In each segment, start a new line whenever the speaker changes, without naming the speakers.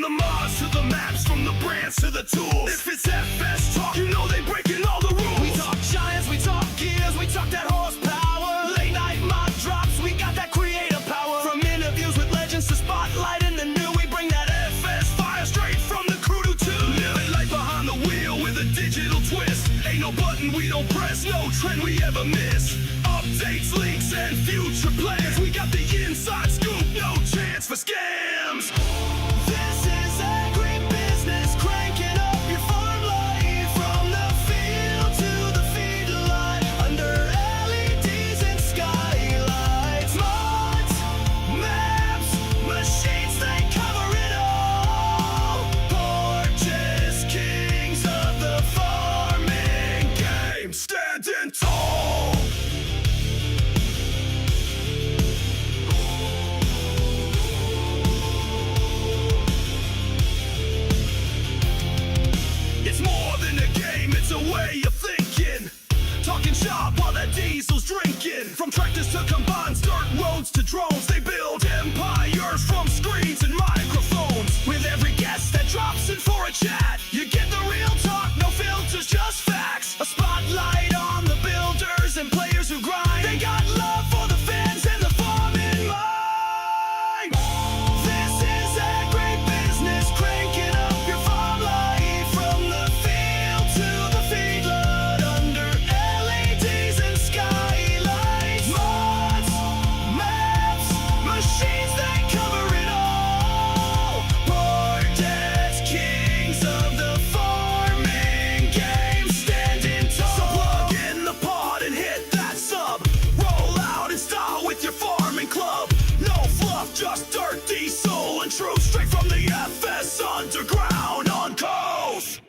the mods to the maps, from the brands to the tools. If it's FS talk, you know they breaking all the rules. We talk giants, we talk gears, we talk that horsepower. Late night mod drops, we got that creative power. From interviews with legends to spotlight in the new, we bring that FS fire straight from the crew to two. Living life behind the wheel with a digital twist. Ain't no button we don't press, no trend we ever miss. Updates, leaks, and future plans. We got the inside scoop, no chance for scams. This is AgriBusiness, cranking up your farm life. From the field to the feedlot, under LEDs and skylights. Mods, maps, machines, they cover it all. Porches, kings of the farming game, standing tall. It's more than a game, it's a way of thinking. Talking shop while that diesel's drinking. From tractors to combines, dirt roads to drones, they build empires from screens and microphones. With every guest that drops in for a chat, you get the real talk, no filters, just facts. A spotlight on the builders and players who grind. They got love for the fans and the farm in mind. This is AgriBusiness, cranking up your farm life. From the field to the feedlot, under LEDs and skylights. Mods, maps, machines, they cover it all. Portents, kings of the farming game, standing tall. So plug in the pod and hit that sub. Roll out and start with your farming club. No fluff, just dirt, diesel, and truth. Straight from the FS underground on coast.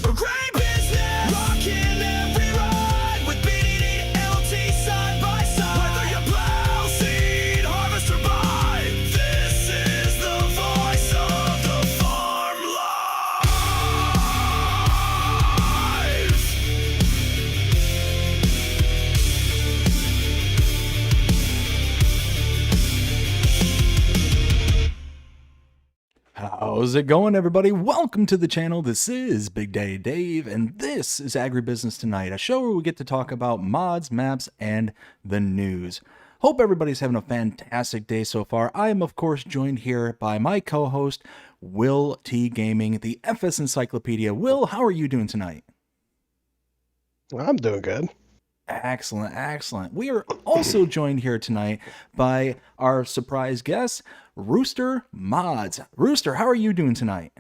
AgriBusiness, rocking every ride with BDD to LT side by side. Whether you plow, seed, harvest, or buy, this is the voice of the farm live.
How's it going, everybody? Welcome to the channel. This is Big Daddy Dave, and this is AgriBusiness Tonight, a show where we get to talk about mods, maps, and the news. Hope everybody's having a fantastic day so far. I am, of course, joined here by my co-host, WillTGaming, the FS Encyclopedia. Will, how are you doing tonight?
I'm doing good.
Excellent, excellent. We are also joined here tonight by our surprise guest, Rooster Mods. Rooster, how are you doing tonight?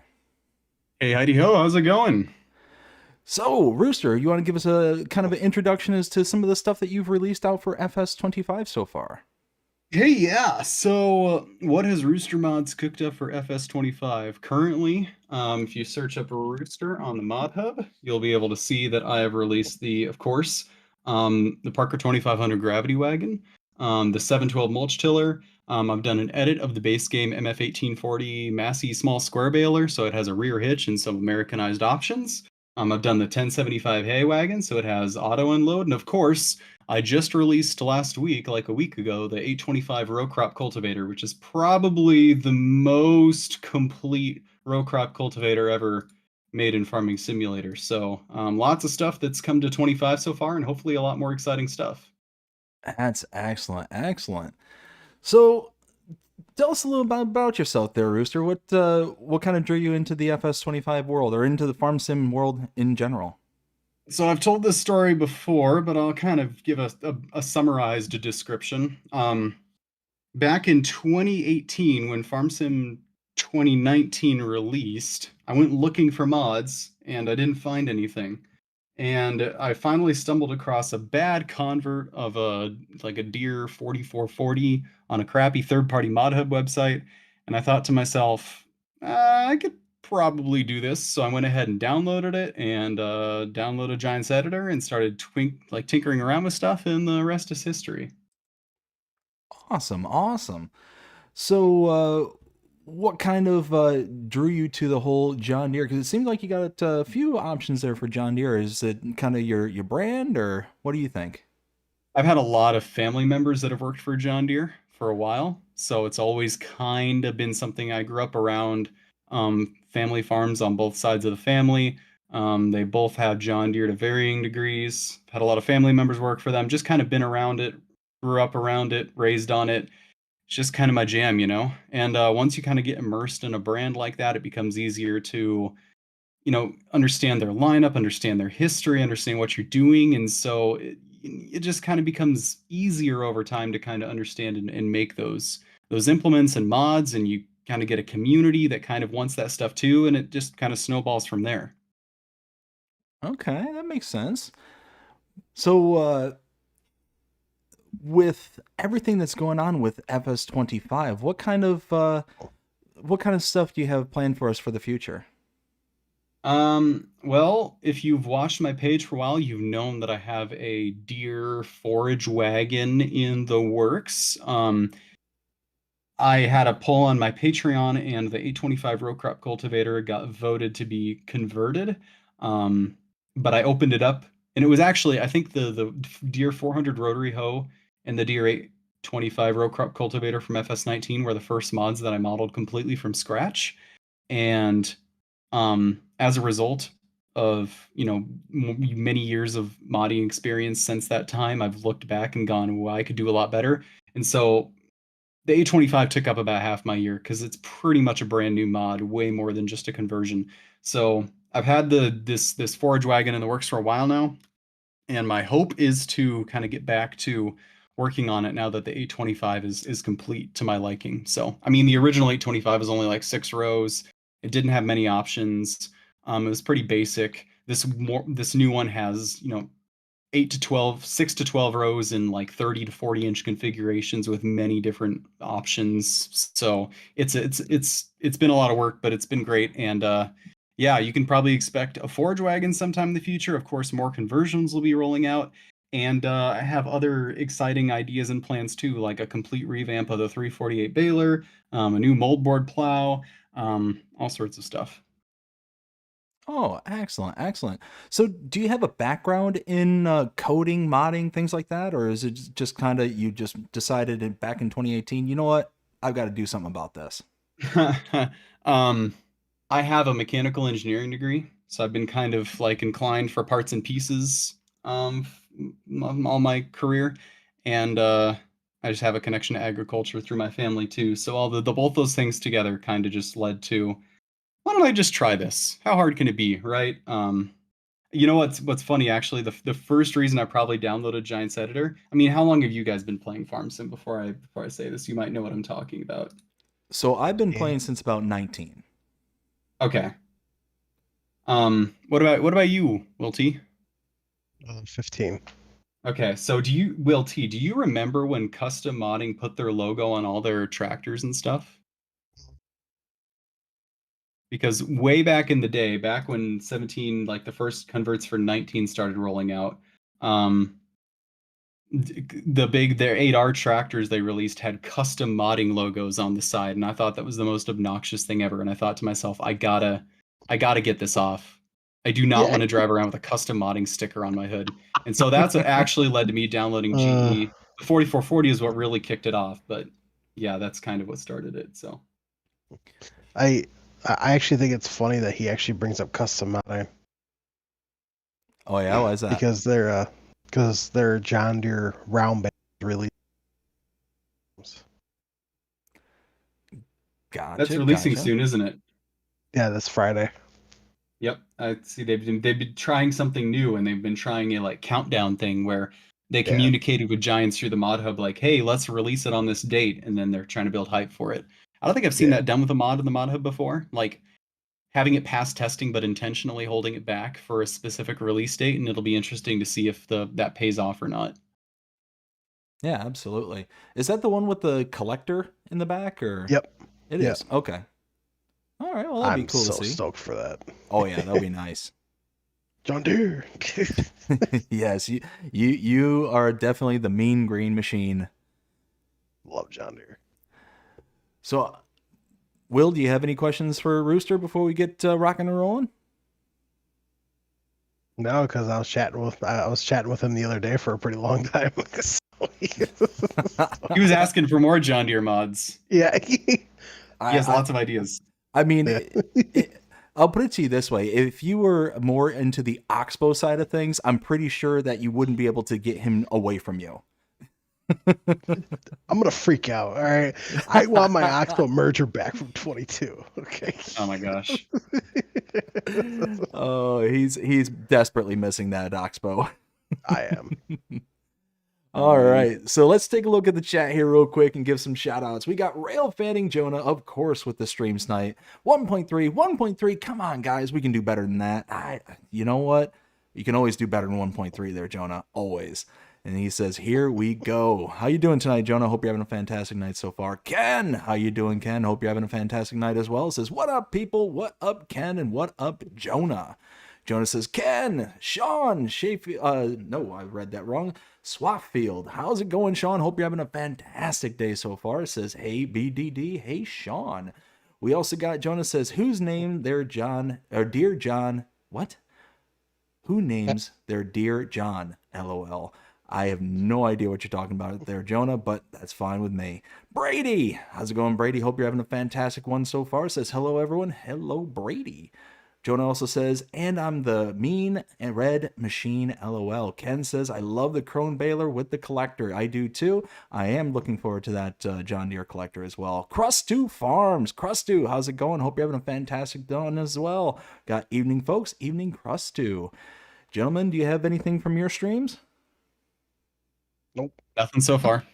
Hey, Heidi Ho, how's it going?
So, Rooster, you want to give us a kind of an introduction as to some of the stuff that you've released out for FS25 so far?
Hey, yeah. So, what has Rooster Mods cooked up for FS25? Currently, if you search up Rooster on the Mod Hub, you'll be able to see that I have released of course, the Parker 2500 Gravity Wagon, the 712 Mulch Tiller. I've done an edit of the base game MF1840 Massey Small Square Baler, so it has a rear hitch and some Americanized options. I've done the 1075 hay wagon, so it has auto unload. And of course, I just released last week, like a week ago, the 825 row crop cultivator, which is probably the most complete row crop cultivator ever made in Farming Simulator. So lots of stuff that's come to 25 so far, and hopefully a lot more exciting stuff.
That's excellent, excellent. So, tell us a little about yourself there, Rooster. What kind of drew you into the FS25 world, or into the farm sim world in general?
So I've told this story before, but I'll kind of give a summarized description. Back in 2018, when Farm Sim 2019 released, I went looking for mods, and I didn't find anything. And I finally stumbled across a bad convert of a Deere 4440 on a crappy third-party mod hub website, and I thought to myself, I could probably do this. So I went ahead and downloaded it, and downloaded Giants Editor and started tinkering around with stuff, and the rest is history.
Awesome, awesome. So, what kind of drew you to the whole John Deere? Because it seems like you got a few options there for John Deere. Is it kind of your brand, or what do you think?
I've had a lot of family members that have worked for John Deere for a while, So it's always kind of been something I grew up around. Family farms on both sides of the family. They both have John Deere to varying degrees. Had a lot of family members work for them. Just kind of been around it, grew up around it, raised on it. It's just kind of my jam, you know? And once you kind of get immersed in a brand like that, it becomes easier to, understand their lineup, understand their history, understand what you're doing. And so it just kind of becomes easier over time to kind of understand and make those implements and mods, and you kind of get a community that kind of wants that stuff too, and it just kind of snowballs from there.
Okay, that makes sense. So, with everything that's going on with FS25, what kind of stuff do you have planned for us for the future?
Well, if you've watched my page for a while, you've known that I have a deer forage wagon in the works. I had a poll on my Patreon, and the 825 row crop cultivator got voted to be converted. But I opened it up, and it was actually, I think the Deere 400 rotary hoe and the Deere 825 row crop cultivator from FS19 were the first mods that I modeled completely from scratch. And as a result of many years of modding experience since that time, I've looked back and gone, well, I could do a lot better. And so the A25 took up about half my year because it's pretty much a brand new mod, way more than just a conversion. So I've had this forage wagon in the works for a while now, and my hope is to kind of get back to working on it now that the 825 is complete to my liking. So I mean, the original 825 was only like 6 rows. It didn't have many options. It was pretty basic. This new one has 8 to 12, 6 to 12 rows in like 30 to 40-inch configurations with many different options. So it's been a lot of work, but it's been great. And yeah, you can probably expect a forage wagon sometime in the future. Of course, more conversions will be rolling out. And I have other exciting ideas and plans too, like a complete revamp of the 348 baler, a new moldboard plow, all sorts of stuff.
Oh, excellent, excellent. So, do you have a background in coding, modding, things like that, or is it just kind of you just decided back in 2018? You know what? I've got to do something about this.
um, I have a mechanical engineering degree, so I've been kind of like inclined for parts and pieces all my career, and I just have a connection to agriculture through my family too. So all the both those things together kind of just led to, why don't I just try this? How hard can it be, right? You know what's funny actually? The first reason I probably downloaded Giants Editor. I mean, how long have you guys been playing Farm Sim before I say this? You might know what I'm talking about.
So, I've been
Yeah.
playing since about 19.
Okay. What about you, Will T?
15.
Okay, so Will T, do you remember when custom modding put their logo on all their tractors and stuff? Because way back in the day, back when 17, like the first converts for 19 started rolling out, um, their 8R tractors they released had custom modding logos on the side, and I thought that was the most obnoxious thing ever. And I thought to myself, I gotta get this off. I do not
Yeah.
want to drive around with a custom modding sticker on my hood. And so that's what actually led to me downloading
Uh,
GE. The 4440 is what really kicked it off, but yeah, that's kind of what started it. So
I I actually think it's funny that he actually brings up custom modding
Oh yeah, why is that?
because they're John Deere round bales release.
that's
Gotcha,
releasing
gotcha.
soon, isn't it?
Yeah, that's Friday.
Yep, I see. They've been trying something new, and they've been trying a like countdown thing where they
Yeah,
communicated with Giants through the mod hub, like, "Hey, let's release it on this date," and then they're trying to build hype for it. I don't think I've seen
yeah.
that done with a mod in the mod hub before, like having it pass testing but intentionally holding it back for a specific release date, and it'll be interesting to see if that pays off or not.
Yeah, absolutely. Is that the one with the collector in the back, or
Yep.
it
Yep.
is? Okay. All right. Well, that'd be
I'm
cool to
so
see.
stoked for that.
Oh yeah, that'll be nice.
John Deere.
Yes, you are definitely the mean green machine.
Love John Deere.
So, Will, do you have any questions for Rooster before we get rocking and rolling?
No, because I was chatting with him the other day for a pretty long time.
He was asking for more John Deere mods.
Yeah.
He has
I,
lots of ideas.
I mean,
Yeah.
I'll put it to you this way: if you were more into the Oxbow side of things, I'm pretty sure that you wouldn't be able to get him away from you.
I'm gonna freak out. All right. I want my Oxbow merger back from 22. Okay.
Oh my gosh.
Oh, he's desperately missing that Oxbow.
I am.
All right, so let's take a look at the chat here real quick and give some shout outs. We got Rail Fanning Jonah, of course, with the streams tonight. 1.3, come on, guys, we can do better than that. You know what? You can always do better than 1.3 there, Jonah, always. And he says, here we go. How you doing tonight, Jonah? Hope you're having a fantastic night so far. Ken, how you doing, Ken? Hope you're having a fantastic night as well. Says, what up, people? What up, Ken? And what up, Jonah? Jonah says, Ken, Sean, Sheffield, no, I read that wrong. Swafffield, how's it going, Sean? Hope you're having a fantastic day so far. Says, hey, BDD, hey, Sean. We also got, Jonah says, whose name their John, or Dear John, what? Who names their Dear John, LOL. I have no idea what you're talking about there, Jonah, but that's fine with me. Brady, how's it going, Brady? Hope you're having a fantastic one so far. Says, hello, everyone. Hello, Brady. Jonah also says, and I'm the mean and red machine, LOL. Ken says, I love the Crone Baler with the collector. I do too. I am looking forward to that John Deere collector as well. Crustu Farms. Crustu, how's it going? Hope you're having a fantastic day as well. Got evening, folks. Evening, Crustu. Gentlemen, do you have anything from your streams?
Nope.
Nothing so far.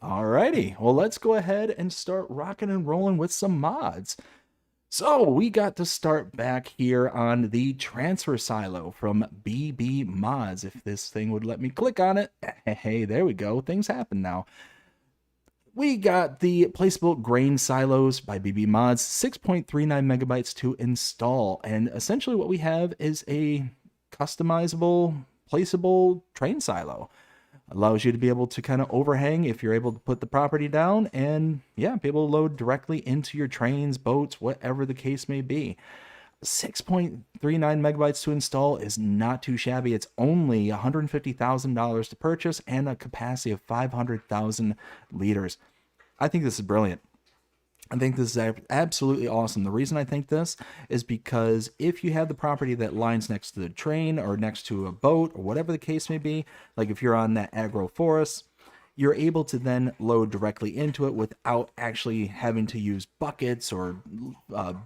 Alrighty. Well, let's go ahead and start rocking and rolling with some mods. So we got to start back here on the transfer silo from BB Mods. If this thing would let me click on it. Hey, there we go. Things happen now. We got the placeable grain silos by BB Mods, 6.39 megabytes to install. And essentially what we have is a customizable, placeable train silo. Allows you to be able to kind of overhang if you're able to put the property down and yeah, be able to load directly into your trains, boats, whatever the case may be. 6.39 megabytes to install is not too shabby. It's only $150,000 to purchase and a capacity of 500,000 liters. I think this is brilliant. I think this is absolutely awesome. The reason I think this is because if you have the property that lines next to the train or next to a boat or whatever the case may be, like if you're on that agroforest, you're able to then load directly into it without actually having to use buckets or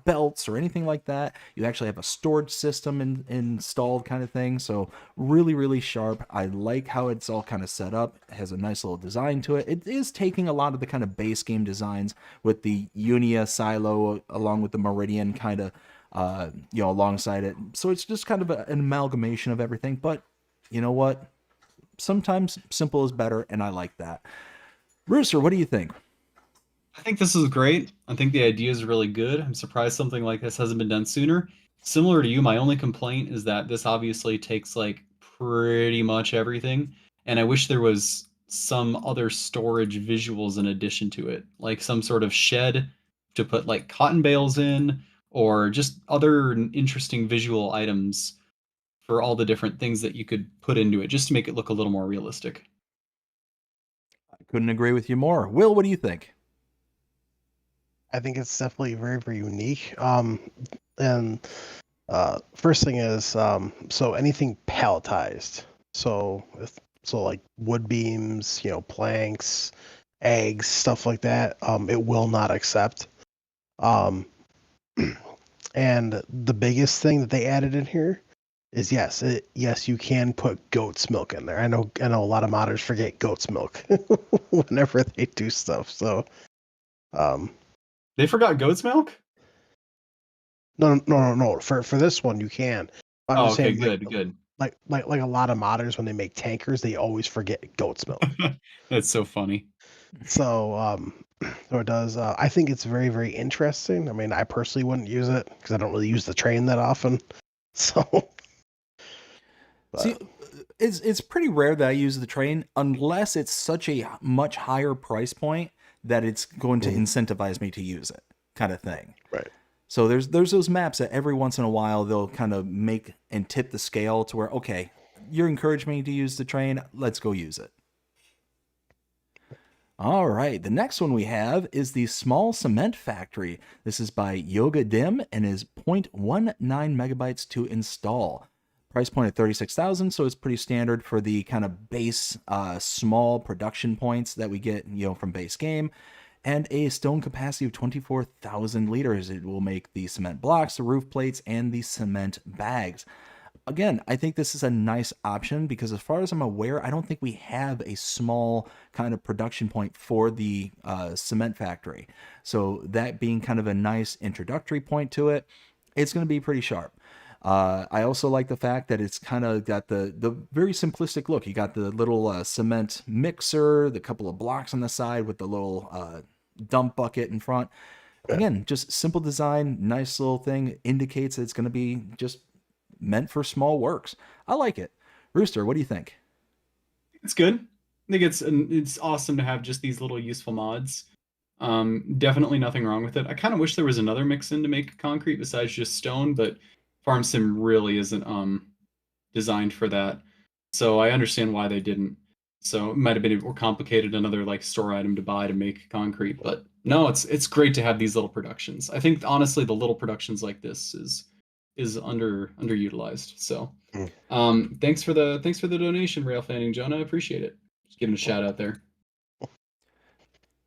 belts or anything like that. You actually have a storage system installed kind of thing. So really, really sharp. I like how it's all kind of set up. It has a nice little design to it. It is taking a lot of the kind of base game designs with the Unia silo along with the Meridian kind of, alongside it. So it's just kind of an amalgamation of everything. But you know what? Sometimes simple is better, and I like that. Rooster, what do you think?
I think this is great. I think the idea is really good. I'm surprised something like this hasn't been done sooner. Similar to you, my only complaint is that this obviously takes like pretty much everything, and I wish there was some other storage visuals in addition to it, like some sort of shed to put like cotton bales in, or just other interesting visual items for all the different things that you could put into it, just to make it look a little more realistic.
I couldn't agree with you more. Will, what do you think?
I think it's definitely very, very unique. And first thing is, so anything palletized. So like wood beams, planks, eggs, stuff like that. It will not accept. And the biggest thing that they added in here is yes, you can put goat's milk in there. I know a lot of modders forget goat's milk whenever they do stuff. So,
They forgot goat's milk?
no. For this one, you can. I'm
Oh,
just
okay,
saying,
good.
like a lot of modders when they make tankers, they always forget goat's milk.
That's so funny.
So, so it does. I think it's very, very interesting. I mean, I personally wouldn't use it because I don't really use the train that often. So.
See, it's pretty rare that I use the train unless it's such a much higher price point that it's going to incentivize me to use it, kind of thing.
Right.
So there's those maps that every once in a while they'll kind of make and tip the scale to where, okay, you're encouraging me to use the train, let's go use it. All right, the next one we have is the Small Cement Factory. This is by Yoga Dim and is 0.19 megabytes to install. Price point at 36,000, so it's pretty standard for the kind of base small production points that we get, from base game. And a stone capacity of 24,000 liters. It will make the cement blocks, the roof plates, and the cement bags. Again, I think this is a nice option because, as far as I'm aware, I don't think we have a small kind of production point for the cement factory. So, that being kind of a nice introductory point to it, it's going to be pretty sharp. I also like the fact that it's kind of got the very simplistic look. You got the little cement mixer, the couple of blocks on the side with the little dump bucket in front. Again, just simple design, nice little thing, indicates that it's going to be just meant for small works. I like it. Rooster, what do you think?
It's good. I think it's awesome to have just these little useful mods. Definitely nothing wrong with it. I kind of wish there was another mix-in to make concrete besides just stone, but Farm Sim really isn't designed for that. So I understand why they didn't. So it might have been more complicated, another like store item to buy to make concrete. But no, it's great to have these little productions. I think honestly the little productions like this is underutilized. So thanks for the donation, Rail Fanning Jonah. I appreciate it. Just giving a shout out there.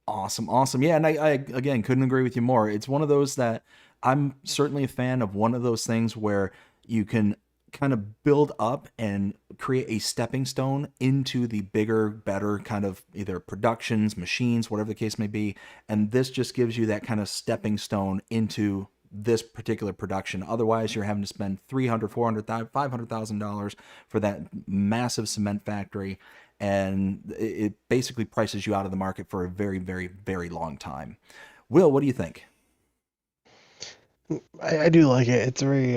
Awesome. Yeah, and I again couldn't agree with you more. It's one of those that I'm certainly a fan of, one of those things where you can kind of build up and create a stepping stone into the bigger, better kind of either productions, machines, whatever the case may be. And this just gives you that kind of stepping stone into this particular production. Otherwise, you're having to spend $300,000, $400,000, $500,000 for that massive cement factory, and it basically prices you out of the market for a very, very, very long time. Will, what do you think?
I do like it. It's very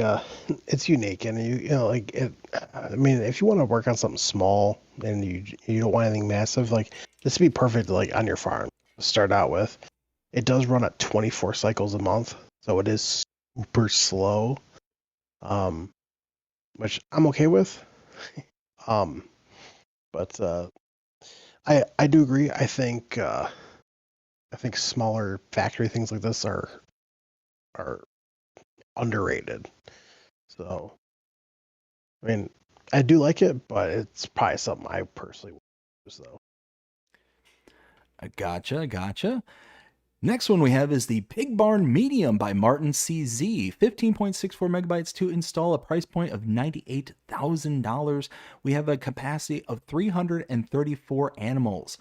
it's unique, and you know like it. I mean, if you want to work on something small and you don't want anything massive, like this would be perfect like on your farm to start out with. It does run at 24 cycles a month, so it is super slow, which I'm okay with. um, but I do agree. I think smaller factory things like this are underrated. So, I mean, I do like it, but it's probably something I personally would use though.
Gotcha. Next one we have is the Pig Barn Medium by Martin CZ. 15.64 megabytes to install, a price point of $98,000. We have a capacity of 334 animals.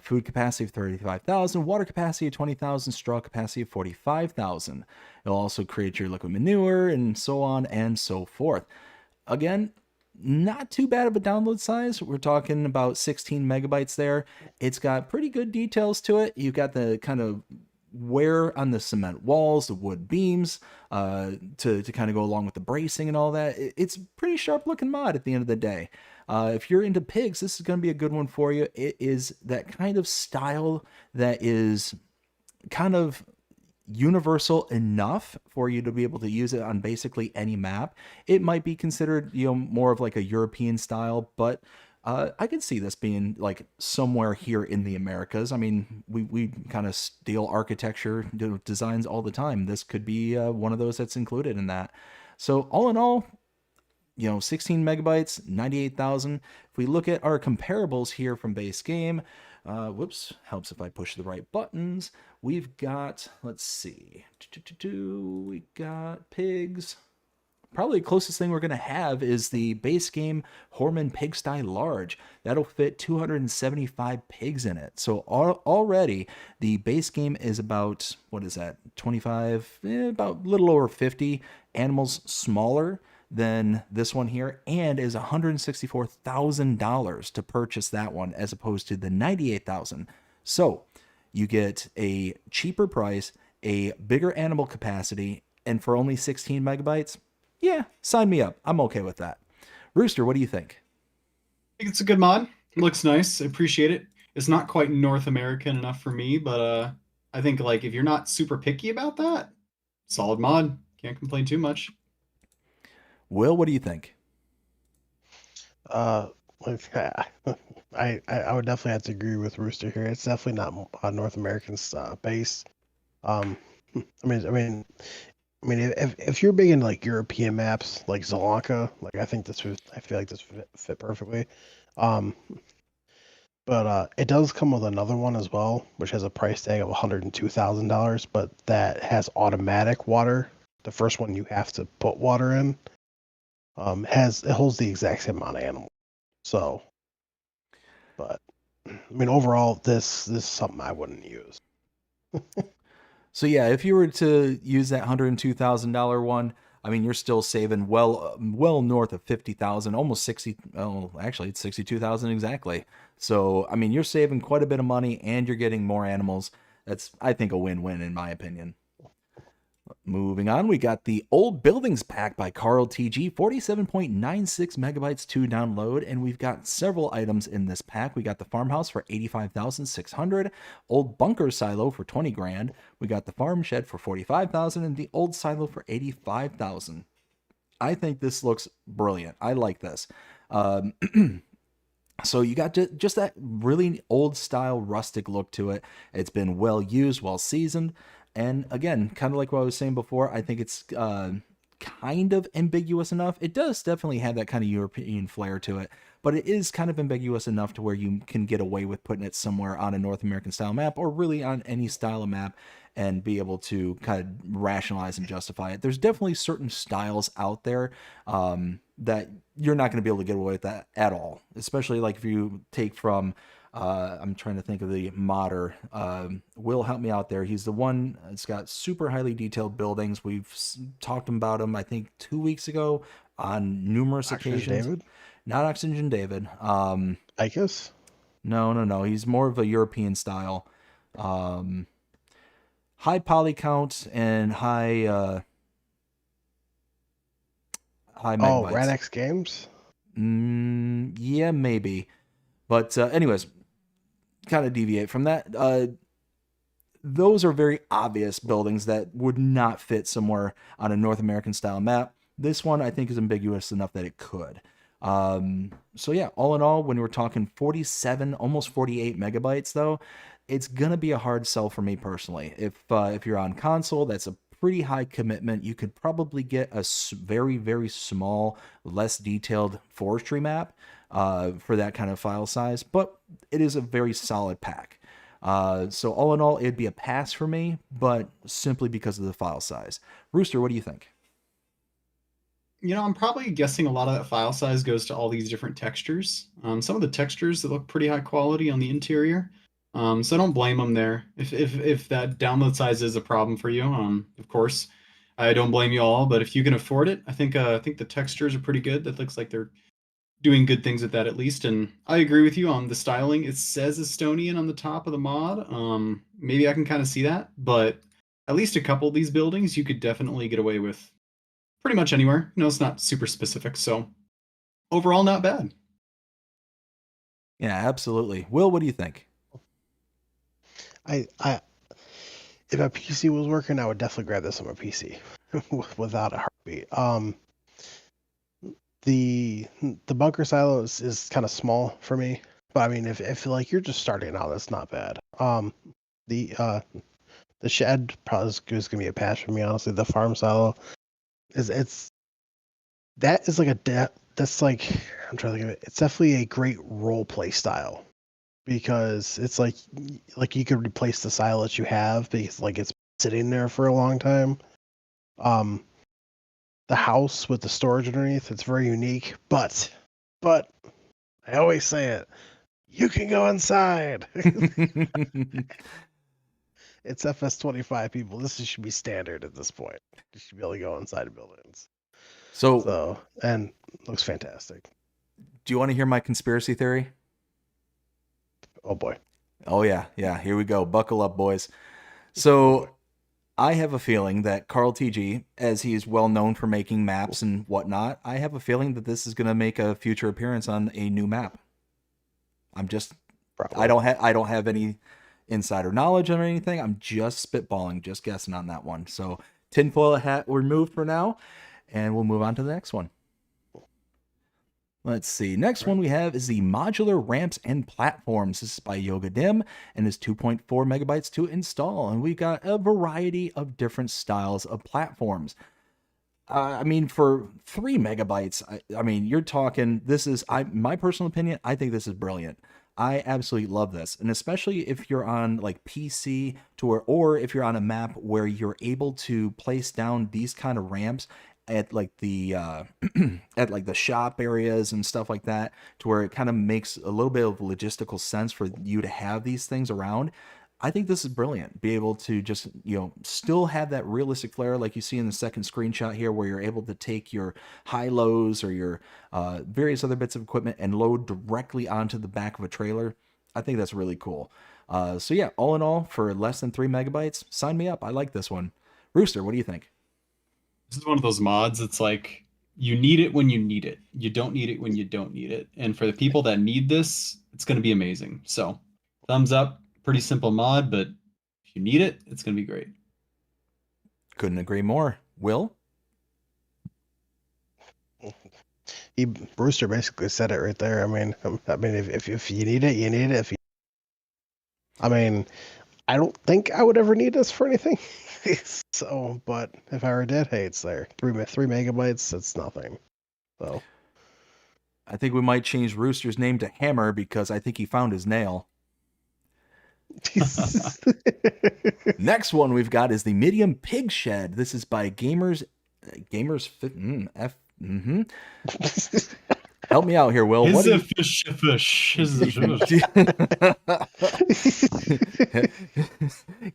Food capacity of 35,000, water capacity of 20,000, straw capacity of 45,000. It'll also create your liquid manure and so on and so forth. Again, not too bad of a download size. We're talking about 16 megabytes there. It's got pretty good details to it. You've got the kind of wear on the cement walls, the wood beams, to kind of go along with the bracing and all that. It's a pretty sharp looking mod at the end of the day. If you're into pigs, this is going to be a good one for you. It is that kind of style that is kind of universal enough for you to be able to use it on basically any map. It might be considered, more of like a European style, but I could see this being like somewhere here in the Americas. I mean, we kind of steal architecture designs all the time. This could be one of those that's included in that. So all in all, 16 megabytes, 98,000. If we look at our comparables here from base game, helps if I push the right buttons. We've got, let's see, we got pigs. Probably the closest thing we're going to have is the base game Horman Pigsty Large. That'll fit 275 pigs in it. So already the base game is about, what is that, 25, about a little over 50 animals smaller than this one here, and is $164,000 to purchase that one as opposed to the $98,000. So you get a cheaper price, a bigger animal capacity, and for only 16 megabytes. Yeah, sign me up. I'm okay with that. Rooster, what do you think?
I think it's a good mod. It looks nice. I appreciate it. It's not quite North American enough for me, but I think like if you're not super picky about that, solid mod. Can't complain too much.
Will, what do you think?
Uh, I would definitely have to agree with Rooster here. It's definitely not North American base. Um, I mean, if you're big into like European maps, like Sri Lanka, like I feel like this fit perfectly. Um, but it does come with another one as well, which has a price tag of $102,000, but that has automatic water. The first one you have to put water in. It holds the exact same amount of animals. So, but I mean, overall, this is something I wouldn't use.
So yeah, if you were to use that $102,000 one, I mean, you're still saving well north of 50,000, almost 60. Oh, actually, it's 62,000 exactly. So I mean, you're saving quite a bit of money, and you're getting more animals. That's, I think, a win-win in my opinion. Moving on, we got the Old Buildings Pack by WillTG, 47.96 megabytes to download, and we've got several items in this pack. We got the farmhouse for 85,600, old bunker silo for 20 grand. We got the farm shed for 45,000, and the old silo for 85,000. I think this looks brilliant. I like this. Um, So you got just that really old style rustic look to it. It's been well used, well seasoned. And again, kind of like what I was saying before, I think it's kind of ambiguous enough. It does definitely have that kind of European flair to it, but it is kind of ambiguous enough to where you can get away with putting it somewhere on a North American style map, or really on any style of map, and be able to kind of rationalize and justify it. There's definitely certain styles out there that you're not going to be able to get away with that at all, especially like if you take from I'm trying to think of the modder. Will, help me out there. He's the one that's got super highly detailed buildings. We've talked about him, I think, 2 weeks ago on numerous
Oxygen
occasions.
David?
Not Oxygen David.
I guess.
No. He's more of a European style. High poly count and high
Oh,
megabytes.
Radix Games?
Yeah, maybe. But anyways, kind of deviate from that. Those are very obvious buildings that would not fit somewhere on a North American style map. This one I think is ambiguous enough that it could. So yeah, all in all, when we're talking 47, almost 48 megabytes though, it's gonna be a hard sell for me personally. If you're on console, that's a pretty high commitment. You could probably get a very, very small, less detailed forestry map for that kind of file size, but it is a very solid pack. So all in all, it'd be a pass for me, but simply because of the file size. Rooster, what do you think?
I'm probably guessing a lot of that file size goes to all these different textures. Some of the textures that look pretty high quality on the interior. So I don't blame them there. If that download size is a problem for you, of course, I don't blame you all. But if you can afford it, I think the textures are pretty good. That looks like they're doing good things with that at least. And I agree with you on the styling. It says Estonian on the top of the mod. Maybe I can kind of see that, but at least a couple of these buildings you could definitely get away with pretty much anywhere. It's not super specific. So overall, not bad.
Yeah, absolutely. Will, what do you think?
I if a PC was working, I would definitely grab this on my PC without a heartbeat. The bunker silo is kind of small for me, but I mean, if like you're just starting out, that's not bad. The shed probably is gonna be a pass for me, honestly. The farm silo that is like that's like, I'm trying to think of it. It's definitely a great role play style, because it's like you could replace the silo that you have because like it's sitting there for a long time. Um, the house with the storage underneath, it's very unique, but I always say it, you can go inside. It's FS25, people. This should be standard at this point. You should be able to go inside of buildings.
So,
And looks fantastic.
do you want to hear my conspiracy theory?
Oh boy.
Oh yeah, here we go. Buckle up, boys. So I have a feeling that WillTG, as he is well known for making maps and whatnot, I have a feeling that this is going to make a future appearance on a new map.
Probably.
I don't have any insider knowledge or anything. I'm just spitballing, just guessing on that one. So tinfoil hat removed for now, and we'll move on to the next one. Let's see. Next one we have is the modular ramps and platforms. This is by Yoga Dim and is 2.4 megabytes to install. And we've got a variety of different styles of platforms. I mean, for 3 megabytes, I mean, you're talking, this is, my personal opinion, I think this is brilliant. I absolutely love this. And especially if you're on like PC or if you're on a map where you're able to place down these kind of ramps at like the at like the shop areas and stuff like that, to where it kind of makes a little bit of logistical sense for you to have these things around. I think this is brilliant. Be able to just, still have that realistic flair like you see in the second screenshot here, where you're able to take your high-lows or your various other bits of equipment and load directly onto the back of a trailer. I think that's really cool. So yeah, all in all, for less than 3 megabytes, sign me up. I like this one. Rooster, what do you think?
This is one of those mods. It's like you need it when you need it. You don't need it when you don't need it. And for the people that need this, it's going to be amazing. So, thumbs up. Pretty simple mod, but if you need it, it's going to be great.
Couldn't agree more. Will?
Brewster basically said it right there. I mean, if you need it, you need it. I mean, I don't think I would ever need this for anything. So, but if I ever did, hey, it's there. 3 megabytes, it's nothing. So,
I think we might change Rooster's name to Hammer because I think he found his nail. Next one we've got is the medium pig shed. This is by Gamers. Help me out here, Will.
Is a fish.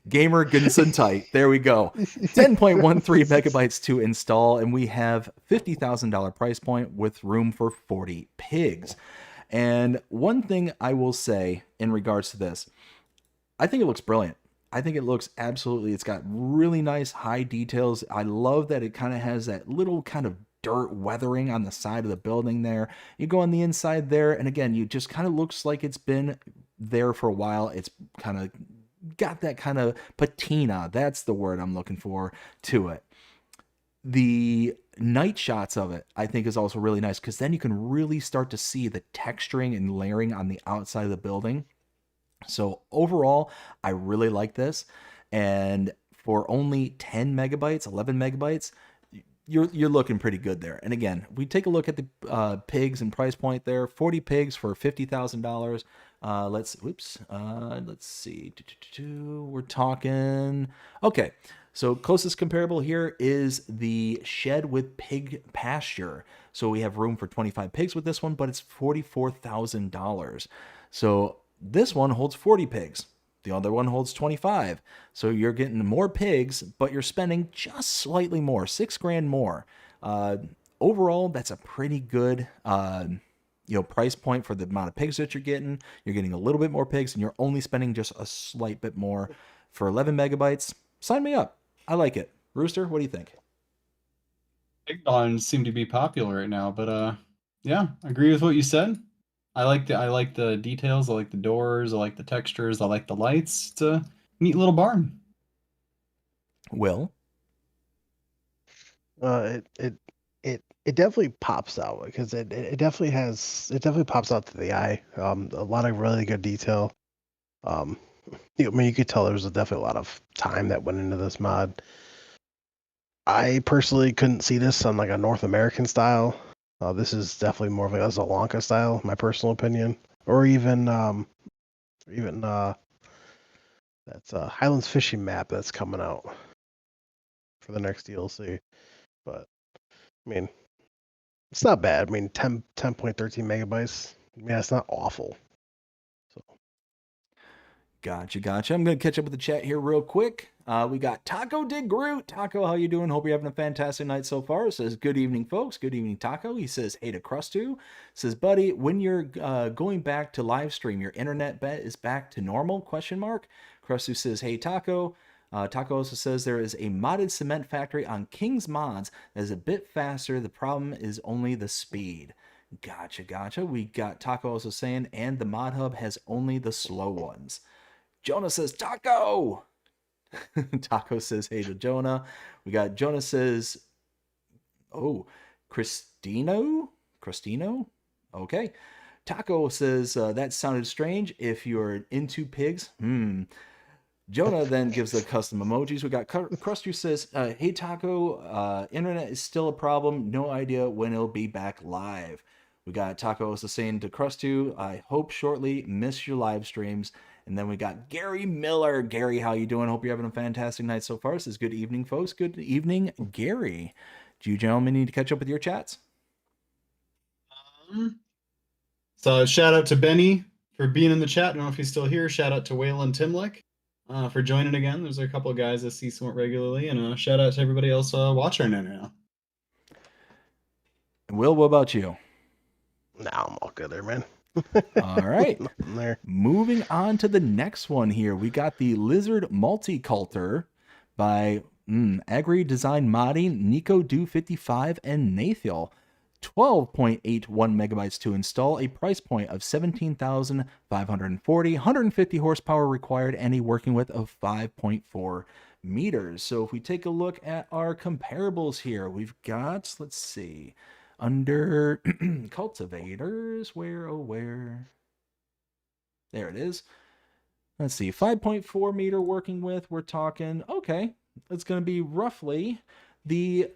Gamer Gunson Tight. There we go. 10.13 megabytes to install, and we have $50,000 price point with room for 40 pigs. And one thing I will say in regards to this, I think it looks brilliant. I think it looks absolutely, it's got really nice high details. I love that it kind of has that little kind of dirt weathering on the side of the building there. You go on the inside there, and again, you just kind of looks like it's been there for a while. It's kind of got that kind of patina. That's the word I'm looking for to it. The night shots of it, I think, is also really nice, because then you can really start to see the texturing and layering on the outside of the building. So overall, I really like this, and for only 10 megabytes, 11 megabytes, you're looking pretty good there. And again, we take a look at the pigs and price point there. 40 pigs for $50,000. Let's see. We're talking. Okay, so closest comparable here is the shed with pig pasture. So we have room for 25 pigs with this one, but it's $44,000. So this one holds 40 pigs. The other one holds 25. So you're getting more pigs, but you're spending just slightly more, $6,000 more. Overall, that's a pretty good, price point for the amount of pigs that you're getting. You're getting a little bit more pigs, and you're only spending just a slight bit more for 11 megabytes. Sign me up. I like it. Rooster, what do you think?
Pig bonds seem to be popular right now, but yeah, I agree with what you said. I like the details. I like the doors. I like the textures. I like the lights. It's a neat little barn.
Will?
It definitely pops out, because it definitely pops out to the eye. A lot of really good detail. I mean, you could tell there was definitely a lot of time that went into this mod. I personally couldn't see this on like a North American style. This is definitely more of like a Zalanka style, my personal opinion, or even that's a Highlands Fishing map that's coming out for the next DLC. But I mean, it's not bad. I mean, 10.13 megabytes. I mean, it's not awful. So.
Gotcha. I'm going to catch up with the chat here real quick. We got Taco Did Groot. Taco, how you doing? Hope you're having a fantastic night so far. It says, good evening, folks. Good evening, Taco. He says, hey to Crustu. Says, buddy, when you're going back to live stream, your internet is back to normal? ? Crustu says, hey, Taco. Taco also says there is a modded cement factory on King's Mods that is a bit faster. The problem is only the speed. Gotcha. We got Taco also saying, and the mod hub has only the slow ones. Jonah says, Taco! Taco says, hey to Jonah. We got Jonah says, oh, Cristino? Okay. Taco says, that sounded strange if you're into pigs. Jonah then gives the custom emojis. We got Crusty says, hey Taco, internet is still a problem. No idea when it'll be back live. We got Taco also saying to Crusty, I hope shortly. Miss your live streams. And then we got Gary Miller. Gary, how you doing? Hope you're having a fantastic night so far. Says good evening, folks. Good evening, Gary. Do you gentlemen need to catch up with your chats?
So shout out to Benny for being in the chat. I don't know if he's still here. Shout out to Whale and Timlick for joining again. There's a couple of guys I see somewhat regularly, and shout out to everybody else watching right now.
Will, what about you?
Nah, I'm all good there, man.
All right.
Nothing there.
Moving on to the next one here. We got the Lizard Multiculter by AgriDesign Modding, Nico Do 55, and Nathiel. 12.81 megabytes to install, a price point of 17,540, 150 horsepower required, and a working width of 5.4 meters. So if we take a look at our comparables here, we've got, let's see, under cultivators, where? There it is. Let's see, 5.4 meter working width. We're talking, okay, it's going to be roughly the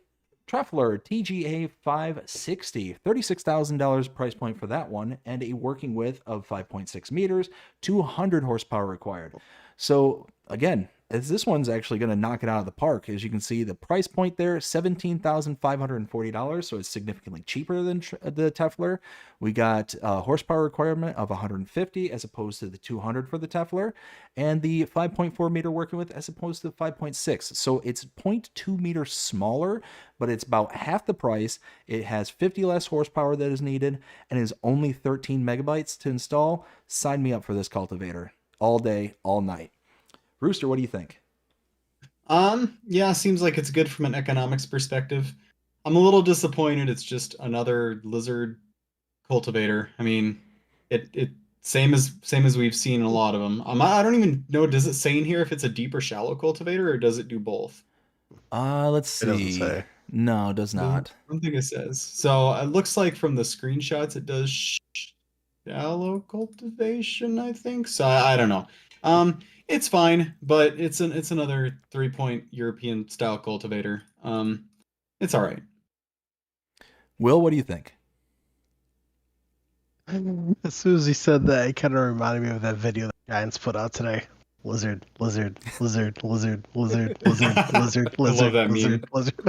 Truffler TGA 560, $36,000 price point for that one, and a working width of 5.6 meters, 200 horsepower required. So again, as this one's actually going to knock it out of the park. As you can see, the price point there, $17,540, so it's significantly cheaper than the Tefler. We got a horsepower requirement of 150 as opposed to the 200 for the Tefler, and the 5.4 meter working width as opposed to 5.6. So it's 0.2 meters smaller, but it's about half the price. It has 50 less horsepower that is needed, and is only 13 megabytes to install. Sign me up for this cultivator all day, all night. Rooster, what do you think?
Yeah, seems like it's good from an economics perspective. I'm a little disappointed it's just another lizard cultivator. I mean, it same as we've seen in a lot of them. I don't even know, does it say in here if it's a deep or shallow cultivator, or does it do both?
Let's see.
It doesn't say.
No, it does not.
I don't think it says. So it looks like from the screenshots it does shallow cultivation, I think. So I don't know. It's fine, but it's another 3-point European style cultivator. It's all right.
Will, what do you think?
As soon as he said that, it kind of reminded me of that video that Giants put out today. Lizard, lizard, lizard, lizard, lizard, lizard, lizard, lizard,
that
lizard, lizard.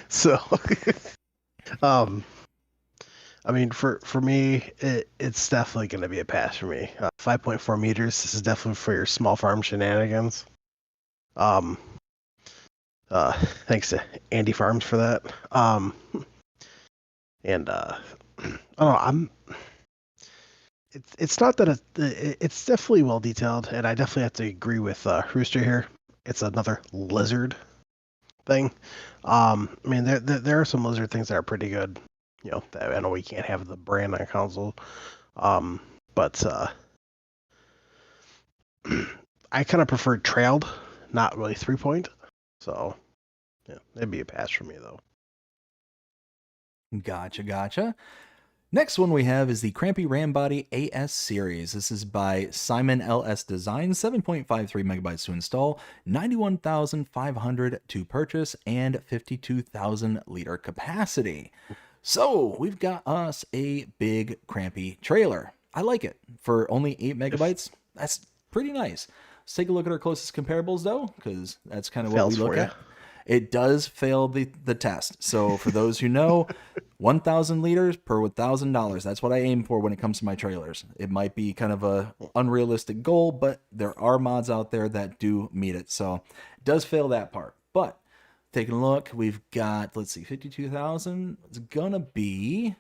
So, I mean, for me, it's definitely going to be a pass for me. 5.4 meters. This is definitely for your small farm shenanigans. Thanks to Andy Farms for that. And I don't know. It's not that it's definitely well detailed, and I definitely have to agree with Rooster here. It's another lizard thing. I mean, there are some lizard things that are pretty good. You know, that I know we can't have the brand on console, but I kind of prefer trailed, not really 3-point. So, yeah, it'd be a pass for me though.
Gotcha. Next one we have is the Crampy Rambody AS series. This is by Simon LS Design, 7.53 megabytes to install, 91,500 to purchase, and 52,000 liter capacity. So we've got us a big Crampy trailer. I like it. For only 8 megabytes, that's pretty nice. Let's take a look at our closest comparables though, because that's kind of what we look at. It does fail the test. So for those who know, 1,000 liters per $1,000. That's what I aim for when it comes to my trailers. It might be kind of a unrealistic goal, but there are mods out there that do meet it. So it does fail that part. But taking a look, we've got, let's see, 52,000. It's going to be,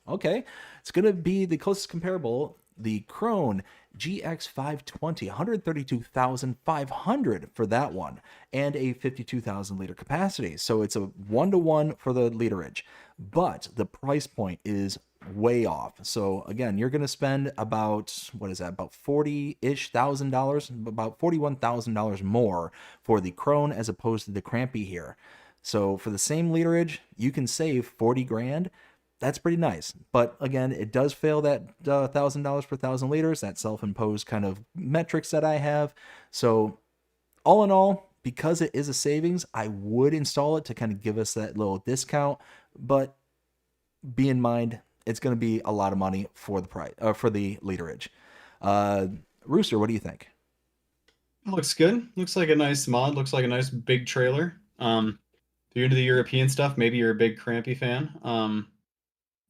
okay. It's going to be the closest comparable, the Krone GX520, 132,500 for that one, and a 52,000 liter capacity. So it's a 1-to-1 for the literage, but the price point is way off. So again, you're going to spend about, what is that, about $40-ish thousand, about $41,000 more for the Krone as opposed to the Crampy here. So for the same literage, you can save 40 grand, that's pretty nice. But again, it does fail that $1,000 per 1,000 liters, that self-imposed kind of metrics that I have. So all in all, because it is a savings, I would install it to kind of give us that little discount. But be in mind, it's going to be a lot of money for the price, for the literage. Rooster, what do you think?
It looks good. Looks like a nice mod. Looks like a nice big trailer. If you're into the European stuff, maybe you're a big Crampy fan. I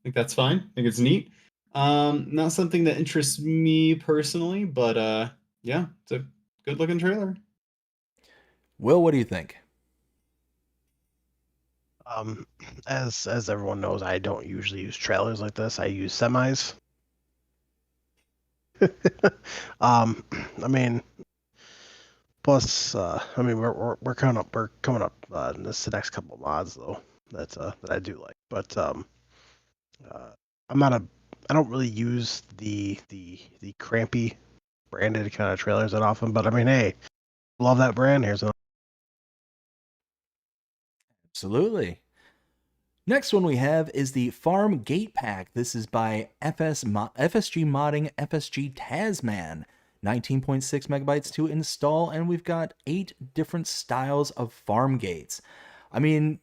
think that's fine. I think it's neat. Not something that interests me personally, but yeah, it's a good looking trailer.
Will, what do you think?
Um, as everyone knows, I don't usually use trailers like this. I use semis. I mean, plus, I mean, we're coming up in this the next couple of mods though that I do like, but uh, I'm not a I don't really use the Crampy branded kind of trailers that often, but I mean, hey, love that brand. Here's another.
Absolutely. Next one we have is the Farm Gate Pack. This is by FSG Modding FSG Tasman. 19.6 megabytes to install, and we've got 8 different styles of farm gates. I mean,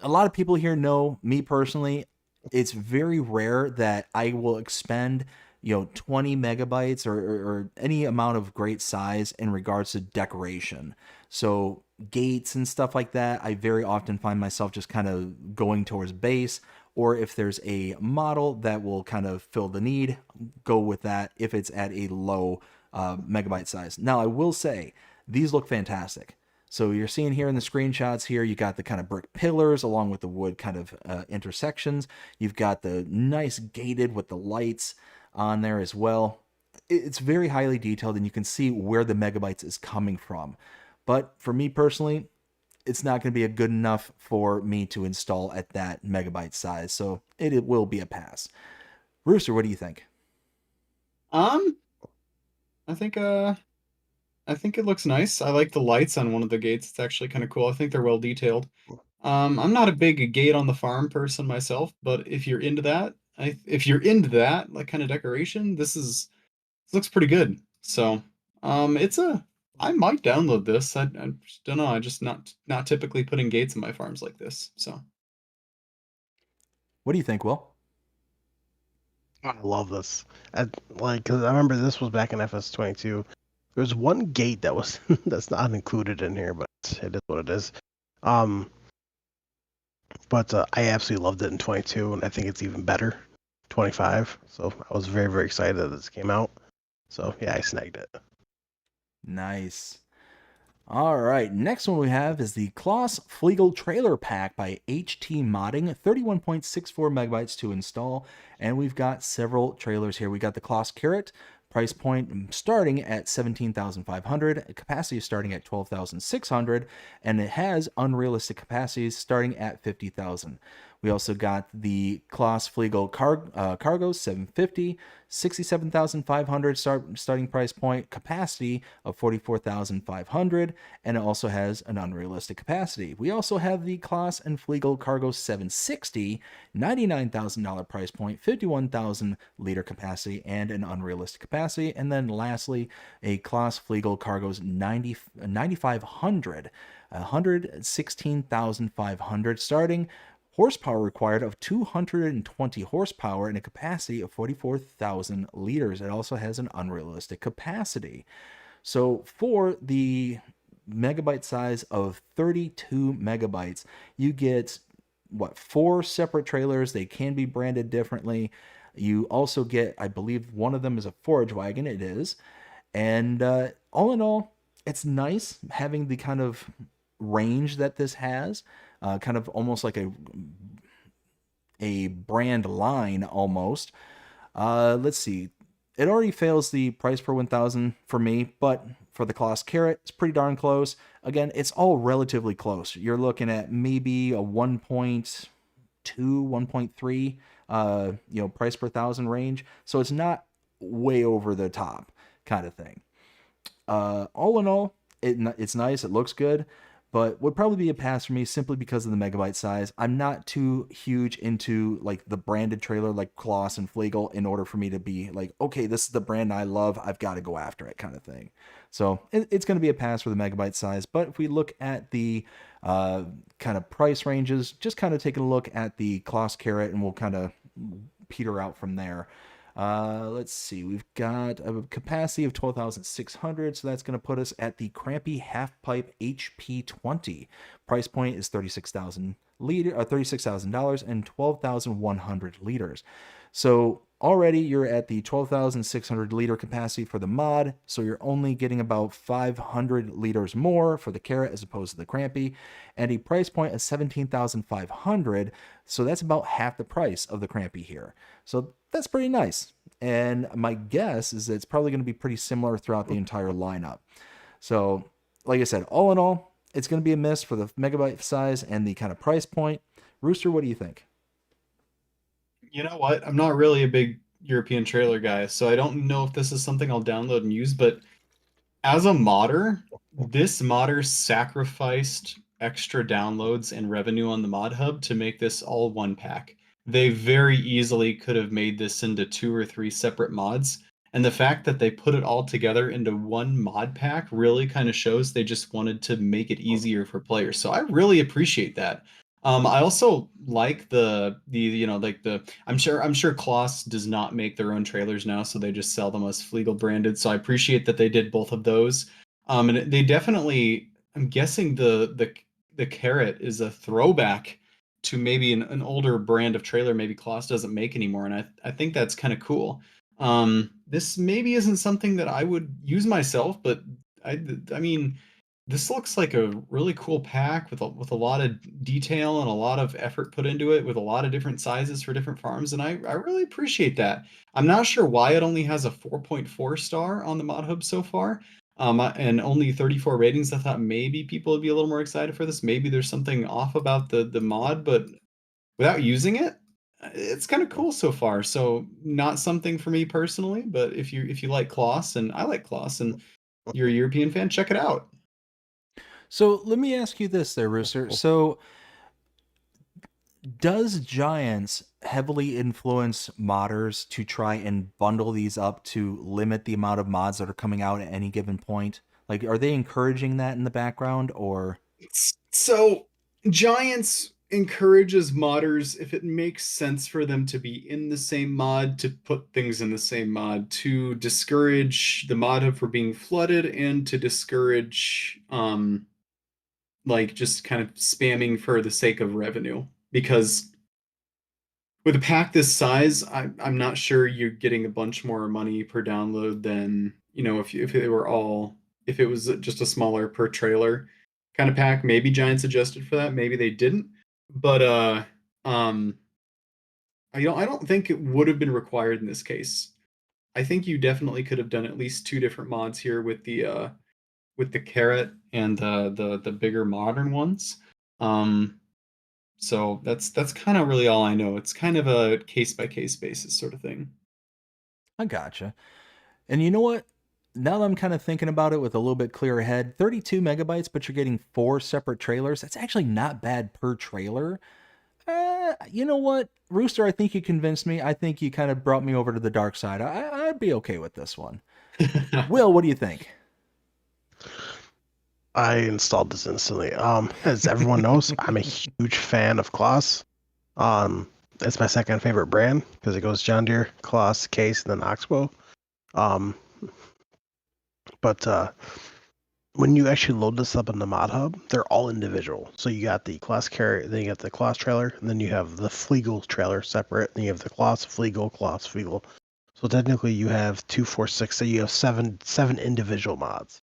a lot of people here know me personally. It's very rare that I will expend 20 megabytes or any amount of great size in regards to decoration. So gates and stuff like that, I very often find myself just kind of going towards base, or if there's a model that will kind of fill the need, go with that if it's at a low megabyte size. Now I will say these look fantastic. So you're seeing here in the screenshots here, you got the kind of brick pillars along with the wood kind of intersections. You've got the nice gated with the lights on there as well. It's very highly detailed, and you can see where the megabytes is coming from. But for me personally, it's not going to be a good enough for me to install at that megabyte size. So it will be a pass. Rooster, what do you think?
Um, I think it looks nice. I like the lights on one of the gates. It's actually kind of cool. I think they're well detailed. I'm not a big gate on the farm person myself, but if you're into that, if you're into that like kind of decoration, this looks pretty good. So, it's a I might download this. I just don't know. I just not typically putting gates in my farms like this. So,
What do you think, Will?
I love this. Cause I remember this was back in FS22. There's one gate that was that's not included in here, but it is what it is. But I absolutely loved it in 22, and I think it's even better 25. So I was very, very excited that this came out. So yeah, I snagged it.
Nice. All right, next one we have is the Kloss Flegel Trailer Pack by HT Modding, 31.64 megabytes to install, and we've got several trailers here. We got the Kloss Carrot, price point starting at 17,500, capacity starting at 12,600, and it has unrealistic capacities starting at 50,000. We also got the Kloss Flegel Cargo 750, 67,500 starting price point, capacity of 44,500, and it also has an unrealistic capacity. We also have the Kloss and Flegel Cargo 760, $99,000 price point, 51,000 liter capacity, and an unrealistic capacity. And then lastly, a Kloss Flegel Cargo's 9,500, 116,500 starting. Horsepower required of 220 horsepower and a capacity of 44,000 liters. It also has an unrealistic capacity. So for the megabyte size of 32 megabytes, you get 4 separate trailers. They can be branded differently. You also get, I believe one of them is a forage wagon. It is. And all in all, it's nice having the kind of range that this has. Kind of almost like a brand line almost. Let's see. It already fails the price per 1,000 for me, but for the Kloss Carrot, it's pretty darn close. Again, it's all relatively close. You're looking at maybe a 1.2, 1.3, price per 1,000 range. So it's not way over the top kind of thing. All in all, it's nice. It looks good. but would probably be a pass for me simply because of the megabyte size. I'm not too huge into like the branded trailer like Kloss and Flegel in order for me to be like, okay, this is the brand I love, I've got to go after it kind of thing. So it's going to be a pass for the megabyte size. But if we look at the kind of price ranges, just kind of taking a look at the Kloss Carrot, and we'll kind of peter out from there. Let's see, we've got a capacity of 12,600, so that's going to put us at the Crampy Half Pipe HP20. Price point is $36,000 and 12,100 liters. So already you're at the 12,600 liter capacity for the mod, so you're only getting about 500 liters more for the Carrot as opposed to the Crampy, and a price point of 17,500, so that's about half the price of the Crampy here. So that's pretty nice. And my guess is that it's probably going to be pretty similar throughout the entire lineup. So, like I said, all in all, it's going to be a miss for the megabyte size and the kind of price point. Rooster, what do you think?
You know what? I'm not really a big European trailer guy, so I don't know if this is something I'll download and use, but as a modder, this modder sacrificed extra downloads and revenue on the mod hub to make this all one pack. They very easily could have made this into 2 or 3 separate mods, and the fact that they put it all together into one mod pack really kind of shows they just wanted to make it easier for players. So I really appreciate that. I also like I'm sure Kloss does not make their own trailers now, so they just sell them as Flegel branded. So I appreciate that they did both of those. And they definitely, I'm guessing the Carrot is a throwback to maybe an older brand of trailer maybe Kloss doesn't make anymore, and I think that's kind of cool. This maybe isn't something that I would use myself, but I mean, this looks like a really cool pack with a lot of detail and a lot of effort put into it, with a lot of different sizes for different farms, and I really appreciate that. I'm not sure why it only has a 4.4 star on the mod hub so far, and only 34 ratings. I thought maybe people would be a little more excited for this. Maybe there's something off about the mod, but without using it, it's kind of cool so far. So not something for me personally, but if you like Kloss, and I like Kloss, and you're a European fan, check it out.
So let me ask you this there, Rooster. So does Giants heavily influence modders to try and bundle these up to limit the amount of mods that are coming out at any given point? Like, are they encouraging that in the background, or?
So Giants encourages modders, if it makes sense for them to be in the same mod, to put things in the same mod, to discourage the mod hub for being flooded, and to discourage like just kind of spamming for the sake of revenue. Because with a pack this size, I'm not sure you're getting a bunch more money per download than, if it was just a smaller per trailer kind of pack. Maybe Giants adjusted for that, maybe they didn't. But I don't think it would have been required in this case. I think you definitely could have done at least 2 different mods here with the Carrot and the bigger modern ones. So that's kind of really all I know. It's kind of a case by case basis sort of thing.
I gotcha. And you know what? Now that I'm kind of thinking about it with a little bit clearer head, 32 megabytes, but you're getting 4 separate trailers. That's actually not bad per trailer. You know what, Rooster? I think you convinced me. I think you kind of brought me over to the dark side. I'd be okay with this one. Will, what do you think?
I installed this instantly. As everyone knows, I'm a huge fan of Kloss. It's my second favorite brand because it goes John Deere, Kloss, Case, and then Oxbow. But when you actually load this up in the mod hub, they're all individual. So you got the Kloss Carrot, then you got the Kloss trailer, and then you have the Flegel trailer separate, and you have the Kloss, Flegel, Kloss, Flegel. So technically, you have 2, 4, 6. So you have seven individual mods.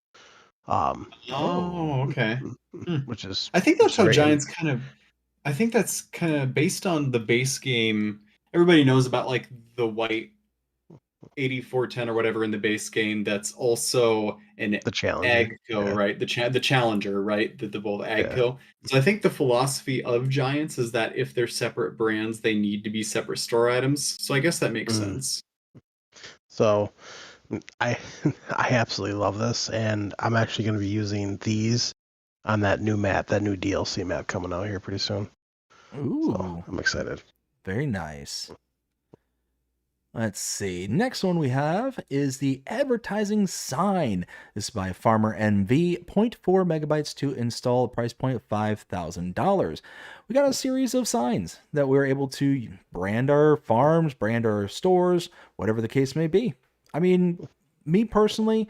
Okay.
Which is,
I think that's how
great.
Giants I think that's kind of based on the base game. Everybody knows about like the white 8410 or whatever in the base game. That's also an
The Challenger,
Agco, right? The Challenger, right? The both Agco. So I think the philosophy of Giants is that if they're separate brands, they need to be separate store items. So I guess that makes sense.
So I absolutely love this, and I'm actually going to be using these on that new map, that new DLC map coming out here pretty soon.
Ooh,
So I'm excited.
very nice. Let's see. Next one we have is the advertising sign. This is by Farmer NV, 0.4 megabytes to install, price point of $5,000. We got a series of signs that we're able to brand our farms, brand our stores, whatever the case may be. I mean, me personally,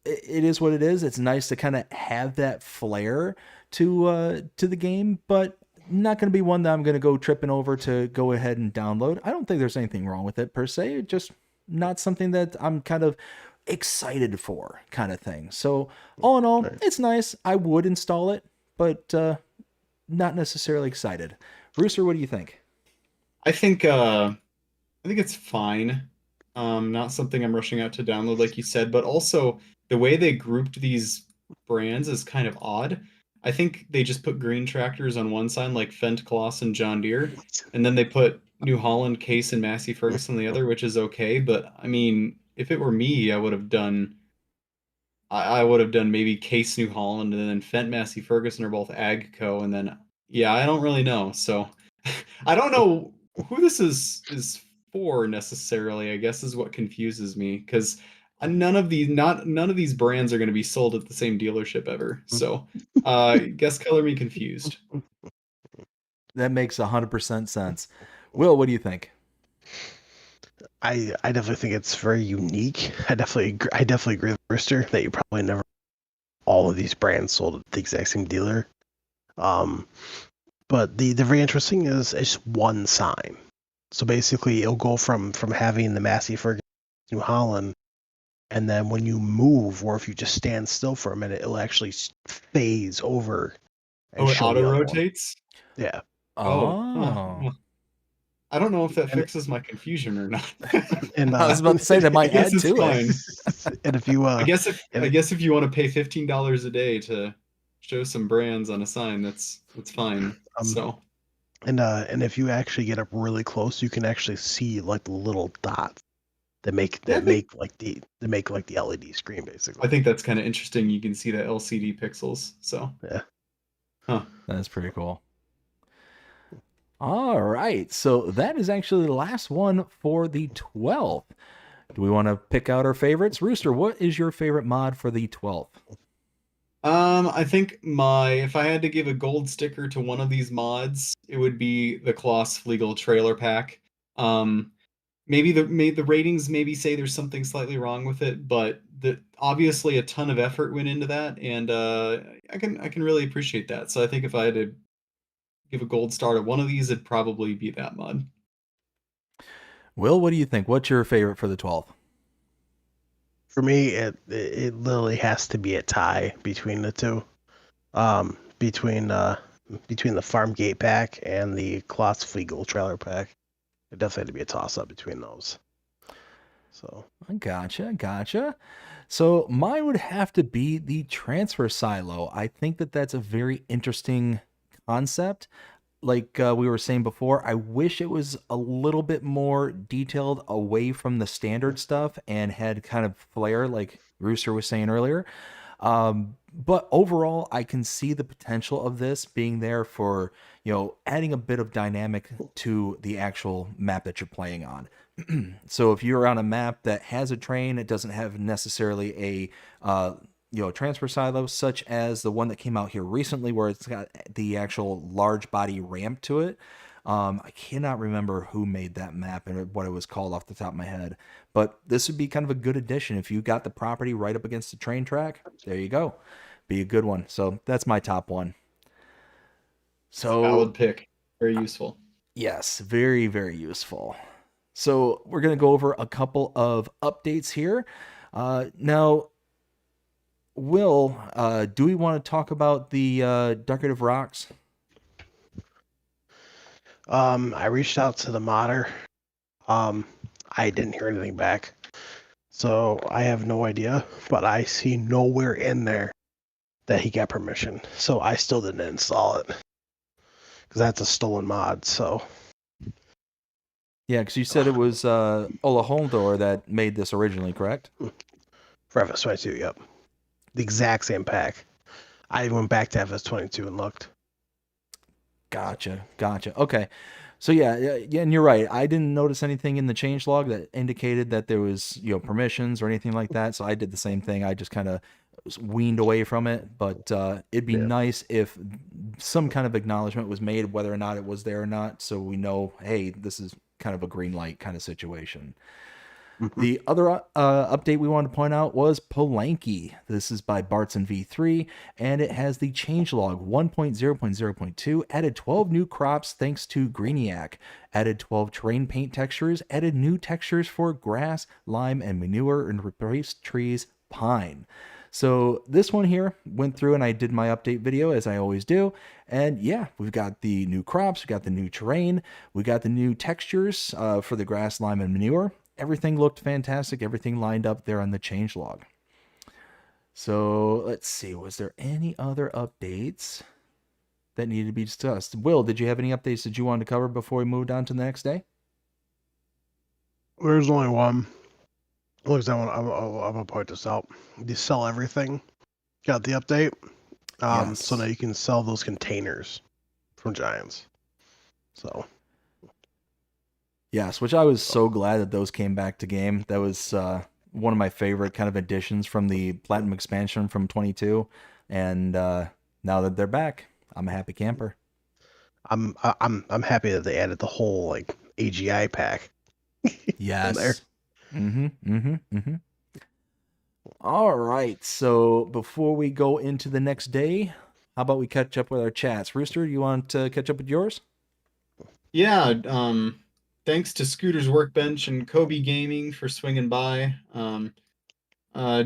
it is what it is. It's nice to kind of have that flair to the game, but not going to be one that I'm going to go tripping over to go ahead and download. I don't think there's anything wrong with it per se. It's just not something that I'm kind of excited for, kind of thing. So all in all, it's nice. I would install it, but not necessarily excited. Rooster, what do you think?
I think it's fine. Not something I'm rushing out to download, like you said, but also the way they grouped these brands is kind of odd. I think they just put green tractors on one side, like Fendt, Kloss, and John Deere, and then they put New Holland, Case, and Massey Ferguson on the other, which is okay. But I mean, if it were me, I would have done maybe Case, New Holland, and then Fendt, Massey Ferguson are both AgCo, and then yeah, I don't really know. So I don't know who this is for necessarily, I guess, is what confuses me, because none of these brands are going to be sold at the same dealership ever. So guess color me confused.
That makes 100% sense. Will, what do you think?
I definitely think it's very unique. I definitely agree with Rooster that you probably never all of these brands sold at the exact same dealer. But the very interesting is it's one sign. So basically, it'll go from having the Massey Ferguson New Holland, and then when you move, or if you just stand still for a minute, it'll actually phase over.
And it auto rotates.
Yeah.
Oh.
I don't know if that fixes my confusion or not.
And
I was about to say that might add to
it. And if you,
I guess if you want to pay $15 a day to show some brands on a sign, that's fine.
And if you actually get up really close, you can actually see like the little dots that make like the LED screen basically.
I think that's kind of interesting. You can see the LCD pixels. So
yeah,
that's pretty cool. All right, so that is actually the last one for the 12th. Do we want to pick out our favorites? Rooster, what is your favorite mod for the 12th?
I think if I had to give a gold sticker to one of these mods, it would be the Kloss Legal Trailer Pack. Maybe the ratings maybe say there's something slightly wrong with it, but obviously a ton of effort went into that, and I can really appreciate that. So I think if I had to give a gold star to one of these, it'd probably be that mod.
Will, what do you think? What's your favorite for the 12th?
For me, it literally has to be a tie between the two. Between the Farm Gate pack and the Kloss Legal Trailer pack. It definitely had to be a toss up between those. So
Gotcha. So mine would have to be the transfer silo. I think that's a very interesting concept. Like we were saying before, I wish it was a little bit more detailed away from the standard stuff and had kind of flair, like Rooster was saying earlier. But overall, I can see the potential of this being there for, adding a bit of dynamic to the actual map that you're playing on. So if you're on a map that has a train, it doesn't have necessarily a transfer silo, such as the one that came out here recently where it's got the actual large body ramp to it. I cannot remember who made that map and what it was called off the top of my head, but this would be kind of a good addition. If you got the property right up against the train track, there you go. Be a good one. So that's my top one. So
valid pick. Very useful.
Yes, very, very useful. So we're going to go over a couple of updates here. Now, Will, do we want to talk about the decorative rocks?
I reached out to the modder. I didn't hear anything back. So I have no idea, but I see nowhere in there that he got permission. So I still didn't install it. Because that's a stolen mod, so.
Yeah, because you said it was Ola Holdor that made this originally, correct?
For FS22, yep. The exact same pack. I went back to FS22 and looked.
Gotcha. Okay. So yeah, and you're right. I didn't notice anything in the changelog that indicated that there was, permissions or anything like that. So I did the same thing. I just kind of weaned away from it. But it'd be
Yeah.
nice if some kind of acknowledgement was made, whether or not it was there or not, so we know, hey, this is kind of a green light kind of situation. The other update we wanted to point out was Palanque. This is by Bartson V3, and it has the changelog 1.0.0.2, added 12 new crops thanks to Greeniac, added 12 terrain paint textures, added new textures for grass, lime, and manure, and replaced trees pine. So this one here went through and I did my update video as I always do. And yeah, we've got the new crops, we got the new terrain, we got the new textures for the grass, lime, and manure. Everything looked fantastic. Everything lined up there on the changelog. So let's see. Was there any other updates that needed to be discussed? Will, did you have any updates that you wanted to cover before we moved on to the next day?
There's only one. Looks, I'm gonna point this out. You sell everything. Got the update.
Yes.
So now you can sell those containers from Giants. So.
Yes, which I was so glad that those came back to game. That was one of my favorite kind of additions from the Platinum expansion from 22. And now that they're back, I'm a happy camper.
I'm happy that they added the whole like AGI pack.
Yes. There. All right. So before we go into the next day, how about we catch up with our chats? Rooster, you want to catch up with yours?
Yeah. Thanks to Scooter's Workbench and Kobe Gaming for swinging by.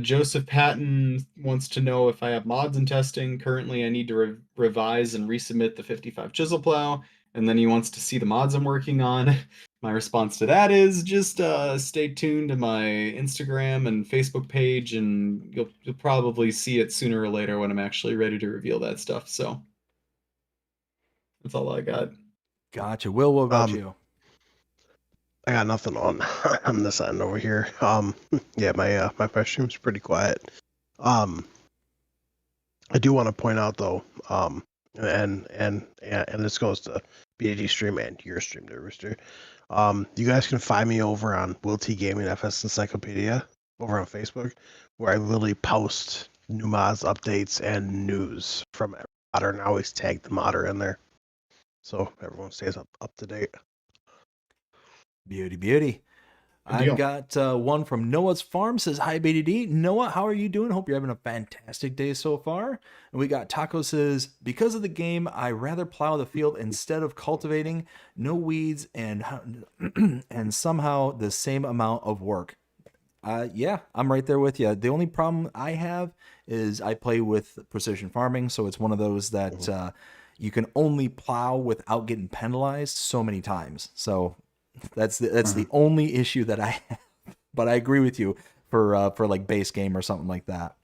Joseph Patton wants to know if I have mods in testing. Currently, I need to revise and resubmit the 55 chisel plow, and then he wants to see the mods I'm working on. My response to that is just stay tuned to my Instagram and Facebook page, and you'll probably see it sooner or later when I'm actually ready to reveal that stuff. So that's all I got.
Gotcha. Will, what about you?
I got nothing on this end over here. Yeah, my stream's pretty quiet. I do want to point out though, and this goes to BDD stream and your stream there, Rooster. You guys can find me over on WillTGaming FS Encyclopedia over on Facebook, where I literally post new mods, updates, and news from every modder, and I always tag the modder in there, so everyone stays up to date.
Beauty. I've got one from Noah's Farm, says, hi, BDD. Noah, how are you doing? Hope you're having a fantastic day so far. And we got Taco says, because of the game, I rather plow the field instead of cultivating. No weeds and somehow the same amount of work. Yeah, I'm right there with you. The only problem I have is I play with precision farming, so it's one of those that you can only plow without getting penalized so many times. So that's the only issue that I have. But I agree with you for like base game or something like that.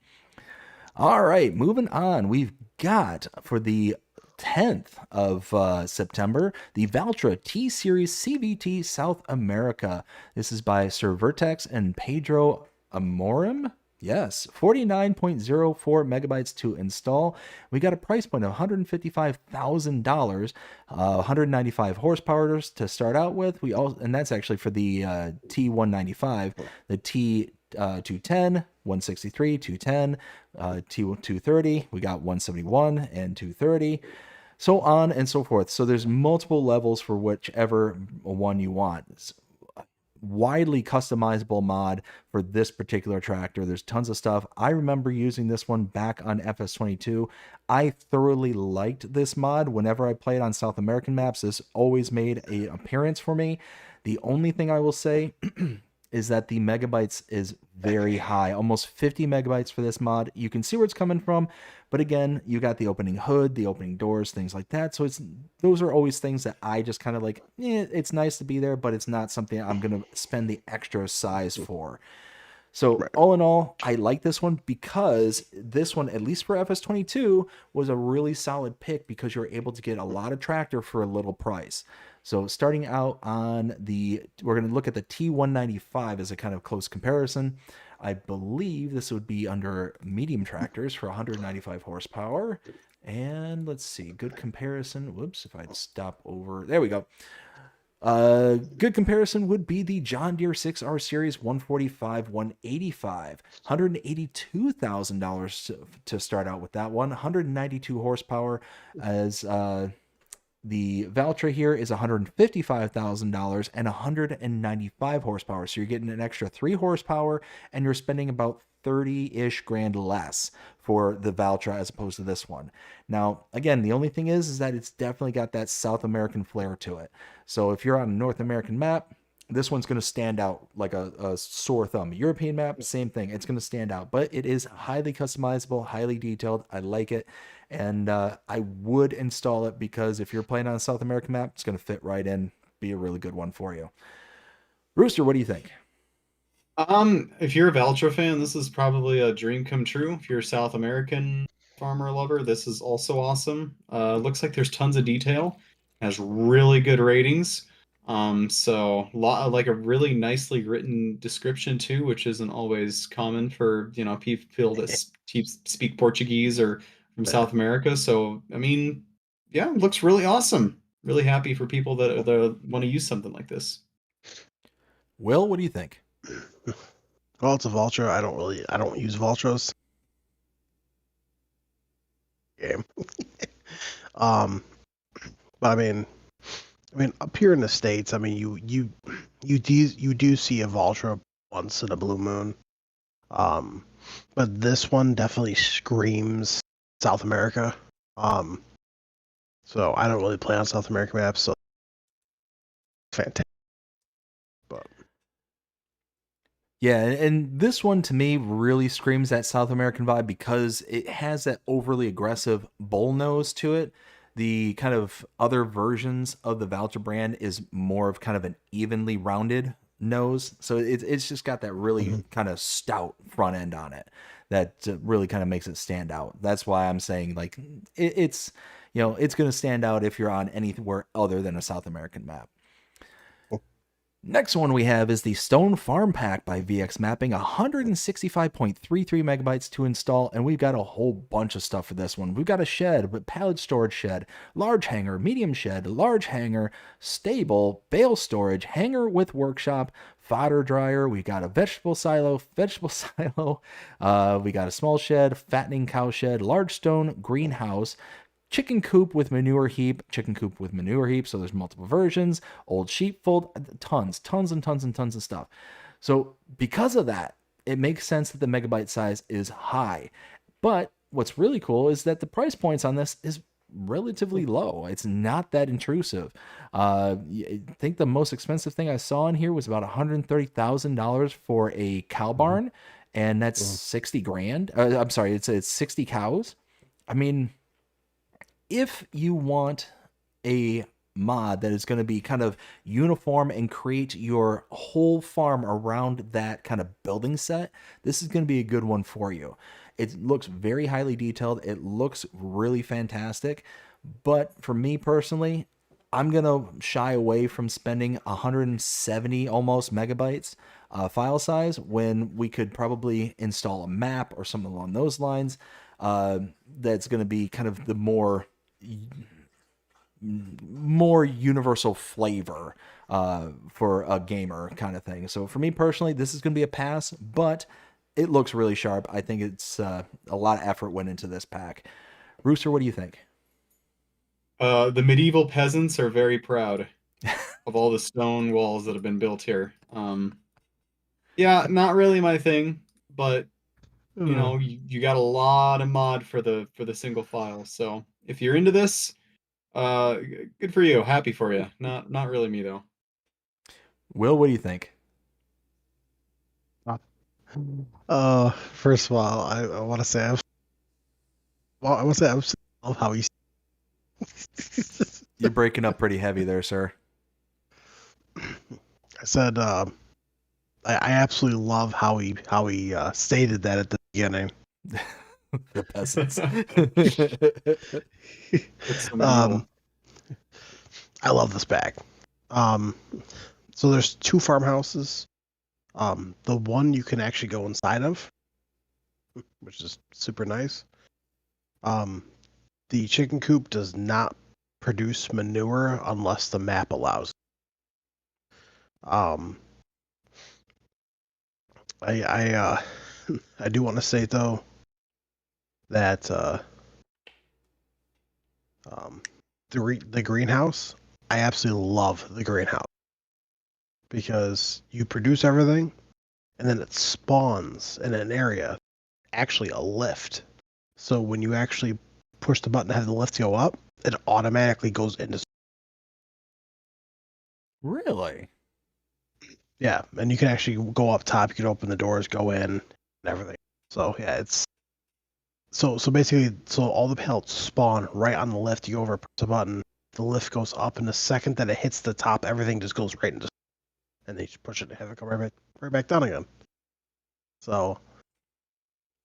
All right, moving on. We've got for the 10th of September, the Valtra T-Series CVT South America. This is by Sir Vertex and Pedro Amorim. Yes, 49.04 megabytes to install. We got a price point of $155,000, 195 horsepower to start out with. And that's actually for the T195, the T210, 163, 210, T230. We got 171 and 230. So on and so forth. So there's multiple levels for whichever one you want. It's widely customizable mod for this particular tractor. There's tons of stuff. I remember using this one back on FS22. I thoroughly liked this mod. Whenever I played on South American maps, this always made an appearance for me. The only thing I will say is that the megabytes is very high, almost 50 megabytes for this mod. You can see where it's coming from, but again, you got the opening hood, the opening doors, things like that. So those are always things that I just kind of like, it's nice to be there, but it's not something I'm going to spend the extra size for. So all in all, I like this one because this one, at least for FS22, was a really solid pick because you're able to get a lot of tractor for a little price. So starting out on we're going to look at the T195 as a kind of close comparison. I believe this would be under medium tractors for 195 horsepower. And let's see, good comparison. Whoops, if I'd stop over. There we go. Good comparison would be the John Deere 6R Series 145, 185, $182,000 to start out with that one. 192 horsepower, as the Valtra here is $155,000 and 195 horsepower. So you're getting an extra 3 horsepower, and you're spending about 30-ish grand less for the Valtra as opposed to this one. Now, again, the only thing is that it's definitely got that South American flair to it. So if you're on a North American map, this one's going to stand out like a sore thumb. European map, same thing. It's going to stand out, but it is highly customizable, highly detailed. I like it, and I would install it because if you're playing on a South American map, it's going to fit right in, be a really good one for you. Rooster, what do you think?
If you're a Valtra fan, this is probably a dream come true. If you're a South American farmer lover, this is also awesome. Looks like there's tons of detail, has really good ratings. So like a really nicely written description too, which isn't always common for, you know, people that speak Portuguese or from South America. So, I mean, yeah, it looks really awesome. Really happy for people that want to use something like this.
Will, what do you think?
Well, it's a Valtra. I don't use Valtras. Game. But I mean, up here in the States, I mean, you do see a Valtra once in a blue moon. But this one definitely screams South America. So I don't really play on South American maps, so fantastic. But
yeah, and this one to me really screams that South American vibe because it has that overly aggressive bull nose to it. The kind of other versions of the Valtra brand is more of kind of an evenly rounded nose. So it's just got that really kind of stout front end on it that really kind of makes it stand out. That's why I'm saying like it's, you know, it's going to stand out if you're on anywhere other than a South American map. Next one we have is the Stone Farm Pack by VX Mapping, 165.33 megabytes to install, and we've got a whole bunch of stuff for this one. We've got a shed with pallet storage shed, large hangar, medium shed, large hangar, stable, bale storage, hangar with workshop, fodder dryer. We got a vegetable silo, we got a small shed, fattening cow shed, large stone greenhouse, chicken coop with manure heap, so there's multiple versions, old sheepfold, tons and tons of stuff. So because of that, it makes sense that the megabyte size is high. But what's really cool is that the price points on this is relatively low. It's not that intrusive. I think the most expensive thing I saw in here was about $130,000 for a cow barn, and that's 60 grand. I'm sorry, it's 60 cows. I mean, if you want a mod that is going to be kind of uniform and create your whole farm around that kind of building set, this is going to be a good one for you. It looks very highly detailed. It looks really fantastic. But for me personally, I'm going to shy away from spending 170 almost megabytes file size when we could probably install a map or something along those lines. That's going to be kind of the more universal flavor for a gamer kind of thing. So for me personally, this is going to be a pass, but it looks really sharp. I think it's a lot of effort went into this pack. Rooster, what do you think?
The medieval peasants are very proud of all the stone walls that have been built here. Yeah, not really my thing, but you know, you got a lot of mod for the single file. So if you're into this, good for you. Happy for you. Not really me though.
Will, what do you think?
First of all, I want to say I love how he.
You're breaking up pretty heavy there, sir.
I said I absolutely love how he stated that at the beginning.
The peasants.
I love this bag. So there's 2 farmhouses. The one you can actually go inside of, which is super nice. The chicken coop does not produce manure unless the map allows. Um, I I do want to say though that the greenhouse, I absolutely love the greenhouse because you produce everything and then it spawns in an area, actually a lift. So when you actually push the button to have the lift go up, it automatically goes into.
Really?
Yeah, and you can actually go up top. You can open the doors, go in, and everything. So yeah, it's so basically, so all the pellets spawn right on the lift. You go over, press the button, the lift goes up, and the second that it hits the top, everything just goes right into, and they just push it and have it come right back down again. So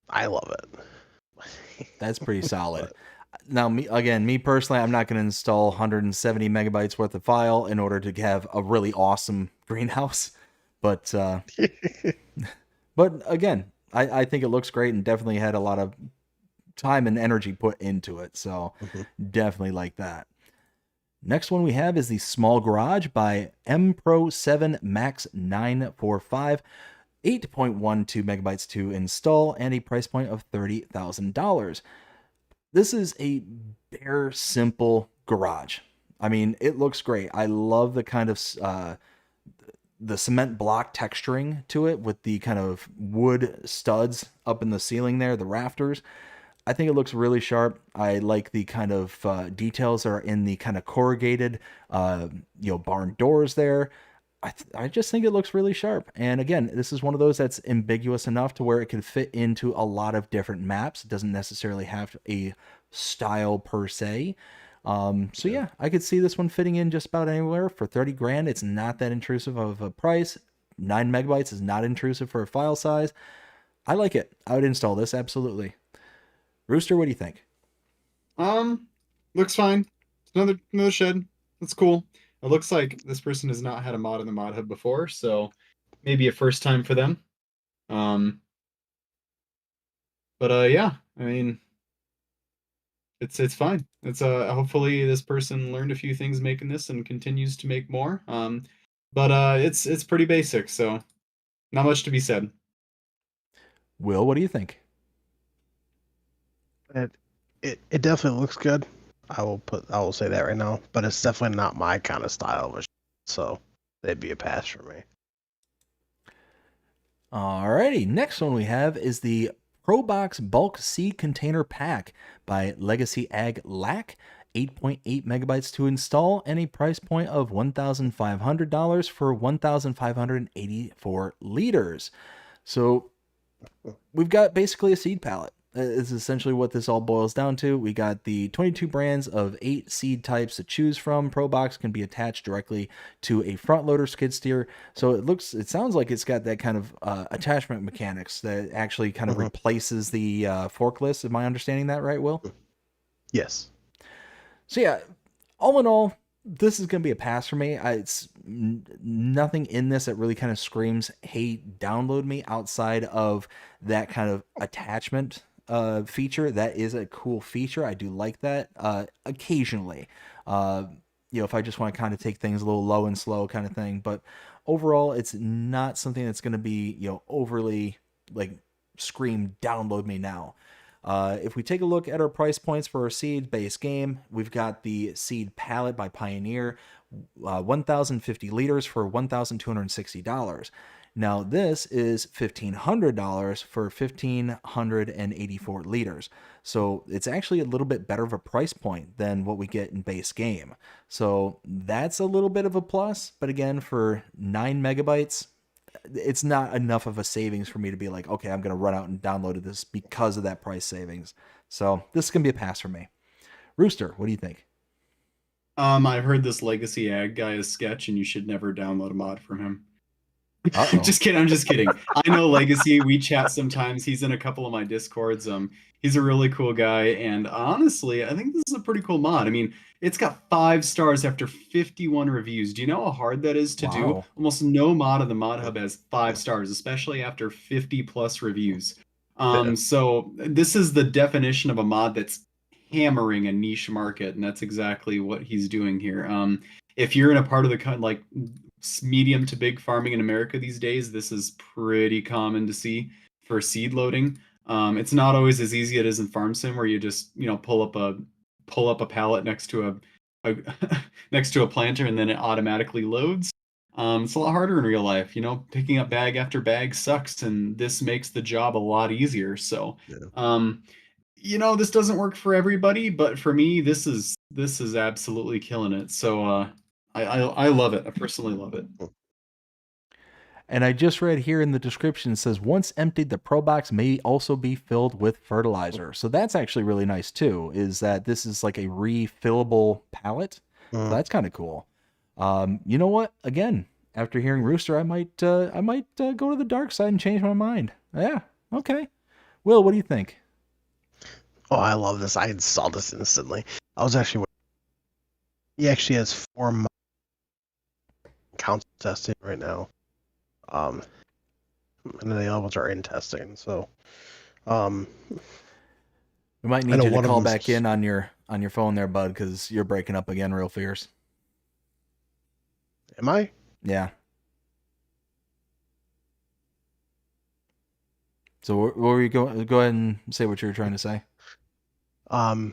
I love it.
That's pretty solid.
But,
Now, me personally, I'm not going to install 170 megabytes worth of file in order to have a really awesome greenhouse. But again, I think it looks great and definitely had a lot of time and energy put into it. So definitely like that. Next one we have is the Small Garage by M Pro 7 Max 945. 8.12 megabytes to install and a price point of $30,000. This is a bare, simple garage. I mean, it looks great. I love the kind of the cement block texturing to it with the kind of wood studs up in the ceiling there, the rafters. I think it looks really sharp. I like the kind of details that are in the kind of corrugated, barn doors there. I just think it looks really sharp. And again, this is one of those that's ambiguous enough to where it can fit into a lot of different maps. It doesn't necessarily have a style per se. So yeah, I could see this one fitting in just about anywhere for 30 grand. It's not that intrusive of a price. 9 megabytes is not intrusive for a file size. I like it. I would install this, absolutely. Rooster, what do you think?
Looks fine. It's another shed. That's cool. It looks like this person has not had a mod in the mod hub before, so maybe a first time for them. But yeah, I mean, it's fine. It's hopefully this person learned a few things making this and continues to make more. But it's pretty basic, so not much to be said.
Will, what do you think?
it definitely looks good. I will say that right now, but it's definitely not my kind of style of a so they'd be a pass for me.
Alrighty, next one we have is the ProBox Bulk Seed Container Pack by Legacy Ag Lac. 8.8 megabytes to install and a price point of $1,500 for 1,584 liters. So we've got basically a seed palette. Is essentially what this all boils down to. We got the 22 brands of 8 seed types to choose from. ProBox can be attached directly to a front loader skid steer. So it sounds like it's got that kind of attachment mechanics that actually kind of replaces the forklift. Am I understanding that right, Will?
Yes.
So yeah, all in all, this is going to be a pass for me. It's nothing in this that really kind of screams, hey, download me, outside of that kind of attachment feature. That is a cool feature. I do like that occasionally. If I just want to kind of take things a little low and slow kind of thing. But overall, it's not something that's going to be, overly like scream, download me now. If we take a look at our price points for our seed base game, we've got the seed palette by Pioneer, 1,050 liters for $1,260. Now this is $1,500 for 1,584 liters. So it's actually a little bit better of a price point than what we get in base game. So that's a little bit of a plus, but again, for 9 megabytes, it's not enough of a savings for me to be like, okay, I'm going to run out and download this because of that price savings. So this is going to be a pass for me. Rooster, what do you think?
I've heard this Legacy Ag guy is sketch, and you should never download a mod from him.
Uh-oh.
Just kidding. I'm just kidding. I know Legacy. We chat sometimes. He's in a couple of my Discords. He's a really cool guy, and honestly, I think this is a pretty cool mod. I mean, it's got 5 stars after 51 reviews. Do you know how hard that is to do?
Wow.
Almost no mod on the Mod Hub has 5 stars, especially after 50 plus reviews. So this is the definition of a mod that's hammering a niche market, and that's exactly what he's doing here. If you're in a part of the like medium to big farming in America these days, this is pretty common to see for seed loading. It's not always as easy as it is in Farm Sim, where you just pull up a pallet next to a next to a planter and then it automatically loads. It's a lot harder in real life. Picking up bag after bag sucks, and this makes the job a lot easier. So, this doesn't work for everybody, but for me, this is absolutely killing it. So, I love it. I personally love it.
And I just read here in the description, it says, once emptied, the Pro Box may also be filled with fertilizer. So that's actually really nice too, is that this is like a refillable pallet. So that's kind of cool. You know what? Again, after hearing Rooster, I might go to the dark side and change my mind. Yeah. Okay. Will, what do you think?
Oh, I love this. I installed this instantly. I was actually... He actually has 4 council testing right now. And then the other ones are in testing. So,
we might need you to call back in on your phone there, bud, because you're breaking up again real fierce.
Am I?
Yeah. So where were you going? Go ahead and say what you were trying to say.
I know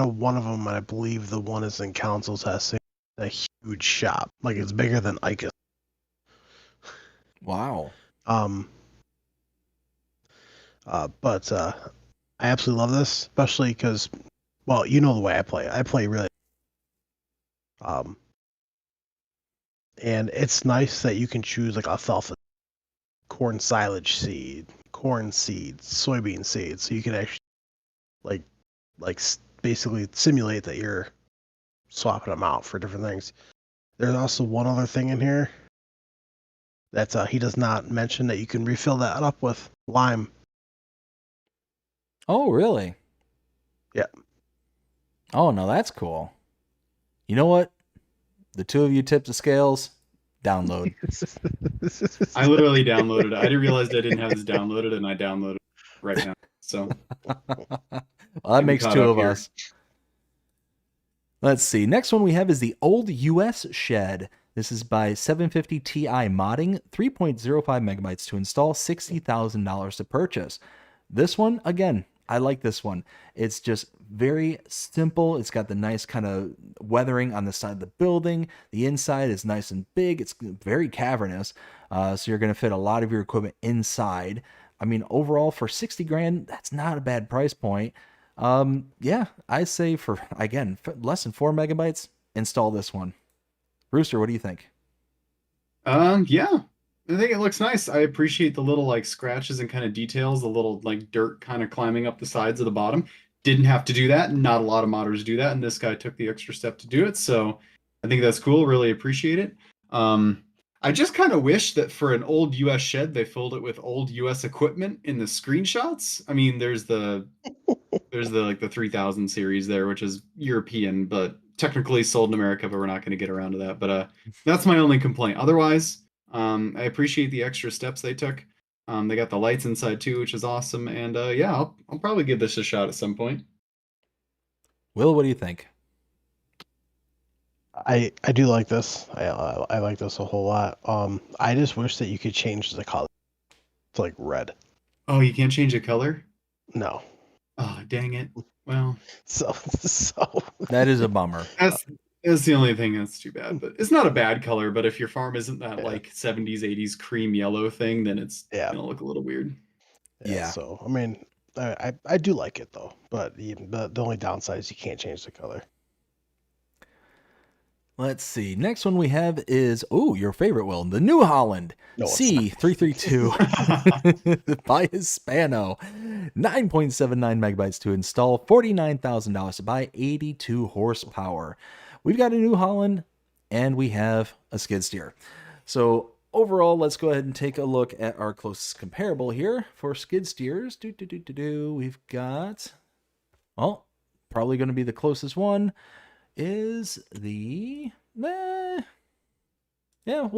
one of them, and I believe the one is in council testing. A huge shop, like it's bigger than ICA.
Wow.
But I absolutely love this, especially because, well, you know the way I play. I play really. And it's nice that you can choose like alfalfa, corn silage seed, corn seeds, soybean seeds, so you can actually like basically simulate that you're swapping them out for different things. There's also one other thing in here that he does not mention, that you can refill that up with lime.
Oh, really?
Yeah.
Oh, no, that's cool. You know what? The two of you tip the scales. Download.
I literally downloaded it. I didn't realize I didn't have this downloaded, and I downloaded it right now. So,
well, that makes 2 of us. Let's see. Next one we have is the Old US Shed. This is by 750 Ti Modding, 3.05 megabytes to install, $60,000 to purchase. This one, again, I like this one. It's just very simple. It's got the nice kind of weathering on the side of the building. The inside is nice and big. It's very cavernous. So you're going to fit a lot of your equipment inside. I mean, overall for 60 grand, that's not a bad price point. Yeah, I say for less than 4 megabytes, install this one. Rooster, what do you think?
Yeah, I think it looks nice. I appreciate the little like scratches and kind of details, the little like dirt kind of climbing up the sides of the bottom. Didn't have to do that. Not a lot of modders do that, and this guy took the extra step to do it. So I think that's cool. Really appreciate it. I just kind of wish that for an old US shed, they filled it with old US equipment in the screenshots. I mean, there's the like the 3000 series there, which is European, but technically sold in America, but we're not going to get around to that. But that's my only complaint. Otherwise, I appreciate the extra steps they took. They got the lights inside too, which is awesome. And yeah, I'll probably give this a shot at some point.
Will, what do you think?
I do like this. I like this a whole lot. I just wish that you could change the color to like red.
Oh, you can't change the color?
No.
Oh, dang it. Well,
So
that is a bummer.
That's the only thing that's too bad. But it's not a bad color, but if your farm isn't that like 70s, 80s cream yellow thing, then it's gonna look a little weird.
Yeah.
So I mean, I do like it though, but the only downside is you can't change the color.
Let's see. Next one we have is, your favorite, Will, the New Holland C332 by Hispano. 9.79 megabytes to install, $49,000 to buy, 82 horsepower. We've got a New Holland, and we have a skid steer. So overall, let's go ahead and take a look at our closest comparable here for skid steers. We've got, well, probably going to be the closest one is the, we'll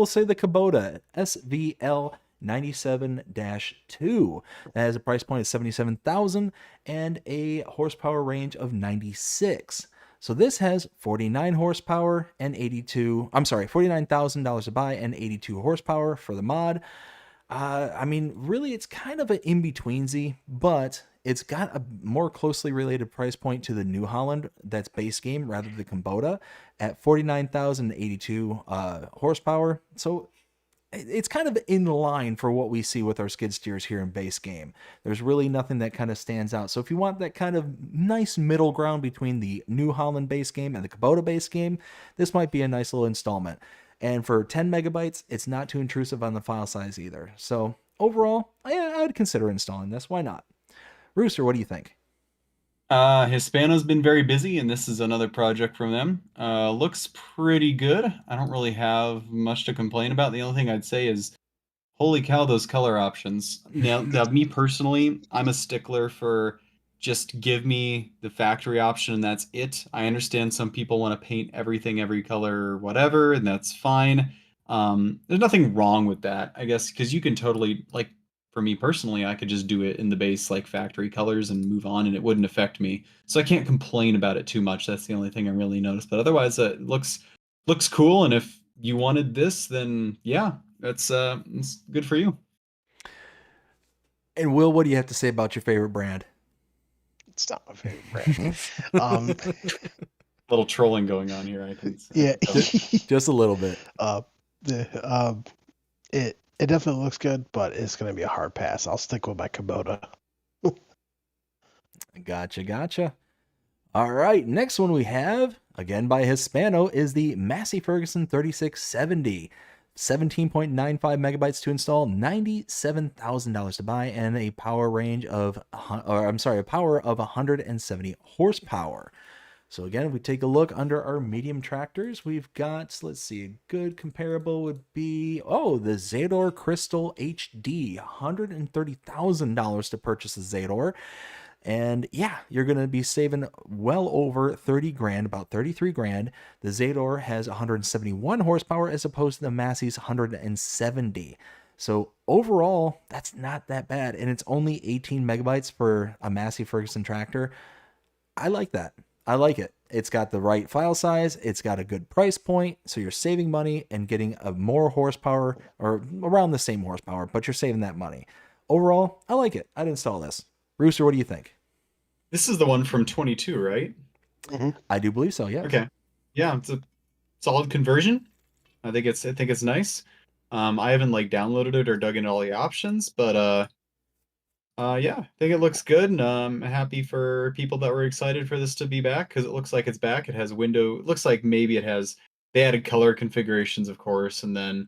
say the Kubota SVL 97-2. That has a price point of 77,000 and a horsepower range of 96. So this has 49 horsepower and $49,000 to buy and 82 horsepower for the mod. I mean, really, it's kind of an in-betweensy, but it's got a more closely related price point to the New Holland that's base game rather than the Kubota at 49,082 horsepower. So it's kind of in line for what we see with our skid steers here in base game. There's really nothing that kind of stands out. So if you want that kind of nice middle ground between the New Holland base game and the Kubota base game, this might be a nice little installment. And for 10 megabytes, it's not too intrusive on the file size either. So overall, I would consider installing this. Why not? Rooster, what do you think?
Hispano's been very busy, and this is another project from them. Looks pretty good. I don't really have much to complain about. The only thing I'd say is, holy cow, those color options. Now, me personally, I'm a stickler for just give me the factory option and that's it. I understand some people want to paint everything every color or whatever, and that's fine. There's nothing wrong with that, I guess, because you can totally, like, for me personally, I could just do it in the base like factory colors and move on and it wouldn't affect me. So I can't complain about it too much. That's the only thing I really noticed. But otherwise, it looks cool. And if you wanted this, then yeah, it's good for you.
And Will, what do you have to say about your favorite brand?
It's not my favorite brand.
Little trolling going on here, I think.
Yeah.
Just a little bit.
It definitely looks good, but it's going to be a hard pass. I'll stick with my Kubota.
Gotcha. All right, next one we have, again by Hispano, is the Massey Ferguson 3670. 17.95 megabytes to install, $97,000 to buy, and a power of 170 horsepower. So again, if we take a look under our medium tractors, we've got, let's see, a good comparable would be, the Zador Crystal HD, $130,000 to purchase the Zador. And yeah, you're going to be saving well over 30 grand, about 33 grand. The Zador has 171 horsepower as opposed to the Massey's 170. So overall, that's not that bad. And it's only 18 megabytes for a Massey Ferguson tractor. I like that. I like it. It's got the right file size. It's got a good price point. So you're saving money and getting a more horsepower, or around the same horsepower, but you're saving that money. Overall, I like it. I'd install this. Rooster, what do you think?
This is the one from 22, right?
Mm-hmm.
I do believe so, yeah.
Okay. Yeah, it's a solid conversion. I think it's nice. I haven't downloaded it or dug into all the options, but yeah, I think it looks good, and I'm happy for people that were excited for this to be back, because it looks like it's back. It has it looks like maybe they added color configurations, of course, and then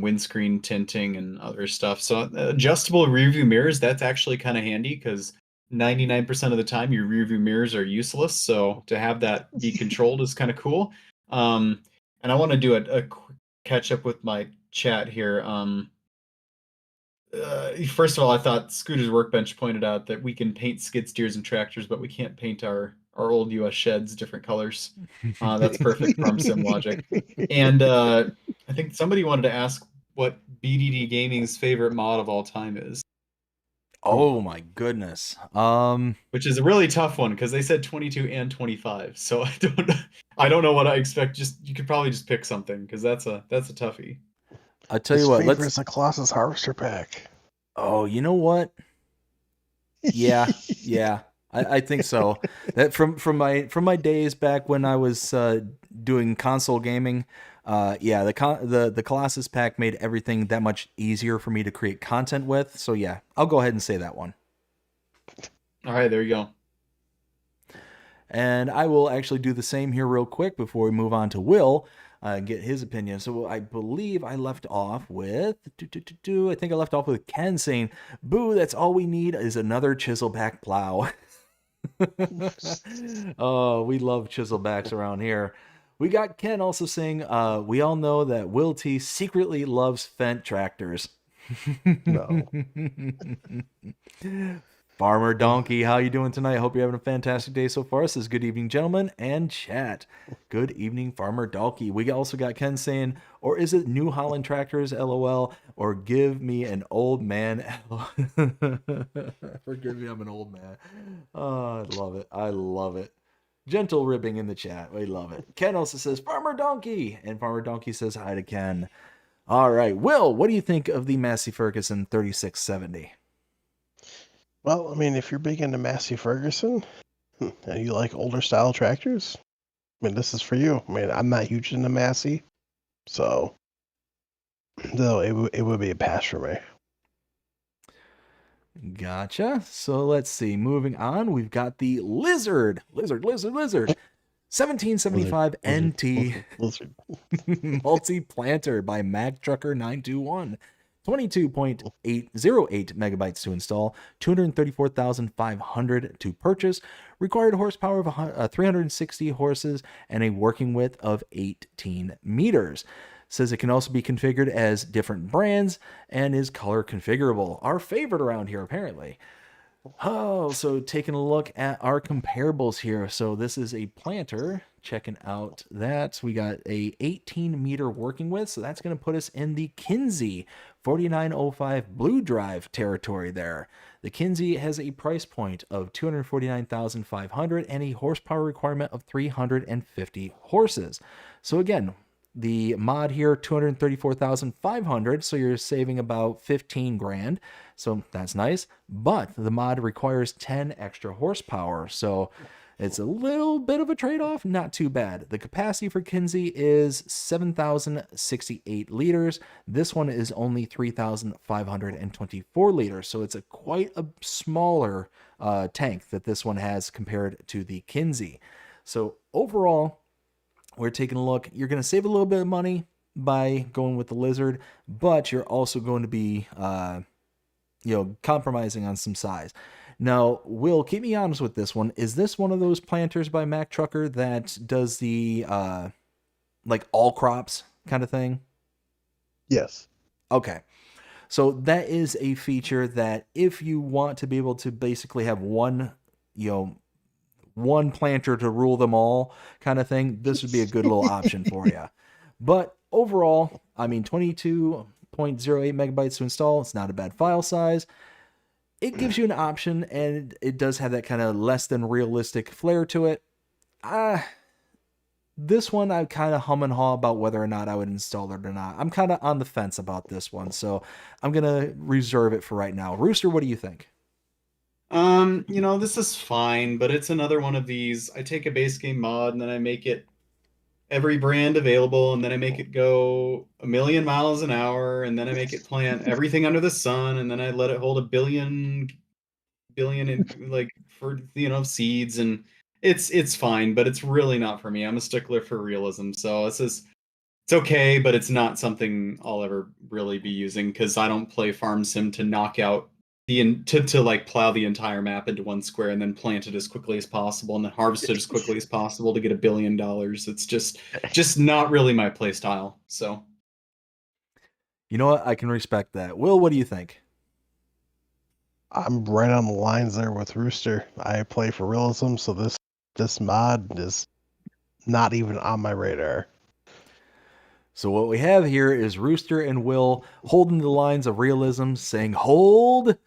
windscreen tinting and other stuff. So adjustable rear view mirrors, that's actually kind of handy, because 99% of the time your rear view mirrors are useless. So to have that be controlled is kind of cool. And I want to do a quick catch up with my chat here. First of all, I thought Scooter's Workbench pointed out that we can paint skid steers and tractors, but we can't paint our old US sheds different colors. That's perfect farm sim logic. And I think somebody wanted to ask what BDD Gaming's favorite mod of all time is.
Oh my goodness.
Which is a really tough one, because they said 22 and 25. So I don't know what I expect. You could probably just pick something, because that's a toughie.
I'll tell you what,
It's a Colossus Harvester Pack.
Oh, you know what? Yeah, I think so. That from my days back when I was doing console gaming, the Colossus pack made everything that much easier for me to create content with. So yeah, I'll go ahead and say that one.
All right, there you go.
And I will actually do the same here real quick before we move on to Will. Get his opinion. So I believe I left off with I think I left off with Ken saying, "Boo, that's all we need is another chiselback plow." Oh, we love chiselbacks around here. We got Ken also saying, we all know that WillT secretly loves Fendt tractors.
No.
Farmer Donkey, how you doing tonight? Hope you're having a fantastic day so far. Says good evening, gentlemen and chat. Good evening, Farmer Donkey. We also got Ken saying, or is it New Holland tractors? LOL. Or give me an old man. Forgive me, I'm an old man. Oh, I love it. I love it. Gentle ribbing in the chat. We love it. Ken also says Farmer Donkey, and Farmer Donkey says hi to Ken. All right, Will, what do you think of the Massey Ferguson 3670?
Well, I mean, if you're big into Massey Ferguson and you like older style tractors, I mean, this is for you. I mean, I'm not huge into Massey, so no, it would be a pass for me.
Gotcha. So let's see. Moving on, we've got the Lizard. 1775 NT
Lizard.
multi-planter by MagTrucker921. 22.808 megabytes to install, 234,500 to purchase, required horsepower of 360 horses, and a working width of 18 meters. Says it can also be configured as different brands and is color configurable. Our favorite around here, apparently. Oh, so taking a look at our comparables here. So this is a planter. Checking out that. We got a 18-meter working width. So that's going to put us in the Kinsey 4905 Blue Drive territory there. The Kinsey has a price point of $249,500 and a horsepower requirement of 350 horses. So again, the mod here, $234,500, so you're saving about 15 grand. So that's nice. But the mod requires 10 extra horsepower. So it's a little bit of a trade-off, not too bad. The capacity for Kinsey is 7,068 liters. This one is only 3,524 liters. So it's quite a smaller tank that this one has compared to the Kinsey. So overall, we're taking a look. You're going to save a little bit of money by going with the Lizard, but you're also going to be, compromising on some size. Now, Will, keep me honest with this one. Is this one of those planters by Mac Trucker that does the, like all crops kind of thing?
Yes.
Okay. So that is a feature that if you want to be able to basically have one planter to rule them all kind of thing, this would be a good little option for you. But overall, I mean, 22.08 megabytes to install. It's not a bad file size. It gives you an option, and it does have that kind of less than realistic flair to it. This one, I kind of hum and haw about whether or not I would install it or not. I'm kind of on the fence about this one, so I'm going to reserve it for right now. Rooster, what do you think?
This is fine, but it's another one of these. I take a base game mod and then I make it every brand available, and then I make it go 1,000,000 miles an hour, and then I make it plant everything under the sun, and then I let it hold a billion in, seeds, and it's fine, but it's really not for me. I'm a stickler for realism, so it's okay, but it's not something I'll ever really be using because I don't play farm sim to knock out to plow the entire map into one square and then plant it as quickly as possible and then harvest it as quickly as possible to get $1 billion. It's just not really my play style. So,
you know what? I can respect that. Will, what do you think?
I'm right on the lines there with Rooster. I play for realism, so this mod is not even on my radar.
So what we have here is Rooster and Will holding the lines of realism, saying, hold.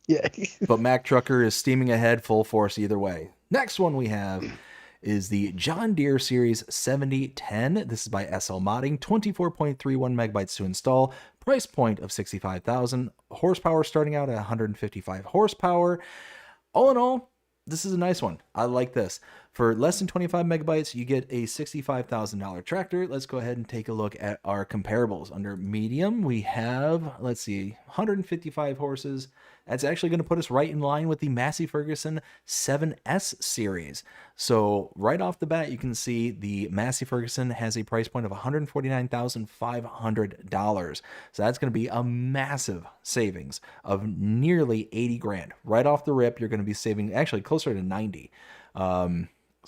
Yeah.
But Mac Trucker is steaming ahead full force either way. Next one we have is the John Deere Series 7010. This is by SL Modding, 24.31 megabytes to install, price point of 65,000, horsepower starting out at 155 horsepower. All in all, this is a nice one. I like this. For less than 25 megabytes, you get a $65,000 tractor. Let's go ahead and take a look at our comparables. Under medium, we have, 155 horses. That's actually going to put us right in line with the Massey Ferguson 7S series. So right off the bat, you can see the Massey Ferguson has a price point of $149,500. So that's going to be a massive savings of nearly 80 grand. Right off the rip, you're going to be saving actually closer to 90.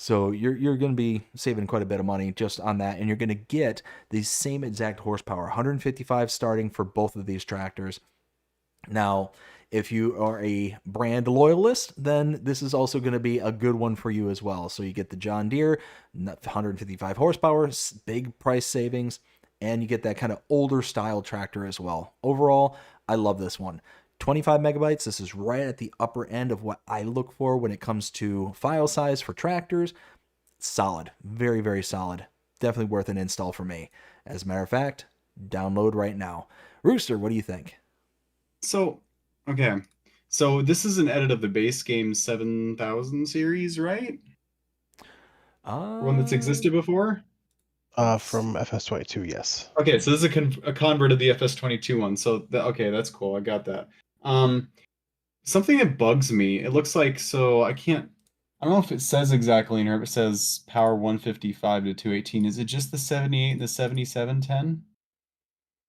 So you're going to be saving quite a bit of money just on that, and you're going to get the same exact horsepower, 155 starting for both of these tractors. Now, if you are a brand loyalist, then this is also going to be a good one for you as well. So you get the John Deere, 155 horsepower, big price savings, and you get that kind of older style tractor as well. Overall, I love this one. 25 megabytes. This is right at the upper end of what I look for when it comes to file size for tractors. Solid. Very, very solid. Definitely worth an install for me. As a matter of fact, download right now. Rooster, what do you think?
So, okay. So this is an edit of the base game 7000 series, right? One that's existed before?
From FS22, yes.
Okay, so this is a convert of the FS22 one. So okay, that's cool. I got that. Something that bugs me. It looks like I don't know if it says exactly in here, but it says power 155 to 218. Is it just the 78 and the 7710?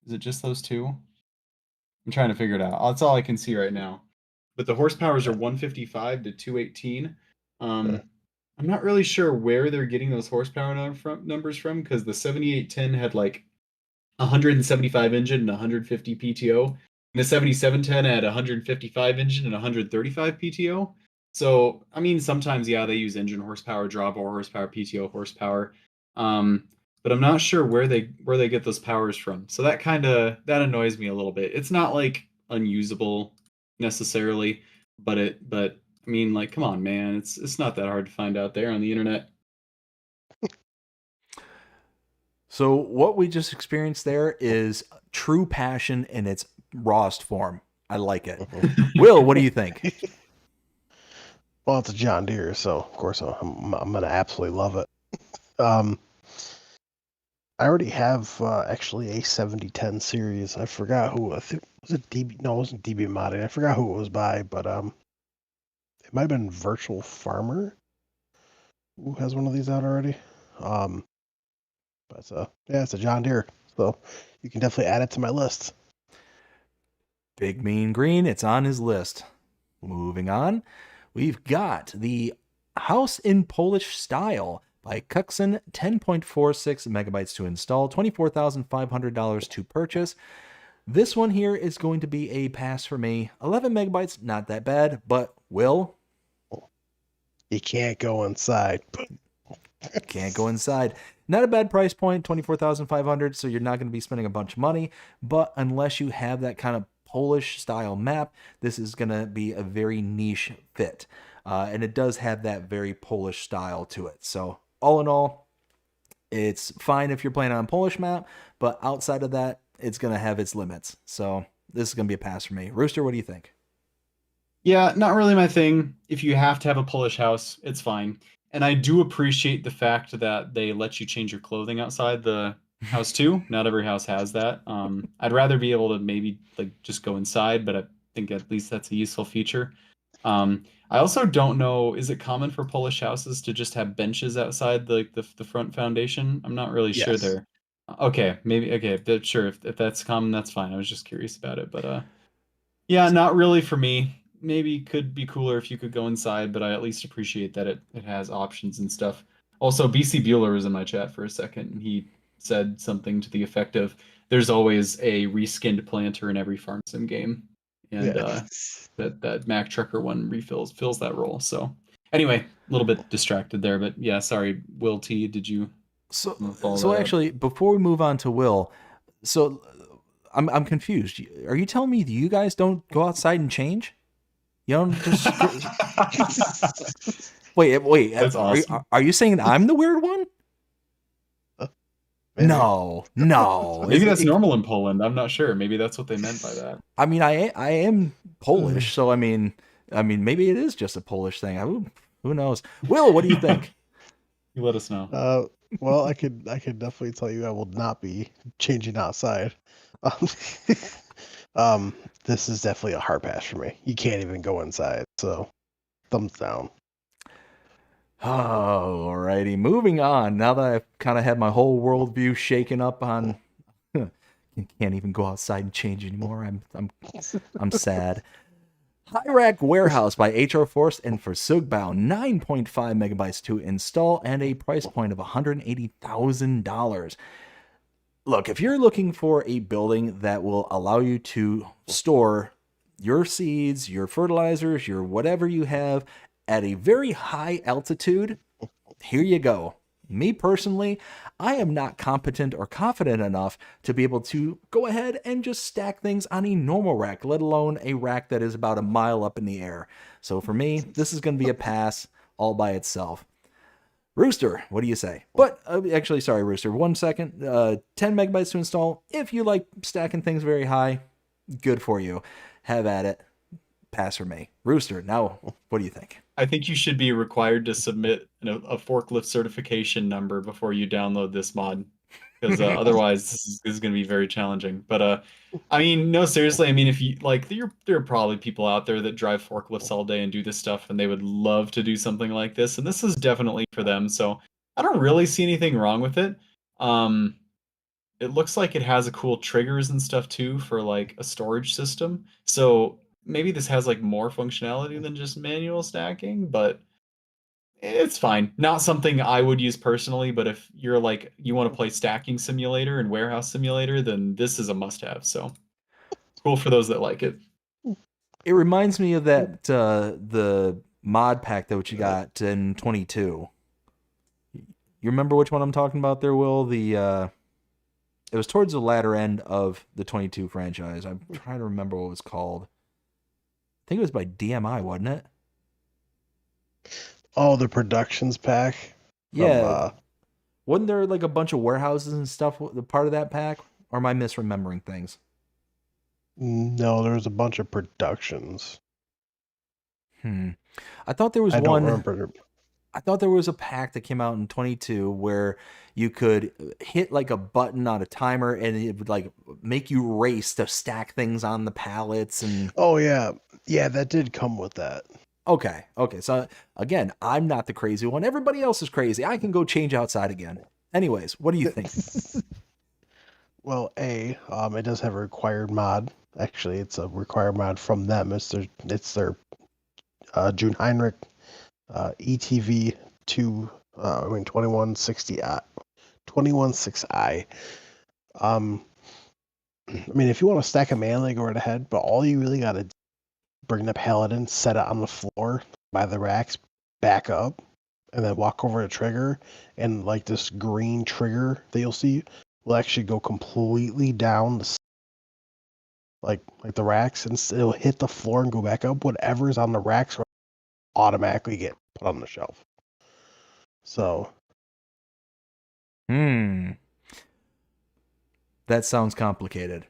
Is it just those two? I'm trying to figure it out. That's all I can see right now. But the horsepowers are 155 to 218. I'm not really sure where they're getting those horsepower numbers from, because the 7810 had like 175 engine and 150 PTO. And the 7710 had 155 engine and 135 PTO. So, I mean, sometimes, yeah, they use engine horsepower, draw bore horsepower, PTO horsepower. But I'm not sure where they get those powers from. So that annoys me a little bit. It's not like unusable necessarily, but I mean, like, come on, man. It's not that hard to find out there on the internet.
So what we just experienced there is true passion in its rawest form. I like it. Will, what do you think?
Well, it's a John Deere, so of course I'm gonna absolutely love it. I already have actually a 7010 series. I forgot who. I think was it DB? No, it wasn't DB modding. I forgot who it was by, but it might have been Virtual Farmer who has one of these out already. But yeah, it's a John Deere, so you can definitely add it to my list.
Big Mean Green, it's on his list. Moving on, we've got the House in Polish Style by Kuxin, 10.46 megabytes to install, $24,500 to purchase. This one here is going to be a pass for me. 11 megabytes, not that bad, but Will?
You can't go inside.
Can't go inside. Not a bad price point, $24,500, so you're not going to be spending a bunch of money, but unless you have that kind of Polish style map, this is going to be a very niche fit. And it does have that very Polish style to it. So all in all, it's fine if you're playing on a Polish map, but outside of that, it's going to have its limits. So this is going to be a pass for me. Rooster, what do you think?
Yeah, not really my thing. If you have to have a Polish house, it's fine. And I do appreciate the fact that they let you change your clothing outside the house too. Not every house has that. I'd rather be able to maybe like just go inside, but I think at least that's a useful feature. I also don't know, is it common for Polish houses to just have benches outside the front foundation? I'm not really sure
Yes.
there. Okay, maybe sure, if that's common, that's fine. I was just curious about it, but yeah, not really for me. Maybe could be cooler if you could go inside, but I at least appreciate that it has options and stuff. Also, BC Bueller was in my chat for a second, and he said something to the effect of, "There's always a reskinned planter in every farm sim game," and that Mac Trucker one fills that role. So anyway, a little bit distracted there, but yeah, sorry, WillT, did you?
So actually, before we move on to Will, so I'm confused. Are you telling me you guys don't go outside and change? You don't just wait.
That's awesome.
Are you saying I'm the weird one?
Maybe.
No.
Maybe that's normal in Poland. I'm not sure. Maybe that's what they meant by that.
I mean, I am Polish, so I mean, maybe it is just a Polish thing. Who knows? Will, what do you think?
You let us know.
Well, I could definitely tell you I will not be changing outside. This is definitely a hard pass for me. You can't even go inside, so thumbs down.
Alrighty, moving on. Now that I've kind of had my whole worldview shaken up on, can't even go outside and change anymore. I'm sad. High Rack Warehouse by HR Force and for Sugbao, 9.5 megabytes to install and a price point of $180,000. Look, if you're looking for a building that will allow you to store your seeds, your fertilizers, your whatever you have at a very high altitude, here you go. Me personally, I am not competent or confident enough to be able to go ahead and just stack things on a normal rack, let alone a rack that is about a mile up in the air. So for me, this is going to be a pass all by itself. Rooster, what do you say? But actually, sorry, Rooster, 1 second. 10 megabytes to install. If you like stacking things very high, good for you. Have at it. Pass for me. Rooster, now, what do you think?
I think you should be required to submit a forklift certification number before you download this mod, because otherwise this is going to be very challenging. But I mean, no, seriously. I mean, if you like, there are probably people out there that drive forklifts all day and do this stuff, and they would love to do something like this, and this is definitely for them. So I don't really see anything wrong with it. It looks like it has a cool triggers and stuff too for like a storage system. So maybe this has like more functionality than just manual stacking, but it's fine. Not something I would use personally, but if you're like you want to play stacking simulator and warehouse simulator, then this is a must-have. So cool for those that like it.
It reminds me of that the mod pack that you got in 22. You remember which one I'm talking about there, Will? It was towards the latter end of the 22 franchise. I'm trying to remember what it was called. I think it was by DMI, wasn't it?
Oh, the productions pack.
Yeah. Wasn't there like a bunch of warehouses and stuff part of that pack? Or am I misremembering things?
No, there was a bunch of productions.
I thought there was
I
one.
don't remember.
I thought there was a pack that came out in 22 where you could hit like a button on a timer and it would like make you race to stack things on the pallets and
Oh yeah. Yeah, that did come with that.
Okay. So again, I'm not the crazy one. Everybody else is crazy. I can go change outside again. Anyways, what do you think?
Well, it does have a required mod. Actually, it's a required mod from them. It's their June Heinrich ETV 2160i 216i. I mean, if you want to stack a manually, go right ahead. But all you really got to bring the pallet in, set it on the floor by the racks, back up, and then walk over to trigger, and like this green trigger that you'll see will actually go completely down like the racks, and it'll hit the floor and go back up. Whatever's on the racks will automatically get put on the shelf. So
that sounds complicated.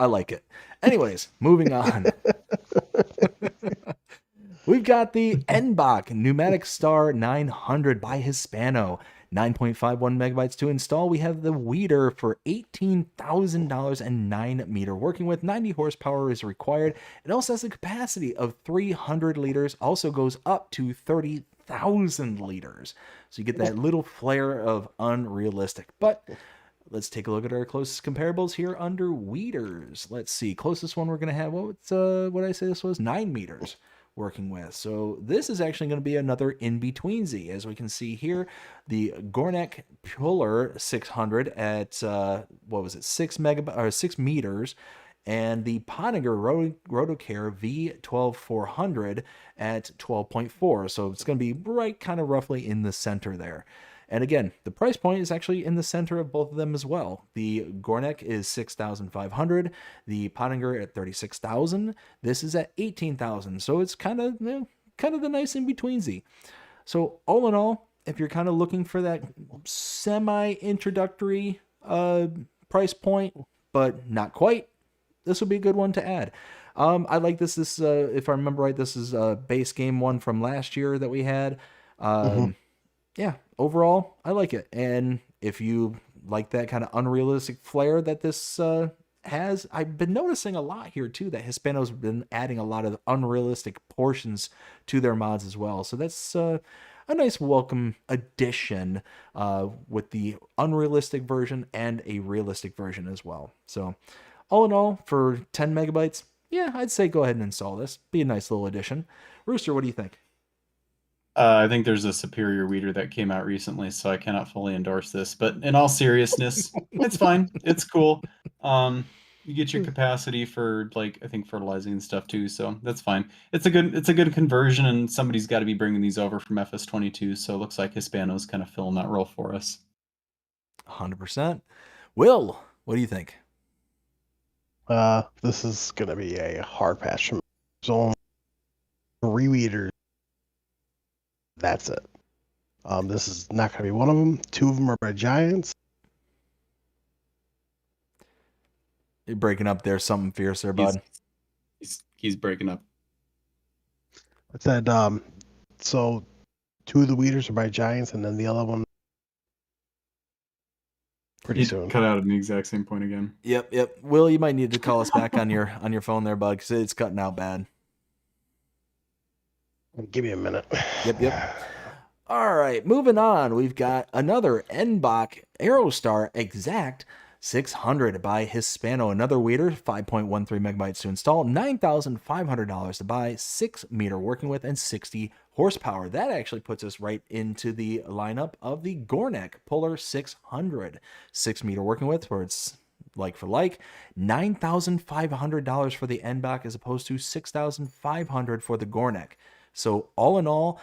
I like it. Anyways, moving on. We've got the NBach Pneumatic Star 900 by Hispano. 9.51 megabytes to install. We have the Weeder for $18,000 and 9 meter. Working with 90 horsepower is required. It also has a capacity of 300 liters. Also goes up to 30,000 liters. So you get that little flair of unrealistic. But let's take a look at our closest comparables here under Weeders. Let's see. Closest one we're going to have, what did I say this was? 9 meters. Working with. So this is actually going to be another in-betweensy. As we can see here, the Gornek Puller 600 at 6 meters, and the Pottinger Rotocare V12400 at 12.4. So it's going to be right kind of roughly in the center there. And again, the price point is actually in the center of both of them as well. The Gornek is $6,500, the Pottinger at $36,000. This is at $18,000. So it's kind of the nice in-betweensy. So all in all, if you're kind of looking for that semi-introductory price point, but not quite, this would be a good one to add. I like this. If I remember right, this is a base game one from last year that we had. Yeah, overall, I like it. And if you like that kind of unrealistic flair that this has, I've been noticing a lot here too that Hispano's been adding a lot of unrealistic portions to their mods as well. So that's a nice welcome addition with the unrealistic version and a realistic version as well. So all in all, for 10 megabytes, Yeah, I'd say go ahead and install this. Be a nice little addition. Rooster, what do you think?
I think there's a superior weeder that came out recently, so I cannot fully endorse this. But in all seriousness, it's fine. It's cool. You get your capacity for like I think fertilizing and stuff too, so that's fine. It's a good conversion, and somebody's got to be bringing these over from FS22. So it looks like Hispano's kind of filling that role for us.
100%. Will, what do you think?
This is gonna be a hard pass from me. There's only 3 weeders. That's it. This is not gonna be one of them. 2 of them are by giants.
You're breaking up there, something fierce there, bud.
He's breaking up.
I said so 2 of the weeders are by giants, and then the other one pretty
He
soon.
cut out at the exact same point again.
Yep. Will, you might need to call us back on your phone there, bud, because it's cutting out bad.
Give me a minute.
Yep. All right, moving on. We've got another NBach Aerostar Exact 600 by Hispano. Another weeder, 5.13 megabytes to install, $9,500 to buy, 6 meter working with, and 60 horsepower. That actually puts us right into the lineup of the Gornek Puller 600. 6 meter working with, where it's like for like, $9,500 for the NBach as opposed to $6,500 for the Gornek. So all in all,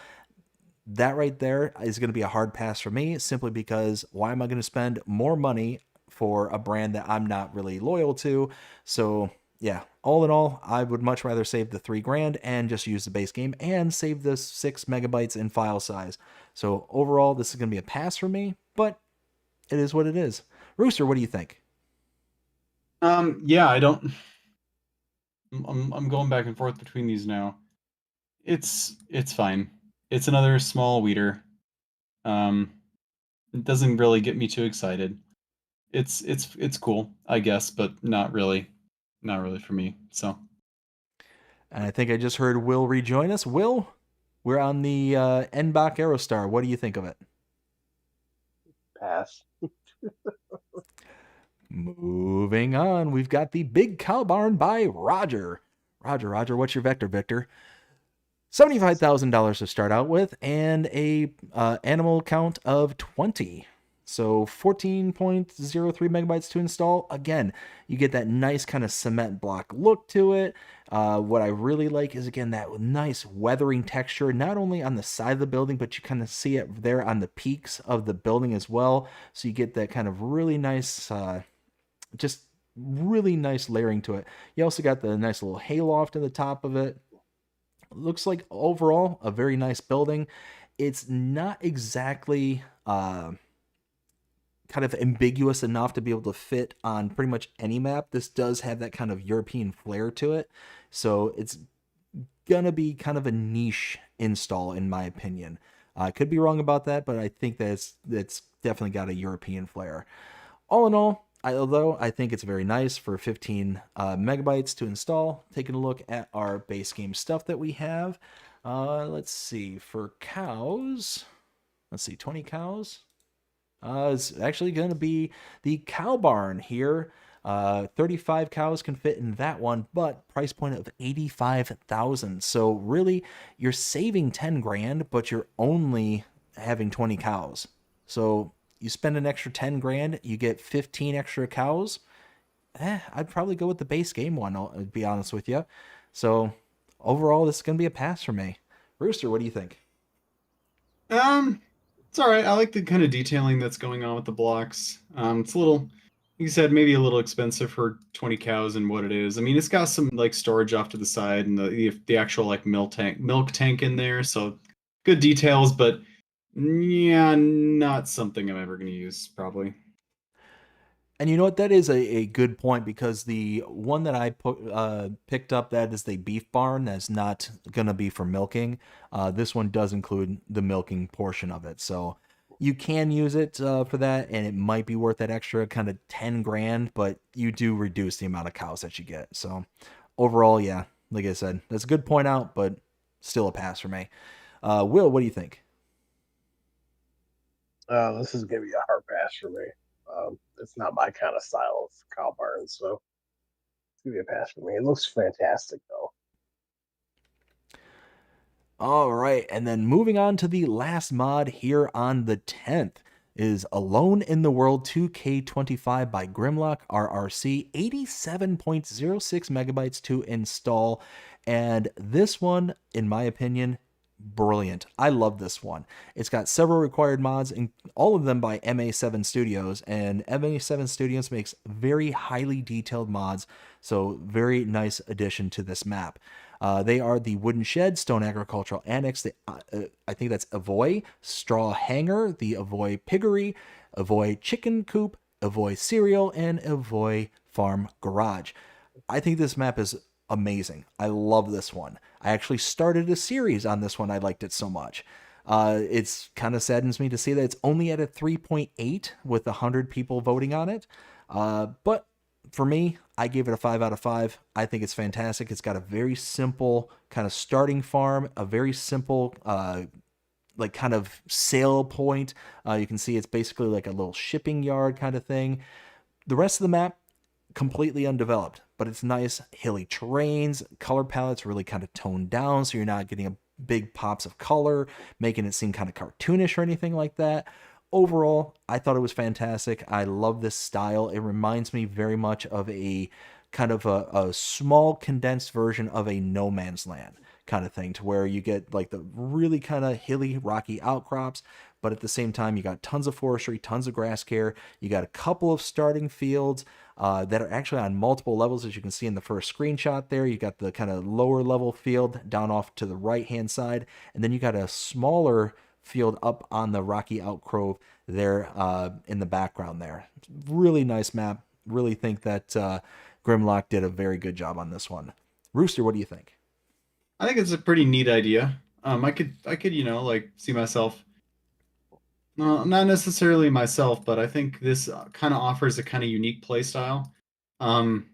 that right there is going to be a hard pass for me, simply because why am I going to spend more money for a brand that I'm not really loyal to? So yeah, all in all, I would much rather save the $3,000 and just use the base game and save the 6 megabytes in file size. So overall, this is going to be a pass for me, but it is what it is. Rooster, what do you think?
Yeah, I don't. I'm going back and forth between these now. It's fine. It's another small weeder. It doesn't really get me too excited. It's cool, I guess, but not really for me. So
And I think I just heard Will rejoin us. Will, we're on the NBach Aerostar. What do you think of it?
Pass.
Moving on, we've got the Big Cow Barn by Roger. Roger, what's your vector, Victor? $75,000 to start out with, and a animal count of 20. So 14.03 megabytes to install. Again, you get that nice kind of cement block look to it. What I really like is, again, that nice weathering texture, not only on the side of the building, but you kind of see it there on the peaks of the building as well. So you get that kind of really nice, just really nice layering to it. You also got the nice little hayloft at the top of it. Looks like overall a very nice building. It's not exactly kind of ambiguous enough to be able to fit on pretty much any map. This does have that kind of European flair to it, so it's gonna be kind of a niche install in my opinion. I could be wrong about that, but I think that it's definitely got a European flair. All in all, although I think it's very nice for 15 megabytes to install. Taking a look at our base game stuff that we have. Let's see, for cows, let's see, 20 cows. It's actually going to be the cow barn here. 35 cows can fit in that one, but price point of 85,000. So really, you're saving 10 grand, but you're only having 20 cows. So you spend an extra 10 grand, you get 15 extra cows. I'd probably go with the base game one, I'll be honest with you. So overall, this is going to be a pass for me. Rooster, what do you think?
it's all right. I like the kind of detailing that's going on with the blocks. It's a little, like you said, maybe a little expensive for 20 cows and what it is. I mean, it's got some like storage off to the side and the actual like milk tank in there. So good details, but yeah, not something I'm ever going to use probably.
And you know what? That is a good point, because the one that I picked up, that is the beef barn, that's not going to be for milking. This one does include the milking portion of it. So you can use it for that, and it might be worth that extra kind of 10 grand, but you do reduce the amount of cows that you get. So overall, yeah, like I said, that's a good point out, but still a pass for me. Will, what do you think?
This is gonna be a hard pass for me. It's not my kind of style of cow barn, so It's gonna be a pass for me. It looks fantastic though.
All right, and then moving on to the last mod here on the 10th is Alone in the World 2K25 by Grimlock RRC, 87.06 megabytes to install. And this one, in my opinion, brilliant. I love this one. It's got several required mods, and all of them by MA7 Studios, and MA7 Studios makes very highly detailed mods, so very nice addition to this map. They are the Wooden Shed, Stone Agricultural Annex, I think that's Avoy, Straw Hangar, the Avoy Piggery, Avoy Chicken Coop, Avoy Cereal, and Avoy Farm Garage. I think this map is amazing. I love this one. I actually started a series on this one. I liked it so much. It's kind of saddens me to see that it's only at a 3.8 with 100 people voting on it. But for me, I gave it a 5 out of 5. I think it's fantastic. It's got a very simple kind of starting farm, a very simple like kind of sale point. You can see it's basically like a little shipping yard kind of thing. The rest of the map, completely undeveloped, but it's nice hilly terrains. Color palette's really kind of toned down, so you're not getting a big pops of color, making it seem kind of cartoonish or anything like that. Overall, I thought it was fantastic. I love this style. It reminds me very much of a kind of a small condensed version of a No Man's Land kind of thing, to where you get like the really kind of hilly, rocky outcrops, but at the same time, you got tons of forestry, tons of grass care. You got a couple of starting fields that are actually on multiple levels, as you can see in the first screenshot there. You got the kind of lower level field down off to the right-hand side, and then you got a smaller field up on the rocky outcrop there in the background there. Really nice map. Really think that Grimlock did a very good job on this one. Rooster, what do you think?
I think it's a pretty neat idea. I could, like see myself. No, not necessarily myself, but I think this kind of offers a kind of unique play style, kind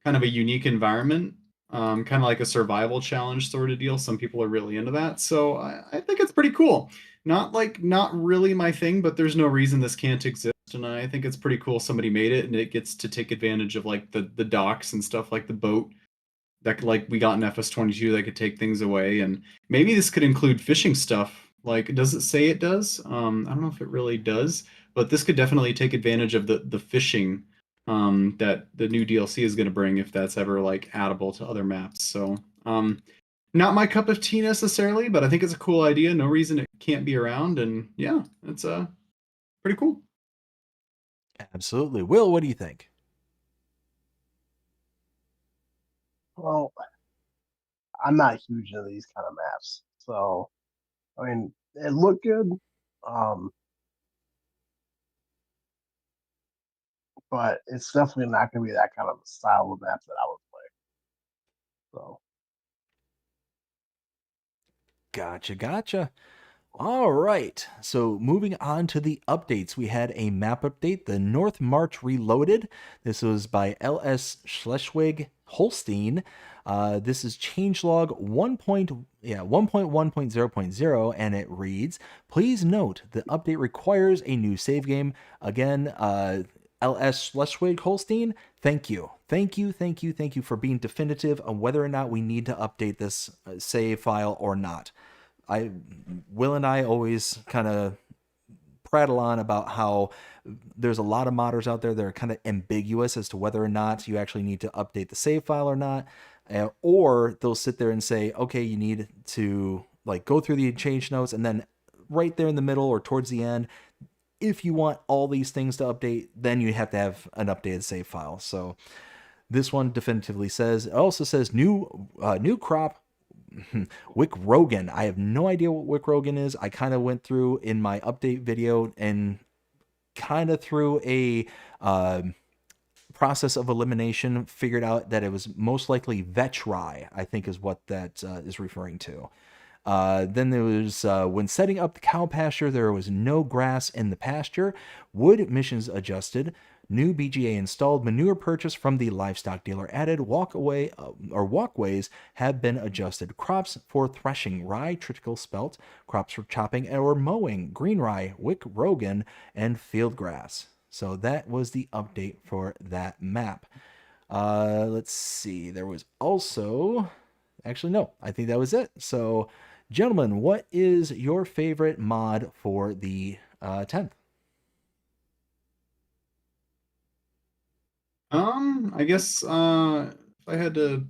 of a unique environment, kind of like a survival challenge sort of deal. Some people are really into that, so I think it's pretty cool. Not really my thing, but there's no reason this can't exist, and I think it's pretty cool somebody made it, and it gets to take advantage of like the docks and stuff, like the boat that like we got in FS22 that could take things away, and maybe this could include fishing stuff. Like, does it say it does? I don't know if it really does, but this could definitely take advantage of the fishing that the new DLC is going to bring, if that's ever like addable to other maps. So not my cup of tea necessarily, but I think it's a cool idea. No reason it can't be around, and yeah, it's pretty cool.
Absolutely. Will, what do you think?
Well, I'm not huge into these kind of maps, so I mean, it looked good, but it's definitely not going to be that kind of style of map that I would play. So
Gotcha. All right, so moving on to the updates, we had a map update, the North March Reloaded. This was by LS Schleswig Holstein. This is changelog 1.1.0.0, and it reads, please note the update requires a new save game. Again, LS Schleswig Holstein, thank you for being definitive on whether or not we need to update this save file or not. Will and I always kind of prattle on about how there's a lot of modders out there that are kind of ambiguous as to whether or not you actually need to update the save file or not, or they'll sit there and say, okay, you need to like go through the change notes, and then right there in the middle or towards the end, if you want all these things to update, then you have to have an updated save file. So this one definitively says, it also says new crop Wick Rogan. I have no idea what Wick Rogan is. I kind of went through in my update video and kind of through a process of elimination, figured out that it was most likely vetch rye, I think is what that is referring to. Then there was, when setting up the cow pasture, there was no grass in the pasture. Wood missions adjusted. New BGA installed. Manure purchase from the livestock dealer added. Walkways have been adjusted. Crops for threshing: rye, triticale spelt. Crops for chopping or mowing: green rye, Wick Rogan, and field grass. So that was the update for that map. Let's see. There was also, actually, no, I think that was it. So, gentlemen, what is your favorite mod for the 10th?
I guess if I had to,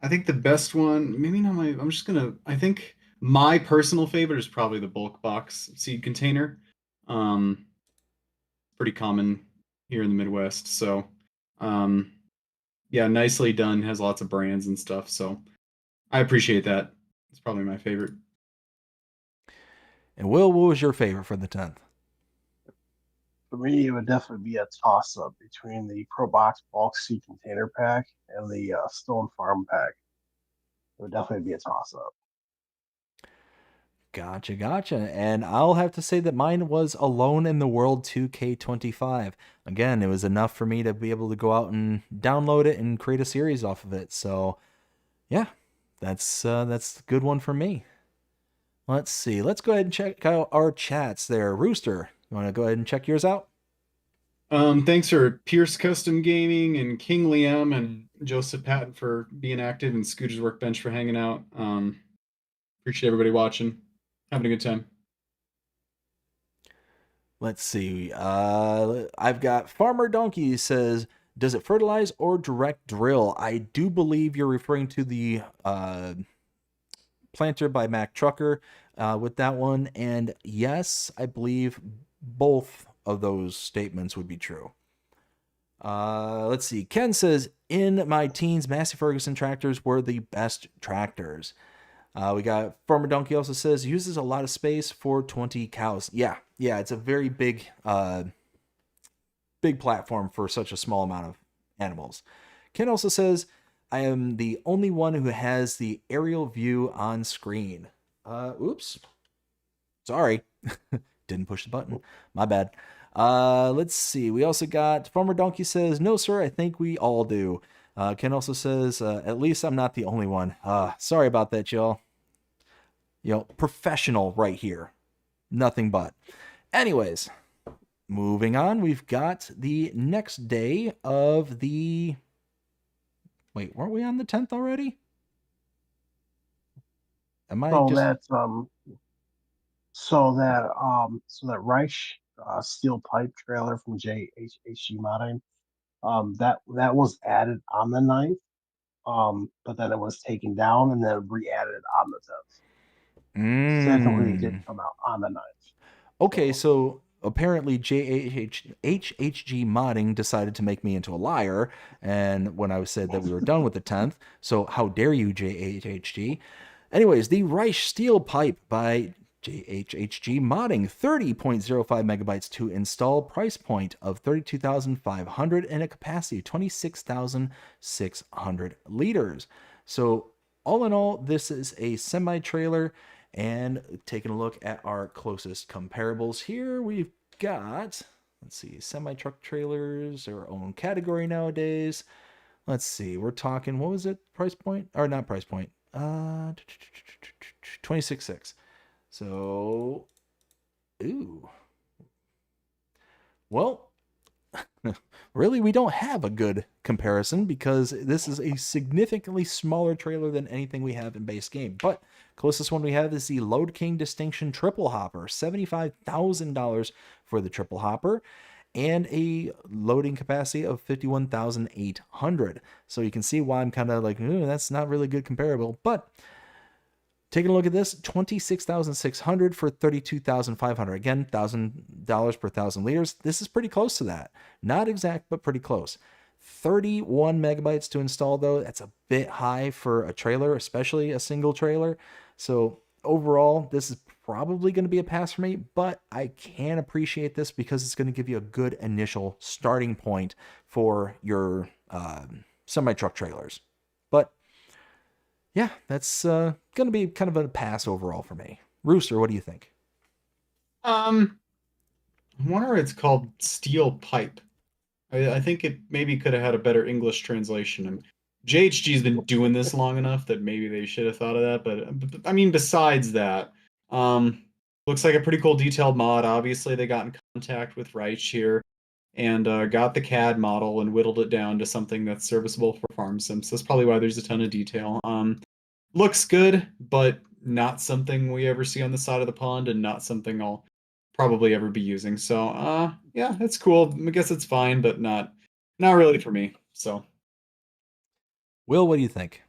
I think the best one, maybe not my, I'm just gonna, I think my personal favorite is probably the bulk box seed container. Um, Pretty common here in the Midwest. So, um, yeah, nicely done. Has lots of brands and stuff. So I appreciate that. It's probably my favorite.
And Will, what was your favorite for the 10th?
For me, it would definitely be a toss up between the Pro Box Bulk Seed Container Pack and the Stone Farm Pack. It would definitely be a toss up.
Gotcha, gotcha. And I'll have to say that mine was Alone in the World 2K25. Again, it was enough for me to be able to go out and download it and create a series off of it. So, yeah, that's a good one for me. Let's see. Let's go ahead and check out our chats there. Rooster, you want to go ahead and check yours out?
Thanks for Pierce Custom Gaming and King Liam and Joseph Patton for being active and Scooter's Workbench for hanging out. Appreciate everybody watching. Having a good time.
Let's see. I've got Farmer Donkey says, does it fertilize or direct drill? I do believe you're referring to the planter by Mac Trucker with that one. And yes, I believe both of those statements would be true. Let's see. Ken says, in my teens, Massey Ferguson tractors were the best tractors. We got Farmer Donkey also says, uses a lot of space for 20 cows. Yeah, it's a very big, big platform for such a small amount of animals. Ken also says, I am the only one who has the aerial view on screen. Oops. Sorry. Didn't push the button. My bad. Let's see. We also got Farmer Donkey says, no, sir, I think we all do. Ken also says, at least I'm not the only one. Sorry about that, y'all. You know, professional right here. Nothing but. Anyways, moving on. We've got the next day of the... Wait, weren't we on the 10th already? Am I
So
just...
that's so that Reich steel pipe trailer from JHG Modding, that was added on the 9th, but then it was taken down and then re-added on the 10th. So technically, it did come out on the 9th.
Okay, so apparently HHG Modding decided to make me into a liar, and when I said that we were done with the 10th, so how dare you, JHHG? Anyways, the Reich Steel Pipe by JHHG Modding, 30.05 megabytes to install, price point of 32,500 and a capacity of 26,600 liters. So all in all, this is a semi-trailer. And taking a look at our closest comparables here, we've got, let's see, semi-truck trailers, our own category nowadays. Let's see, we're talking, what was it, price point? Or not price point, 26.6. So, ooh. Well, really, we don't have a good comparison because this is a significantly smaller trailer than anything we have in base game. But closest one we have is the Load King Distinction Triple Hopper, $75,000 for the Triple Hopper, and a loading capacity of 51,800. So you can see why I'm kind of like, that's not really good comparable. But taking a look at this, 26,600 for 32,500. Again, $1,000 per 1,000 liters. This is pretty close to that. Not exact, but pretty close. 31 megabytes to install, though. That's a bit high for a trailer, especially a single trailer. So overall, this is probably going to be a pass for me, but I can appreciate this because it's going to give you a good initial starting point for your semi-truck trailers. But yeah, that's going to be kind of a pass overall for me. Rooster, what do you think?
I wonder it's called steel pipe. I think it maybe could have had a better English translation. And JHG's been doing this long enough that maybe they should have thought of that. But I mean, besides that, looks like a pretty cool detailed mod. Obviously, they got in contact with Reich here. and got the CAD model and whittled it down to something that's serviceable for farm sims. That's probably why there's a ton of detail. Looks good, but not something we ever see on the side of the pond, and not something I'll probably ever be using. So, yeah, it's cool. I guess it's fine, but not really for me. So,
Will, what do you think?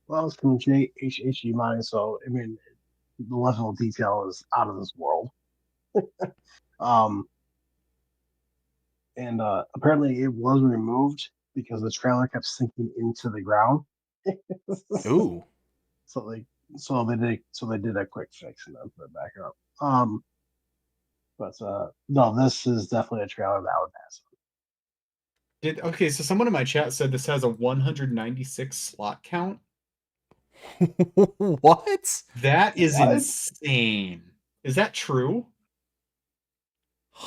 Well, it's from JHHE mine, so I mean, the level of detail is out of this world. Um, and apparently it was removed because the trailer kept sinking into the ground.
Ooh.
So they did a quick fix and then put it back up. But no, this is definitely a trailer that I would pass
okay, so someone in my chat said this has a 196 slot count.
What?
That
on.
is
What?
insane. Is that true?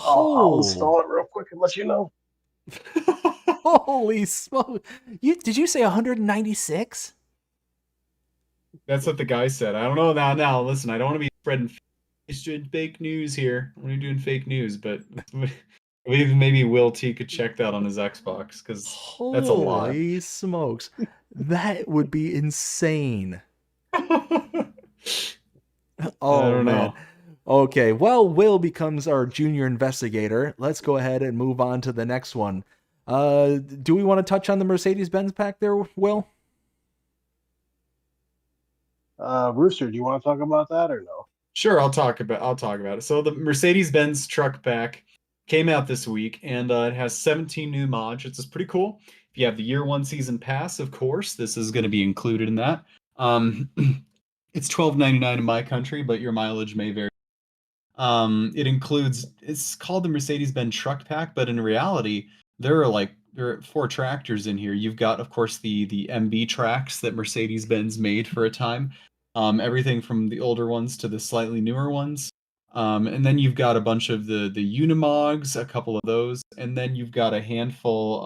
I'll
Oh,
install it real quick and let you know.
holy smoke! Did you say 196?
That's what the guy said. I don't know now. Now, listen, I don't want to be spreading fake news here. I'm only doing fake news, but I believe maybe Will T could check that on his Xbox because that's a lot.
Holy smokes! That would be insane.
I
Oh
don't
man.
know.
Okay, well, Will becomes our junior investigator. Let's go ahead and move on to the next one. Do we want to touch on the Mercedes-Benz pack there, Will?
Rooster, do you want to talk about that or no?
Sure, I'll talk about it. So the Mercedes-Benz truck pack came out this week, and it has 17 new mods. It's pretty cool. If you have the year one season pass, of course, this is going to be included in that. Um, it's $12.99 in my country, but your mileage may vary. It's called the Mercedes-Benz truck pack, but in reality, there are four tractors in here. You've got, of course, the MB tracks that Mercedes-Benz made for a time. Everything from the older ones to the slightly newer ones. And then you've got a bunch of the Unimogs, a couple of those, and then you've got a handful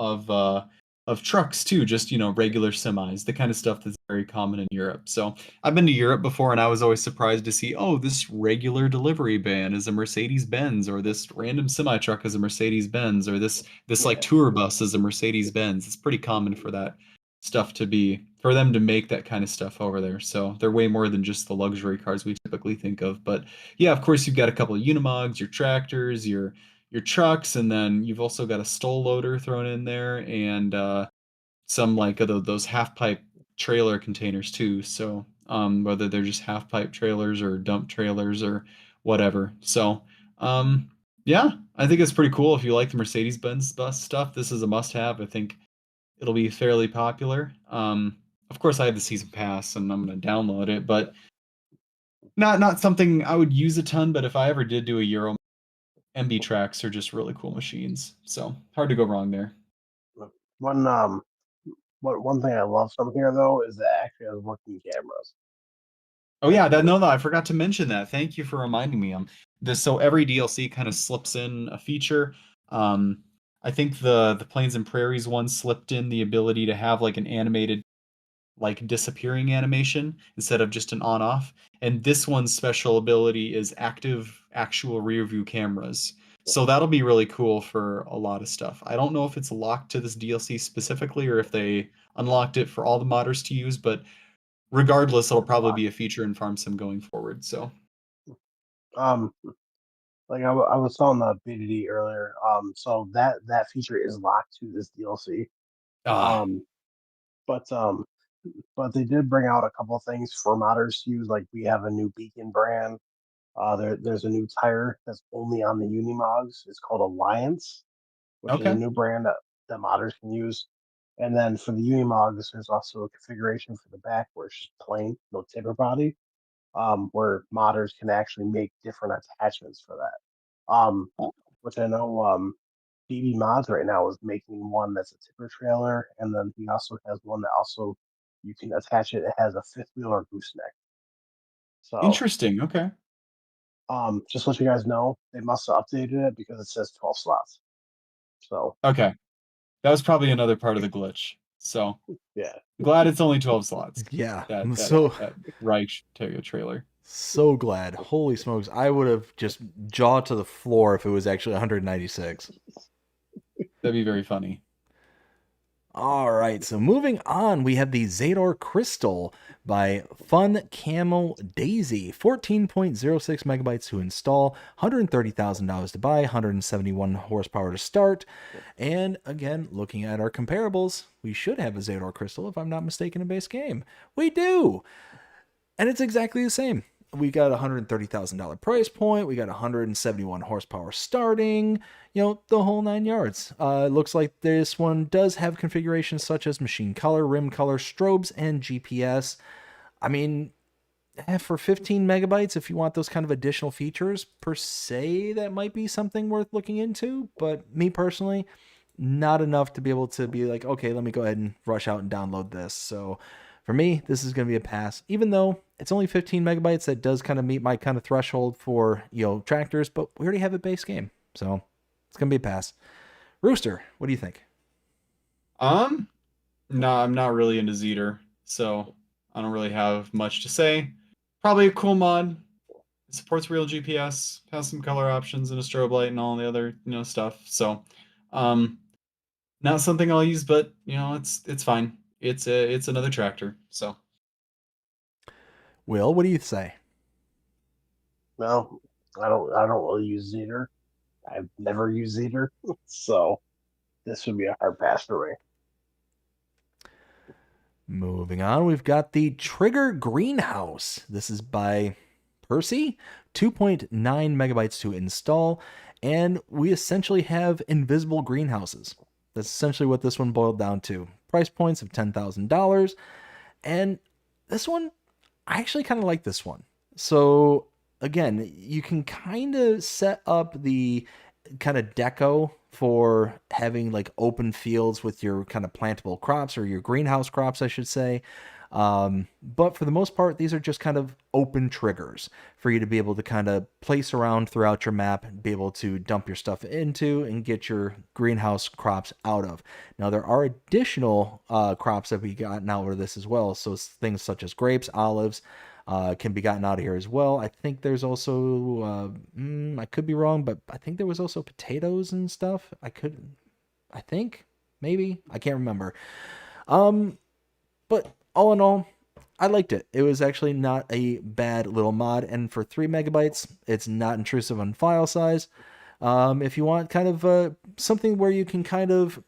of trucks too, just regular semis, the kind of stuff that's very common in Europe. So I've been to Europe before, and I was always surprised to see, oh, this regular delivery van is a Mercedes-Benz, or this random semi truck is a Mercedes-Benz, or this like tour bus is a Mercedes-Benz. It's pretty common for that stuff for them to make that kind of stuff over there. So they're way more than just the luxury cars we typically think of. But yeah, of course you've got a couple of Unimogs, your tractors, your trucks, and then you've also got a stall loader thrown in there, and some like those half pipe trailer containers too. So whether they're just half pipe trailers or dump trailers or whatever. So yeah, I think it's pretty cool. If you like the Mercedes-Benz bus stuff, this is a must-have. I think it'll be fairly popular. Of course, I have the season pass, and I'm going to download it, but not something I would use a ton. But if I ever did do a Euro, MB tracks are just really cool machines. So hard to go wrong there.
One one thing I love from here though is that it actually has working cameras.
Oh yeah, no, I forgot to mention that. Thank you for reminding me. So every DLC kind of slips in a feature. I think the Plains and Prairies one slipped in the ability to have like an animated like disappearing animation instead of just an on off. And this one's special ability is active actual rear view cameras. So that'll be really cool for a lot of stuff. I don't know if it's locked to this DLC specifically or if they unlocked it for all the modders to use, but regardless, it'll probably be a feature in Farm Sim going forward. So
Um, like I was telling the BDD earlier. So that feature is locked to this DLC.
ah,
Um, but but they did bring out a couple of things for modders to use. Like we have a new beacon brand. There's a new tire that's only on the Unimogs. It's called Alliance, which is a
okay.
new brand that modders can use. And then for the Unimogs, there's also a configuration for the back where it's just plain, no tipper body, where modders can actually make different attachments for that. Which I know BB Mods right now is making one that's a tipper trailer, and then he also has one that also you can attach it. It has a fifth wheel or gooseneck. So
Interesting. Okay.
just let you guys know, they must have updated it because it says 12 slots. So
Okay. That was probably another part of the glitch. So
yeah.
glad it's only 12 slots.
Yeah.
That that
So
that Reich trailer.
So glad. Holy smokes. I would have just jawed to the floor if it was actually 196.
That'd be very funny.
All right, so moving on, we have the Zadar Crystal by Fun Camel Daisy. 14.06 megabytes to install, $130,000 to buy, 171 horsepower to start. And again, looking at our comparables, we should have a Zadar Crystal, if I'm not mistaken, in base game. We do! And it's exactly the same. We got a $130,000 price point. We got 171 horsepower starting, the whole 9 yards. It looks like this one does have configurations such as machine color, rim color, strobes, and GPS. I mean, for 15 megabytes, if you want those kind of additional features, per se, that might be something worth looking into. But me personally, not enough to be able to be like, okay, let me go ahead and rush out and download this. So for me, this is going to be a pass, even though it's only 15 megabytes. That does kind of meet my kind of threshold for, tractors, but we already have a base game. So it's going to be a pass. Rooster, what do you think?
No, I'm not really into Zeter, so I don't really have much to say. Probably a cool mod. It supports real GPS, has some color options and a strobe light and all the other, stuff. So, not something I'll use, but it's fine. It's another tractor. So,
Will, what do you say?
No, I don't really use Zeter. I've never used Zeter, so this would be a hard pass for me.
Moving on, we've got the Trigger Greenhouse. This is by Percy, 2.9 megabytes to install, and we essentially have invisible greenhouses. That's essentially what this one boiled down to. Price points of $10,000, and this one, I actually kind of like this one. So again, you can kind of set up the kind of deco for having like open fields with your kind of plantable crops, or your greenhouse crops, I should say. But for the most part, these are just kind of open triggers for you to be able to kind of place around throughout your map, be able to dump your stuff into and get your greenhouse crops out of. Now, there are additional crops that we got out of this as well. So things such as grapes, olives, can be gotten out of here as well. I think there's also, I could be wrong, but I think there was also potatoes and stuff. I think, maybe, I can't remember. But all in all, I liked it. It was actually not a bad little mod, and for 3 megabytes, it's not intrusive on file size. If you want kind of something where you can kind of,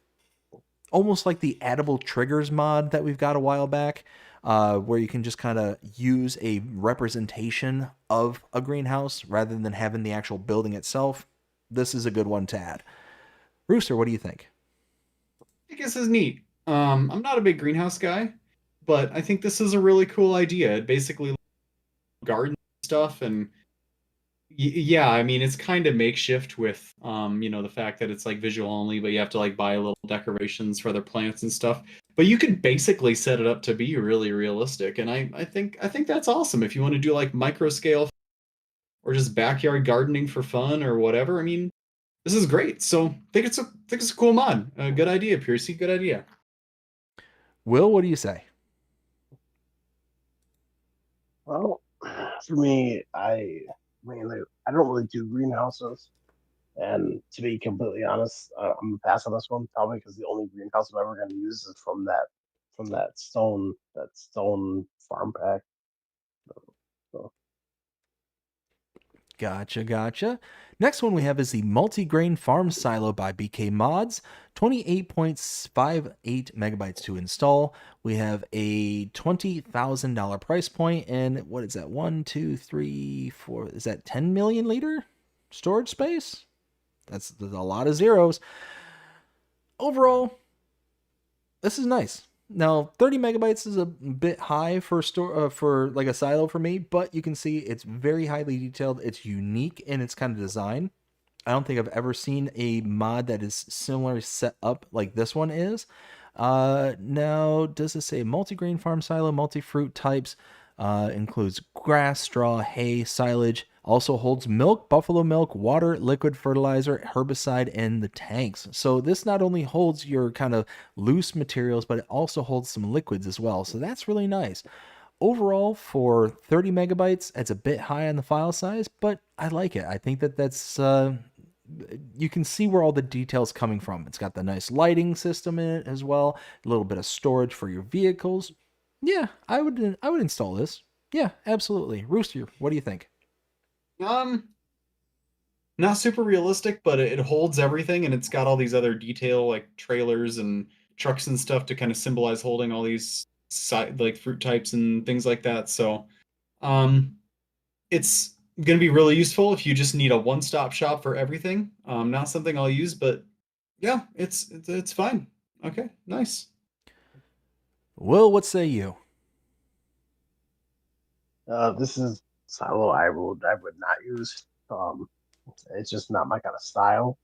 almost like the addable triggers mod that we've got a while back, where you can just kind of use a representation of a greenhouse rather than having the actual building itself, this is a good one to add. Rooster, what do you think?
I think this is neat. I'm not a big greenhouse guy, but I think this is a really cool idea. It basically garden stuff, and yeah, I mean, it's kind of makeshift with the fact that it's like visual only, but you have to like buy little decorations for other plants and stuff. But you could basically set it up to be really realistic, and I think that's awesome if you want to do like micro scale or just backyard gardening for fun or whatever. I mean, this is great. So I think it's a cool mod. Good idea, Piercy. Good idea.
Will, what do you say?
Well, for me, I don't really do greenhouses, and to be completely honest, I'm gonna pass on this one probably because the only greenhouse I'm ever going to use is from that stone farm pack. So.
Gotcha. Next one we have is the Multigrain Farm Silo by BK Mods. 28.58 megabytes to install. We have a $20,000 price point, and what is that? 1, 2, 3, 4. Is that 10 million liter storage space? That's a lot of zeros. Overall, this is nice. Now, 30 megabytes is a bit high for like a silo for me, but you can see it's very highly detailed. It's unique in its kind of design. I don't think I've ever seen a mod that is similarly set up like this one is. Now, does it say multi-grain farm silo, multi-fruit types? Includes grass, straw, hay, silage. Also holds milk, buffalo milk, water, liquid fertilizer, herbicide, and the tanks. So this not only holds your kind of loose materials, but it also holds some liquids as well. So that's really nice. overall, for 30 megabytes, it's a bit high on the file size, but I like it. I think that that's you can see where all the details coming from. It's got the nice lighting system in it as well, a little bit of storage for your vehicles. Yeah, I would install this. Yeah, absolutely. Rooster, what do you think?
Um, Not super realistic, but it holds everything, and it's got all these other detail like trailers and trucks and stuff to kind of symbolize holding all these side like fruit types and things like that. So, um, it's going to be really useful if you just need a one-stop shop for everything. Not something I'll use, but yeah, it's fine. Okay, nice.
Will, what say you?
This is silo I would not use. It's just not my kind of style.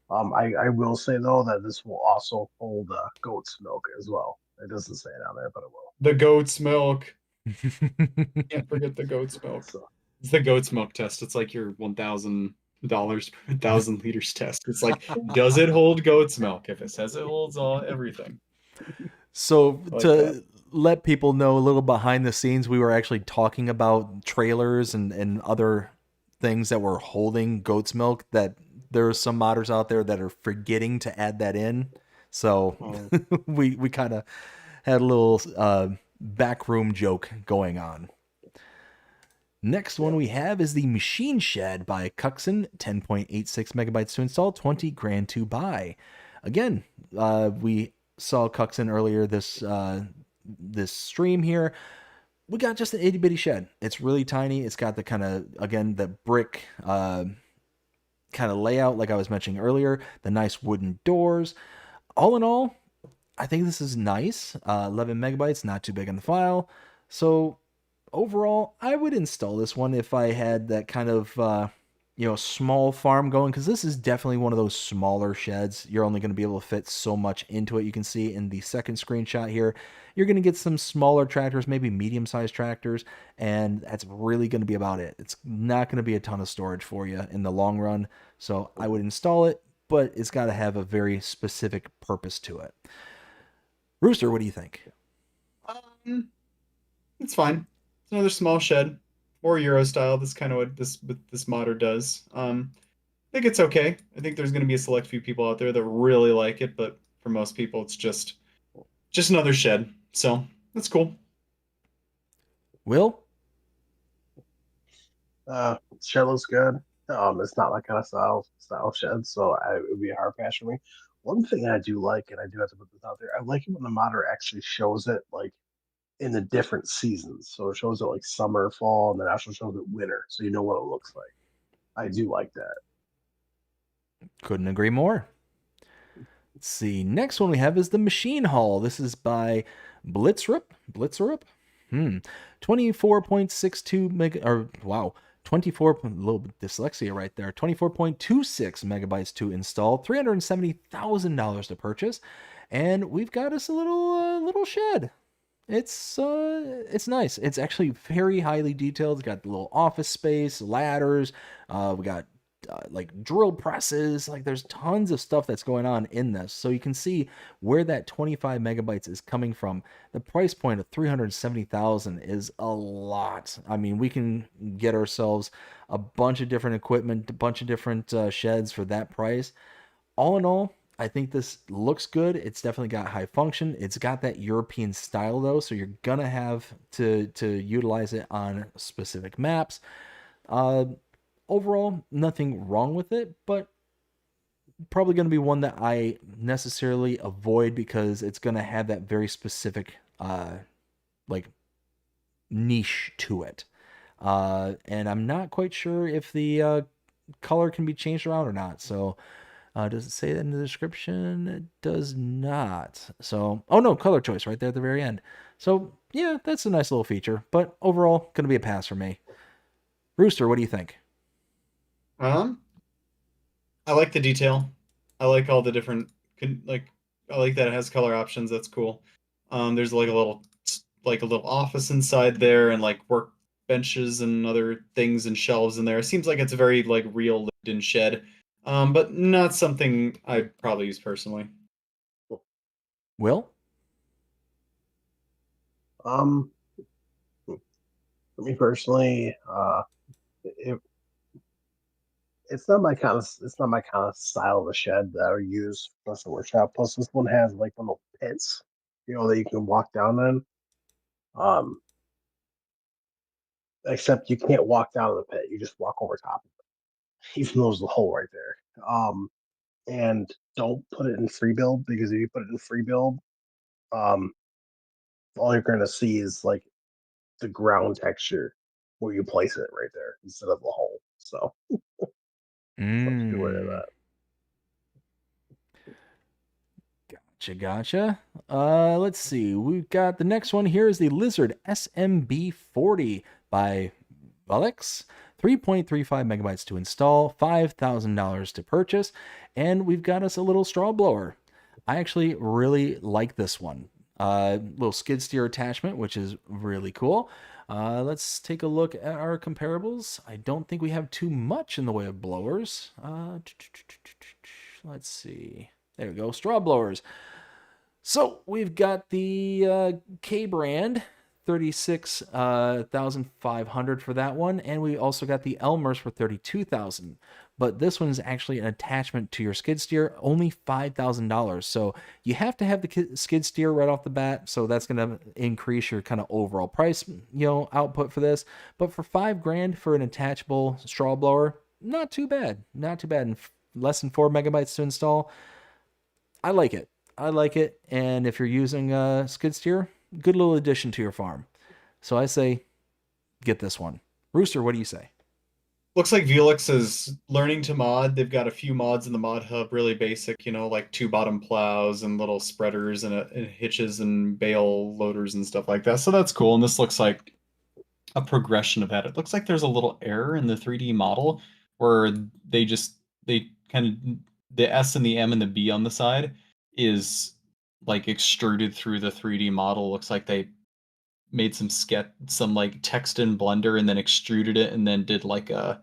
I will say though that this will also hold goat's milk as well. It doesn't say it on there, but it will.
The goat's milk. Can't forget the goat's milk.
So
It's the goat's milk test. It's like your $1,000 per 1,000 liters test. It's like, does it hold goat's milk? If it says it holds all everything.
So
I like
to
that.
let people know a little behind the scenes, we were actually talking about trailers and other things that were holding goat's milk, that there are some modders out there that are forgetting to add that in. So
Oh.
we kind of had a little backroom joke going on. Next one we have is the Machine Shed by Cuxon, 10.86 megabytes to install, 20 grand to buy. Again, we saw Cuxon earlier this stream here. We got just an itty bitty shed. It's really tiny. It's got the kind of, again, the brick kind of layout like I was mentioning earlier, the nice wooden doors. All in all, I think this is nice. 11 megabytes, not too big on the file. So overall, I would install this one if I had that kind of small farm going, because this is definitely one of those smaller sheds. You're only going to be able to fit so much into it. You can see in the second screenshot here, you're going to get some smaller tractors, maybe medium-sized tractors, and that's really going to be about it. It's not going to be a ton of storage for you in the long run, so I would install it, but it's got to have a very specific purpose to it. Rooster, what do you think?
Um, it's fine. It's another small shed, more Euro style. That's kind of what this modder does. I think it's okay. I think there's going to be a select few people out there that really like it, but for most people, it's just another shed. So that's cool.
Will?
shed looks good. It's not my kind of style shed, so it would be a hard pass for me. One thing I do like, and I do have to put this out there, I like it when the modder actually shows it like in the different seasons. So it shows it like summer, fall, and then also shows it winter, so you know what it looks like. I do like that.
Couldn't agree more. Let's see. Next one we have is the Machine Hall. This is by Blitzrup. Blitzrup? 24.62 mega, or wow, 24, a little bit dyslexia right there. 24.26 megabytes to install, $370,000 to purchase, and we've got us a little shed. It's nice. It's actually very highly detailed. It's got a little office space, ladders. We got like drill presses. Like there's tons of stuff that's going on in this. So you can see where that 25 megabytes is coming from. The price point of 370,000 is a lot. I mean, we can get ourselves a bunch of different equipment, a bunch of different sheds for that price. All in all, I think this looks good. It's definitely got high function. It's got that European style though, so you're gonna have to utilize it on specific maps. Overall, nothing wrong with it, but probably going to be one that I necessarily avoid because it's going to have that very specific like niche to it. And I'm not quite sure if the color can be changed around or not. So does it say that in the description? It does not. So, oh no, color choice right there at the very end. So yeah, that's a nice little feature, but overall, going to be a pass for me. Rooster, what do you think?
Um, I like the detail. I like all the different like I like that it has color options. That's cool. There's like a little office inside there and like work benches and other things and shelves in there. It seems like it's a very like real lived-in shed. But not something I'd probably use personally.
Will?
Um, For me personally, it, it's not my kind of style of a shed that I would use for the workshop. Plus, this one has like little pits, that you can walk down in. Um, except you can't walk down in the pit; you just walk over top of it, even though there's a hole right there. And don't put it in free build because if you put it in free build, um, all you're gonna see is like the ground texture where you place it right there instead of the hole. So just be aware of
Mm.
that.
Gotcha. Let's see. We've got the next one here is the Lizard SMB40 by Alex. 3.35 megabytes to install, $5,000 to purchase, and we've got us a little straw blower. I actually really like this one. Little skid steer attachment, which is really cool. Let's take a look at our comparables. I don't think we have too much in the way of blowers. Let's see. There we go, straw blowers. So we've got the K brand, 36,500 for that one, and we also got the Elmer's for 32,000. But this one is actually an attachment to your skid steer, only $5,000. So you have to have the skid steer right off the bat. So that's going to increase your kind of overall price, output for this. But for $5,000 for an attachable straw blower, not too bad. Not too bad. And less than 4 megabytes to install. I like it. I like it. And if you're using a skid steer, good little addition to your farm. So I say, get this one. Rooster, what do you say?
Looks like Velix is learning to mod. They've got a few mods in the mod hub, really basic, like two bottom plows and little spreaders and hitches and bale loaders and stuff like that. So that's cool. And this looks like a progression of that. It looks like there's a little error in the 3D model where they kind of the S and the M and the B on the side is like extruded through the 3D model. Looks like they made some like text in Blender and then extruded it and then did like an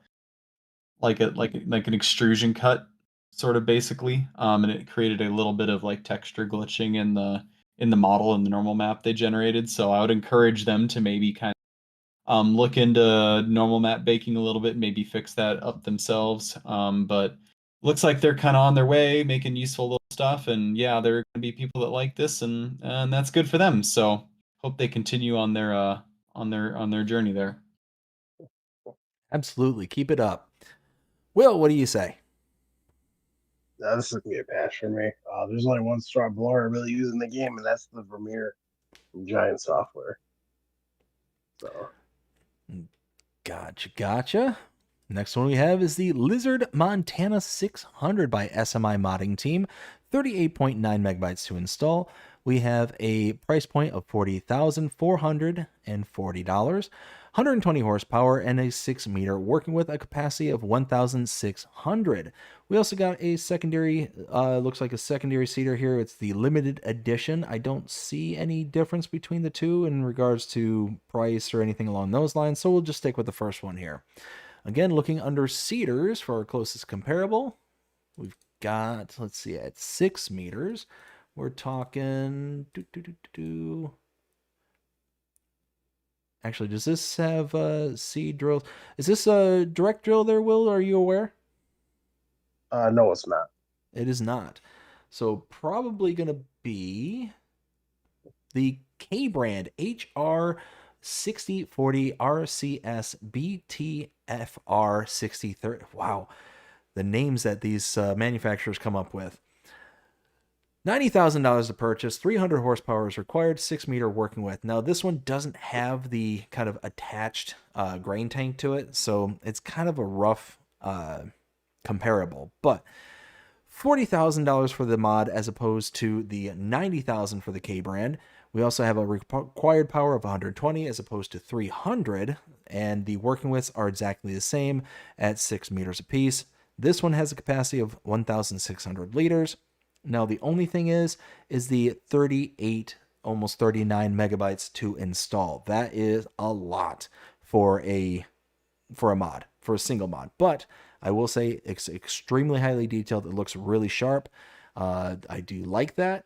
extrusion cut sort of basically. And it created a little bit of like texture glitching in the model in the normal map they generated. So I would encourage them to maybe kind of look into normal map baking a little bit, maybe fix that up themselves. But looks like they're kind of on their way, making useful little stuff. And yeah, there are going to be people that like this, and that's good for them. So hope they continue on their journey there.
Absolutely. Keep it up. Will, what do you say?
This is gonna be a pass for me. There's only one straw blower I really use in the game, and that's the Vermeer from Giant Software. So
Gotcha. Next one we have is the Lizard Montana 600 by SMI Modding Team. 38.9 megabytes to install. We have a price point of $40,440, 120 horsepower, and a 6 meter, working with a capacity of 1,600. We also got a secondary, looks like a secondary seeder here. It's the limited edition. I don't see any difference between the two in regards to price or anything along those lines, so we'll just stick with the first one here. Again, looking under seeders for our closest comparable, we've got, let's see, at 6 meters, we're talking. Actually, does this have seed drills? Is this a direct drill there, Will? Are you aware?
no, it's not.
It is not. So probably going to be the K brand HR 6040 RCS BTFR 6030. Wow, the names that these manufacturers come up with. $90,000 to purchase, 300 horsepower is required, 6 meter working with. Now, this one doesn't have the kind of attached grain tank to it, so it's kind of a rough comparable. But $40,000 for the mod as opposed to the $90,000 for the K brand. We also have a required power of 120 as opposed to 300, and the working widths are exactly the same at 6 meters apiece. This one has a capacity of 1,600 liters. Now, the only thing is the 38, almost 39 megabytes to install. That is a lot for a mod, for a single mod. But I will say it's extremely highly detailed. It looks really sharp. I do like that.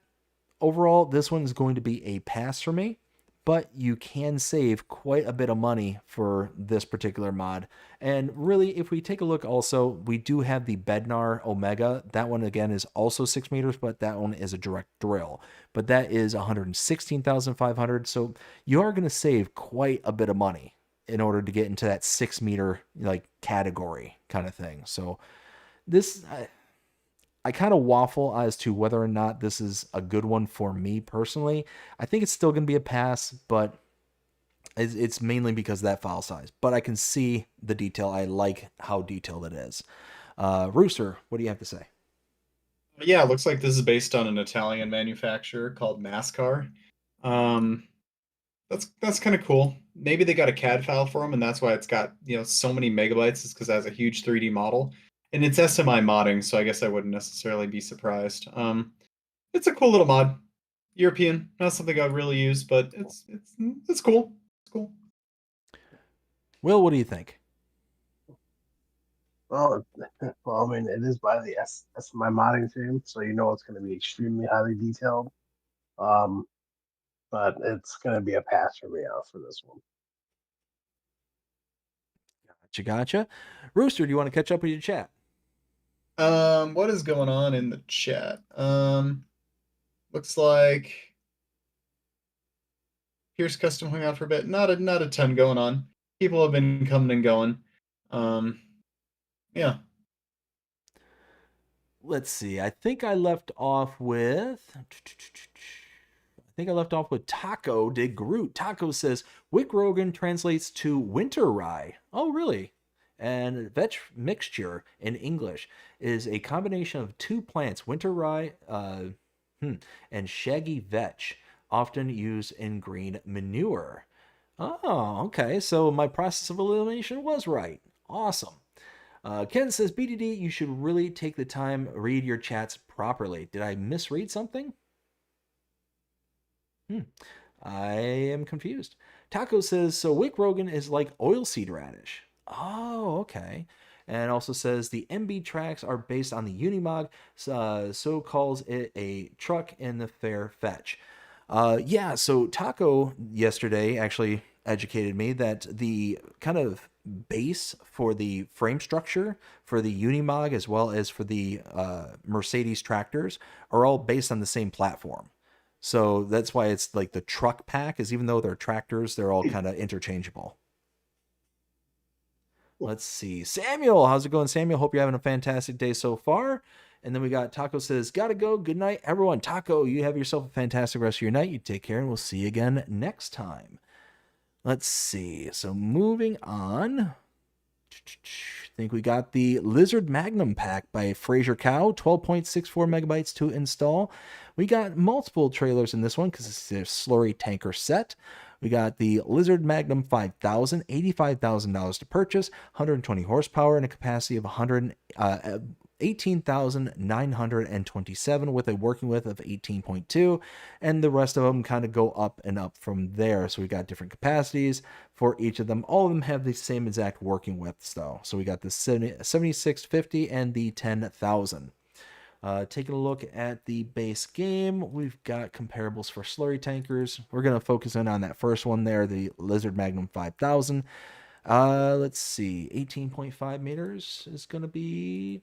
Overall, this one is going to be a pass for me. but you can save quite a bit of money for this particular mod. And really, if we take a look also, we do have the Bednar Omega. That one, again, is also 6 meters, but that one is a direct drill. But that is 116,500. So you are going to save quite a bit of money in order to get into that 6 meter like category kind of thing. So this, I kind of waffle as to whether or not this is a good one for me personally. I think it's still going to be a pass, but it's mainly because of that file size. But I can see the detail. I like how detailed it is. Rooster, what do you have to say?
Yeah, it looks like this is based on an Italian manufacturer called NASCAR. Um, that's kind of cool. Maybe they got a CAD file for them, and that's why it's got so many megabytes. Is because it has a huge 3D model, and it's SMI modding, so I guess I wouldn't necessarily be surprised. It's a cool little mod. European, not something I would really use, but it's cool. It's cool.
Will, what do you think?
Well, well, I mean, it is by the SMI modding team, so you know it's going to be extremely highly detailed. But it's going to be a pass for me out for this one.
Gotcha. Rooster, do you want to catch up with your chat?
What is going on in the chat? Looks like Pierce Custom hung out for a bit. Not a ton going on. People have been coming and going. Yeah.
Let's see. I think I left off with Taco did Groot. Taco says Wick Rogan translates to winter rye. Oh, really? And vetch mixture in English is a combination of two plants, winter rye and shaggy vetch, often used in green manure. Oh, okay. So my process of elimination was right. Awesome. Ken says, BDD, you should really take the time, read your chats properly. Did I misread something? I am confused. Taco says, so Wick Rogan is like oilseed radish. Oh, okay. And also says the MB tracks are based on the Unimog, so calls it a truck in the fair fetch. Yeah, so Taco yesterday actually educated me that the kind of base for the frame structure for the Unimog as well as for the Mercedes tractors are all based on the same platform. So that's why it's like the truck pack is, even though they're tractors, they're all kind of interchangeable. Let's see. Samuel, how's it going, Samuel? Hope you're having a fantastic day so far. And then we got Taco says, gotta go. Good night, everyone. Taco, you have yourself a fantastic rest of your night. You take care, and we'll see you again next time. Let's see. So moving on. I think we got the Lizard Magnum pack by Fraser Cow, 12.64 megabytes to install. We got multiple trailers in this one because it's a slurry tanker set. We got the Lizard Magnum 5000, $85,000 to purchase, 120 horsepower and a capacity of 18,927 with a working width of 18.2, and the rest of them kind of go up and up from there. So we got different capacities for each of them. All of them have the same exact working widths though. So we got the 7650 and the 10,000. Taking a look at the base game, we've got comparables for slurry tankers. We're going to focus in on that first one there, the Lizard Magnum 5000. Let's see, 18.5 meters is going to be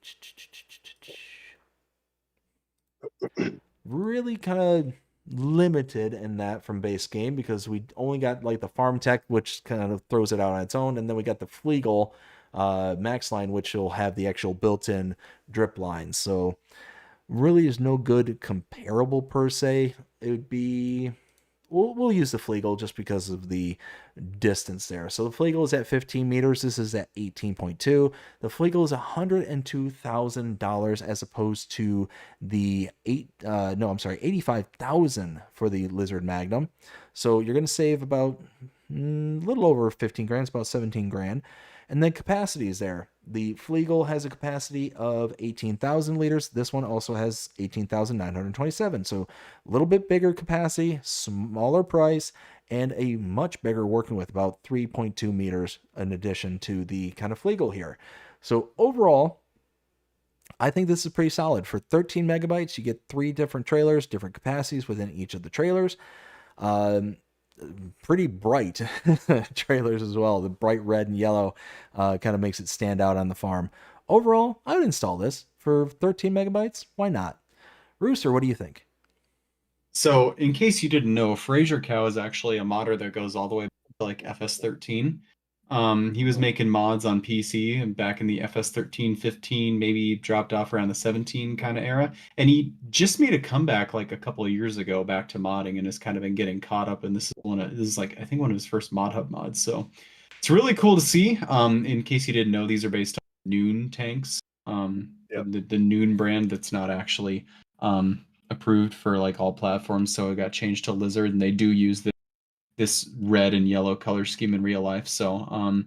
really kind of limited in that from base game because we only got like the Farm Tech, which kind of throws it out on its own, and then we got the Flegel Max line, which will have the actual built-in drip lines. So really is no good comparable per se. It would be, we'll use the Flegel just because of the distance there. So the Flegel is at 15 meters. This is at 18.2. The Flegel is $102,000 as opposed to the 85,000 for the Lizard Magnum. So you're going to save about a little over 15 grand, it's about 17 grand. And then capacity is there. The Flegel has a capacity of 18,000 liters. This one also has 18,927. So a little bit bigger capacity, smaller price, and a much bigger working with about 3.2 meters in addition to the kind of Flegel here. So overall, I think this is pretty solid. For 13 megabytes, you get 3 different trailers, different capacities within each of the trailers. pretty bright trailers as well. The bright red and yellow kind of makes it stand out on the farm. Overall, I would install this for 13 megabytes. Why not? Rooster, what do you think?
So, in case you didn't know, Fraser Cow is actually a modder that goes all the way back to like FS13. He was making mods on PC back in the FS13, 15, maybe dropped off around the 17 kind of era. And he just made a comeback like a couple of years ago back to modding and has kind of been getting caught up. And this is like I think one of his first Mod Hub mods. So it's really cool to see. In case you didn't know, these are based on Noon tanks.
Yep.
The Noon brand that's not actually approved for like all platforms, so it got changed to Lizard, and they do use this red and yellow color scheme in real life. So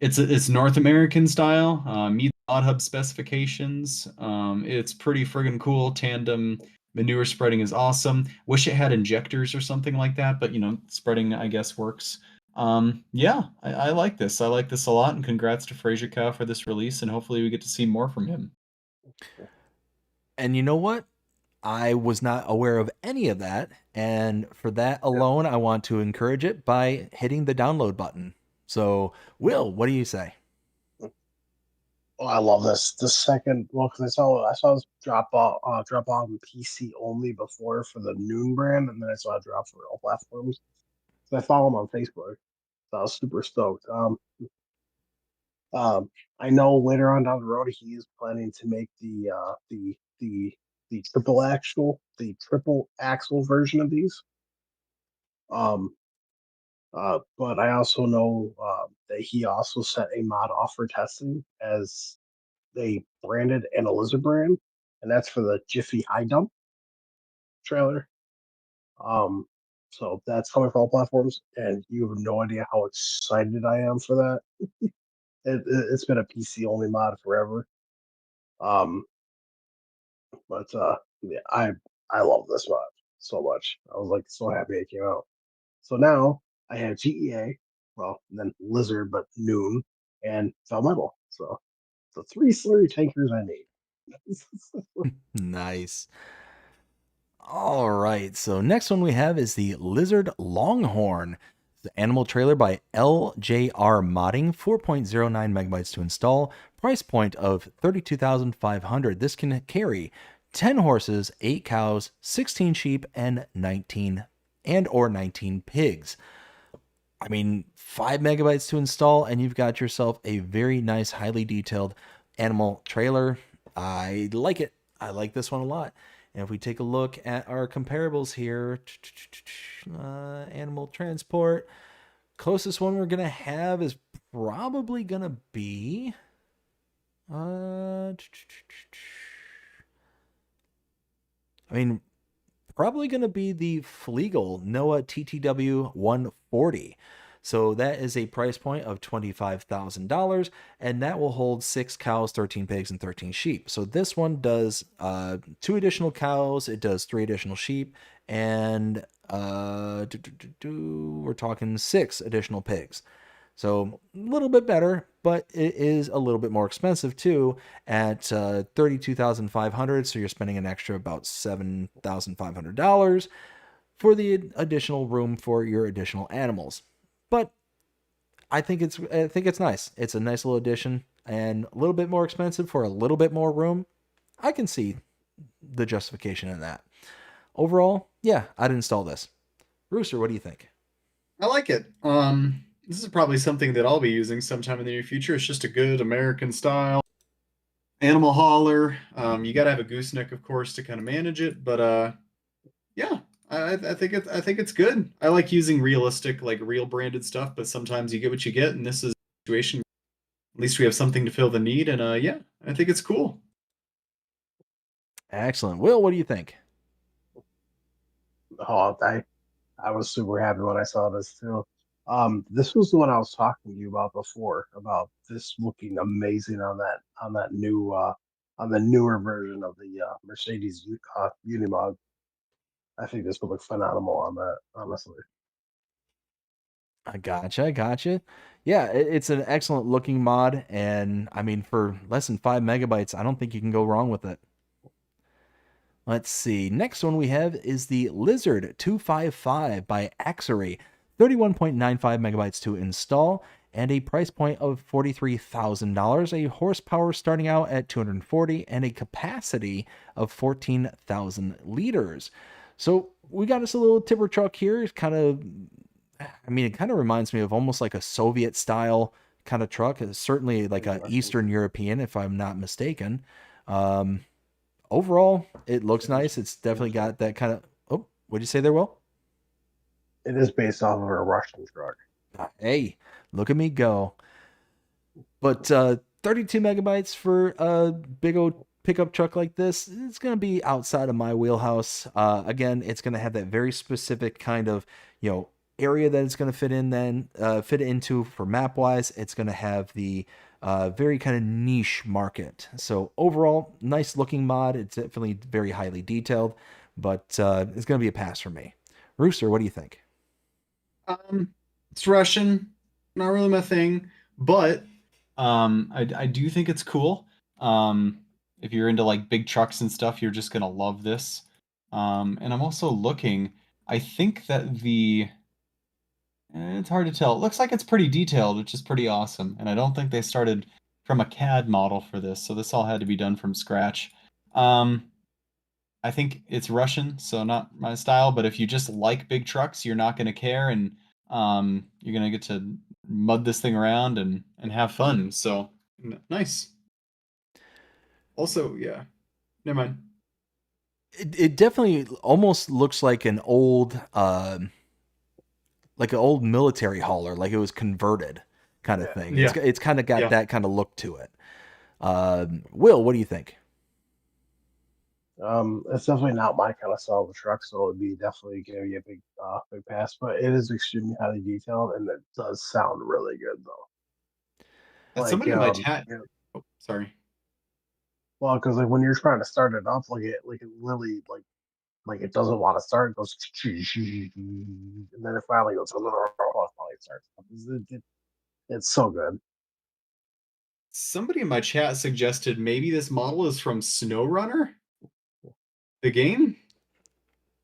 it's North American style, meets Mod Hub specifications. It's pretty friggin' cool. Tandem manure spreading is awesome. Wish it had injectors or something like that, but you know, spreading I guess works. Yeah, I like this. I like this a lot, and congrats to Fraser Cow for this release, and hopefully we get to see more from him.
And you know what? I was not aware of any of that. And for that alone, I want to encourage it by hitting the download button. So, Will, what do you say?
Oh, I love this. The second, well, because I saw this drop on PC only before for the Noon brand, and then I saw it drop for all platforms. So I follow him on Facebook. So I was super stoked. I know later on down the road he is planning to make the triple axle version of these. But I also know that he also set a mod off for testing as they branded and a Lizard brand, and that's for the Jiffy High Dump trailer. So that's coming for all platforms, and you have no idea how excited I am for that. It's been a PC only mod forever. Um, but yeah, I love this mod so much. I was like so happy it came out. So now I have GEA, well, and then Lizard, but Noon and Velmetal. So the three slurry tankers I need.
Nice. All right. So, next one we have is the Lizard Longhorn. The animal trailer by LJR Modding, 4.09 megabytes to install. Price point of 32,500. This can carry 10 horses, 8 cows, 16 sheep, and 19 pigs. I mean, 5 megabytes to install, and you've got yourself a very nice, highly detailed animal trailer. I like it. I like this one a lot. And if we take a look at our comparables here, animal transport, closest one we're going to have is probably going to be... I mean, probably going to be the Flegel Noah TTW 140. So that is a price point of $25,000, and that will hold 6 cows, 13 pigs, and 13 sheep. So this one does 2 additional cows, it does 3 additional sheep, and we're talking 6 additional pigs. So a little bit better, but it is a little bit more expensive too at $32,500. So you're spending an extra about $7,500 for the additional room for your additional animals. But I think it's nice. It's a nice little addition and a little bit more expensive for a little bit more room. I can see the justification in that. Overall, yeah, I'd install this. Rooster, what do you think?
I like it. This is probably something that I'll be using sometime in the near future. It's just a good American style animal hauler. You got to have a gooseneck, of course, to kind of manage it. But yeah, I think it's good. I like using realistic, like real branded stuff, but sometimes you get what you get, and this is a situation. At least we have something to fill the need, and yeah, I think it's cool.
Excellent. Will, what do you think?
Oh, I was super happy when I saw this too. This was the one I was talking to you about before, about this looking amazing on that new on the newer version of the Mercedes Unimog. I think this would look phenomenal on that, honestly.
I gotcha. Yeah, it's an excellent looking mod, and I mean, for less than 5 megabytes, I don't think you can go wrong with it. Let's see. Next one we have is the Lizard 255 by Axery. 31.95 megabytes to install, and a price point of $43,000, a horsepower starting out at 240, and a capacity of 14,000 liters. So we got us a little tipper truck here. It's kind of, I mean, it kind of reminds me of almost like a Soviet style kind of truck. It's certainly like a Eastern European, if I'm not mistaken. Overall, it looks nice. It's definitely got that kind of. Oh, what'd you say there, Will?
It is based off of a Russian truck.
Hey, look at me go. But 32 megabytes for a big old pickup truck like this, it's going to be outside of my wheelhouse. Again, it's going to have that very specific kind of, area that it's going to fit into for map wise. It's going to have the very kind of niche market. So overall, nice looking mod. It's definitely very highly detailed, but it's going to be a pass for me. Rooster, what do you think?
It's Russian, not really my thing, but I do think it's cool. If you're into like big trucks and stuff, you're just gonna love this. And I'm also looking. I think that it's hard to tell. It looks like it's pretty detailed, which is pretty awesome. And I don't think they started from a CAD model for this, so this all had to be done from scratch. I think it's Russian, so not my style, but if you just like big trucks, you're not going to care, and you're going to get to mud this thing around and have fun. So nice. Also, yeah, never mind.
It definitely almost looks like an old military hauler, like it was converted kind of thing.
Yeah.
It's kind of got
Yeah.
that kind of look to it. Will, what do you think?
It's definitely not my kind of style of truck, so it'd be definitely giving you a big pass. But it is extremely highly detailed, and it does sound really good though.
That's
Like,
somebody in my chat.
yeah,
Oh, sorry.
well, because like when you're trying to start it up, it literally like it doesn't want to start. It goes, and then it finally goes, finally starts. It's so good.
Somebody in my chat suggested maybe this model is from SnowRunner, the game.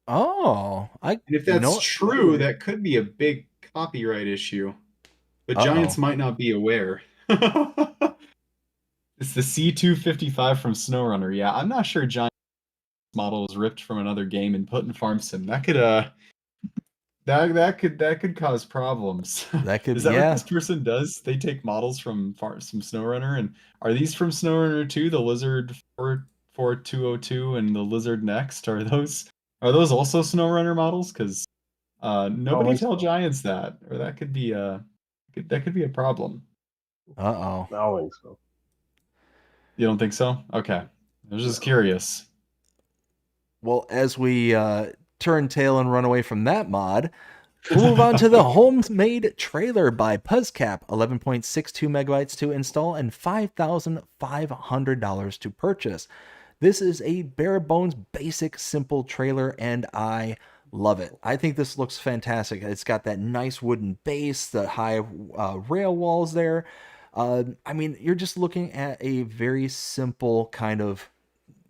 Oh,
And if
you know
that's
what?
true, that could be a big copyright issue. But Giants
Uh-oh.
might not be aware. It's the C255 from SnowRunner. Yeah, I'm not sure Giants model was ripped from another game and put in Farm Sim. That could cause problems.
That could,
Is that what
yeah,
this person does? They take models from some SnowRunner, and are these from SnowRunner too? The Lizard 44202 and the Lizard Next, are those also SnowRunner models? Because nobody
Probably
tell
so.
Giants that, or that could be a problem.
uh-oh.
I don't think so.
You don't think so? Okay, I was just
No.
curious.
Well, as we turn tail and run away from that mod, we'll move on to the homemade trailer by Puzzcap, 11.62 megabytes to install and $5,500 to purchase. This is a bare bones, basic, simple trailer, and I love it. I think this looks fantastic. It's got that nice wooden base, the high rail walls there. I mean, you're just looking at a very simple kind of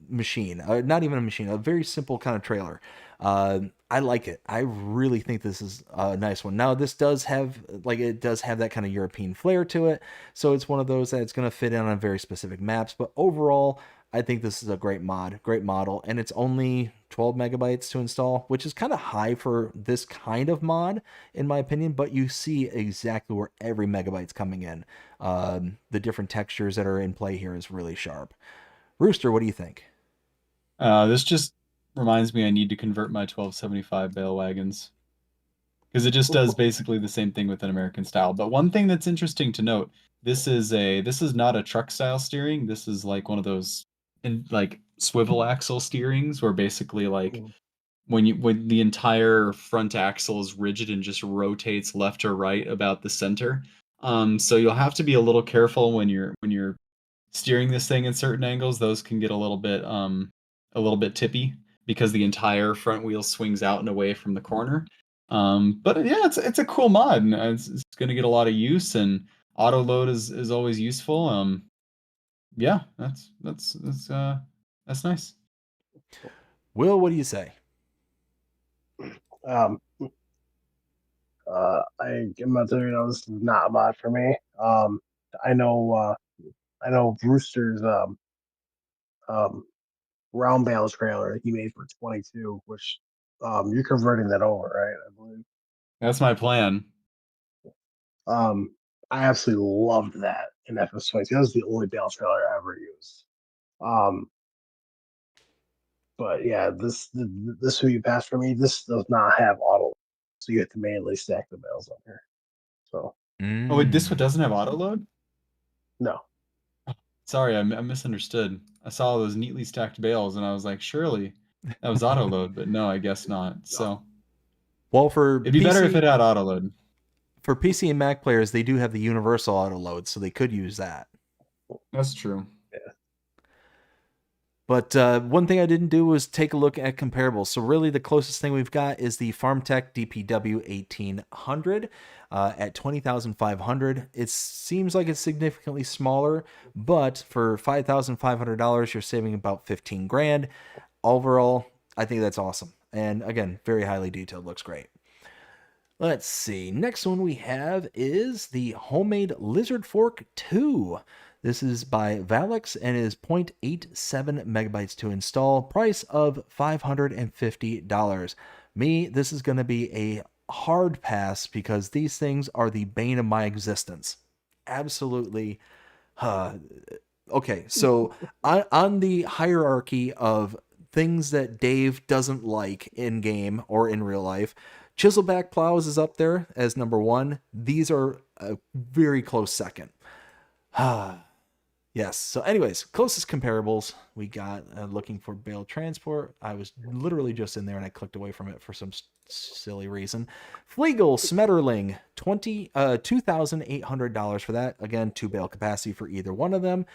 machine, not even a machine, a very simple kind of trailer. I like it. I really think this is a nice one. Now, this does have that kind of European flair to it, so it's one of those that it's going to fit in on very specific maps. But overall, I think this is a great model, and it's only 12 megabytes to install, which is kind of high for this kind of mod, in my opinion. But you see exactly where every megabyte's coming in. The different textures that are in play here is really sharp. Rooster, what do you think?
This just reminds me I need to convert my 1275 bale wagons because it just does basically the same thing with an American style. But one thing that's interesting to note, this is not a truck style steering. This is like one of those like swivel axle steerings where basically like when the entire front axle is rigid and just rotates left or right about the center. So you'll have to be a little careful when you're steering this thing in certain angles. Those can get a little bit tippy because the entire front wheel swings out and away from the corner. But yeah, it's a cool mod, and it's going to get a lot of use, and auto load is always useful. Yeah, that's nice.
Will, what do you say?
Um, I'm gonna tell you, this is not a mod for me. I know, Rooster's um, round bales trailer he made for 22, which you're converting that over, right? I believe.
That's my plan.
Um, I absolutely loved that in FS22. That was the only bale trailer I ever used. Um, but yeah, this who you passed for me. This does not have auto, so you have to manually stack the bales on here. So
Oh, wait, this one
Mm.
doesn't have auto load?
no,
Sorry, I misunderstood. I saw those neatly stacked bales and I was like, surely that was auto load, but no, I guess not.
no.
So
Well, for
it'd be better if
PC
it had auto load.
for PC and Mac players, they do have the universal auto load, so they could use that.
That's true.
But one thing I didn't do was take a look at comparables. So really, the closest thing we've got is the FarmTech DPW 1800 at 20,500. It seems like it's significantly smaller, but for $5,500, you're saving about 15 grand. Overall, I think that's awesome. And again, very highly detailed. Looks great. Let's see. Next one we have is the Homemade Lizard Fork 2. This is by Valix and is 0.87 megabytes to install. Price of $550. Me, this is going to be a hard pass because these things are the bane of my existence. Absolutely. Okay, so on the hierarchy of things that Dave doesn't like in game or in real life, Chiselback plows is up there as number one. These are a very close second. Yes. So, anyways, closest comparables we got looking for bale transport. I was literally just in there and I clicked away from it for some silly reason. Flegel Smetterling, $2,800 for that. Again, 2 bale capacity for either one of them.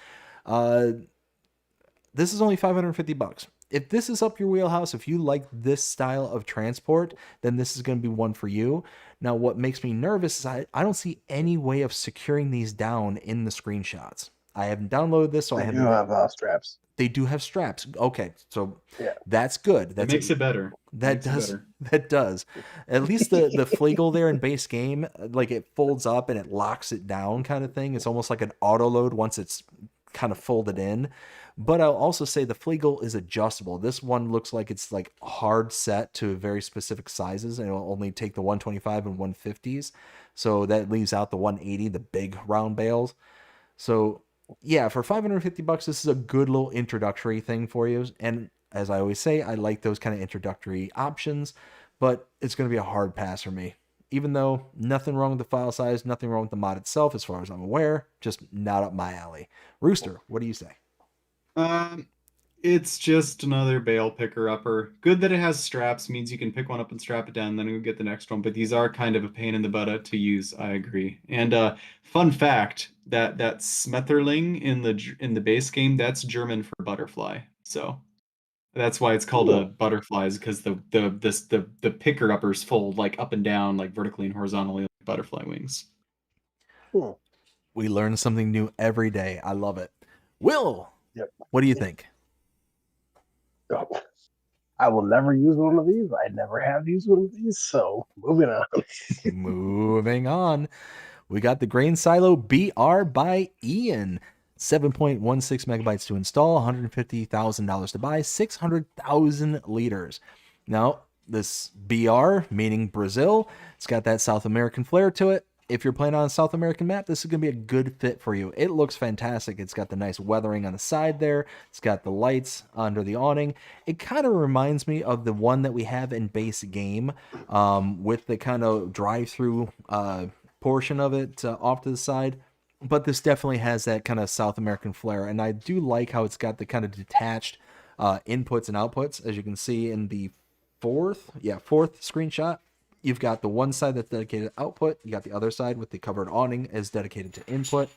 This is only $550. If this is up your wheelhouse, if you like this style of transport, then this is going to be one for you. Now, what makes me nervous is I don't see any way of securing these down in the screenshots. I haven't downloaded this, so I
They do
haven't.
have straps.
They do have straps. Okay, so
Yeah.
that's good.
That
That's
makes it better.
that
Makes it
does
better.
that does. At least the Flegel there in base game, like it folds up and it locks it down, kind of thing. It's almost like an auto load once it's kind of folded in. But I'll also say the Flegel is adjustable. This one looks like it's like hard set to very specific sizes, and it'll only take the 125 and 150s. So that leaves out the 180, the big round bales. So yeah, for $550, this is a good little introductory thing for you. And as I always say, I like those kind of introductory options, but it's going to be a hard pass for me. Even though nothing wrong with the file size, nothing wrong with the mod itself, as far as I'm aware, just not up my alley. Rooster, what do you say?
Um, it's just another bale picker upper. Good that it has straps, means you can pick one up and strap it down, then you get the next one. But these are kind of a pain in the butt to use. I agree. And fun fact that Smetterling in the base game, that's German for butterfly. So that's why it's called a
Cool.
butterflies, because the picker uppers fold like up and down, like vertically and horizontally, like butterfly wings.
Cool.
We learn something new every day. I love it. Will,
Yep.
what do you think?
Oh, I will never use one of these. I never have used one of these. So moving on.
Moving on. We got the Grain Silo BR by Ian. 7.16 megabytes to install, $150,000 to buy, 600,000 liters. Now, this BR, meaning Brazil, it's got that South American flair to it. If you're playing on a South American map, this is going to be a good fit for you. It looks fantastic. It's got the nice weathering on the side there. It's got the lights under the awning. It kind of reminds me of the one that we have in base game with the kind of drive-through portion of it off to the side. But this definitely has that kind of South American flair. And I do like how it's got the kind of detached inputs and outputs. As you can see in the fourth screenshot, you've got the one side that's dedicated to output. You got the other side with the covered awning as dedicated to input.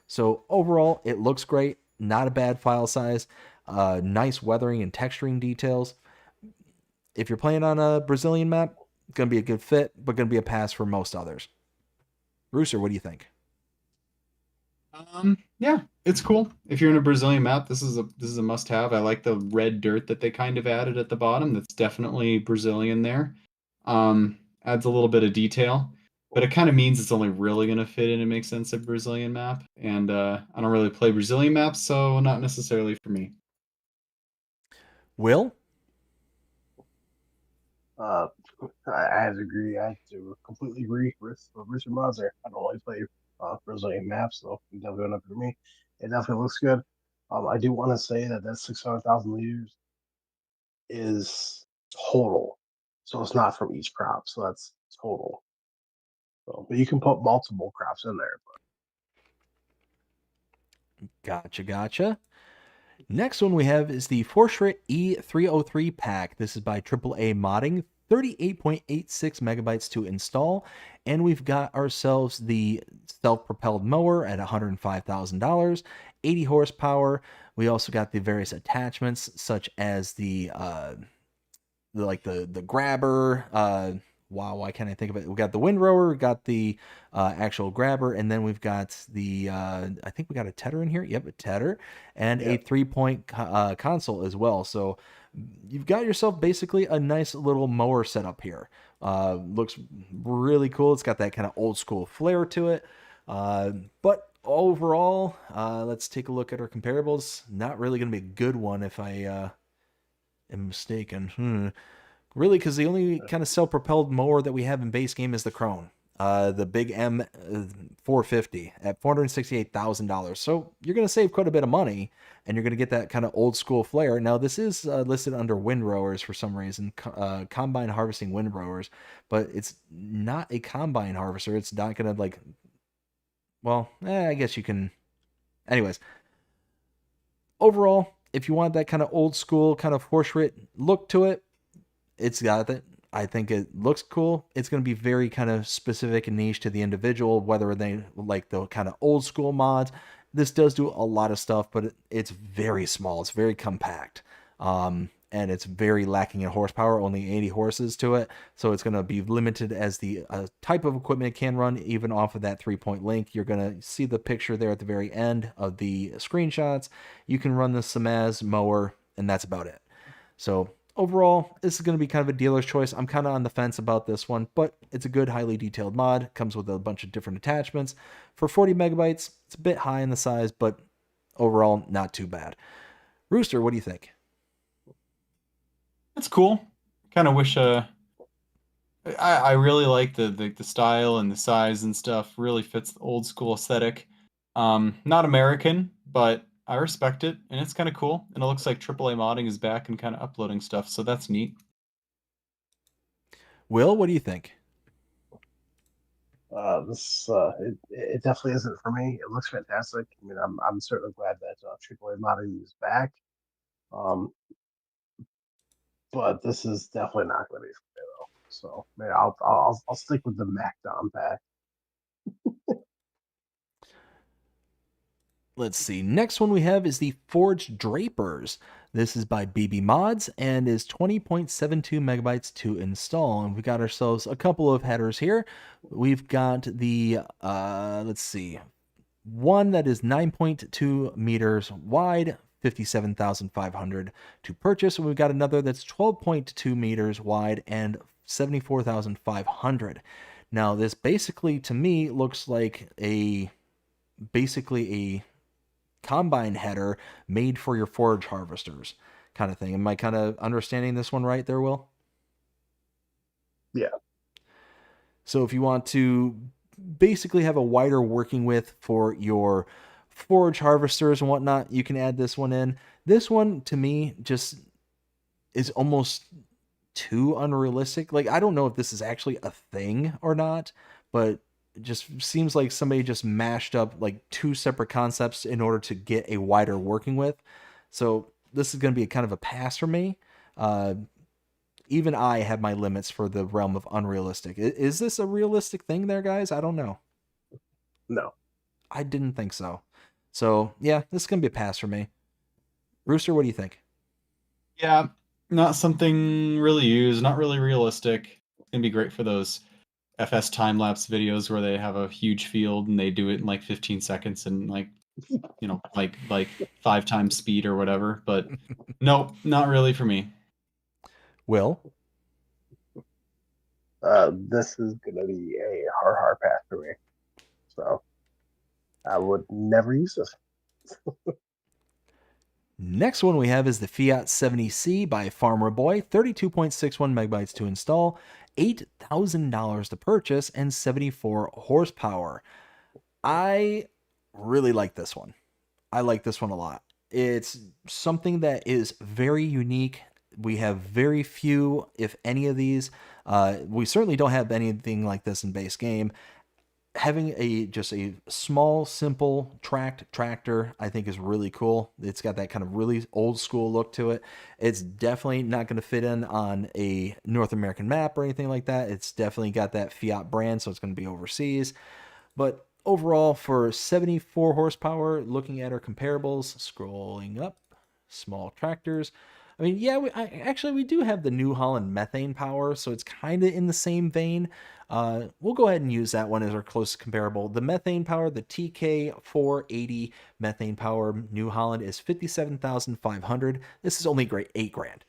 So overall, it looks great. Not a bad file size. Nice weathering and texturing details. If you're playing on a Brazilian map, it's going to be a good fit, but going to be a pass for most others. Rooster, what do you think?
Yeah, it's cool. If you're in a Brazilian map, this is a must-have. I like the red dirt that they kind of added at the bottom. That's definitely Brazilian there. Adds a little bit of detail. but it kind of means it's only really going to fit in and make sense of Brazilian map. And I don't really play Brazilian maps, so not necessarily for me.
Will?
Uh, I have to agree. I have to completely agree with Rooster Mods there. I don't really play Brazilian maps, so it definitely went up for me. It definitely looks good. I do want to say that 600,000 liters is total, so it's not from each crop. So that's total. So, but you can put multiple crops in there.
Gotcha. Next one we have is the Forshrit E303 pack. This is by AAA Modding, 38.86 megabytes to install. And we've got ourselves the self-propelled mower at $105,000, 80 horsepower. We also got the various attachments such as the grabber. Wow, why can't I think of it? We got the windrower, we got the actual grabber, and then we've got the I think we got a tedder in here. Yep, a tedder and a 3-point console as well. So you've got yourself basically a nice little mower setup here. Looks really cool. It's got that kind of old school flair to it. But overall, let's take a look at our comparables. Not really going to be a good one if I am mistaken. Really, because the only kind of self-propelled mower that we have in base game is the Krone, the Big M 450 at $468,000. So you're going to save quite a bit of money, and you're going to get that kind of old school flair. Now, this is listed under windrowers for some reason, combine harvesting windrowers, but it's not a combine harvester. It's not going to I guess you can. Anyways, overall, if you want that kind of old school kind of Forshrit look to it, it's got that. I think it looks cool. It's going to be very kind of specific and niche to the individual, whether they like the kind of old school mods. This does do a lot of stuff, but it's very small. It's very compact. And it's very lacking in horsepower, only 80 horses to it. So it's going to be limited as the type of equipment it can run, even off of that 3-point link. You're going to see the picture there at the very end of the screenshots. You can run the Samaz mower, and that's about it. So overall, this is going to be kind of a dealer's choice. I'm kind of on the fence about this one, but it's a good, highly detailed mod. Comes with a bunch of different attachments. For 40 megabytes, it's a bit high in the size, but overall, not too bad. Rooster, what do you think?
It's cool. Kind of wish I really like the style and the size and stuff. Really fits the old school aesthetic. Not American, but I respect it, and it's kind of cool. And it looks like AAA modding is back and kind of uploading stuff, so that's neat.
Will, what do you think?
It definitely isn't for me. It looks fantastic. I mean, I'm certainly glad that AAA modding is back. But this is definitely not going to be for me though. So maybe I'll stick with the MacDom pack.
Let's see. Next one we have is the Forged Drapers. This is by BB Mods and is 20.72 megabytes to install. And we've got ourselves a couple of headers here. We've got the, let's see, one that is 9.2 meters wide, 57,500 to purchase. And we've got another that's 12.2 meters wide and 74,500. Now, this basically, to me, looks like basically a combine header made for your forage harvesters kind of thing. Am I kind of understanding this one right there, Will?
Yeah.
So if you want to basically have a wider working width for your forage harvesters and whatnot, you can add this one in. This one, to me, just is almost too unrealistic. Like, I don't know if this is actually a thing or not, but it just seems like somebody just mashed up like two separate concepts in order to get a wider working width. So this is going to be a kind of a pass for me. Even I have my limits for the realm of unrealistic. Is this a realistic thing there, guys? I don't know.
No.
I didn't think so. So yeah, this is going to be a pass for me. Rooster, what do you think?
Yeah, not something really used, not really realistic. It's gonna be great for those FS time-lapse videos where they have a huge field and they do it in like 15 seconds and like like 5 times speed or whatever. But nope, not really for me.
Will?
This is gonna be a hard pass for me. So I would never use this.
Next one we have is the Fiat 70C by Farmer Boy, 32.61 megabytes to install, $8,000 to purchase, and 74 horsepower. I really like this one. I like this one a lot. It's something that is very unique. We have very few, if any of these. We certainly don't have anything like this in base game. Having just a small, simple tracked tractor, I think is really cool. It's got that kind of really old school look to it. It's definitely not going to fit in on a North American map or anything like that. It's definitely got that Fiat brand, so it's going to be overseas. But overall, for 74 horsepower, looking at our comparables, scrolling up, small tractors. I mean, yeah, we do have the New Holland methane power, so it's kind of in the same vein. We'll go ahead and use that one as our closest comparable. The methane power, the TK480 methane power New Holland is 57,500. This is only great 8 grand.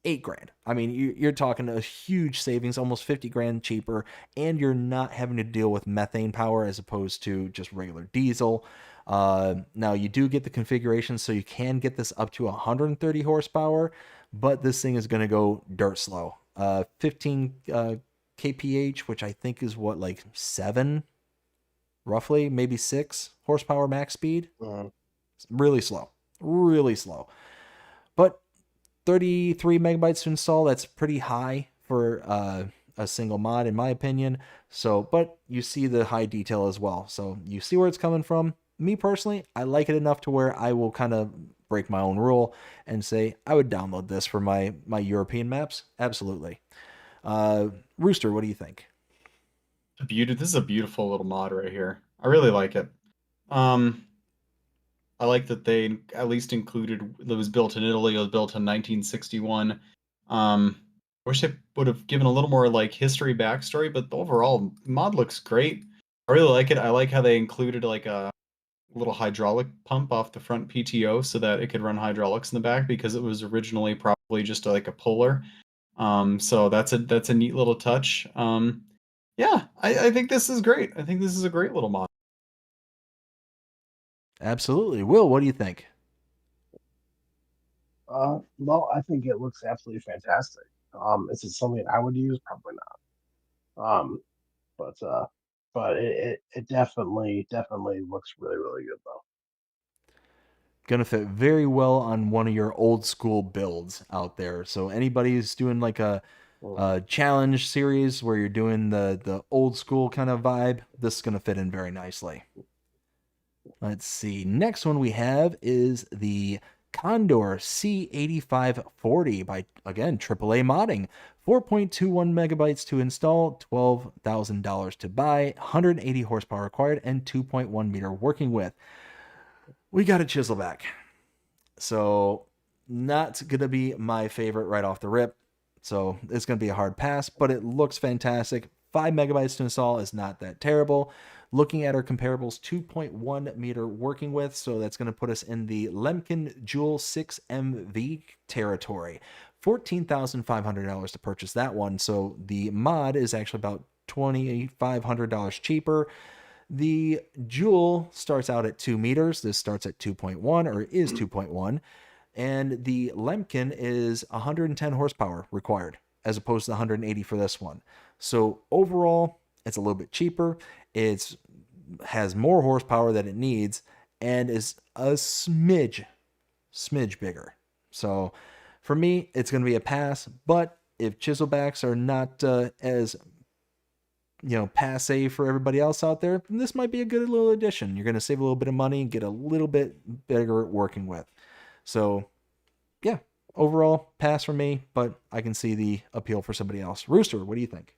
8 grand. I mean, you're talking a huge savings, almost 50 grand cheaper, and you're not having to deal with methane power as opposed to just regular diesel. Now you do get the configuration, so you can get this up to 130 horsepower, but this thing is going to go dirt slow. 15 kph, which I think is what, like 7, roughly, maybe 6 horsepower max speed. Really slow, really slow. But 33 megabytes to install, that's pretty high for a single mod in my opinion. So, but you see the high detail as well, so you see where it's coming from. Me personally, I like it enough to where I will kind of break my own rule and say I would download this for my European maps. Absolutely. Rooster, what do you think?
This is a beautiful little mod right here. I really like it. I like that they at least included it was built in Italy. It was built in 1961. Wish they would have given a little more like history backstory, but the overall mod looks great. I really like it. I like how they included like a little hydraulic pump off the front PTO so that it could run hydraulics in the back, because it was originally probably just like a puller. So that's a neat little touch. Yeah, I think this is great. I think this is a great little mod.
Absolutely. Will, what do you think?
Well, I think it looks absolutely fantastic. Is it something I would use? Probably not. But it definitely looks really good though.
Gonna fit very well on one of your old school builds out there. So anybody who's doing like a challenge series where you're doing the old school kind of vibe, this is gonna fit in very nicely. Let's see. Next one we have is the Condor C8540 by, again, AAA modding. 4.21 megabytes to install, $12,000 to buy, 180 horsepower required, and 2.1 meter working width. We got a Chiselback. So, not going to be my favorite right off the rip. So, it's going to be a hard pass, but it looks fantastic. 5 megabytes to install is not that terrible. Looking at our comparables, 2.1 meter working width, so that's going to put us in the Lemken Jewel 6MV territory. $14,500 to purchase that one, so the mod is actually about $2,500 cheaper. The Jewel starts out at 2 meters. This starts at 2.1, or is 2.1. And the Lemken is 110 horsepower required, as opposed to 180 for this one. So overall, it's a little bit cheaper. It has more horsepower than it needs, and is a smidge bigger. So for me, it's going to be a pass. But if Chiselbacks are not as passe for everybody else out there, this might be a good little addition. You're going to save a little bit of money and get a little bit bigger working with. So yeah, overall pass for me, but I can see the appeal for somebody else. Rooster, what do you think?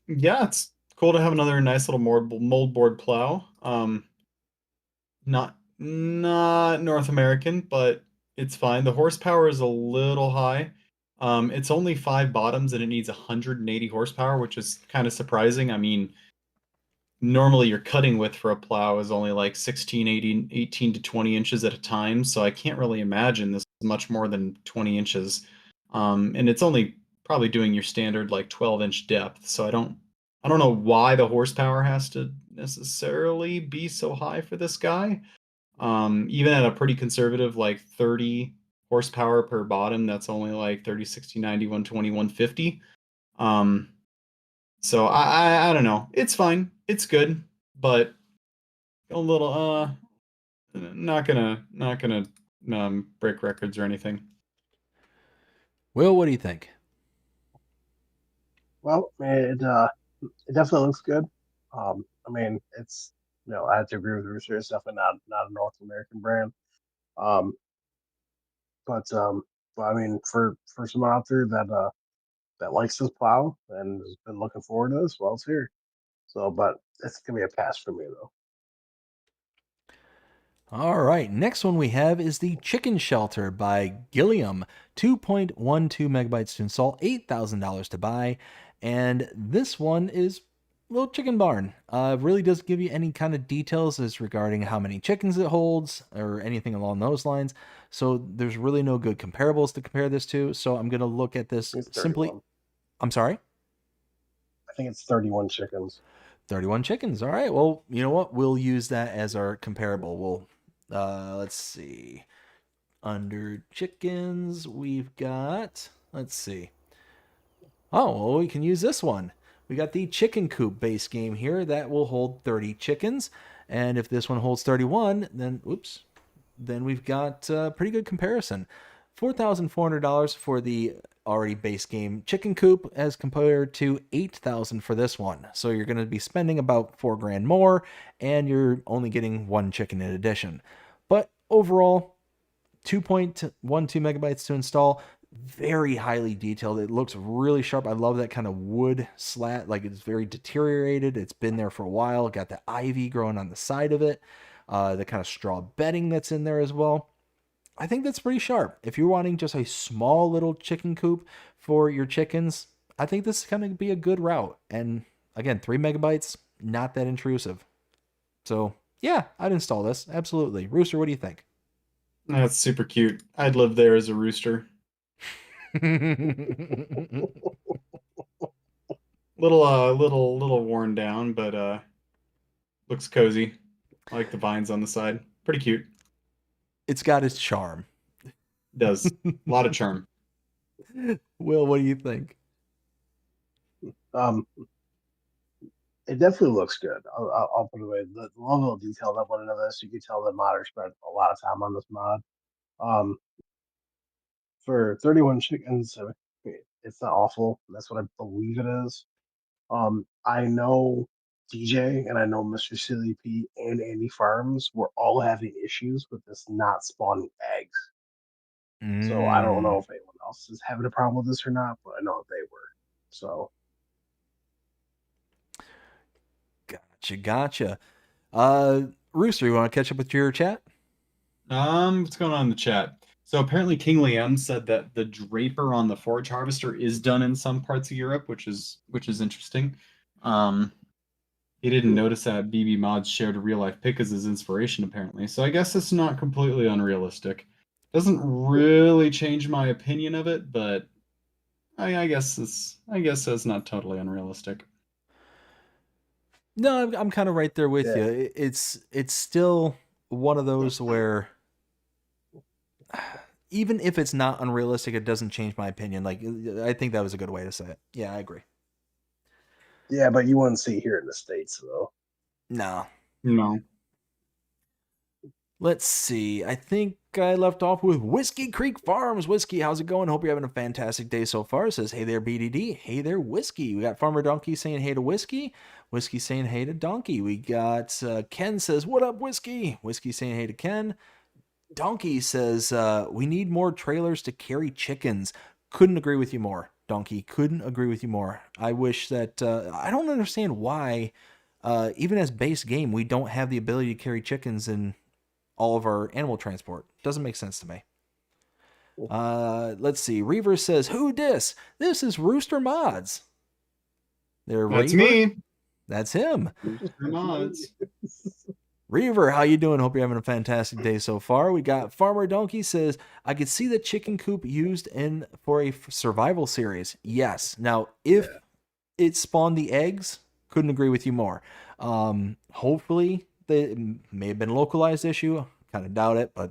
Yeah, it's cool to have another nice little mold board plow. Not North American, but it's fine. The horsepower is a little high. It's only 5 bottoms and it needs 180 horsepower, which is kind of surprising. I mean, normally your cutting width for a plow is only like 16, 18 to 20 inches at a time, so I can't really imagine this is much more than 20 inches. And it's only probably doing your standard like 12-inch depth. So I don't know why the horsepower has to necessarily be so high for this guy. Even at a pretty conservative like 30 horsepower per bottom, that's only like 30, 60, 90, 120, 150. So I don't know. It's fine. It's good, but a little not gonna break records or anything.
Will, what do you think?
Well, it definitely looks good. I mean, it's I have to agree with Rooster. It's definitely not a North American brand. Um, but I mean, for someone out there that likes this plow and has been looking forward to this, well, it's here. So, but it's gonna be a pass for me though.
All right, next one we have is the Chicken Shelter by Gilliam. 2.12 megabytes to install, $8,000 to buy. And this one is little chicken barn. Really doesn't give you any kind of details as regarding how many chickens it holds or anything along those lines. So there's really no good comparables to compare this to. So I'm going to look at this
It's
simply.
31.
I'm sorry?
I think it's 31 chickens.
31 chickens. All right. Well, you know what? We'll use that as our comparable. Let's see. Under chickens, we've got, let's see. Oh, well, we can use this one. We got the chicken coop base game here that will hold 30 chickens. And if this one holds 31, then we've got a pretty good comparison. $4,400 for the already base game chicken coop as compared to $8,000 for this one. So you're going to be spending about $4,000 more, and you're only getting one chicken in addition. But overall, 2.12 megabytes to install, very highly detailed. It looks really sharp. I love that kind of wood slat, like it's very deteriorated. It's been there for a while. Got the ivy growing on the side of it, the kind of straw bedding that's in there as well. I think that's pretty sharp. If you're wanting just a small little chicken coop for your chickens, I think this is going to be a good route. And again, 3 megabytes, not that intrusive. So yeah, I'd install this. Absolutely. Rooster, what do you think?
That's super cute. I'd live there as a rooster. Little worn down, but looks cozy. I like the vines on the side. Pretty cute.
It's got its charm.
Does a lot of charm.
Will, what do you think?
Um, it definitely looks good. I'll put it away. The level of detail that went into this, you can tell that modder spent a lot of time on this mod. For 31 chickens, it's not awful. That's what I believe it is. I know DJ and I know Mr. Silly P and Andy Farms were all having issues with this not spawning eggs. So I don't know if anyone else is having a problem with this or not, but I know they were. So
Gotcha. Rooster, you want to catch up with your chat?
What's going on in the chat? So apparently King Liam said that the draper on the forage harvester is done in some parts of Europe, which is interesting. He didn't notice that BB Mods shared a real life pic as his inspiration, apparently. So I guess it's not completely unrealistic. Doesn't really change my opinion of it, but I guess that's not totally unrealistic.
No, I'm kind of right there with you. It's still one of those where even if it's not unrealistic, it doesn't change my opinion. Like, I think that was a good way to say it. Yeah, I agree.
yeah, but you wouldn't see here in the States though.
No. Let's see. I think I left off with Whiskey Creek Farms. Whiskey, how's it going? Hope you're having a fantastic day so far. It says, hey there, BDD. Hey there, Whiskey. We got Farmer Donkey saying hey to Whiskey. Whiskey saying hey to Donkey. We got Ken says, what up, Whiskey? Whiskey saying hey to Ken. Donkey says, we need more trailers to carry chickens. Couldn't agree with you more, Donkey. Couldn't agree with you more. I wish that, I don't understand why, even as base game, we don't have the ability to carry chickens in all of our animal transport. Doesn't make sense to me. Let's see. Reaver says, who dis? This is Rooster Mods.
That's me.
That's him.
Rooster Mods.
Reaver, how you doing? Hope you're having a fantastic day so far. We got Farmer Donkey says, I could see the chicken coop used in for a survival series. Yes. Now, if it spawned the eggs, couldn't agree with you more. Hopefully, it may have been a localized issue. Kind of doubt it, but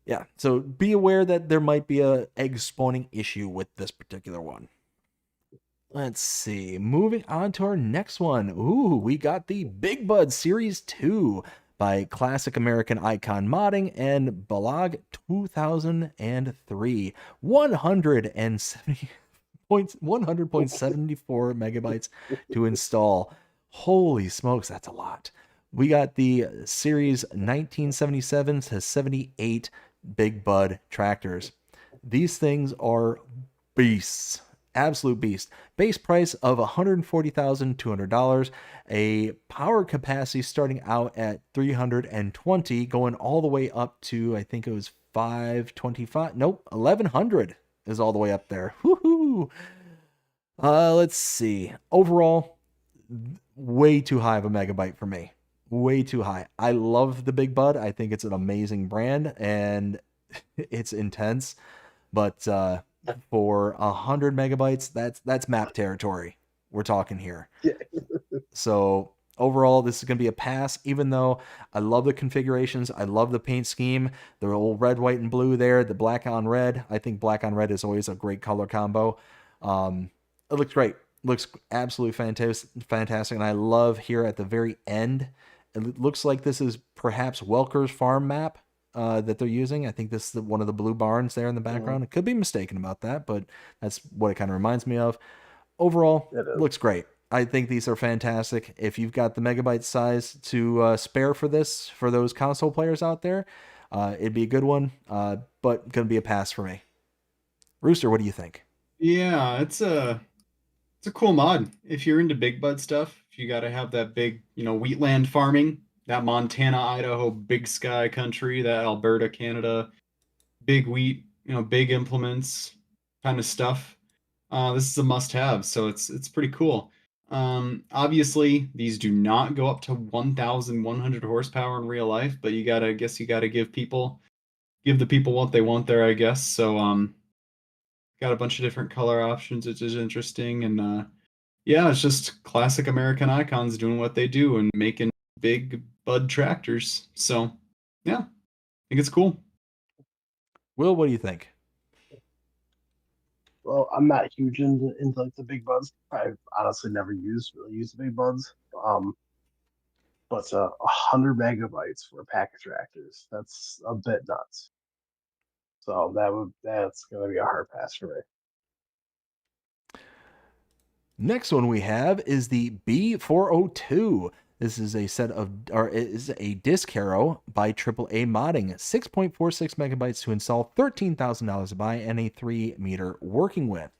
yeah. So be aware that there might be a egg spawning issue with this particular one. Let's see. Moving on to our next one. Ooh, we got the Big Bud Series 2 by Classic American Icon Modding and Balag 2003. 100.74 megabytes to install. Holy smokes, that's a lot. We got the Series 1977 to 78 Big Bud tractors. These things are beasts. Absolute beast. Base price of $140,200. A power capacity starting out at 320, going all the way up to, I think it was 525. Nope, 1100 is all the way up there. Woohoo! Let's see. Overall, way too high of a megabyte for me. Way too high. I love the Big Bud. I think it's an amazing brand and it's intense, but for 100 megabytes, that's map territory we're talking here.
Yeah.
So overall, this is going to be a pass, even though I love the configurations. I love the paint scheme, the old red, white, and blue there, the black on red. I think black on red is always a great color combo. It looks great. Looks absolutely fantastic. And I love here at the very end, it looks like this is perhaps Welker's farm map that they're using. I think this is one of the blue barns there in the background. I could be mistaken about that, but that's what it kind of reminds me of. Overall, it looks great. I think these are fantastic. If you've got the megabyte size to spare for this, for those console players out there, it'd be a good one, but going to be a pass for me. Rooster, what do you think?
Yeah, it's a cool mod. If you're into Big Bud stuff, if you got to have that big, wheatland farming, that Montana, Idaho, big sky country, that Alberta, Canada, big wheat, big implements kind of stuff. This is a must-have, so it's pretty cool. Obviously, these do not go up to 1,100 horsepower in real life, but you gotta give the people what they want there, I guess. So got a bunch of different color options, which is interesting, and yeah, it's just classic American icons doing what they do and making big bud tractors. So yeah, I think it's cool.
Will, what do you think?
Well, I'm not huge into like the big buds. I've honestly never really used the big buds. But 100 megabytes for a pack of tractors, that's a bit nuts. So that's gonna be a hard pass for me.
Next one we have is the B402. This is a set of, or is a disc harrow by AAA Modding. 6.46 megabytes to install, $13,000 to buy, and a 3-meter working width.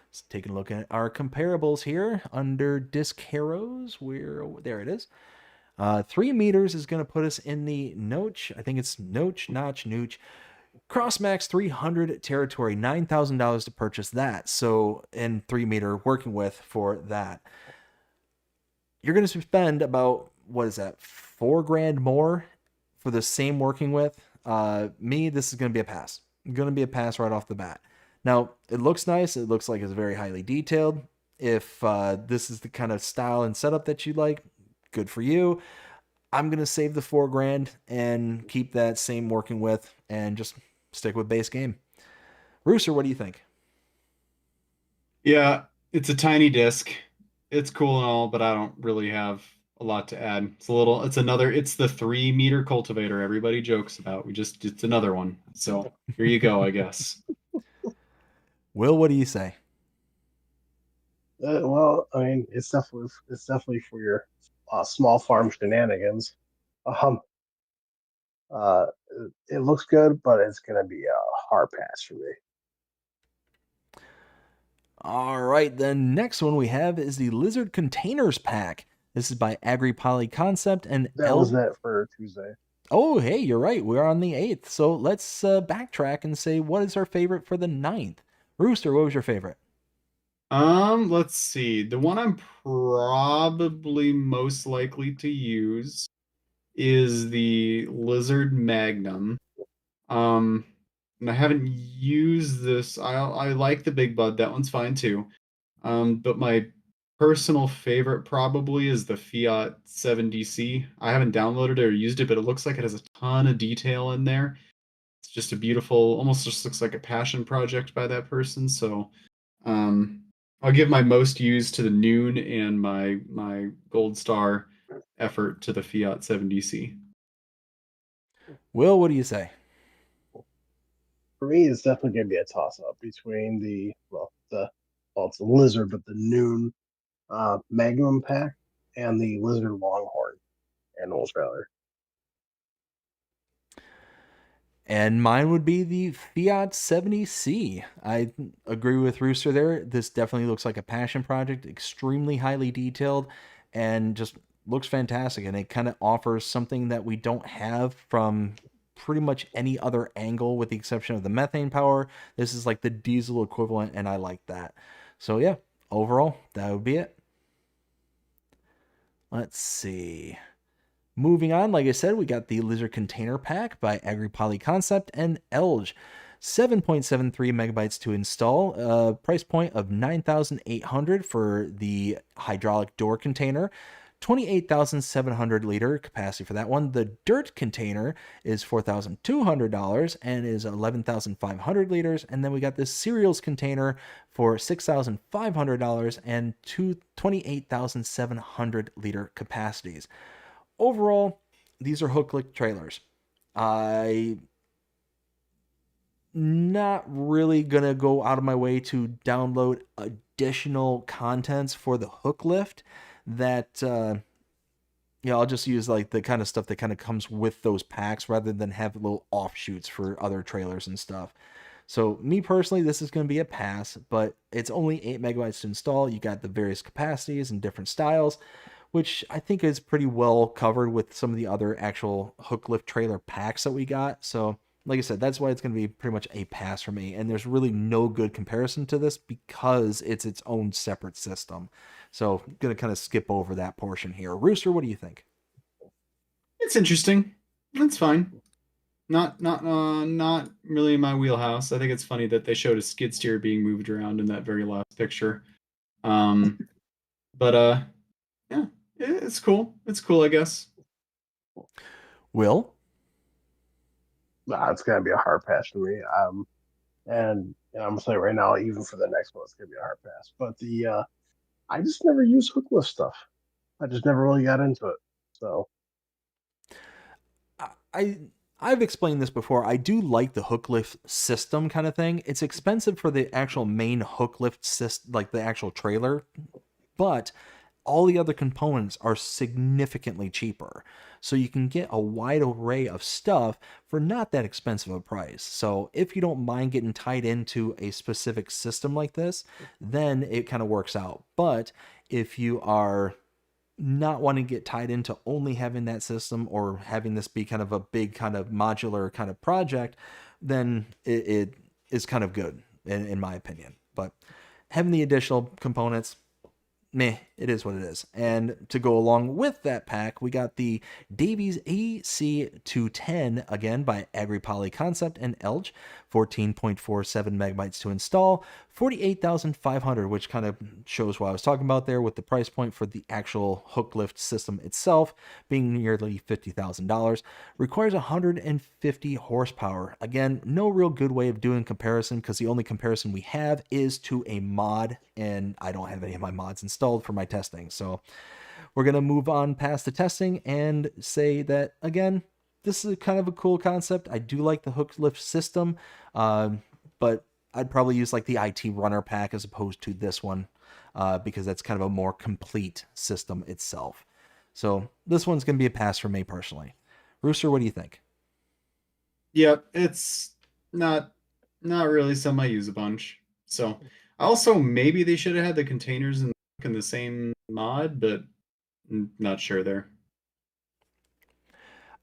Let's take a look at our comparables here under disc harrows. There it is. 3 meters is going to put us in the Notch. I think it's Notch, Crossmax 300 territory, $9,000 to purchase that. So, and 3-meter working width for that. You're going to spend about, what is that, $4,000 more for the same working width. This is going to be a pass. Going to be a pass right off the bat. Now, it looks nice. It looks like it's very highly detailed. If this is the kind of style and setup that you like, good for you. I'm going to save the $4,000 and keep that same working width and just stick with base game. Rooster, what do you think?
Yeah, it's a tiny disc. It's cool and all, but I don't really have a lot to add. It's the 3-meter cultivator everybody jokes about. It's another one. So here you go, I guess.
Will, what do you say?
Well, I mean, it's definitely for your small farm shenanigans. Um, uh, it looks good, but it's gonna be a hard pass for me.
All right, the next one we have is the Lizard Containers Pack. This is by AgriPoly Concept and
That was it for Tuesday.
Oh, hey, you're right. We're on the 8th. So let's backtrack and say what is our favorite for the 9th? Rooster, what was your favorite?
Let's see. The one I'm probably most likely to use is the Lizard Magnum. And I haven't used this. I like the Big Bud. That one's fine too. But my personal favorite probably is the Fiat 7DC. I haven't downloaded it or used it, but it looks like it has a ton of detail in there. It's just a beautiful, almost just looks like a passion project by that person. So um, I'll give my most use to the Noon and my Gold Star effort to the Fiat 7DC.
Will, what do you say?
For me, it's definitely going to be a toss up between it's a lizard, but the Noon Magnum pack and the Lizard Longhorn animal trailer.
And mine would be the Fiat 70C. I agree with Rooster there. This definitely looks like a passion project, extremely highly detailed, and just looks fantastic. And it kind of offers something that we don't have from pretty much any other angle, with the exception of the methane power. This is like the diesel equivalent, and I like that. So, yeah, overall, that would be it. Let's see. Moving on, like I said, we got the Lizard Container Pack by AgriPolyConcept and Elge. 7.73 megabytes to install, price point of $9,800 for the hydraulic door container, 28,700 liter capacity for that one. The dirt container is $4,200 and is 11,500 liters. And then we got this cereals container for $6,500 and 28,700 liter capacities. Overall, these are hook lift trailers. I not really gonna go out of my way to download additional contents for the hook lift. That I'll just use like the kind of stuff that kind of comes with those packs, rather than have little offshoots for other trailers and stuff. So me personally, this is going to be a pass, but it's only 8 megabytes to install. You got the various capacities and different styles, which I think is pretty well covered with some of the other actual hook lift trailer packs that we got. So like I said, that's why it's going to be pretty much a pass for me. And there's really no good comparison to this because it's its own separate system. So I'm going to kind of skip over that portion here. Rooster, what do you think?
It's interesting. That's fine. Not really in my wheelhouse. I think it's funny that they showed a skid steer being moved around in that very last picture. But yeah, it's cool. It's cool, I guess.
Will?
It's going to be a hard pass for me. And I'm going to say right now, even for the next one, it's going to be a hard pass. But I just never use hook lift stuff. I just never really got into it. So
I've explained this before. I do like the hook lift system kind of thing. It's expensive for the actual main hook lift system, like the actual trailer, but all the other components are significantly cheaper. So you can get a wide array of stuff for not that expensive a price. So if you don't mind getting tied into a specific system like this, then it kind of works out. But if you are not wanting to get tied into only having that system, or having this be kind of a big kind of modular kind of project, then it is kind of good in my opinion. But having the additional components, meh, it is what it is. And to go along with that pack, we got the Davies AC210, again by AgriPolyConcept and Elge, 14.47 megabytes to install, 48,500, which kind of shows what I was talking about there, with the price point for the actual hook lift system itself being nearly $50,000. Requires 150 horsepower. Again, no real good way of doing comparison, because the only comparison we have is to a mod, and I don't have any of my mods installed for my testing. So we're going to move on past the testing and say that, again, this is kind of a cool concept. I do like the hook lift system, but I'd probably use like the IT runner pack as opposed to this one, because that's kind of a more complete system itself. So this one's going to be a pass for me personally. Rooster, what do you think?
Yeah, it's not really something I use a bunch. So also, maybe they should have had the containers in the same mod, but not sure there.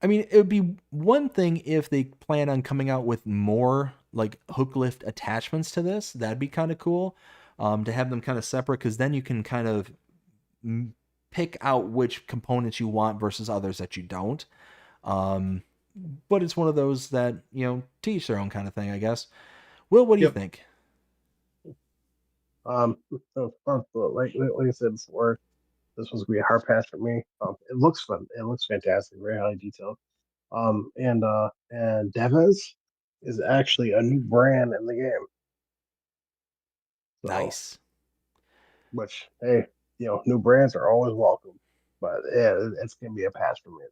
I mean, it would be one thing if they plan on coming out with more like hook lift attachments to this. That'd be kind of cool, to have them kind of separate, because then you can kind of pick out which components you want versus others that you don't. But it's one of those that, to each their own kind of thing, I guess. Will, what do you
Yep.
think?
Like I said before, this was gonna be a hard pass for me. It looks fun. It looks fantastic. Very highly detailed. And Deves is actually a new brand in the game. So,
Nice.
which hey, new brands are always welcome. But yeah, it's gonna be a pass for me.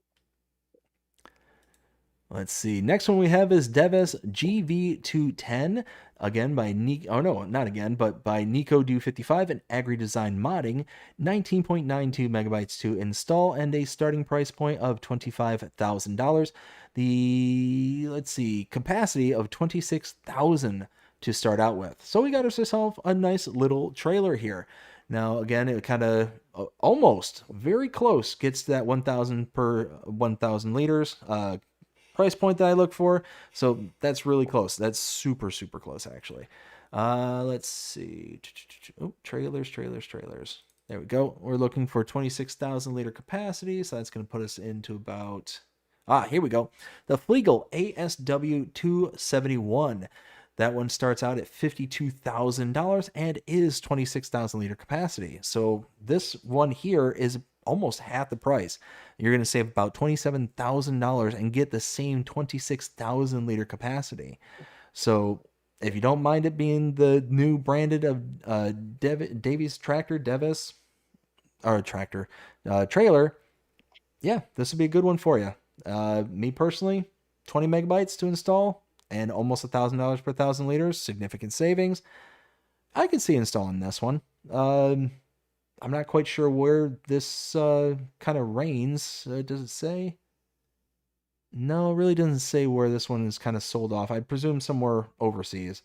Let's see. Next one we have is Deves GV210. Again by Nico. Oh, no, not again, but by Nico Do 55 and AgriDesign Modding. 19.92 megabytes to install and a starting price point of $25,000. Let's see, capacity of 26,000 to start out with. So we got ourselves a nice little trailer here. Now, again, it kind of almost very close gets to that 1,000 per 1,000 liters price point that I look for. So that's really close. That's super, super close, actually. Let's see. Oh, trailers. There we go. We're looking for 26,000 liter capacity. So that's going to put us into about... here we go. The Flegel ASW 271. That one starts out at $52,000 and is 26,000 liter capacity. So this one here is almost half the price. You're going to save about $27,000 and get the same 26,000 liter capacity. So if you don't mind it being the new branded of Davies tractor, Devis, or tractor, trailer, yeah, this would be a good one for you. Me personally, 20 megabytes to install and almost $1,000 per 1,000 liters, significant savings. I could see installing this one. I'm not quite sure where this kind of reigns. Does it say? No, it really doesn't say where this one is kind of sold off. I presume somewhere overseas.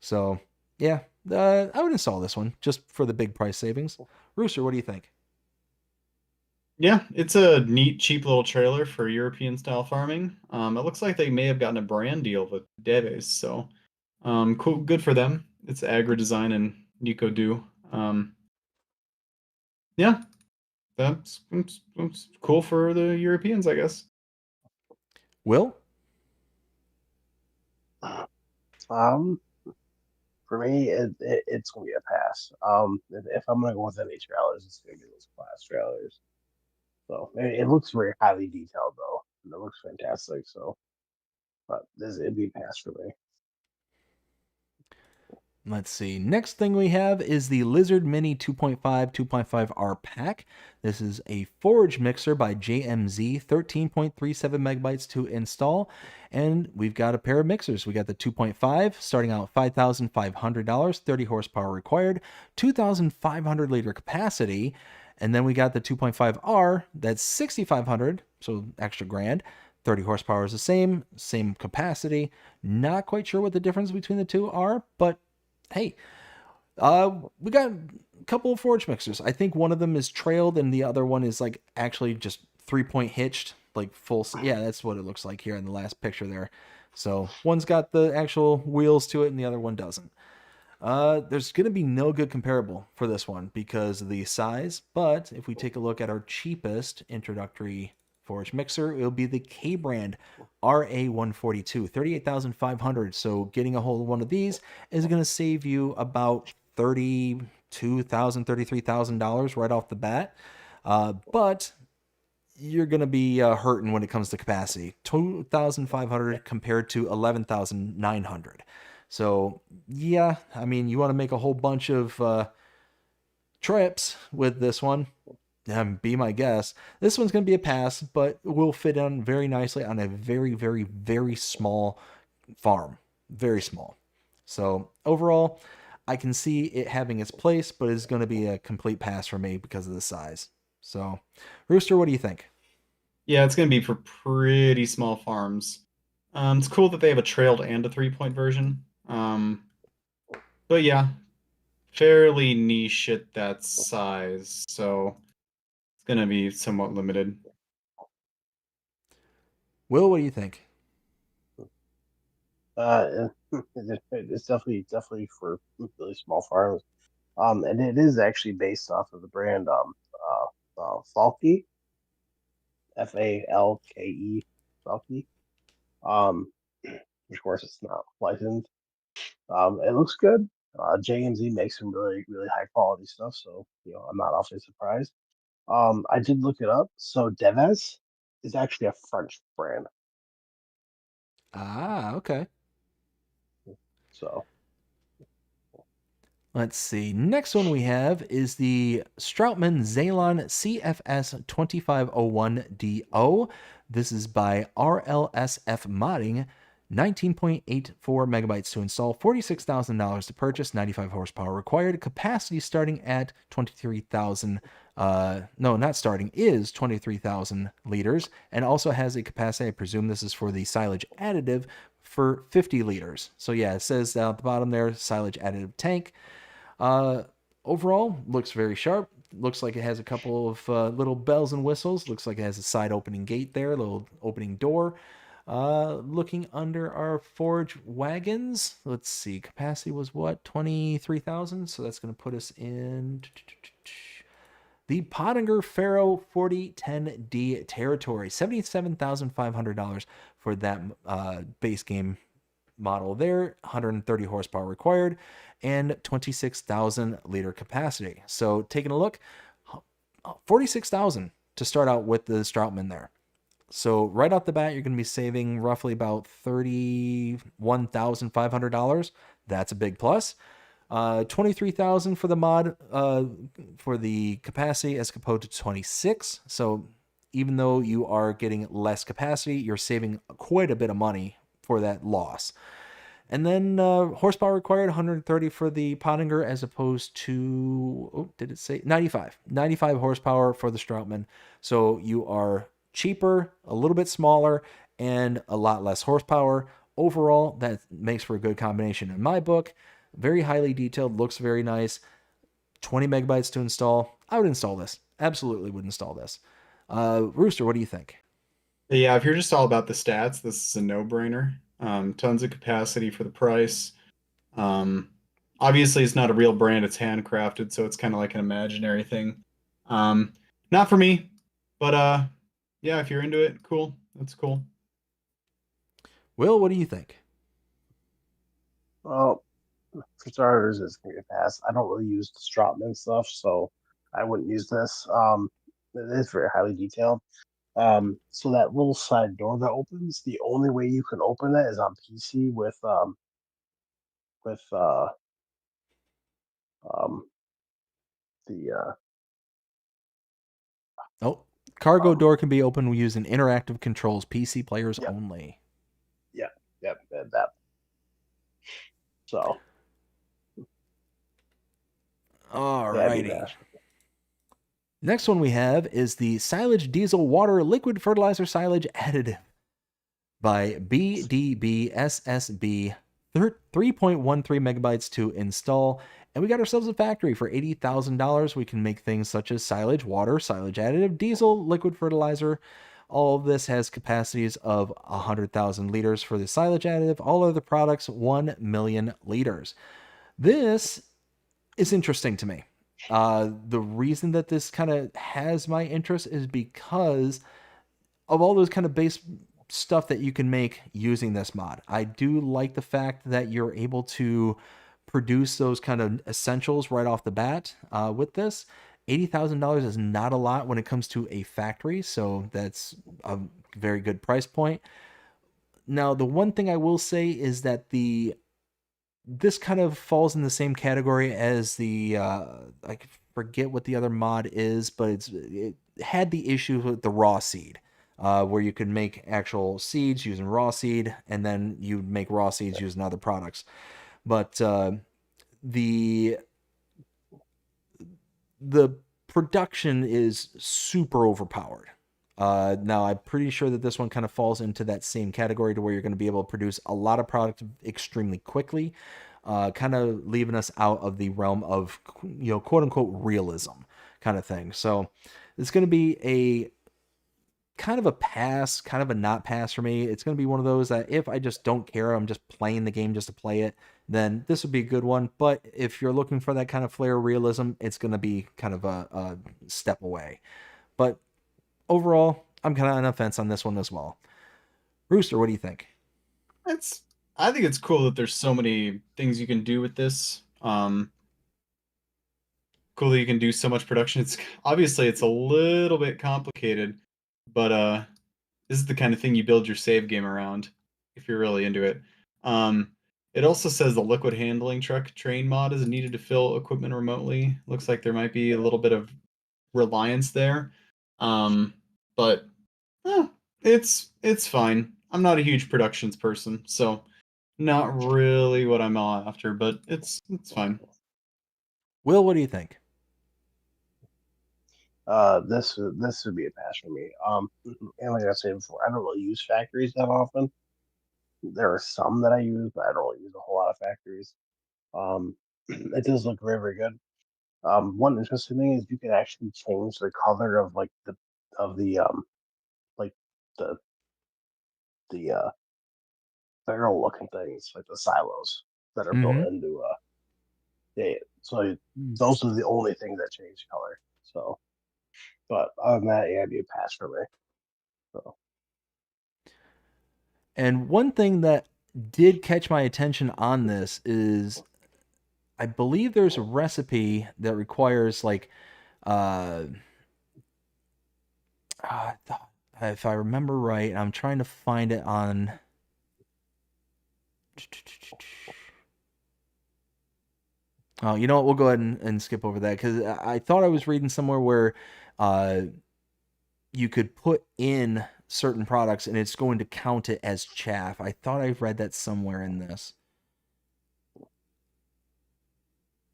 So, yeah, I would install this one just for the big price savings. Rooster, what do you think?
Yeah, it's a neat, cheap little trailer for European style farming. It looks like they may have gotten a brand deal with Deves, so cool, good for them. It's AgriDesign and Nico Do. Yeah, that's cool for the Europeans, I guess.
Will?
Um, for me, it's gonna be a pass. If I'm gonna go with any trailers, it's gonna be those class trailers. So it looks very highly detailed though, and it looks fantastic. So, but it'd be a pass for me.
Let's see. Next thing we have is the Lizard Mini 2.5 2.5R pack. This is a forage mixer by JMZ, 13.37 megabytes to install. And we've got a pair of mixers. We got the 2.5 starting out $5,500, 30 horsepower required, 2,500 liter capacity. And then we got the 2.5R, that's 6,500, so extra grand. 30 horsepower is the same capacity. Not quite sure what the difference between the two are, but hey, we got a couple of forage mixers. I think one of them is trailed and the other one is like actually just 3-point hitched, like full. Yeah, that's what it looks like here in the last picture there. So one's got the actual wheels to it and the other one doesn't. There's going to be no good comparable for this one because of the size, but if we take a look at our cheapest introductory forage mixer, it'll be the K brand RA142, 38,500. So getting a hold of one of these is going to save you about $32,000, $33,000 right off the bat. But you're going to be hurting when it comes to capacity. 2,500 compared to 11,900. So yeah, I mean, you want to make a whole bunch of trips with this one. Be my guest. This one's going to be a pass, but will fit in very nicely on a very, very, very small farm. Very small. So overall, I can see it having its place, but it's going to be a complete pass for me because of the size. So, Rooster, what do you think?
Yeah, it's going to be for pretty small farms. It's cool that they have a trailed and a 3-point version. But yeah, fairly niche at that size, so it's going to be somewhat limited.
Will, what do you think?
It's definitely for really small farms. And it is actually based off of the brand Falke, Falke, Falke. Of course, it's not licensed. It looks good. JMZ makes some really, really high quality stuff, so I'm not awfully surprised. I did look it up. So Deves is actually a French brand.
Ah, okay.
So
Let's see. Next one we have is the Stroutman Xenon CFS 2501DO. This is by RLSF Modding. 19.84 megabytes to install, $46,000 to purchase, 95 horsepower required, capacity starting at 23,000, no, not starting, is 23,000 liters, and also has a capacity, I presume this is for the silage additive, for 50 liters. So yeah, it says down at the bottom there, silage additive tank. Overall, looks very sharp. Looks like it has a couple of little bells and whistles. Looks like it has a side opening gate there, a little opening door. Looking under our forge wagons, let's see, capacity was what, 23,000, so that's going to put us in the Pottinger Pharaoh 4010D territory, $77,500 for that base game model there, 130 horsepower required, and 26,000 liter capacity. So taking a look, 46,000 to start out with the Stroutman there. So right off the bat, you're going to be saving roughly about $31,500. That's a big plus. 23,000 for the mod, for the capacity as opposed to 26. So even though you are getting less capacity, you're saving quite a bit of money for that loss. And then horsepower required, 130 for the Pottinger as opposed to, oh, did it say 95? 95 horsepower for the Stroutman. So you are cheaper, a little bit smaller, and a lot less horsepower. Overall, that makes for a good combination in my book. Very highly detailed, looks very nice. 20 megabytes to install. I would install this. Absolutely would install this. Rooster, what do you think?
Yeah, if you're just all about the stats, this is a no-brainer. Tons of capacity for the price. Obviously, it's not a real brand. It's handcrafted, so it's kind of like an imaginary thing. Not for me, but yeah, if you're into it, cool. That's cool.
Will, what do you think?
well, for starters, it's gonna get fast. I don't really use the Stratman stuff, so I wouldn't use this. It is very highly detailed. So that little side door that opens, the only way you can open that is on PC with with um the
Oh, cargo door can be opened using interactive controls, PC players
Yep.
only.
that. So that'd be
Alrighty.
that.
Next one we have is the Silage Diesel Water Liquid Fertilizer Silage Additive by BDBSSB, 3.13 megabytes to install. And we got ourselves a factory for $80,000. We can make things such as silage, water, silage additive, diesel, liquid fertilizer. All of this has capacities of 100,000 liters for the silage additive. All other products, 1 million liters. This is interesting to me. The reason that this kind of has my interest is because of all those kind of base stuff that you can make using this mod. I do like the fact that you're able to produce those kind of essentials right off the bat with this. $80,000 is not a lot when it comes to a factory, so that's a very good price point. Now, the one thing I will say is that this kind of falls in the same category as the I forget what the other mod is, but it had the issue with the raw seed, where you could make actual seeds using raw seed, and then you'd make raw seeds using other products. But the production is super overpowered. Now, I'm pretty sure that this one kind of falls into that same category to where you're going to be able to produce a lot of product extremely quickly, kind of leaving us out of the realm of, quote unquote, realism kind of thing. So it's going to be a kind of a pass, kind of a not pass for me. It's going to be one of those that if I just don't care, I'm just playing the game just to play it, then this would be a good one. But if you're looking for that kind of flair of realism, it's going to be kind of a step away. But overall, I'm kind of on the fence on this one as well. Rooster, what do you think?
I think it's cool that there's so many things you can do with this. Cool that you can do so much production. It's obviously it's a little bit complicated, but this is the kind of thing you build your save game around if you're really into it. Um, it also says the liquid handling truck train mod is needed to fill equipment remotely. Looks like there might be a little bit of reliance there. But eh, it's fine. I'm not a huge productions person, so not really what I'm all after, but it's fine.
Will, what do you think?
This would be a pass for me. And like I said before, I don't really use factories that often. There are some that I use, but I don't really use a whole lot of factories. It does look very, very good. One interesting thing is you can actually change the color of like the of the like the the barrel looking things, like the silos that are built
Mm-hmm.
into yeah. So those are the only things that change color. So, but other than that, yeah, it'd be a pass for me. So.
And one thing that did catch my attention on this is I believe there's a recipe that requires like uh, if I remember right, I'm trying to find it on oh, you know what? We'll go ahead and skip over that because I thought I was reading somewhere where uh, you could put in certain products and it's going to count it as chaff. I thought I read that somewhere in this.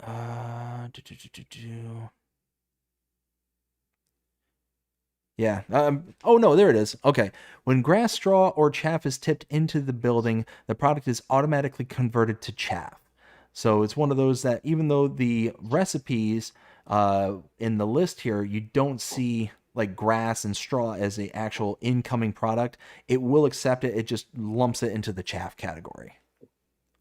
Uh, do, do, do, do, do. Yeah. Oh, no, there it is. Okay. When grass, straw, or chaff is tipped into the building, the product is automatically converted to chaff. So it's one of those that even though the recipes in the list here, you don't see like grass and straw as a actual incoming product, it will accept it. It just lumps it into the chaff category.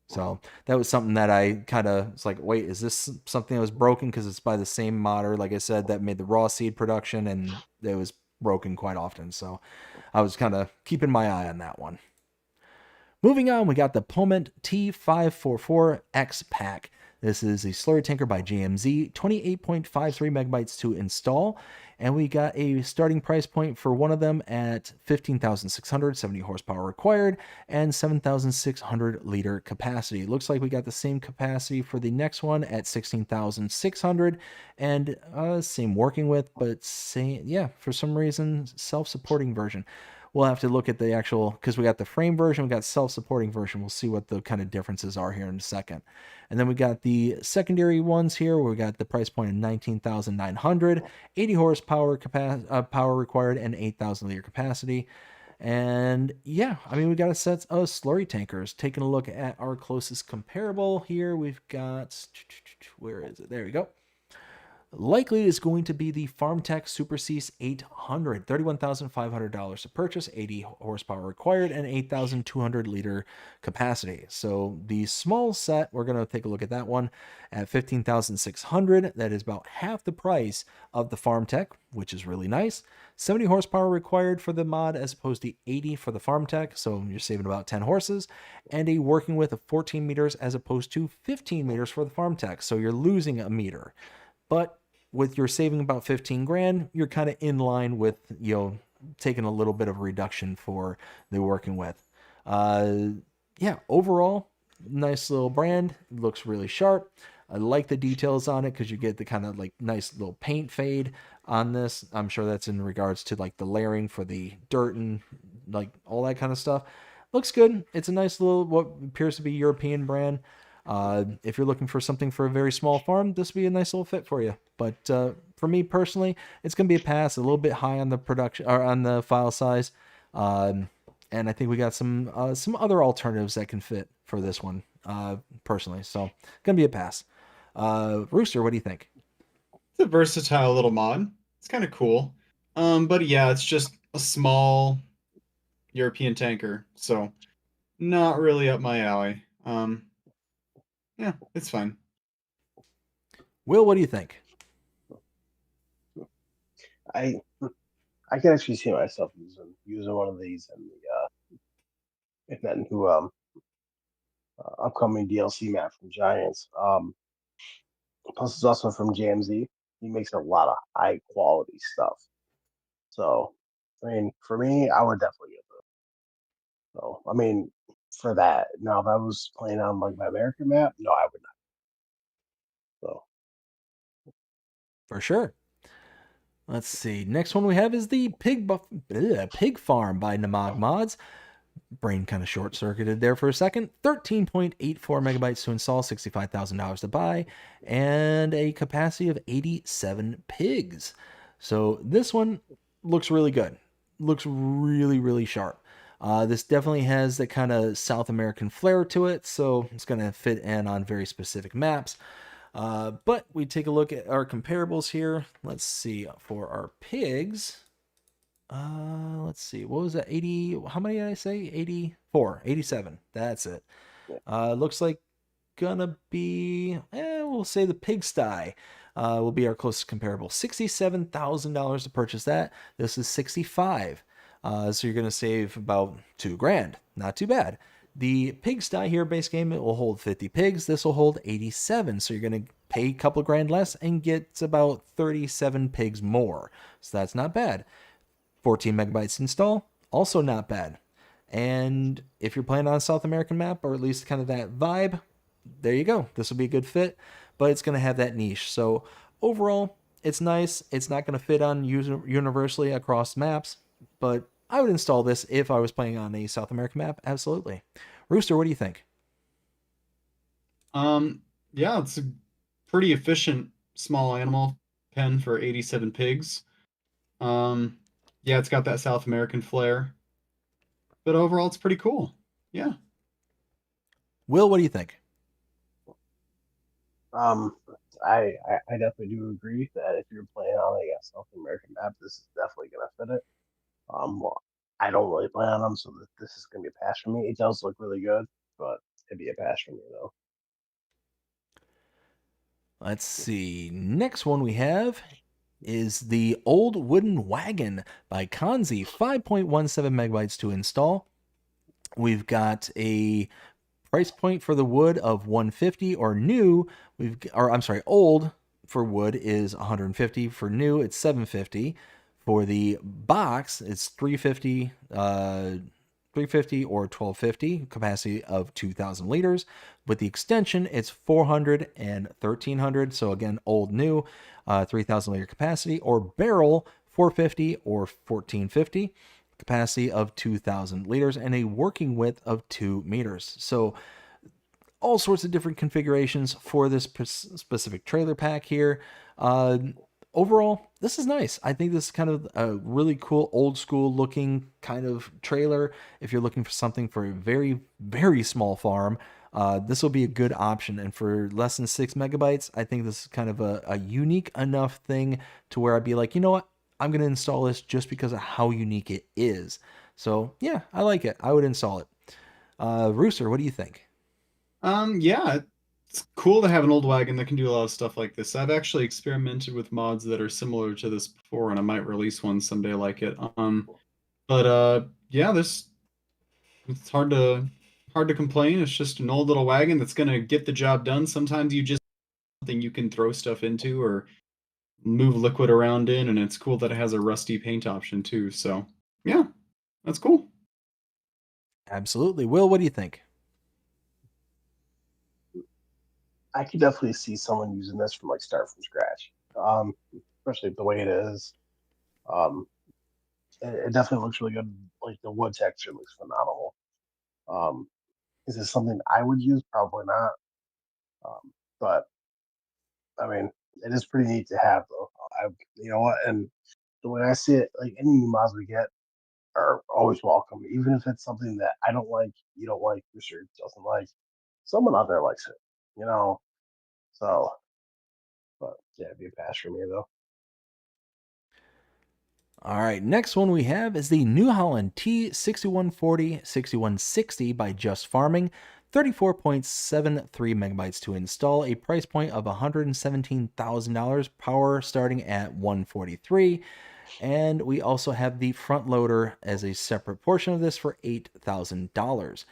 So that was something that I kind of was like, wait, is this something that was broken? Because it's by the same modder, like I said, that made the raw seed production, and it was broken quite often. So I was kind of keeping my eye on that one. Moving on, we got the Pullman T544X pack. This is a slurry tanker by GMZ, 28.53 megabytes to install. And we got a starting price point for one of them at 15,600, 70 horsepower required, and 7,600 liter capacity. Looks like we got the same capacity for the next one at 16,600, and same working with, but same, yeah, for some reason, self-supporting version. We'll have to look at the actual, because we got the frame version, we got self-supporting version. We'll see what the kind of differences are here in a second. And then we got the secondary ones here, where we got the price point of 19,900, 80 horsepower power required, and 8,000 liter capacity. And yeah, I mean, we got a set of slurry tankers. Taking a look at our closest comparable here, we've got, where is it? There we go. Likely is going to be the FarmTech Super Cease 800, $31,500 to purchase, 80 horsepower required, and 8,200 liter capacity. So the small set, we're going to take a look at that one at 15,600. That is about half the price of the FarmTech, which is really nice. 70 horsepower required for the mod as opposed to 80 for the FarmTech, so you're saving about 10 horses, and a working width of 14 meters as opposed to 15 meters for the FarmTech, so you're losing a meter. But with your saving about 15 grand, you're kind of in line with, you know, taking a little bit of a reduction for the working with. Yeah, overall, nice little brand. Looks really sharp. I like the details on it because you get the kind of like nice little paint fade on this. I'm sure that's in regards to like the layering for the dirt and like all that kind of stuff. Looks good. It's a nice little, what appears to be European brand. If you're looking for something for a very small farm, this would be a nice little fit for you. But for me personally, it's going to be a pass, a little bit high on the production or on the file size. And I think we got some other alternatives that can fit for this one personally. So going to be a pass. Rooster, what do you think?
It's a versatile little mod. It's kind of cool. But yeah, it's just a small European tanker, so not really up my alley. Yeah, it's fine.
Will, what do you think?
I I can actually see myself using one of these and then who upcoming DLC map from Giants. Plus it's also from JMZ. He makes a lot of high quality stuff. So I mean, for me, I would definitely get this. So I mean, for that. Now, if I was playing on like my American map, no, I would not. So
For sure. Let's see. Next one we have is the Pig Farm by Namag Mods. Brain kind of short circuited there for a second. 13.84 megabytes to install, $65,000 to buy, and a capacity of 87 pigs. So this one looks really good. Looks really, really sharp. This definitely has that kind of South American flair to it, so it's going to fit in on very specific maps. But we take a look at our comparables here. Let's see, for our pigs. Let's see, what was that? 80, how many did I say? 84, 87. That's it. Looks like gonna be, we'll say the pigsty will be our closest comparable. $67,000 to purchase that. This is 65. So you're gonna save about $2,000. Not too bad. The pigsty here, base game, it will hold 50 pigs. This will hold 87. So you're gonna pay a couple grand less and get about 37 pigs more. So that's not bad. 14 megabytes install, also not bad. And if you're playing on a South American map, or at least kind of that vibe, there you go. This will be a good fit, but it's going to have that niche. So overall, it's nice. It's not going to fit on universally across maps, but I would install this if I was playing on a South American map. Absolutely. Rooster, what do you think?
Yeah, it's a pretty efficient small animal pen for 87 pigs. Yeah, it's got that South American flair, but overall, it's pretty cool. Yeah.
Will, what do you think?
um, I definitely do agree that if you're playing on like a South American map, this is definitely gonna fit it. Well, I don't really play on them, so this is gonna be a pass for me. It does look really good, but it'd be a pass for me though.
Let's see. Next one we have is the Old Wooden Wagon by Kanzi, 5.17 megabytes to install. We've got a price point for the wood of 150 or new. Old for wood is 150. For new, it's 750. For the box, it's 350, 350 or 1250, capacity of 2,000 liters. With the extension, it's 400 and 1300. So again, old, new, 3,000 liter capacity, or barrel 450 or 1450, capacity of 2,000 liters, and a working width of 2 meters. So all sorts of different configurations for this specific trailer pack here. Overall, this is nice. I think this is kind of a really cool old school looking kind of trailer. If you're looking for something for a very, very small farm, this will be a good option. And for less than 6 megabytes, I think this is kind of a unique enough thing to where I'd be like, you know what? I'm going to install this just because of how unique it is. So yeah, I like it. I would install it. Rooster, what do you think?
Yeah, it's cool to have an old wagon that can do a lot of stuff like this. I've actually experimented with mods that are similar to this before, and I might release one someday like it. Yeah, this it's hard to complain. It's just an old little wagon that's gonna get the job done. Sometimes you just something you can throw stuff into or move liquid around in, and it's cool that it has a rusty paint option too. So yeah, that's cool.
Absolutely. Will, what do you think?
I could definitely see someone using this from like start from scratch. Especially the way it is. Um, it definitely looks really good. Like the wood texture looks phenomenal. Um, is this something I would use? Probably not. But I mean, it is pretty neat to have though. You know what? And the way I see it, like any new mods we get are always welcome, even if it's something that I don't like, you don't like, Richard doesn't like. Someone out there likes it, you know. So, but yeah, it'd be a pass for me though.
All right, next one we have is the New Holland T6140 6160 by Just Farming. 34.73 megabytes to install, a price point of $117,000, power starting at 143, And we also have the front loader as a separate portion of this for $8,000.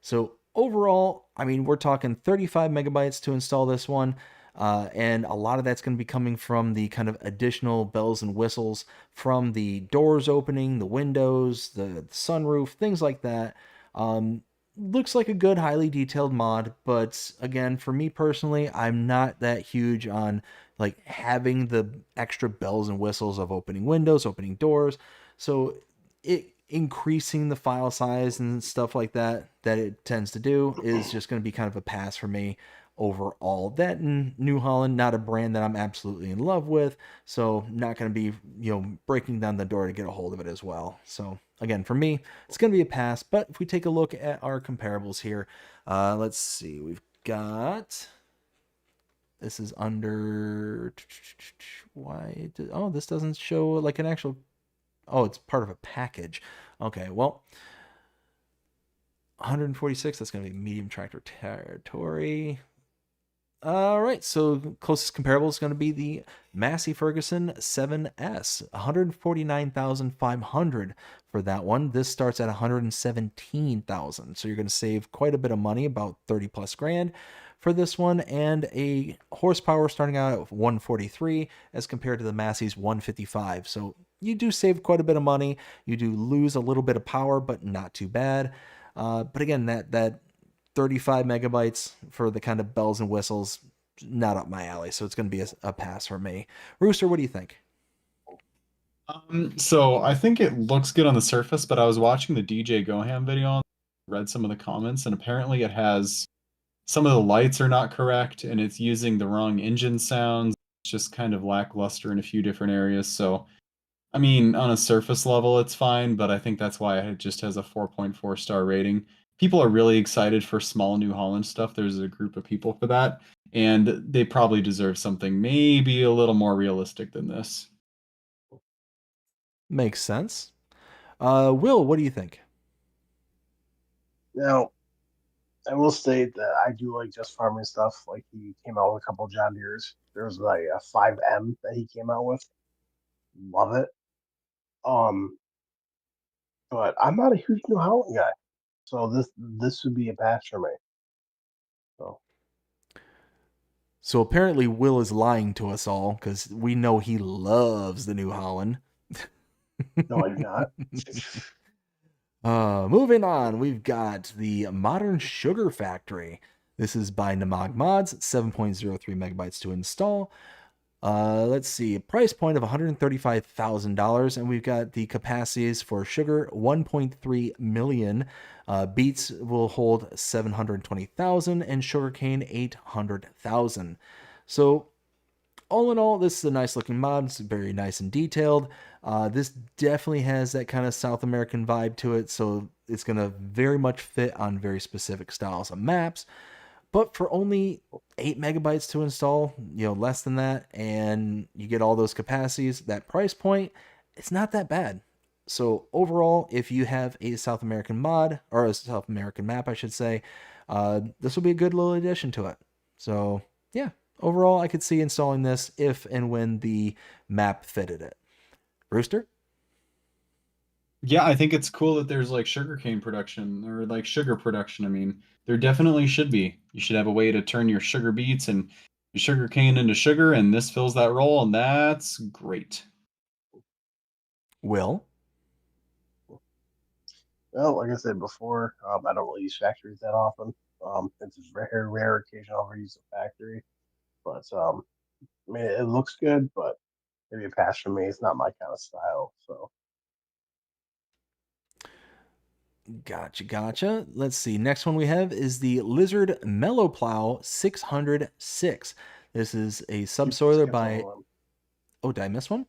So overall, I mean, we're talking 35 megabytes to install this one. And a lot of that's going to be coming from the kind of additional bells and whistles from the doors opening, the windows, the sunroof, things like that. Looks like a good, highly detailed mod, but again, for me personally, I'm not that huge on like having the extra bells and whistles of opening windows, opening doors. So it increasing the file size and stuff like that it tends to do is just going to be kind of a pass for me overall. That and New Holland, not a brand that I'm absolutely in love with, so not going to be, breaking down the door to get a hold of it as well. So again, for me, it's going to be a pass. But if we take a look at our comparables here, let's see, we've got, this is under, oh, this doesn't show like an actual, oh, it's part of a package. Okay, well, 146, that's going to be medium tractor territory. All right, so closest comparable is going to be the Massey Ferguson 7S, 149,500 for that one. This starts at 117,000, so you're going to save quite a bit of money, about 30 plus grand for this one, and a horsepower starting out at 143 as compared to the Massey's 155. So you do save quite a bit of money. You do lose a little bit of power, but not too bad. But again, that 35 megabytes for the kind of bells and whistles, not up my alley. So it's going to be a pass for me. Rooster, what do you think?
So I think it looks good on the surface, but I was watching the DJ Goham video, read some of the comments, and apparently it has some of the lights are not correct, and it's using the wrong engine sounds. It's just kind of lackluster in a few different areas. So, I mean, on a surface level, it's fine, but I think that's why it just has a 4.4 star rating. People are really excited for small New Holland stuff. There's a group of people for that, and they probably deserve something maybe a little more realistic than this.
Makes sense. Will, what do you think?
Now, I will state that I do like just farming stuff. Like he came out with a couple John Deere's. There was like a 5M that he came out with. Love it. But I'm not a huge New Holland guy, so this would be a pass for me.
So apparently Will is lying to us all because we know he loves the New Holland.
No, I do not.
Moving on, we've got the Modern Sugar Factory. This is by Namag Mods, 7.03 megabytes to install. Let's see, price point of $135,000, and we've got the capacities for sugar 1.3 million. Beets will hold 720,000, and sugarcane 800,000. So, all in all, this is a nice looking mod. It's very nice and detailed. This definitely has that kind of South American vibe to it, so it's going to very much fit on very specific styles of maps. But for only 8 megabytes to install, less than that, and you get all those capacities, that price point, it's not that bad. So overall, if you have a South American mod, or a South American map, I should say, this will be a good little addition to it. So yeah, overall, I could see installing this if and when the map fitted it. Rooster?
Yeah, I think it's cool that there's like sugarcane production or like sugar production. I mean, there definitely should be. You should have a way to turn your sugar beets and your sugarcane into sugar, and this fills that role, and that's great.
Will?
Well, like I said before, I don't really use factories that often. It's a very rare occasion I'll ever use a factory. But I mean, it looks good, but maybe a pass for me. It's not my kind of style. So.
Gotcha. Let's see. Next one we have is the Lizard Mellow Plow 606. This is a subsoiler by... Oh, did I miss one?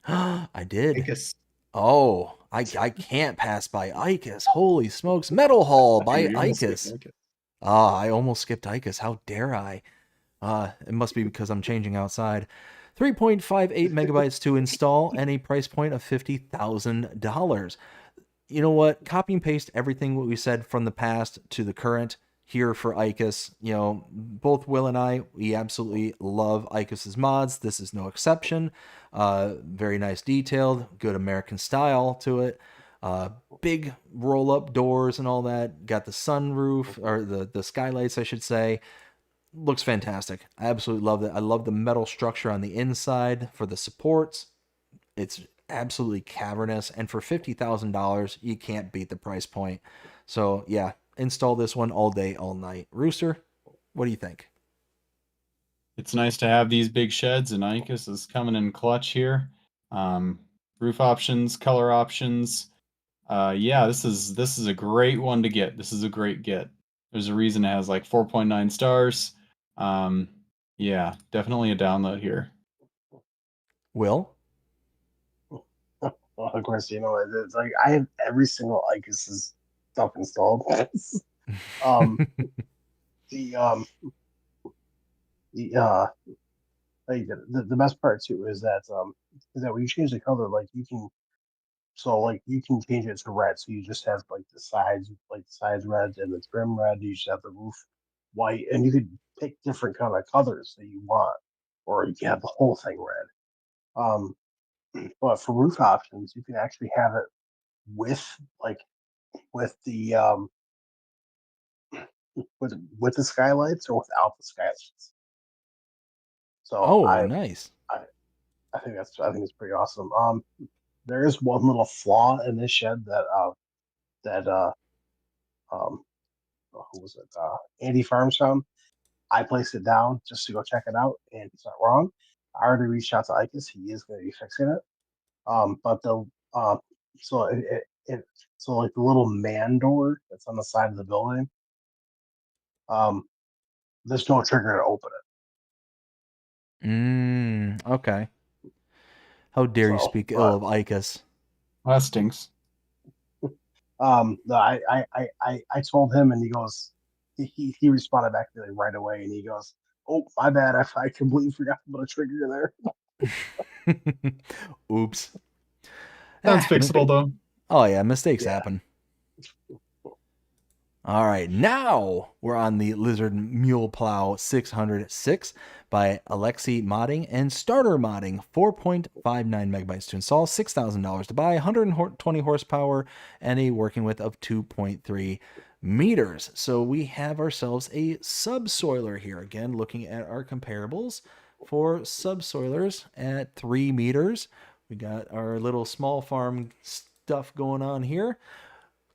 I did.
Icus.
Oh, I can't pass by Icus. Holy smokes. Metal Haul by Icus. Ah, I almost skipped Icus. How dare I? It must be because I'm changing outside. 3.58 megabytes to install and a price point of $50,000. You know what? Copy and paste everything what we said from the past to the current. here for ICUS. You know, both Will and I, we absolutely love ICUS's mods. This is no exception. Very nice detailed, good American style to it. Big roll-up doors and all that. Got the sunroof, or the skylights, I should say. Looks fantastic. I absolutely love it. I love the metal structure on the inside for the supports. It's absolutely cavernous, and for $50,000, you can't beat the price point. So yeah, install this one all day, all night. Rooster, what do you think?
It's nice to have these big sheds, and ICUS is coming in clutch here. Roof options, color options. Yeah, this is a great one to get. This is a great get. There's a reason it has like 4.9 stars. Yeah, definitely a download here.
Will?
Well, of course, it's like I have every single ICUS's stuff installed. um, the the like the best part too is that when you change the color, like you can change it to red. So you just have like the sides red and the trim red. You just have the roof white, and you could pick different kind of colors that you want, or you can have the whole thing red. Um, but for roof options, you can actually have it with like with the with the skylights or without the skylights. So
Oh, nice.
I I think it's pretty awesome. There is one little flaw in this shed that who was it? Andy Farms found. I placed it down just to go check it out, and he's not wrong. I already reached out to Icus. He is going to be fixing it. But the so it so like the little man door that's on the side of the building. Um, there's no trigger to open
Okay. How
it.
dare you
So,
speak ill of ICUS?
Well, that stinks.
no, I told him, and he goes, he responded back to me right away, and he goes, "Oh, my bad, I completely forgot to put a trigger there."
Oops.
Sounds
Ah,
fixable though.
oh yeah, mistakes
Yeah.
happen. All right, now we're on the Lizard Mule Plow 606 by Alexi Modding and Starter Modding. 4.59 megabytes to install, $6,000 to buy, 120 horsepower, and a working width of 2.3 meters. So we have ourselves a subsoiler here. Again, looking at our comparables for subsoilers at 3 meters. We got our little small farm stuff going on here.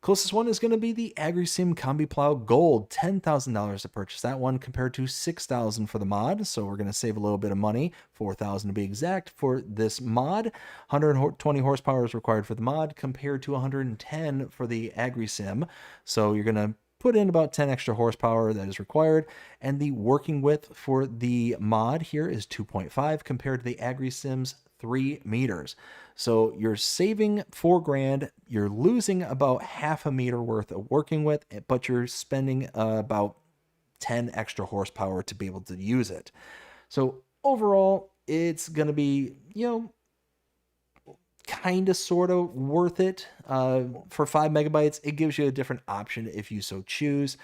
Closest one is going to be the AgriSim Combi Plow Gold, $10,000 to purchase that one compared to $6,000 for the mod. So we're going to save a little bit of money, $4,000 to be exact for this mod. 120 horsepower is required for the mod compared to 110 for the AgriSim. So you're going to put in about 10 extra horsepower that is required. And the working width for the mod here is 2.5 compared to the AgriSim's 3 meters. So you're saving $4,000. You're losing about half a meter worth of working width, but you're spending about 10 extra horsepower to be able to use it. So overall, it's going to be, kind of sort of worth it. For 5 megabytes, it gives you a different option if you so choose.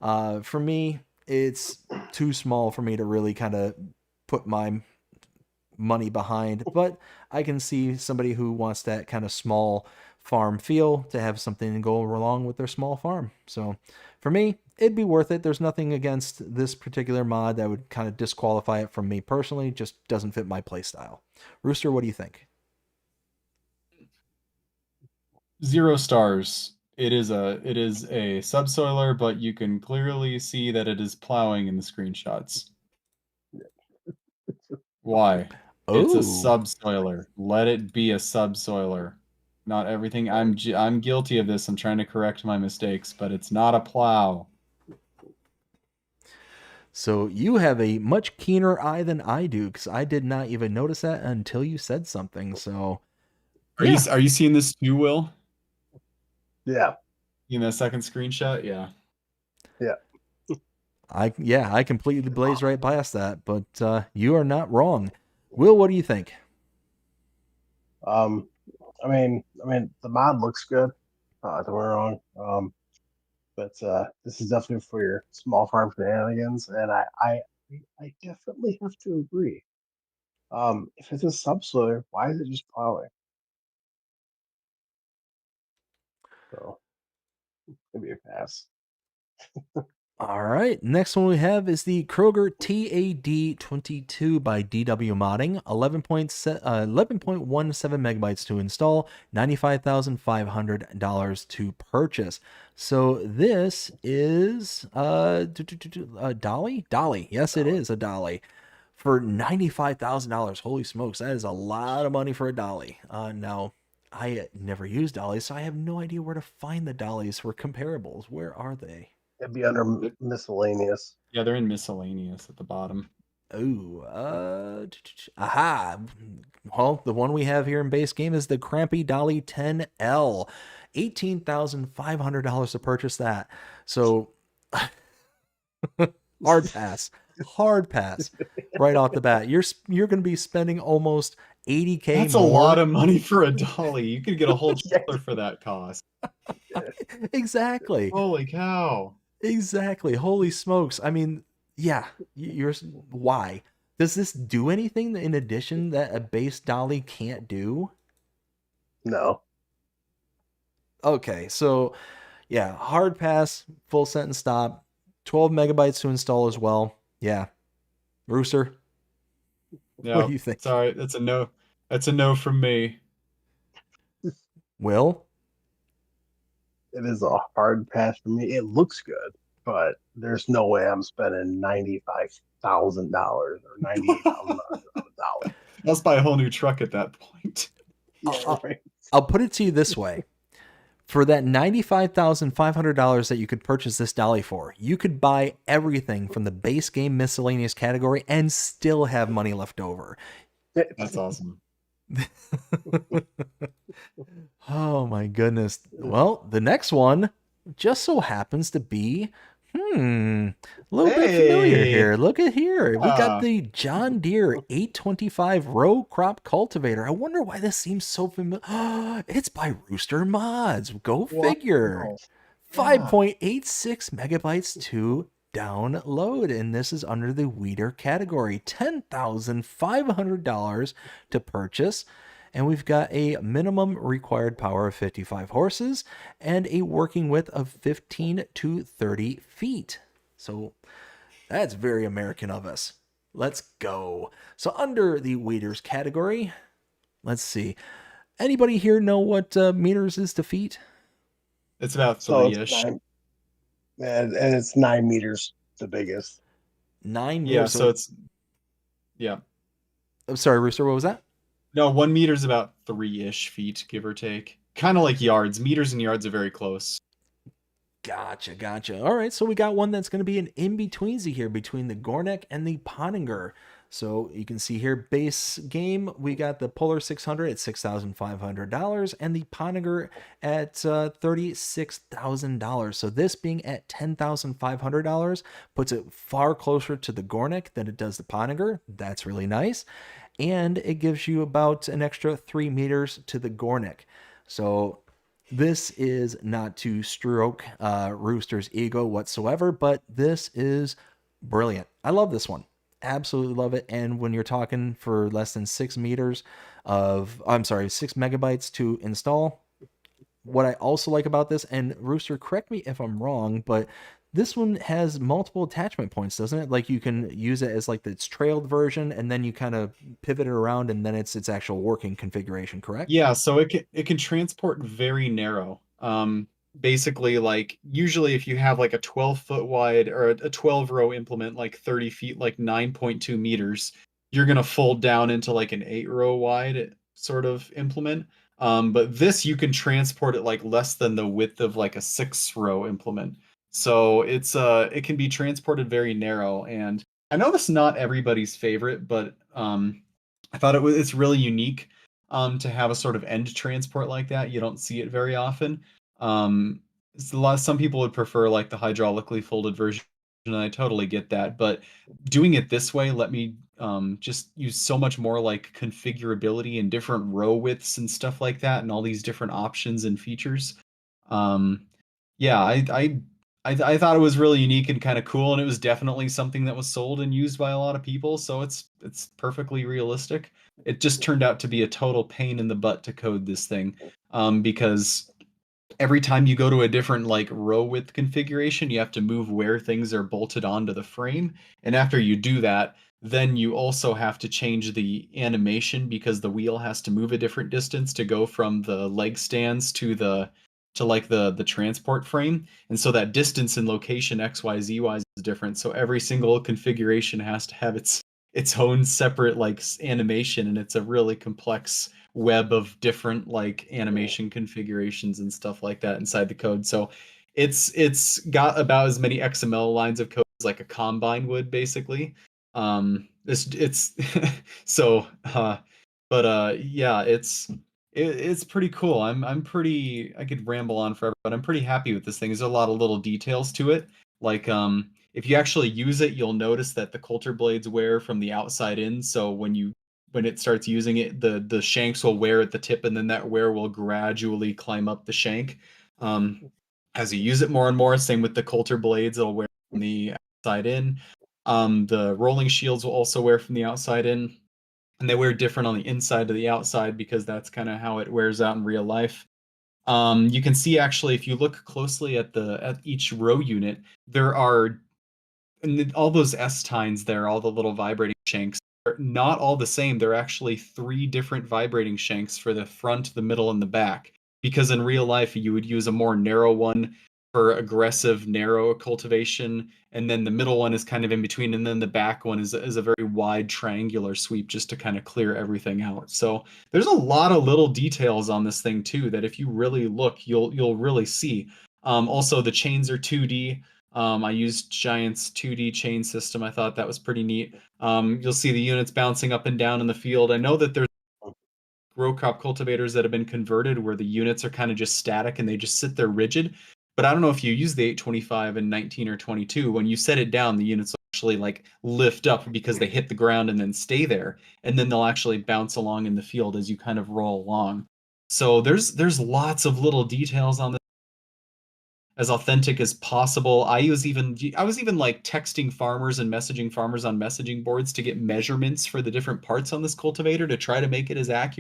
For me, it's too small for me to really kind of put my money behind, but I can see somebody who wants that kind of small farm feel to have something to go along with their small farm. So for me, it'd be worth it. There's nothing against this particular mod that would kind of disqualify it from me personally. Just doesn't fit my play style. Rooster, what do you think?
0 stars. It is a subsoiler, but you can clearly see that it is plowing in the screenshots. Why? It's a subsoiler. Let it be a subsoiler. Not everything. I'm guilty of this. I'm trying to correct my mistakes, but it's not a plow.
So you have a much keener eye than I do, because I did not even notice that until you said something. So
Are you seeing this too, Will?
Yeah.
In the second screenshot? Yeah.
Yeah.
I completely blazed right past that, but you are not wrong. Will, what do you think?
I mean, the mod looks good. Don't get me wrong. but this is definitely for your small farm shenanigans, and I definitely have to agree. If it's a subsoiler, why is it just plowing? So maybe a pass.
All right, next one we have is the Kroger TAD22 by DW Modding, 11.17 megabytes to install, $95,500 to purchase. So this is a dolly? Dolly. Yes, it is a dolly for $95,000. Holy smokes, that is a lot of money for a dolly. Now, I never used dollies, so I have no idea where to find the dollies for comparables. Where are they?
It'd be under miscellaneous.
Yeah, they're in miscellaneous at the bottom.
Oh, aha. Well, the one we have here in base game is the Crampy Dolly 10L. $18,500 to purchase that. So, hard pass. Hard pass. Right off the bat. You're going to be spending almost 80K
That's
more.
a lot of money for a dolly. You could get a whole trailer for that cost.
Exactly.
Holy cow.
Exactly. Holy smokes. I mean, yeah, you're why? Does this do anything in addition that a base dolly can't do?
No.
Okay, so yeah, hard pass, full sentence stop, 12 megabytes to install as well. Yeah. Rooster,
Yeah,
what do you think?
sorry, that's a no. That's a no from me.
Will?
It is a hard pass for me. It looks good, but there's no way I'm spending $95,000 or $98,000 on a dolly.
Let's buy a whole new truck at that point.
Yeah, right.
I'll put it to you this way. For that $95,500 that you could purchase this dolly for, you could buy everything from the base game miscellaneous category and still have money left over.
That's awesome.
Oh my goodness. Well, the next one just so happens to be a little bit familiar
Hey.
here. Look at here. We got
Ah.
the John Deere 825 row crop cultivator. I wonder why this seems so familiar. It's by Rooster Mods. Go figure.
Wow.
5.86 megabytes to download, and this is under the weeder category. $10,500 to purchase. And we've got a minimum required power of 55 horses and a working width of 15 to 30 feet. So that's very American of us. Let's go. So under the weeders category, let's see. Anybody here know what meters is to feet?
It's about
So
three-ish.
it's 9, and it's 9 meters, the biggest.
9 meters.
Yeah, so it's yeah.
I'm sorry, Rooster, what was that?
No, 1 meter's about 3-ish feet, give or take. Kind of like yards. Meters and yards are very close.
Gotcha. All right, so we got one that's going to be an in-betweensy here between the Gornek and the Pottinger. So you can see here, base game, we got the Polar 600 at $6,500 and the Pottinger at $36,000. So this being at $10,500 puts it far closer to the Gornek than it does the Pottinger. That's really nice. And it gives you about an extra 3 meters to the Gornek. So this is not to stroke Rooster's ego whatsoever, but this is brilliant. I love this one. Absolutely love it. And when you're talking for less than 6 meters of, 6 megabytes to install, what I also like about this, and Rooster, correct me if I'm wrong, but this one has multiple attachment points, doesn't it? Like you can use it as like its trailed version, and then you kind of pivot it around, and then it's its actual working configuration, correct?
Yeah, so it can transport very narrow. Basically, like usually if you have like a 12-foot wide or a 12 row implement, like 30 feet, like 9.2 meters, you're gonna fold down into like an 8 row wide sort of implement. But this you can transport it like less than the width of like a 6 row implement. So it can be transported very narrow, and I know this is not everybody's favorite, but I thought it's really unique to have a sort of end transport like that. You don't see it very often. It's some people would prefer like the hydraulically folded version, and I totally get that. But doing it this way let me just use so much more like configurability and different row widths and stuff like that, and all these different options and features. Yeah, I I thought it was really unique and kind of cool, and it was definitely something that was sold and used by a lot of people, so it's perfectly realistic. It just turned out to be a total pain in the butt to code this thing, because every time you go to a different like row width configuration, you have to move where things are bolted onto the frame. And after you do that, then you also have to change the animation because the wheel has to move a different distance to go from the leg stands to like the transport frame. And so that distance and location XYZ wise is different. So every single configuration has to have its own separate like animation, and it's a really complex web of different like animation configurations and stuff like that inside the code. So it's got about as many XML lines of code as like a combine would basically. It's so yeah, it's pretty cool. I'm pretty, I could ramble on forever, but I'm pretty happy with this thing. There's a lot of little details to it. Like if you actually use it, you'll notice that the coulter blades wear from the outside in. So when it starts using it, the shanks will wear at the tip, and then that wear will gradually climb up the shank. As you use it more and more, same with the coulter blades, it'll wear from the outside in. The rolling shields will also wear from the outside in, and they wear different on the inside to the outside because that's kind of how it wears out in real life. You can see actually if you look closely at each row unit, there are all those S tines there, all the little vibrating shanks. They're not all the same. They're actually 3 different vibrating shanks for the front, the middle, and the back. Because in real life, you would use a more narrow one for aggressive, narrow cultivation, and then the middle one is kind of in between, and then the back one is a very wide triangular sweep just to kind of clear everything out. So there's a lot of little details on this thing too that if you really look, you'll really see. Also, the chains are 2D. I used Giant's 2D chain system. I thought that was pretty neat. You'll see the units bouncing up and down in the field. I know that there's row crop cultivators that have been converted where the units are kind of just static and they just sit there rigid. But I don't know if you use the 825 and 19 or 22. When you set it down, the units will actually like lift up because they hit the ground and then stay there, and then they'll actually bounce along in the field as you kind of roll along. So there's lots of little details on this, as authentic as possible. I was even like texting farmers and messaging farmers on messaging boards to get measurements for the different parts on this cultivator to try to make it as accurate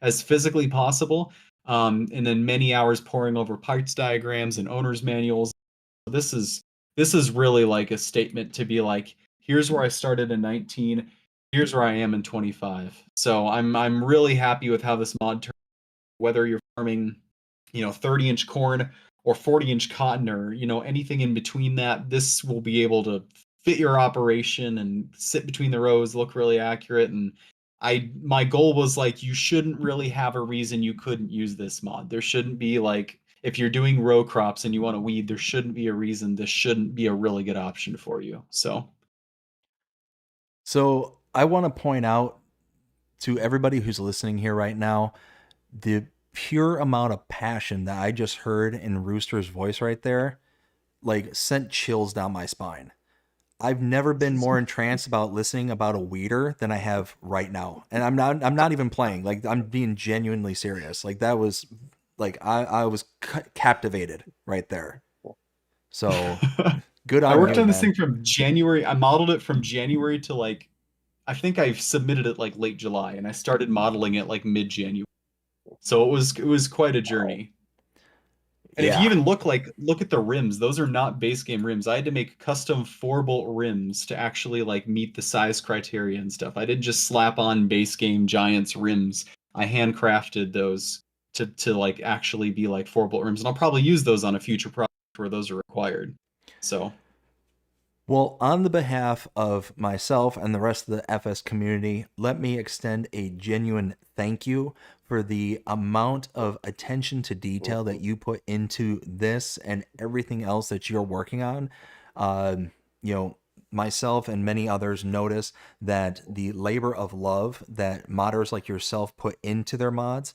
as physically possible. And then many hours poring over parts diagrams and owner's manuals. This is really like a statement to be like, here's where I started in 19, here's where I am in 25. So I'm really happy with how this mod turned. Whether you're farming, 30-inch corn or 40-inch cotton, or anything in between that, this will be able to fit your operation and sit between the rows, look really accurate. And my goal was like, you shouldn't really have a reason you couldn't use this mod. There shouldn't be like, if you're doing row crops and you want to weed, there shouldn't be a reason this shouldn't be a really good option for you.
So I want to point out to everybody who's listening here right now, the pure amount of passion that I just heard in Rooster's voice right there, like sent chills down my spine. I've never been more entranced about listening about a weeder than I have right now. And I'm not even playing. Like, I'm being genuinely serious. Like, that was like, I was captivated right there. So good on
I worked
you,
on this
man.
thing from January. I modeled it from January to like, I think I submitted it like late July, and I started modeling it like mid-January. So it was quite a journey. And if you
Yeah.
even look at the rims, those are not base game rims. I had to make custom 4-bolt rims to actually like meet the size criteria and stuff. I didn't just slap on base game Giants rims. I handcrafted those to like actually be like 4-bolt rims, and I'll probably use those on a future project where those are required. So
Well, on the behalf of myself and the rest of the FS community, let me extend a genuine thank you for the amount of attention to detail that you put into this and everything else that you're working on. You know, myself and many others notice that the labor of love that modders like yourself put into their mods,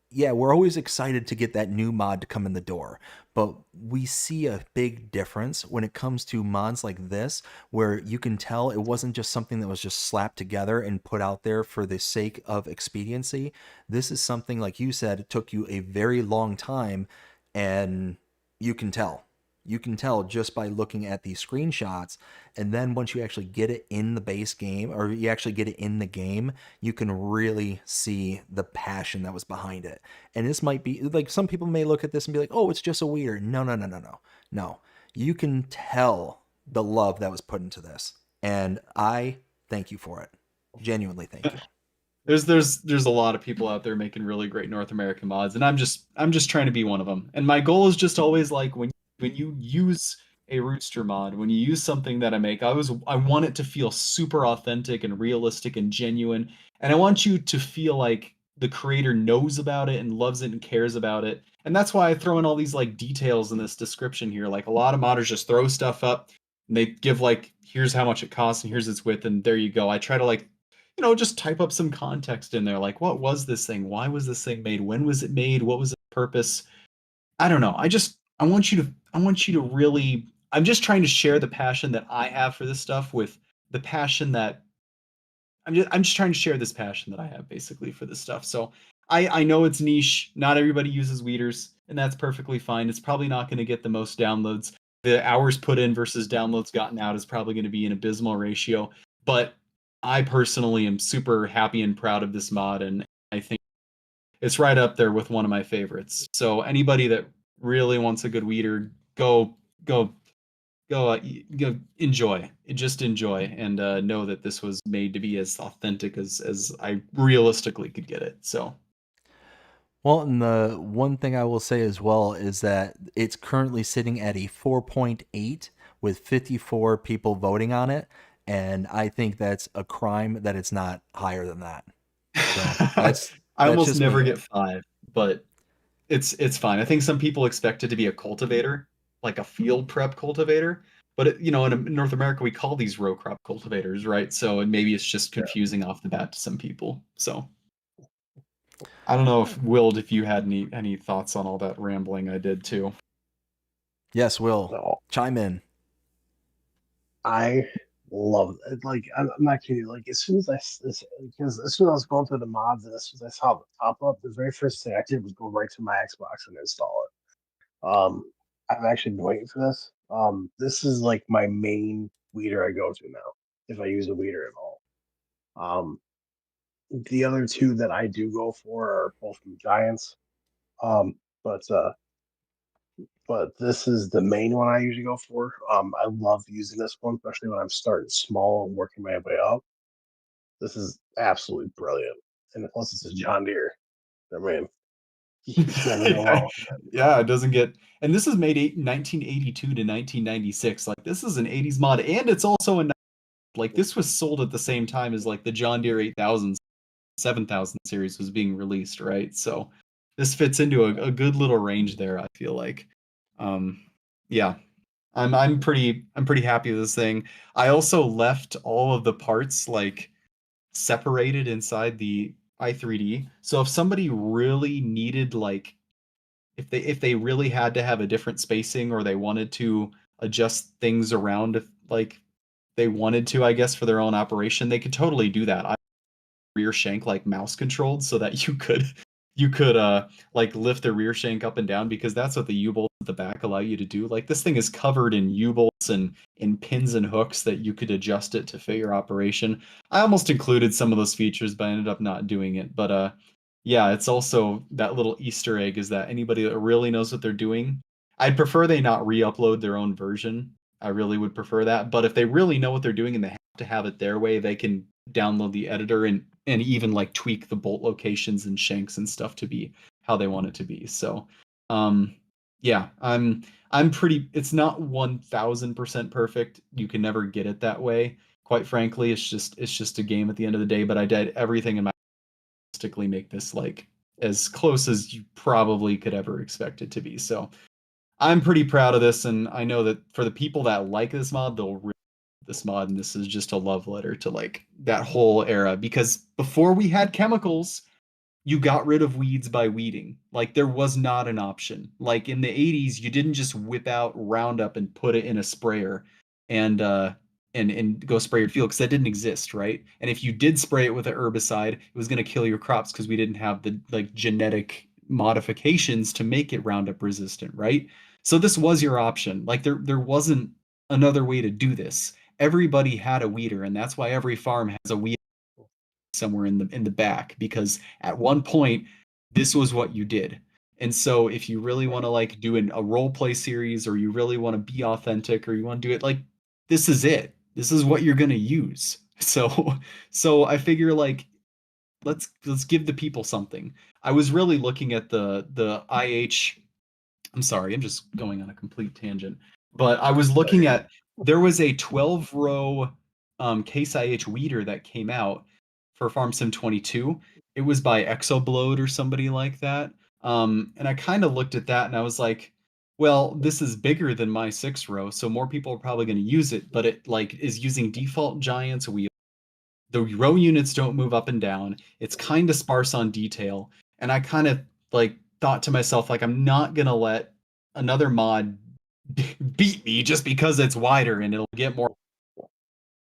yeah, we're always excited to get that new mod to come in the door, but we see a big difference when it comes to mods like this, where you can tell it wasn't just something that was just slapped together and put out there for the sake of expediency. This is something, like you said, it took you a very long time, and you can tell. You can tell just by looking at these screenshots. And then once you actually get it in the base game, or you actually get it in the game, you can really see the passion that was behind it. And this might be like, some people may look at this and be like, oh, it's just a weeder. No, no, no, no, no. No. You can tell the love that was put into this. And I thank you for it. Genuinely thank you.
There's a lot of people out there making really great North American mods, and I'm just trying to be one of them. And my goal is just always like when you use a Rooster mod, when you use something that I make, I want it to feel super authentic and realistic and genuine, and I want you to feel like the creator knows about it and loves it and cares about it. And that's why I throw in all these like details in this description here. Like a lot of modders just throw stuff up and they give like, here's how much it costs and here's its width, and there you go. I try to like, just type up some context in there, like what was this thing? Why was this thing made? When was it made? What was its purpose? I don't know. I want you to really, I'm just trying to share the passion that I have for this stuff with the passion that I'm just trying to share this passion that I have basically for this stuff. So I know it's niche. Not everybody uses weeders, and that's perfectly fine. It's probably not going to get the most downloads. The hours put in versus downloads gotten out is probably going to be an abysmal ratio. But I personally am super happy and proud of this mod, and I think it's right up there with one of my favorites. So anybody that really wants a good weeder, go enjoy. Just enjoy, and know that this was made to be as authentic as I realistically could get it. So
Well, and the one thing I will say as well is that it's currently sitting at a 4.8 with 54 people voting on it. And I think that's a crime that it's not higher than that. So that's
I almost
just
never
me.
get 5, but it's fine. I think some people expect it to be a cultivator, like a field prep cultivator. But in North America, we call these row crop cultivators, right? So maybe it's just confusing off the bat to some people. So I don't know if you had any thoughts on all that rambling I did too.
Yes, Will,
No,
chime in.
I love it. Like I'm not kidding. Like as soon as because as soon as I was going through the mods and as soon as I saw the pop up, the very first thing I did was go right to my Xbox and install it. I've actually been waiting for this. This is like my main weeder I go to now if I use a weeder at all. The other two that I do go for are both from Giants. Um, but this is the main one I usually go for. I love using this one, especially when I'm starting small and working my way up. This is absolutely brilliant, and plus it's a John Deere. I mean, you can never go wrong with it.
Yeah, it doesn't get. And this is made 1982 to 1996. Like this is an 80s mod, and it's also like this was sold at the same time as like the John Deere 8000 7000 series was being released, right? So this fits into a good little range there, I feel like. Um, yeah, I'm pretty happy with this thing. I also left all of the parts like separated inside the i3D. So if somebody really needed like if they really had to have a different spacing or they wanted to adjust things around if like they wanted to, I guess, for their own operation, they could totally do that. I rear shank like mouse controlled so that you could like lift the rear shank up and down because that's what the U-bolts at the back allow you to do. Like this thing is covered in U-bolts and in pins and hooks that you could adjust it to fit your operation. I almost included some of those features, but I ended up not doing it. But yeah, it's also that little Easter egg is that anybody that really knows what they're doing, I'd prefer they not re-upload their own version. I really would prefer that. But if they really know what they're doing and they have to have it their way, they can download the editor and even like tweak the bolt locations and shanks and stuff to be how they want it to be. So yeah, I'm pretty it's not 1000% perfect. You can never get it that way. Quite frankly, it's just a game at the end of the day, but I did everything in my realistically make this like as close as you probably could ever expect it to be. So I'm pretty proud of this, and I know that for the people that like this mod, they'll really like this mod, and this is just a love letter to like that whole era. Because before we had chemicals, you got rid of weeds by weeding. Like there was not an option. Like in the 80s, you didn't just whip out Roundup and put it in a sprayer and and go spray your field because that didn't exist, right? And if you did spray it with a herbicide, it was going to kill your crops because we didn't have the like genetic modifications to make it Roundup resistant, right? So this was your option. Like there wasn't another way to do this. Everybody had a weeder, and that's why every farm has a weeder somewhere in the back, because at one point this was what you did. And so if you really want to like do a role play series, or you really want to be authentic, or you want to do it, like, this is it. This is what you're going to use. So I figure, like, let's give the people something. I was really looking at the IH. I'm sorry, I'm just going on a complete tangent. But I was looking at, there was a 12 row Case IH weeder that came out for Farm Sim 22. It was by Exoblode or somebody like that. And I kind of looked at that and I was like, well, this is bigger than my 6 row, so more people are probably going to use it, but it like is using default Giants wheel. The row units don't move up and down. It's kind of sparse on detail. And I kind of like thought to myself, like, I'm not gonna let another mod beat me just because it's wider, and it'll get more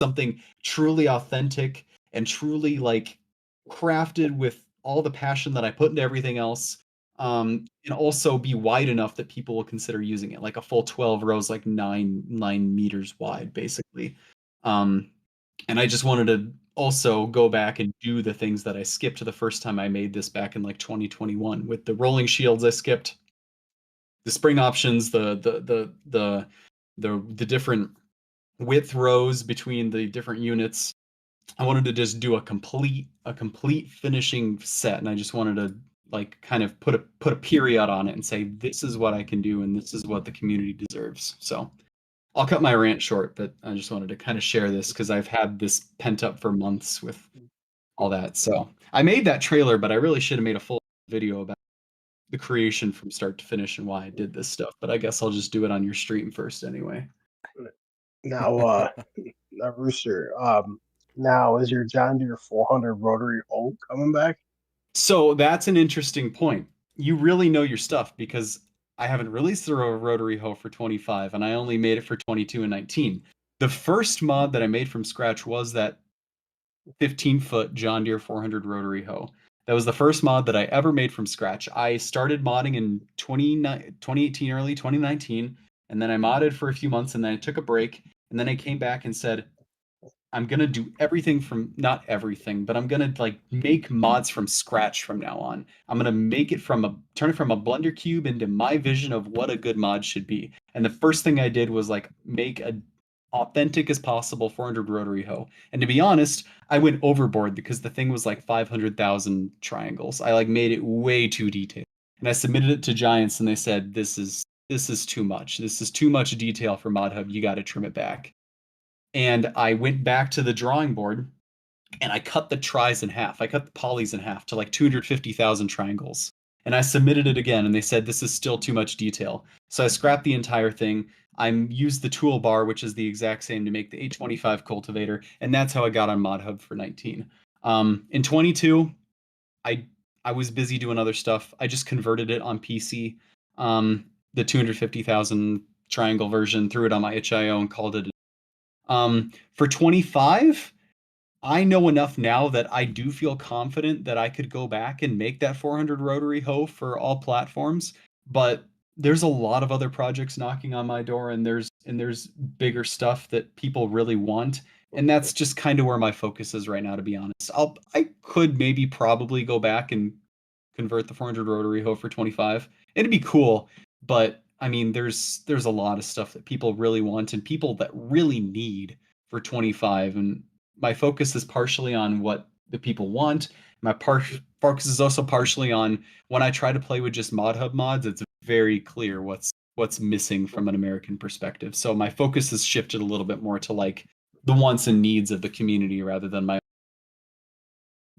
something truly authentic and truly like crafted with all the passion that I put into everything else. And also be wide enough that people will consider using it, like a full 12 rows, like 9 meters wide, basically. And I just wanted to also go back and do the things that I skipped the first time I made this back in like 2021 with the rolling shields. I skipped the spring options, the different width rows between the different units. I wanted to just do a complete finishing set, and I just wanted to like kind of put a period on it and say, this is what I can do and this is what the community deserves. So I'll cut my rant short, but I just wanted to kind of share this because I've had this pent up for months with all that. So I made that trailer, but I really should have made a full video about the creation from start to finish and why I did this stuff. But I guess I'll just do it on your stream first anyway.
Now, now Rooster, now is your John Deere 400 rotary hoe coming back?
So that's an interesting point. You really know your stuff, because I haven't released the rotary hoe for 25, and I only made it for 22 and 19. The first mod that I made from scratch was that 15-foot John Deere 400 rotary hoe. That was the first mod that I ever made from scratch. I started modding in 2018, early 2019, and then I modded for a few months, and then I took a break, and then I came back and said, I'm gonna do everything from, not everything, but I'm gonna like make mods from scratch from now on. I'm gonna make it turn it from a Blender cube into my vision of what a good mod should be. And the first thing I did was like make a authentic as possible 400 rotary hoe. And to be honest, I went overboard because the thing was like 500,000 triangles. I like made it way too detailed. And I submitted it to Giants, and they said, this is too much. This is too much detail for Mod Hub. You got to trim it back. And I went back to the drawing board and I cut the tries in half. I cut the polys in half to like 250,000 triangles. And I submitted it again, and they said, this is still too much detail. So I scrapped the entire thing. I used the toolbar, which is the exact same, to make the 825 cultivator, and that's how I got on Mod Hub for 19. In 22, I was busy doing other stuff. I just converted it on PC, the 250,000 triangle version, threw it on my HIO, and called it. For 25, I know enough now that I do feel confident that I could go back and make that 400 rotary hoe for all platforms, but there's a lot of other projects knocking on my door, and there's bigger stuff that people really want, and that's just kind of where my focus is right now, to be honest. I could maybe probably go back and convert the 400 rotary hoe for 25. It'd be cool, but I mean, there's a lot of stuff that people really want and people that really need for 25, and my focus is partially on what the people want. My focus is also partially on, when I try to play with just Mod Hub mods, it's very clear what's missing from an American perspective. So my focus has shifted a little bit more to like the wants and needs of the community rather than my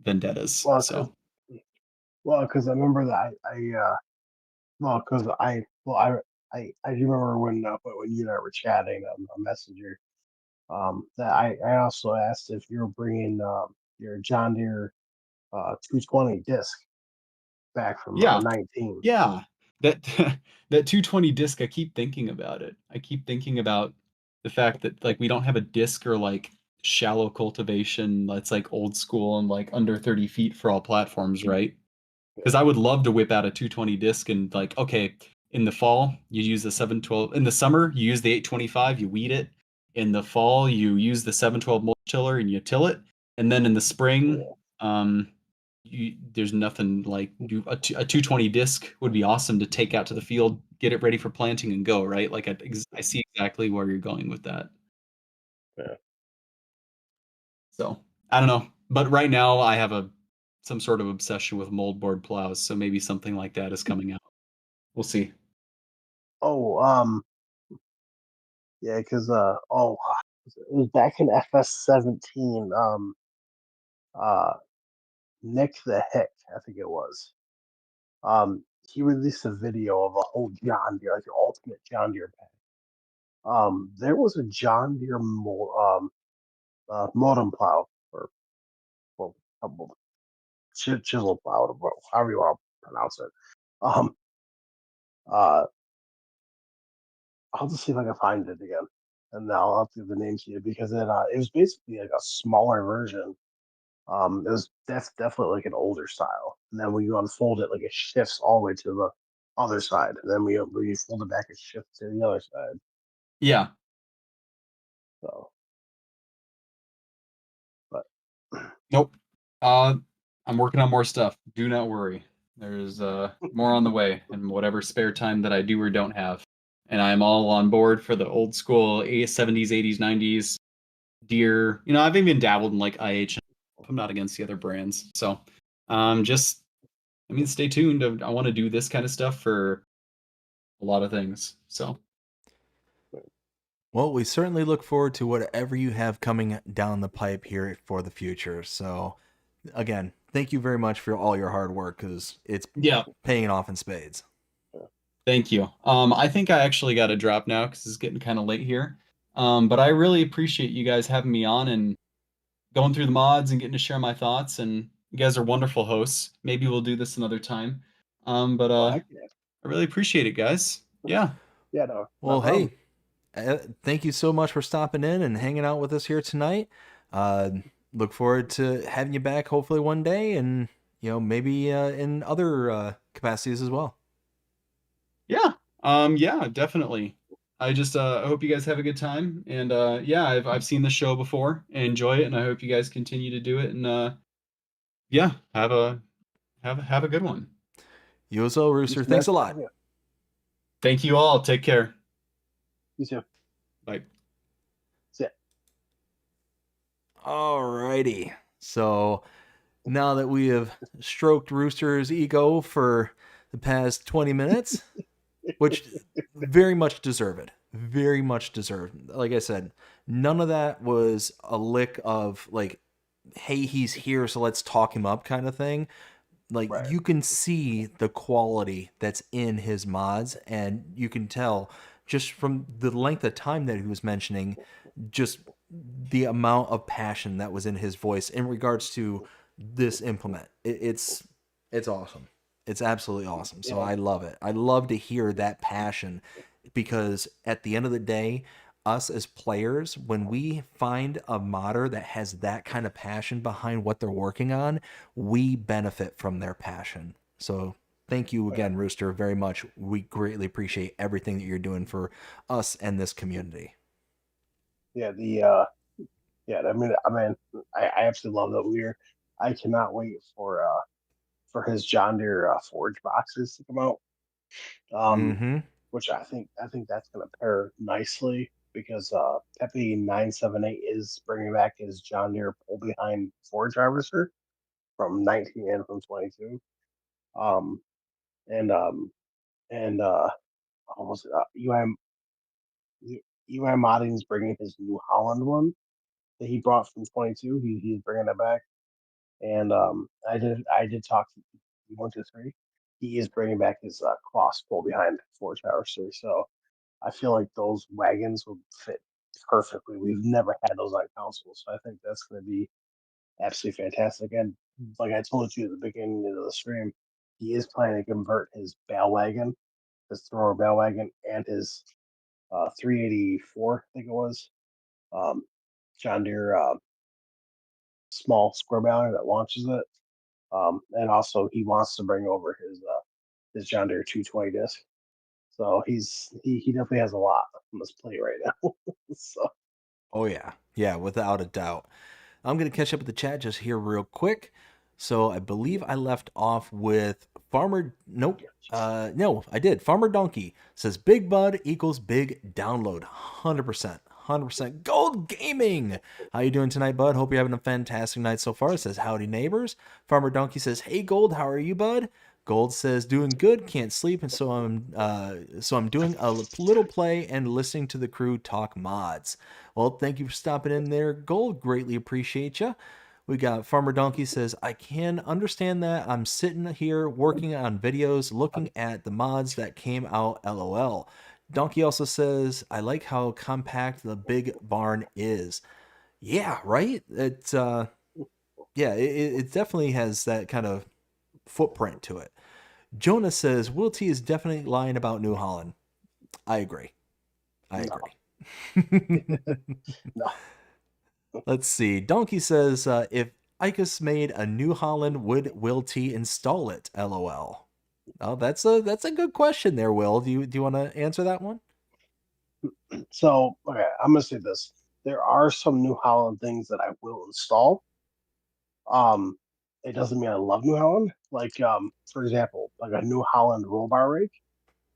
vendettas.
Well, because I remember that I do remember when you and I were chatting on Messenger. That I also asked if you were bringing your John Deere 220 disc back from
Yeah.
19.
Yeah, that that 220 disc, I keep thinking about it. I keep thinking about the fact that like we don't have a disc or like shallow cultivation that's like old school and like under 30 feet for all platforms, right? Because I would love to whip out a 220 disc and like, okay, In the fall, you use the 712. In the summer, you use the 825, you weed it. In the fall, you use the 712 mulch tiller and you till it. And then in the spring,
Yeah.
there's nothing like a 220 disc would be awesome to take out to the field, get it ready for planting and go, right? Like I see exactly where you're going with that.
Yeah.
So I don't know, but right now I have some sort of obsession with moldboard plows, so maybe something like that is coming out. We'll see.
Oh, yeah, because it was back in FS17. Uh, Nick the Hick, I think it was. He released a video of a whole John Deere, like the ultimate John Deere pack. There was a John Deere modem plow, or well, chisel plow, or however you want to pronounce it. Um, uh, I'll just see if I can find it again, and I'll have to give the name to you because it was basically like a smaller version. It was definitely like an older style, and then when you unfold it, like it shifts all the way to the other side, and then when you fold it back, it shifts to the other side.
Yeah.
So, but
Nope. I'm working on more stuff. Do not worry. There's more on the way and whatever spare time that I do or don't have. And I'm all on board for the old school 70s, 80s, 90s Deere. I've even dabbled in like IH. I'm not against the other brands. So just stay tuned. I want to do this kind of stuff for a lot of things. So
Well, we certainly look forward to whatever you have coming down the pipe here for the future. So, again, thank you very much for all your hard work because it's
yeah,
paying off in spades.
thank you. I think I actually got to drop now because it's getting kind of late here. But I really appreciate you guys having me on and going through the mods and getting to share my thoughts. And you guys are wonderful hosts. Maybe we'll do this another time. But
oh heck yeah,
I really appreciate it, guys. Yeah.
yeah, no, not a
Well,
problem.
hey, thank you so much for stopping in and hanging out with us here tonight. Uh, look forward to having you back hopefully one day and, maybe in other capacities as well.
Yeah. Yeah, definitely. I just I hope you guys have a good time. And yeah, I've seen the show before and enjoy it, and I hope you guys continue to do it. And yeah, have a good one.
You as well,
You
Rooster.
too, man.
Thanks a
Have a
lot.
good.
Thank you all. Take care.
You too.
Bye.
See ya.
Alrighty. So now that we have stroked Rooster's ego for the past 20 minutes, which very much deserved. Very much deserved. Like I said, none of that was a lick of like, hey, he's here, so let's talk him up kind of thing. Like
Right.
you can see the quality that's in his mods, and you can tell just from the length of time that he was mentioning, just the amount of passion that was in his voice in regards to this implement. It's awesome. It's absolutely awesome. So
Yeah.
I love it. I love to hear that passion because at the end of the day, us as players, when we find a modder that has that kind of passion behind what they're working on, we benefit from their passion. So thank you again, Rooster, very much. We greatly appreciate everything that you're doing for us and this community.
Yeah. Yeah. I absolutely love that we're. I cannot wait for his John Deere forge boxes to come out.
Mm-hmm.
Which I think that's going to pair nicely because Pepe 978 is bringing back his John Deere pull behind forge harvester from 19 and from 22. Um, and almost UI Modding's bringing his New Holland one that he brought from 22. He's bringing it back, and I did talk to 123. He is bringing back his cross pull behind forge harvester. So I feel like those wagons will fit perfectly. We've never had those on console, so I think that's going to be absolutely fantastic. And like I told you at the beginning of the stream, he is planning to convert his bale wagon, his thrower bale wagon, and his 384, I think it was, um, John Deere small square bale that launches it. And also he wants to bring over his John Deere 220 disc. So he definitely has a lot on his plate right now. So
Oh yeah, yeah, without a doubt. I'm gonna catch up with the chat just here real quick. So I believe I left off with Farmer. Nope. No, I did. Farmer Donkey says Big Bud equals big download. 100%. 100%. Gold Gaming. How you doing tonight, Bud? Hope you're having a fantastic night so far. It says howdy neighbors. Farmer Donkey says, hey Gold, how are you, Bud? Gold says doing good, can't sleep, and so I'm doing a little play and listening to the crew talk mods. Well, thank you for stopping in there, Gold. Greatly appreciate you. We got Farmer Donkey says, I can understand that. I'm sitting here working on videos, looking at the mods that came out, LOL. Donkey also says, I like how compact the big barn is. Yeah, right? It definitely has that kind of footprint to it. Jonah says, WillT is definitely lying about New Holland. I agree. I agree.
no.
Let's see. Donkey says, if Icus made a New Holland, would WillT install it? LOL. Oh, that's a good question there, Will. Do you want to answer that one?
So okay, I'm gonna say this. There are some New Holland things that I will install. It doesn't mean I love New Holland. Like for example, like a New Holland roll bar rake,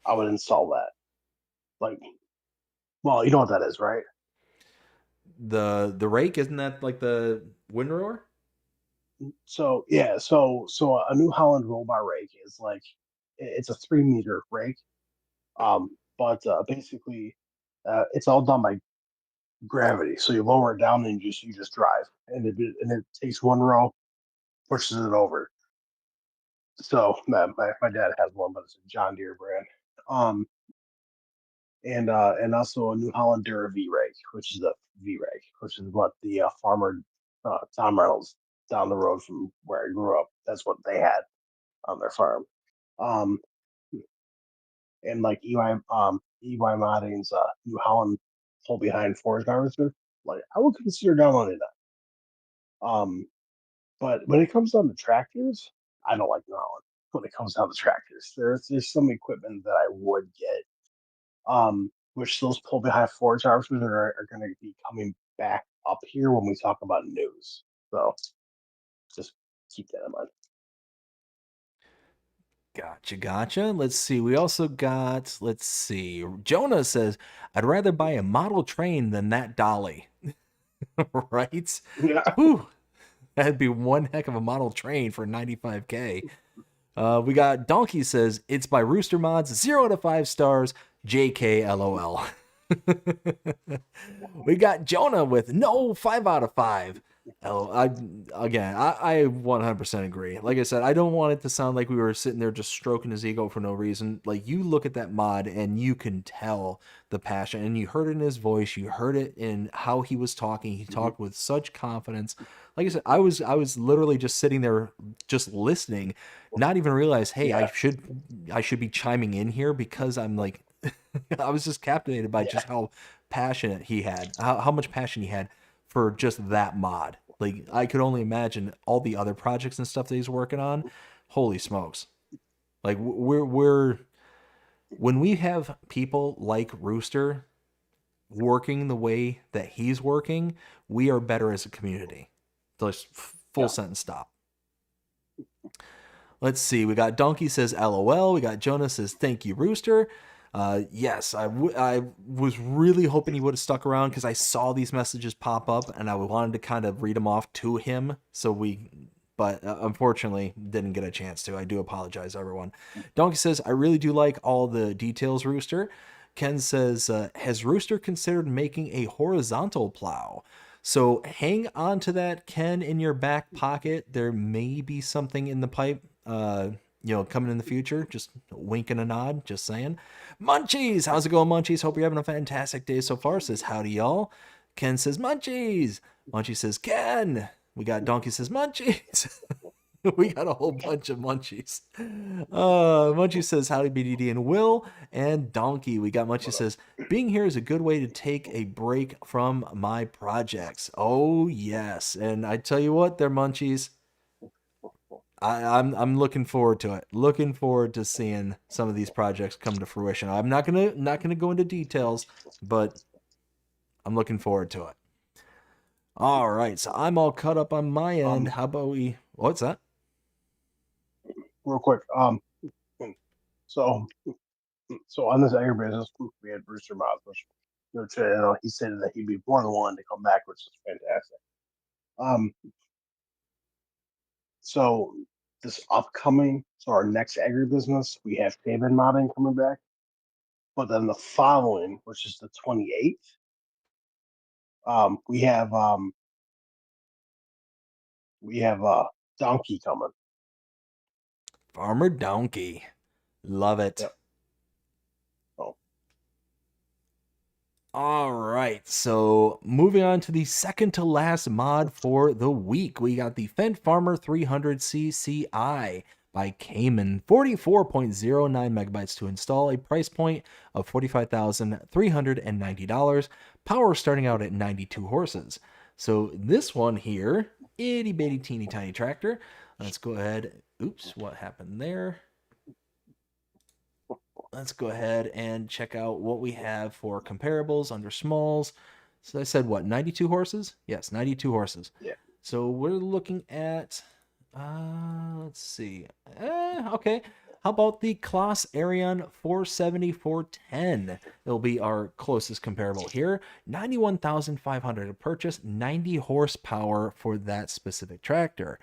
I would install that. Like, well, you know what that is, right?
The rake, isn't that like the windrower?
So yeah, so a New Holland roll bar rake is like it's a 3 meter rake. But basically, it's all done by gravity. So you lower it down and you just drive, and it takes one row, pushes it over. So my dad has one, but it's a John Deere brand. Um, and also a New Holland Dura V rake, which is a V rake, which is what the farmer Tom Reynolds down the road from where I grew up. That's what they had on their farm. Um, and like EY Modding's New Holland pull behind forage harvester, like I would consider downloading that. But when it comes down to tractors, I don't like New Holland. When it comes down to tractors, there's some equipment that I would get. Which those pull behind forage harvesters are going to be coming back up here when we talk about news. So just keep that in mind.
Gotcha. Let's see. We also got, let's see. Jonah says, I'd rather buy a model train than that dolly. Right?
Yeah.
Whew. That'd be one heck of a model train for 95K. We got Donkey says, it's by Rooster Mods, 0 out of 5 stars, JK LOL. We got Jonah with no 5 out of 5. I 100% agree. Like I said, I don't want it to sound like we were sitting there just stroking his ego for no reason. Like, you look at that mod and you can tell the passion, and you heard it in his voice, you heard it in how he was talking. He talked with such confidence. Like I said, I was literally just sitting there just listening, not even realize, hey, I should be chiming in here, because I'm like I was just captivated by just how passionate he had, how much passion he had for just that mod. Like, I could only imagine all the other projects and stuff that he's working on. Holy smokes. Like, we're when we have people like Rooster working the way that he's working, we are better as a community. Just full sentence stop. Let's see. We got Donkey says LOL. We got Jonas says thank you, Rooster. Yes, I was really hoping he would have stuck around, because I saw these messages pop up and I wanted to kind of read them off to him. But unfortunately didn't get a chance to. I do apologize, everyone. Donkey says, I really do like all the details, Rooster. Ken says, has Rooster considered making a horizontal plow? So hang on to that, Ken, in your back pocket. There may be something in the pipe, coming in the future. Just a wink and a nod, just saying. Munchies, how's it going, Munchies? Hope you're having a fantastic day so far. Says, howdy, y'all. Ken says, Munchies. Munchie says, Ken. We got Donkey says, Munchies. We got a whole bunch of Munchies. Munchie says, howdy, BDD and Will. And Donkey, we got Munchie says, being here is a good way to take a break from my projects. Oh, yes. And I tell you what, there, Munchies, I'm looking forward to it. Looking forward to seeing some of these projects come to fruition. I'm not gonna go into details, but I'm looking forward to it. All right, so I'm all caught up on my end. How about we? What's that?
Real quick. So on this agribusiness, we had Brewster Miles, which he said that he'd be more than willing to come back, which is fantastic. So this upcoming, so our next agribusiness, we have pavement modding coming back, but then the following, which is the 28th, we have Donkey coming.
Farmer Donkey, love it.
Yep. Oh.
All right, so moving on to the second to last mod for the week, we got the Fent Farmer 300 CCI by Cayman, 44.09 megabytes to install, a price point of $45,390, power starting out at 92 horses. So this one here, itty bitty teeny tiny tractor. Let's go ahead. Oops, what happened there? Let's go ahead and check out what we have for comparables under smalls. So I said what, 92 horses? Yes, 92 horses.
Yeah.
So we're looking at, let's see. Okay. How about the Kloss Arion 470-410? It'll be our closest comparable here. 91,500 to purchase, 90 horsepower for that specific tractor.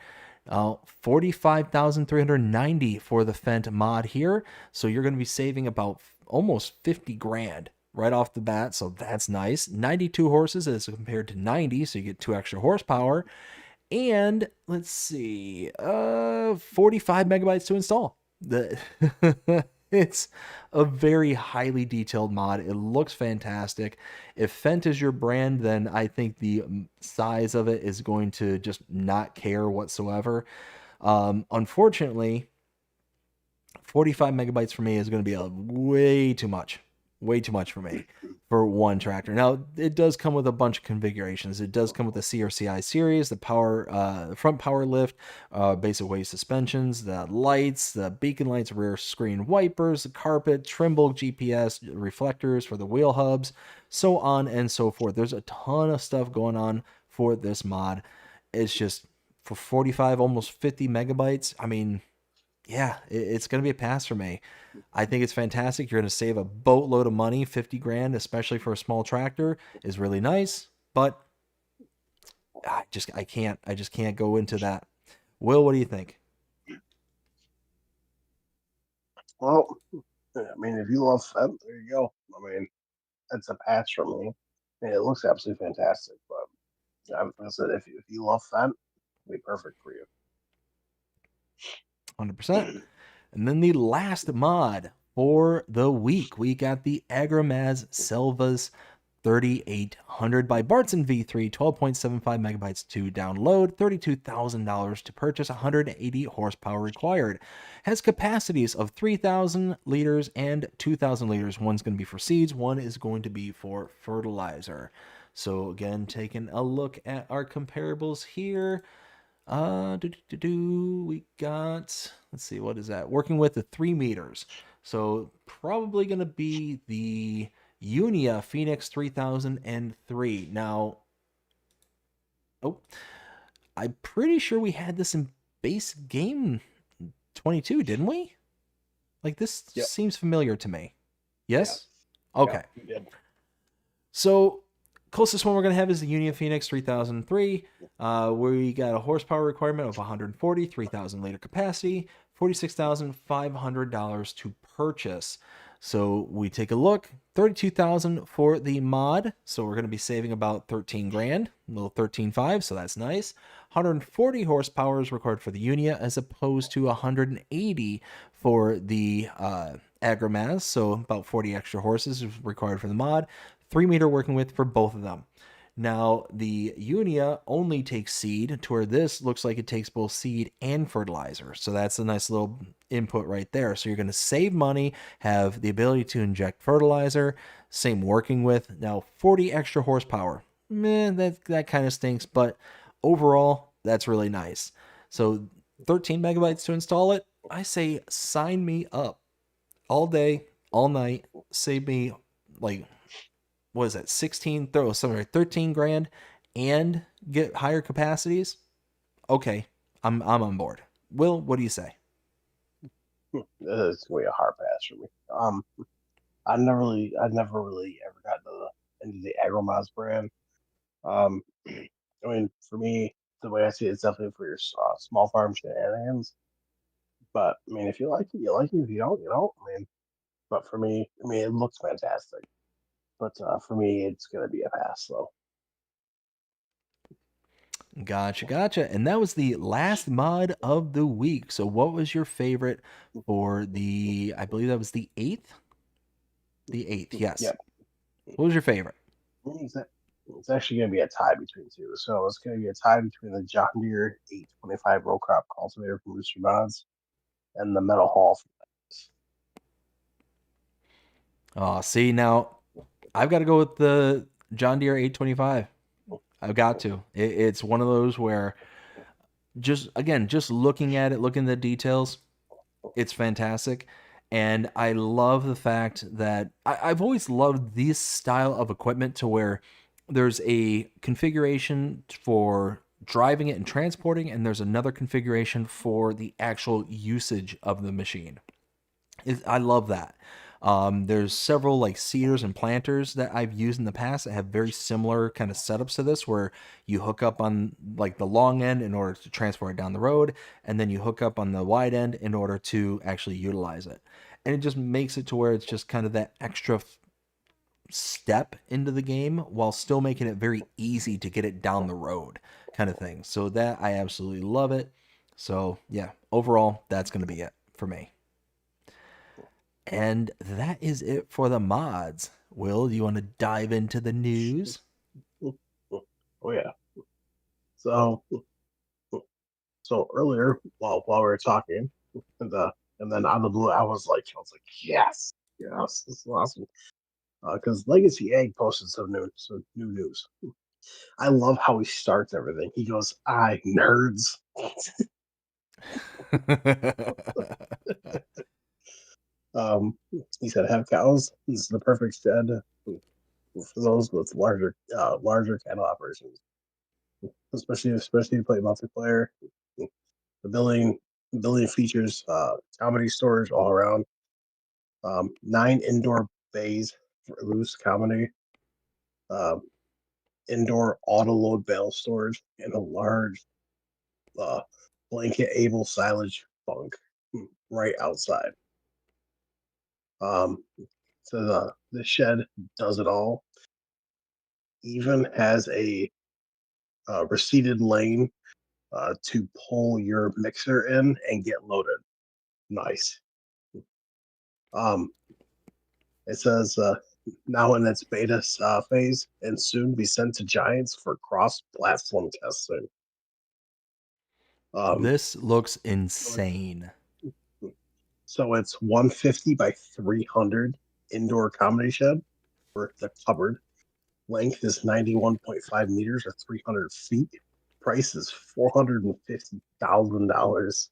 45,390 for the Fent mod here. So you're going to be saving about almost 50 grand right off the bat. So that's nice. 92 horses as compared to 90. So you get 2 extra horsepower. And let's see, 45 megabytes to install. It's a very highly detailed mod. It looks fantastic. If Fent is your brand, then I think the size of it is going to just not care whatsoever. Unfortunately, 45 megabytes for me is going to be way too much. Way too much for me for one tractor. Now, it does come with a bunch of configurations. It does come with the CRCI series, the power, front power lift, basic weight suspensions, the lights, the beacon lights, rear screen wipers, the carpet, Trimble GPS reflectors for the wheel hubs, so on and so forth. There's a ton of stuff going on for this mod. It's just for 45, almost 50 megabytes. I mean, yeah, it's going to be a pass for me. I think it's fantastic. You're going to save a boatload of money. 50 grand, especially for a small tractor, is really nice. But I just can't go into that. Will, what do you think?
Well, I mean, if you love Fent, there you go. I mean, it's a pass for me. I mean, it looks absolutely fantastic. But like I said, if you love Fent, it'll be perfect for you.
100%. And then the last mod for the week, we got the Agrimaz Selvas 3800 by Bartson V3, 12.75 megabytes to download, $32,000 to purchase, 180 horsepower required. Has capacities of 3,000 liters and 2,000 liters. One's going to be for seeds, one is going to be for fertilizer. So again, taking a look at our comparables here. We got, let's see, what is that? Working with the 3 meters. So probably going to be the Unia Phoenix 3003. Now, I'm pretty sure we had this in base game 22, didn't we? Like, this seems familiar to me. Yes? Yeah. Okay.
Yeah.
So, closest one we're going to have is the Unia Phoenix 3003. We got a horsepower requirement of 140, 3,000 liter capacity, $46,500 to purchase. So we take a look, 32,000 for the mod. So we're going to be saving about 13 grand, a little 13.5. So that's nice. 140 horsepower is required for the Unia as opposed to 180 for the Agrimaz. So about 40 extra horses is required for the mod. 3 meter working with for both of them. Now, the Unia only takes seed, to where this looks like it takes both seed and fertilizer. So that's a nice little input right there. So you're going to save money, have the ability to inject fertilizer, same working with. Now, 40 extra horsepower. That kind of stinks, but overall, that's really nice. So 13 megabytes to install it, I say sign me up. All day, all night, save me like, what is that, 16, sorry, 13 grand and get higher capacities. Okay, I'm on board. Will, what do you say?
It's gonna be a hard pass for me. I never really ever got into the AgriMods brand. I mean, for me, the way I see it, it's definitely for your small farm shenanigans. But I mean, if you like it, you like it. If you don't, you don't. I mean, but for me, I mean, it looks fantastic. But for me, it's gonna be a pass. So
Gotcha. And that was the last mod of the week. So what was your favorite for the, I believe that was the 8th? The 8th, yes.
yeah,
What was your favorite?
it's, it's actually gonna be a tie between two. So it's gonna be a tie between the John Deere 825 row crop cultivator from Rooster Mods and the Metal Hall from
Oh, see, now I've got to go with the John Deere 825. I've got to. It's one of those where just looking at it, looking at the details, it's fantastic. And I love the fact that I've always loved this style of equipment to where there's a configuration for driving it and transporting, and there's another configuration for the actual usage of the machine. I love that. There's several like seeders and planters that I've used in the past that have very similar kind of setups to this, where you hook up on like the long end in order to transport it down the road, and then you hook up on the wide end in order to actually utilize it. And it just makes it to where it's just kind of that extra step into the game while still making it very easy to get it down the road, kind of thing. So that I absolutely love it. So yeah, overall, that's going to be it for me. And that is it for the mods. Will, do you want to dive into the news?
Oh yeah. So so earlier while we were talking, and then out of the blue, I was like, yes, this is awesome. Because Legacy Egg posted some new news. I love how he starts everything. He goes, "I nerds." Um, he said, "Have cows. This is the perfect shed for those with larger cattle operations, especially to play multiplayer. The building features comedy storage all around. 9 indoor bays for loose comedy. Um, indoor auto load bale storage and a large uh, blanket able silage bunk right outside. So the shed does it all. Even has a receded lane to pull your mixer in and get loaded. Nice. Um, it says now in its beta phase and soon be sent to Giants for cross-platform testing.
This looks insane.
So it's 150 by 300 indoor comedy shed for the cupboard. Length is 91.5 meters or 300 feet. Price is $450,000.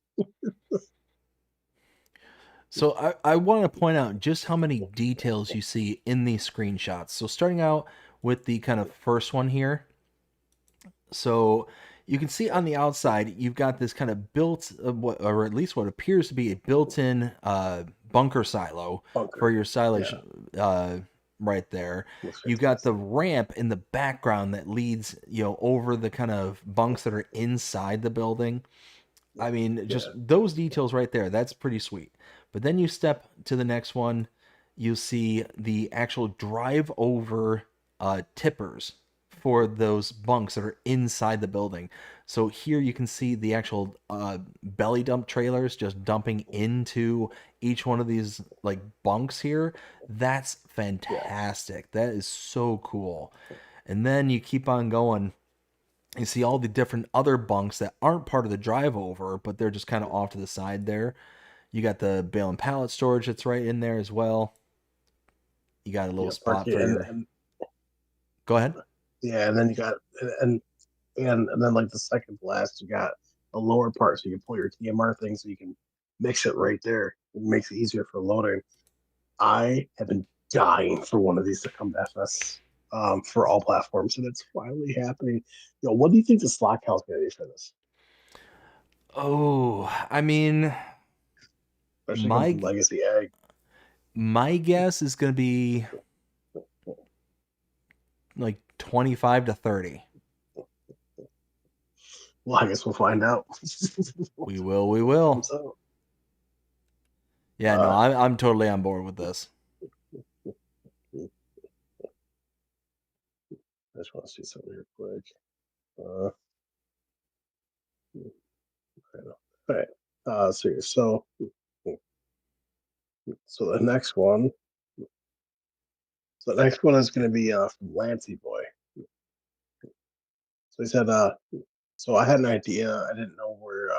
So I want to point out just how many details you see in these screenshots. So starting out with the kind of first one here. So you can see on the outside, you've got this kind of built, or at least what appears to be a built-in bunker silo for your silage right there. You've got the ramp in the background that leads, over the kind of bunks that are inside the building. I mean, just those details right there, that's pretty sweet. But then you step to the next one, you see the actual drive over tippers for those bunks that are inside the building. So here you can see the actual belly dump trailers just dumping into each one of these like bunks here. That's fantastic. That is so cool. And then you keep on going. You see all the different other bunks that aren't part of the drive over, but they're just kind of off to the side there. You got the bale and pallet storage that's right in there as well. You got a little spot for your. Go ahead.
Yeah, and then you got and then like the second to last, you got a lower part, so you can pull your TMR thing, so you can mix it right there. It makes it easier for loading. I have been dying for one of these to come to FS for all platforms, and it's finally happening. What do you think the slot count's going to be for this?
Oh, I mean,
Especially coming from
my
Legacy Ag.
my guess is going to be like 25 to 30.
Well, I guess we'll find out.
We will.
Comes out.
Yeah, no, I'm totally on board with this.
I just want to see something real quick. I know. All right. So the next one. So the next one is going to be from Lancey Boy. So he said, so I had an idea. I didn't know where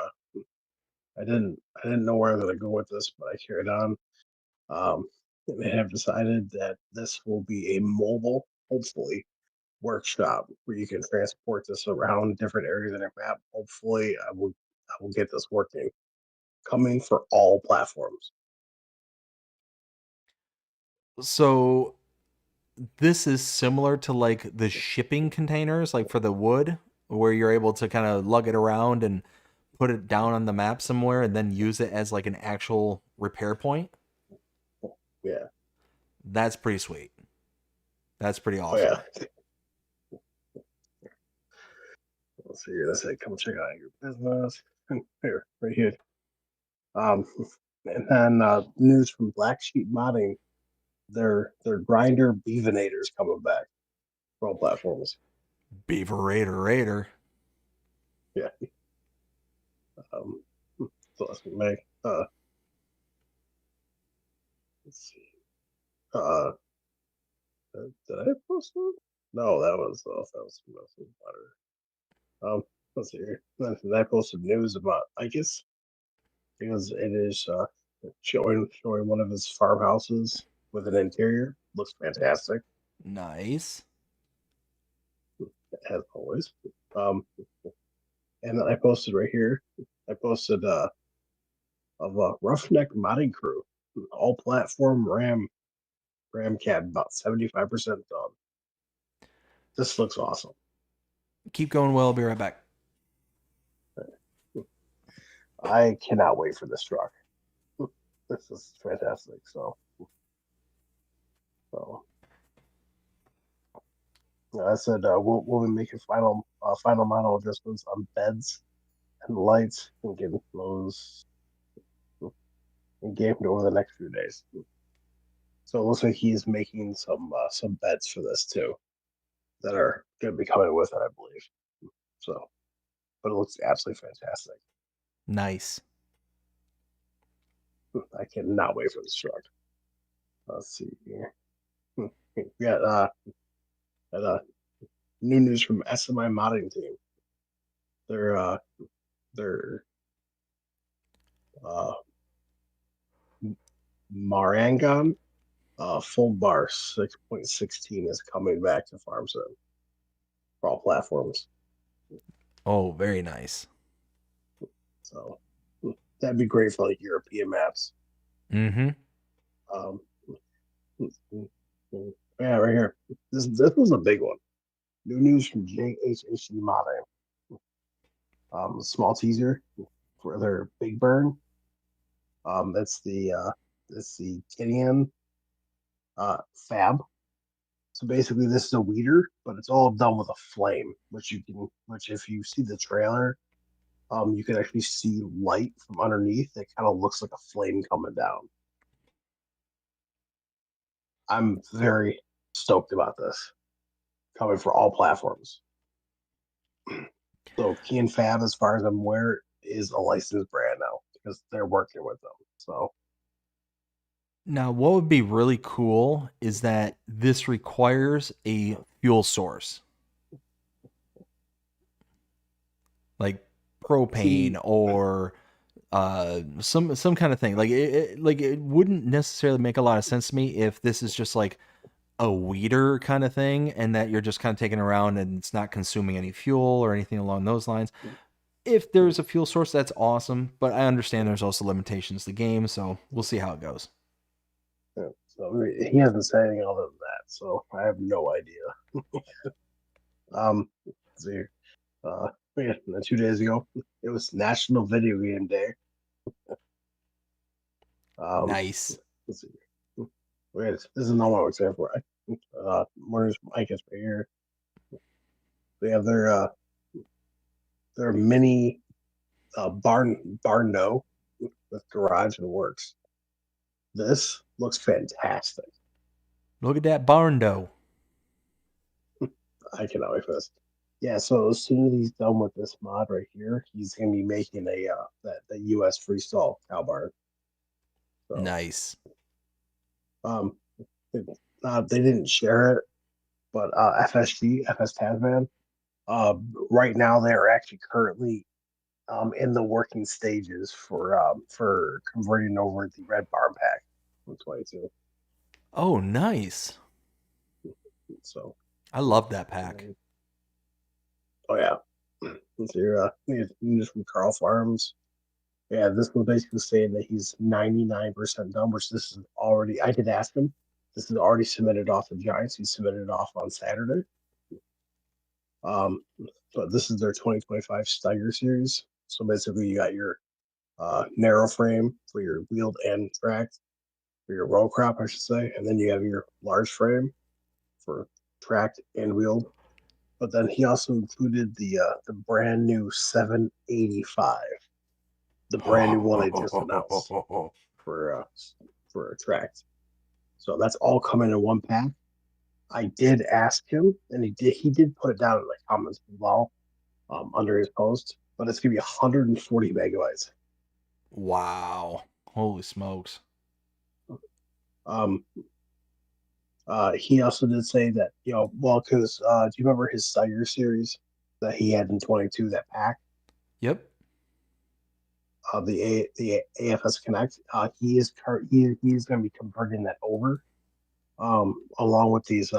I didn't know where I was going to go with this, but I carried on. And they have decided that this will be a mobile, hopefully, workshop where you can transport this around different areas in a map. Hopefully, I will get this working. Coming for all platforms.
So this is similar to like the shipping containers, like for the wood, where you're able to kind of lug it around and put it down on the map somewhere and then use it as like an actual repair point.
Yeah.
That's pretty sweet. That's pretty
Oh
awesome.
yeah. Let's see here. Let's say, come check out your business. Here, right here. And then news from Black Sheep Modding. Their grinder Beavinator's coming back for all platforms.
Beaver Raider.
Yeah. So let's make. Let's see. Did I post it? No, that was better. Let's see here. Then I posted news about Icus because it is showing one of his farmhouses with an interior. Looks fantastic,
Nice.
as always. And then I posted right here. I posted of a Roughneck modding crew, all platform Ram cab, about 75% done. This looks awesome.
Keep going, Will. I'll be right back.
I cannot wait for this truck. This is fantastic. So I said we'll be making final model adjustments on beds and lights and getting those gamed over the next few days. So it looks like he's making some beds for this too that are going to be coming with it, I believe. So, but it looks absolutely fantastic.
Nice.
I cannot wait for this truck. Let's see here. We got new news from SMI modding team. They're Marangon full bar 6.16 is coming back to Farm Sim for all platforms.
Oh, very nice.
So that'd be great for like European maps.
Mm-hmm.
Yeah, right here. This was a big one. New news from JHHD Modding. Small teaser for their Big Burn. That's the Tinian fab. So basically, this is a weeder, but it's all done with a flame, which if you see the trailer, you can actually see light from underneath. It kind of looks like a flame coming down. I'm very stoked about this coming for all platforms. So Key and Fab, as far as I'm aware, is a licensed brand now because they're working with them. So
now, what would be really cool is that this requires a fuel source, like propane or some kind of thing. Like it wouldn't necessarily make a lot of sense to me if this is just like a weeder kind of thing, and that you're just kind of taking around and it's not consuming any fuel or anything along those lines. if there's a fuel source, that's awesome. But I understand there's also limitations to the game, so we'll see how it goes.
Yeah. So I mean, he hasn't said anything other than that, so I have no idea. Let's see. Yeah, 2 days ago, it was National Video Game Day.
Nice.
Let's see. Wait, this is not what I was there for. Where's Mike is right here. They have their mini barn no with garage and works. This looks fantastic.
Look at that barn dough.
I cannot wait for this. Yeah, so as soon as he's done with this mod right here, he's gonna be making a the US freestyle cow barn. So,
Nice.
they didn't share it, but FSG, FS Tasman, right now they're actually currently in the working stages for converting over the red barn pack from 22.
Oh, nice.
So,
I love that pack.
oh yeah, let's hear news from Carl Farms. Yeah, this was basically saying that he's 99% done, which this is already, I did ask him. This is already submitted off the Giants. He submitted it off on Saturday. But this is their 2025 Steiger series. So basically, you got your narrow frame for your wheeled and tracked, for your row crop, I should say. And then you have your large frame for tracked and wheeled. But then he also included the brand new 785. The brand new one they just announced for tracked. So that's all coming in one pack. I did ask him, and he did put it down in the comments as well, under his post. But it's gonna be 140 megabytes.
Wow. Holy smokes.
He also did say that, because do you remember his Steiger series that he had in 22, that pack?
Yep.
The AFS Connect. He is going to be converting that over, along with these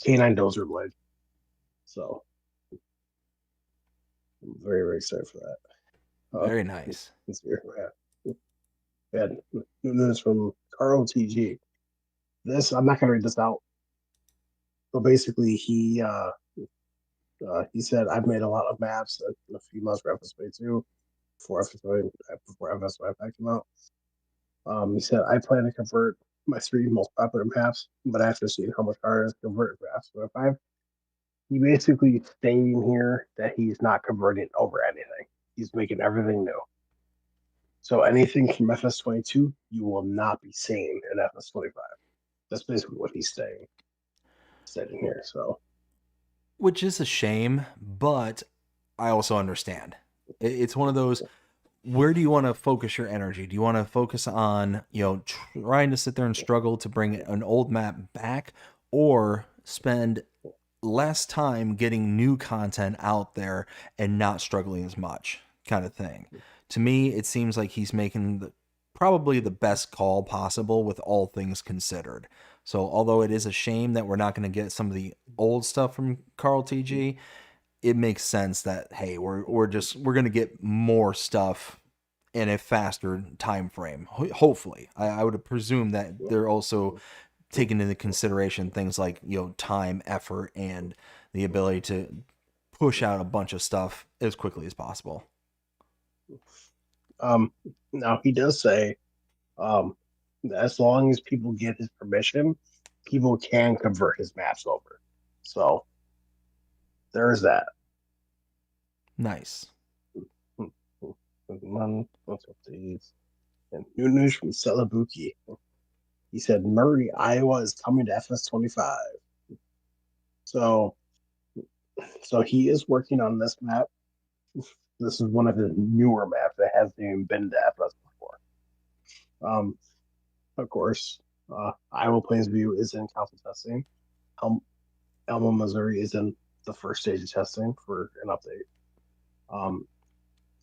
canine dozer blade. So I'm very, very excited for that.
Very nice.
Yeah, new news from Carl TG. This, I'm not going to read this out, but basically he said, I've made a lot of maps in a few months for FS22 before FS5 came out. He said, I plan to convert my 3 most popular maps, but after seeing how much harder it is to convert for FS5, he basically stating here that he's not converting over anything. He's making everything new. So anything from FS22, you will not be seeing in FS25. That's basically what he's saying. Stating here. So,
Which is a shame, but I also understand. It's one of those, where do you want to focus your energy? Do you want to focus on, trying to sit there and struggle to bring an old map back, or spend less time getting new content out there and not struggling as much, kind of thing? To me, it seems like he's making probably the best call possible with all things considered. So although it is a shame that we're not going to get some of the old stuff from Carl TG, it makes sense that, hey, we're going to get more stuff in a faster time frame. Hopefully, I would presume that they're also taking into consideration things like, time, effort, and the ability to push out a bunch of stuff as quickly as possible.
Now he does say, as long as people get his permission, people can convert his maps over. So there's that.
Nice.
And new news from Celebuki. He said Murray, Iowa is coming to FS25. So he is working on this map. This is one of his newer maps that hasn't even been to FS before. Of course, Iowa Plains-View is in council testing. Elma, Missouri is in the first stage of testing for an update.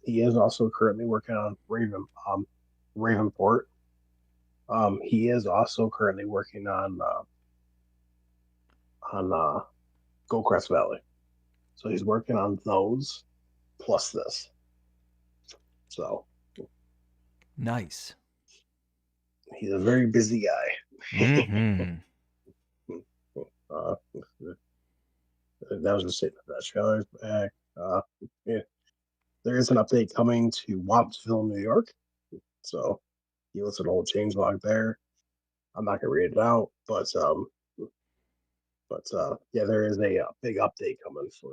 He is also currently working on Ravenport. He is also currently working on Goldcrest Valley. So he's working on those. plus this. So
Nice.
he's a very busy guy.
Mm-hmm.
uh, that was a statement that trailer's back. Yeah, there is an update coming to Wampsville, New York. So he listed a whole changelog there. I'm not gonna read it out, but yeah, there is a big update coming for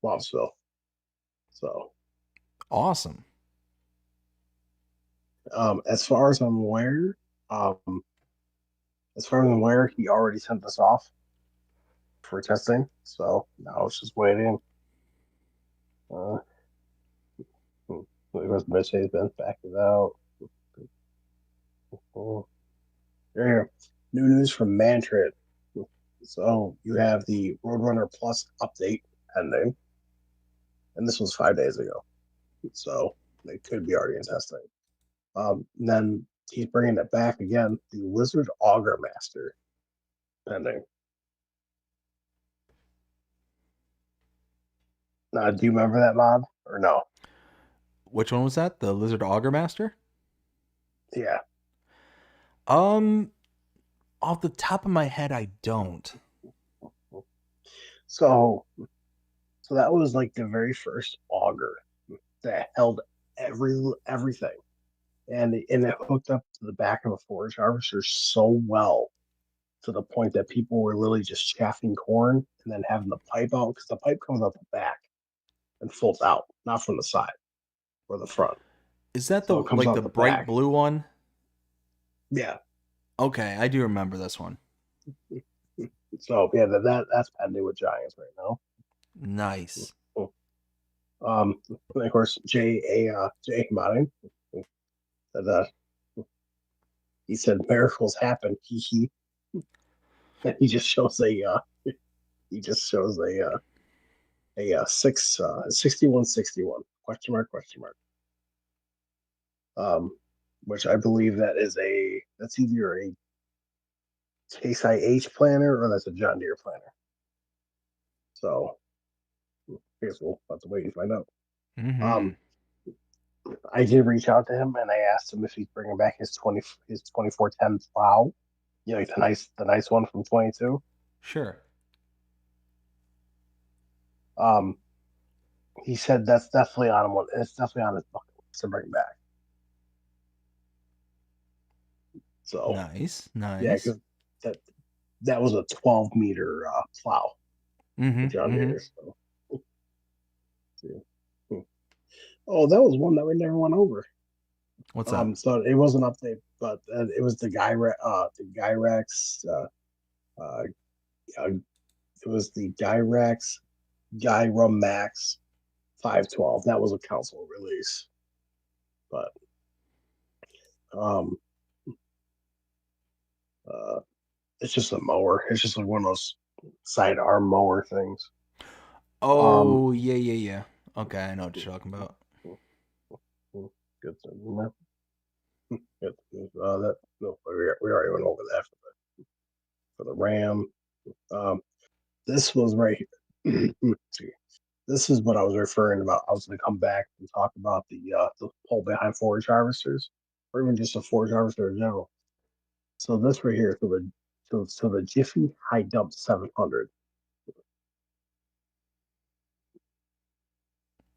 Wampsville. So
Awesome.
as far as I'm aware, he already sent this off for testing. So now it's just waiting. Because Mercedes Benz backed it out. Here, new news from Mantrit. So you have the Roadrunner Plus update pending, and this was 5 days ago. So they could be already in testing. Then he's bringing it back again. The Lizard Auger Master pending. Now, do you remember that mod or no?
Which one was that? The Lizard Auger Master?
Yeah.
Off the top of my head, I don't.
So that was like the very first auger that held everything, and it hooked up to the back of a forage harvester so well to the point that people were literally just chaffing corn and then having the pipe out because the pipe comes out the back and folds out, not from the side or the front.
Is that
So
the
it comes out
the
the
bright
back.
blue one?
Yeah.
Okay, I do remember this one.
So yeah, that's pending with Giants right now.
Nice.
And of course, Jay Modding that he said miracles happen. He and he just shows a 6161 question mark. Which I believe that's either a Case IH planner or that's a John Deere planner. So I guess we'll have to wait and find out.
Mm-hmm.
I did reach out to him and I asked him if he's bringing back his 2410 plow. You know, like the nice one from 22.
Sure.
He said that's definitely on him. It's definitely on his bucket list to bring back. So
Nice.
yeah,
Nice.
because that was a 12-meter plow
Mm-hmm.
for John
Mm-hmm.
Deere. So. Oh, that was one that we never went over.
What's that?
So it was an update, but it was the Gyrex. It was the Gyrex Gyrum Max 512. That was a console release, but um, it's just a mower. It's just like one of those sidearm mower things.
Oh, yeah. Okay, I know what you're talking about.
Good to know. Good. That no, we already went over that for the RAM. This was right here. This is what I was referring about. I was going to come back and talk about the pole behind forage harvesters, or even just a forage harvester in general. So this right here, so the Jiffy High Dump 700.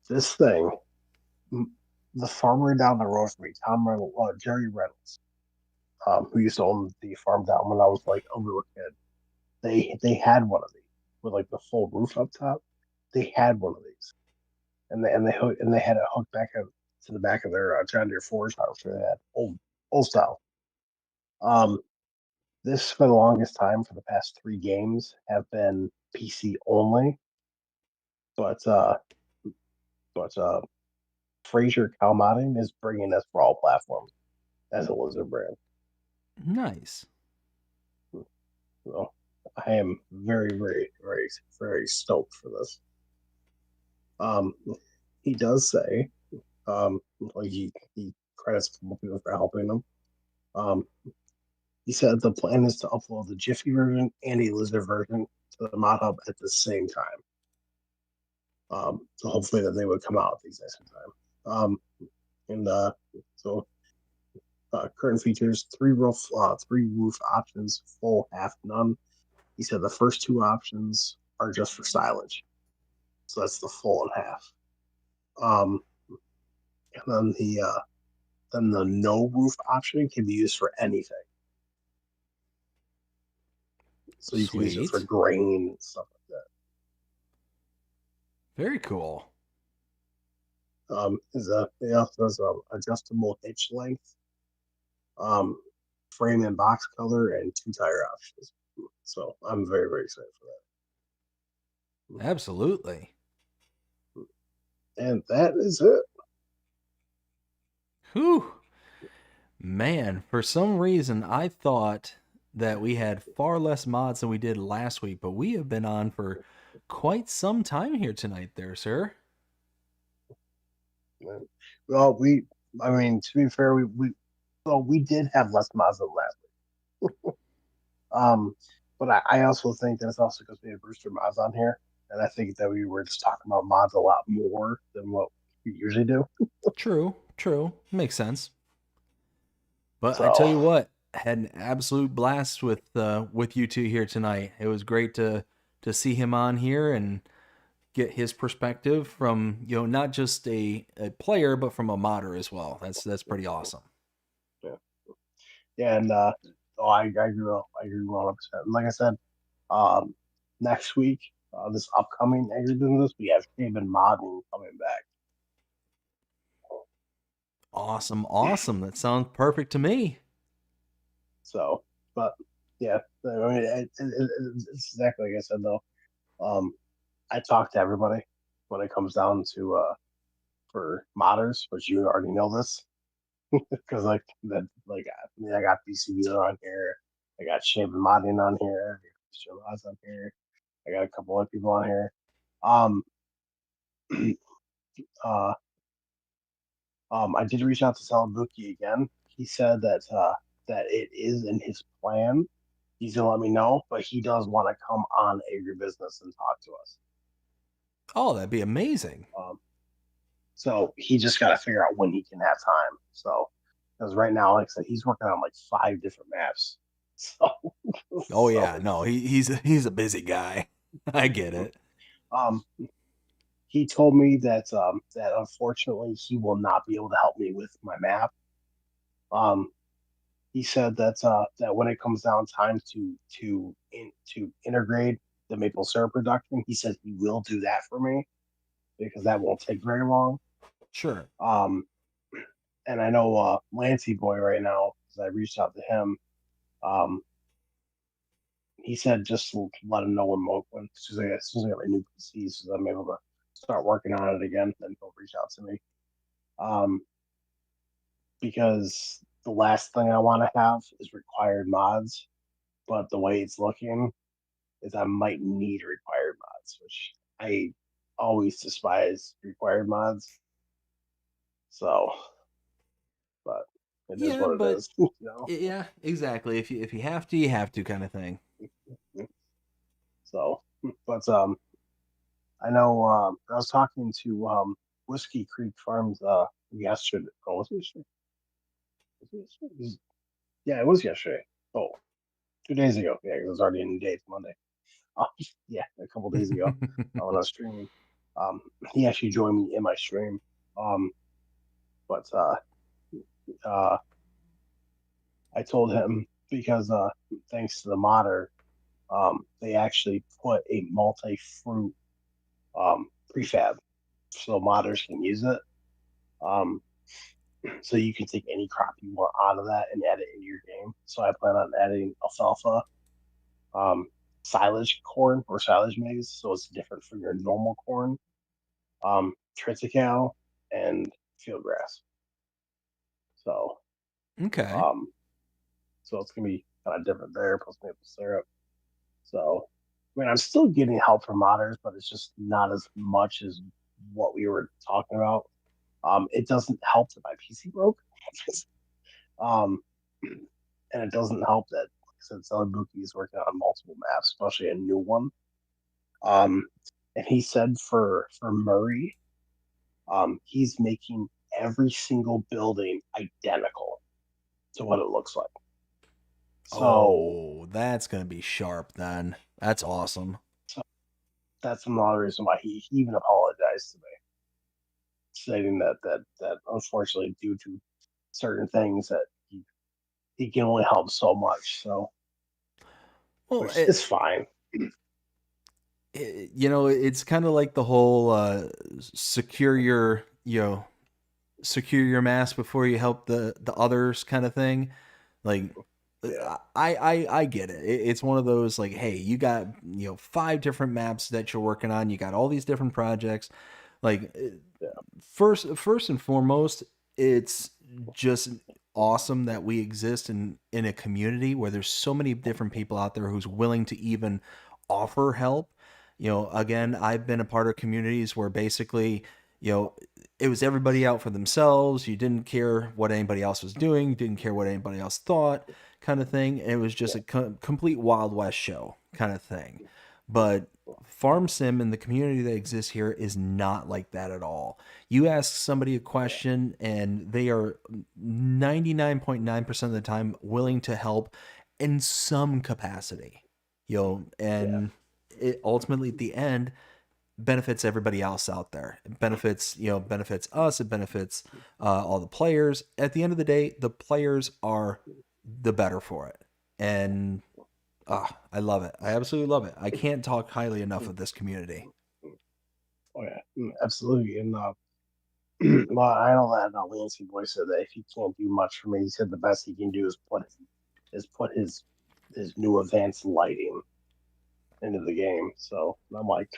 This thing, the farmer down the road from me, Jerry Reynolds, who used to own the farm down when I was like a little kid. They had one of these with like the full roof up top. They had one of these, and they had it hooked back up to the back of their John Deere forage harvester. They had old style. This for the longest time for the past 3 games have been PC only, but Fraser Calmodding is bringing this for all platforms as a Lizard brand.
Nice.
So I am very, very, very, very stoked for this. He does say, like he credits people for helping him. He said the plan is to upload the Jiffy version and a Lizard version to the mod hub at the same time. So hopefully that they would come out at the exact same time. And so current features: three roof options, full, half, none. He said the first two options are just for silage, so that's the full and half. Um, and then the no roof option can be used for anything. So you can use it for
Sweet.
grain and stuff like
Very cool.
that. It also has adjustable hitch length, um, frame and box color, and two tire options. So I'm very, very excited for
Absolutely.
that. And that is it.
Whew. Man, for some reason, I thought that we had far less mods than we did last week, but we have been on for quite some time here tonight, there, sir.
Well, I mean, to be fair, we did have less mods than last week. But I also think that it's also because we have Brewster mods on here, and I think that we were just talking about mods a lot more than what we usually do.
True, true. Makes sense. But I tell
So
you what, had an absolute blast with you two here tonight. It was great to see him on here and get his perspective from, not just a player, but from a modder as well. That's pretty awesome.
yeah, yeah, and I agree. I agree 100%. And like I said, um, next week, this upcoming AgriBusiness, we have Cayman modding coming back.
Awesome, awesome. That sounds perfect to me.
So, but yeah, I mean, it's exactly like I said though. Um, I talk to everybody when it comes down to for modders, which you already know this because like that, like I got BCB on here, I got Shaven Modding on here, I got Mr. Roz on here, I got a couple other people on here. Um, uh, I did reach out to Salabuki again. He said that it is in his plan. He's gonna let me know, but he does want to come on AgriBusiness and talk to us.
Oh, that'd be amazing.
Um, so he just got to figure out when he can have time. So because right now, like I said, he's working on like 5 different maps. So
Oh yeah,
so
no, he's a busy guy. I get it.
um, he told me that unfortunately he will not be able to help me with my map. Um, he said that when it comes down time to integrate the maple syrup production, he said he will do that for me because that won't take very long.
Sure.
Um, and I know Lancey Boy right now because I reached out to him. Um, he said just to let him know when as soon as I get my new PC, so I'm able to start working on it again, then he'll reach out to me. Um, because the last thing I want to have is required mods, but the way it's looking is I might need required mods, which I always despise required mods. So, but it is
Yeah,
what it
but
is,
yeah, exactly. If you have to, you have to kind of thing.
So, but I know I was talking to Whiskey Creek Farms yesterday. Oh, was it yesterday? Yeah, it was yesterday. Oh, 2 days ago. Yeah, it was already in the day. It's Monday. Uh, yeah, a couple days ago when I was streaming. Um, he actually joined me in my stream. Um, but uh, I told him because thanks to the modder, they actually put a multi-fruit prefab so modders can use it. Um, so you can take any crop you want out of that and add it into your game. So I plan on adding alfalfa, um, silage corn or silage maize, so it's different from your normal corn, triticale, and field grass. So,
Okay.
um, so it's gonna be kind of different there, plus maple syrup. So, I mean, I'm still getting help from modders, but it's just not as much as what we were talking about. It doesn't help that my PC broke. um, and it doesn't help that, like I said, Celebuki is working on multiple maps, especially a new one. Um, and he said for Murray, he's making every single building identical to what it looks like. So
Oh, that's gonna be sharp then. That's awesome.
that's another reason why he even apologized to me, stating that unfortunately due to certain things that he can only help so much. So,
Well,
which is fine.
you know, it's kind of like the whole secure your, secure your mask before you help the others kind of thing. Like,
Yeah.
I get it. It's one of those like, hey, you got 5 different maps that you're working on. You got all these different projects. Like,
Yeah.
first and foremost, it's just awesome that we exist in a community where there's so many different people out there who's willing to even offer help. Again, I've been a part of communities where basically, it was everybody out for themselves. You didn't care what anybody else was doing. You didn't care what anybody else thought, kind of thing. And it was just a complete Wild West show kind of thing. But Farm Sim and the community that exists here is not like that at all. You ask somebody a question and they are 99.9% of the time willing to help in some capacity. And it ultimately at the end benefits everybody else out there. It benefits us. It benefits all the players. At the end of the day, the players are the better for it. And I love it. I absolutely love it. I can't talk highly enough of this community.
Oh yeah, absolutely. And well, I know that Lancey boy said that if he can't do much for me, he said the best he can do is put his new advanced lighting into the game. So I'm like,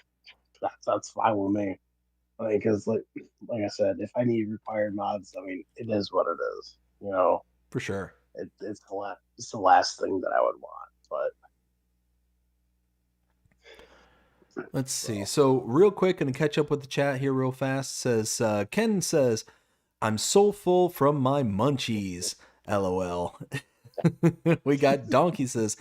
that's fine with me. I mean, because like I said, if I need required mods, I mean, it is what it is.
For sure.
It's the last thing that I would want. But
let's see. So real quick, gonna catch up with the chat here real fast. Says Ken says, "I'm so full from my munchies." LOL. We got Donkey says,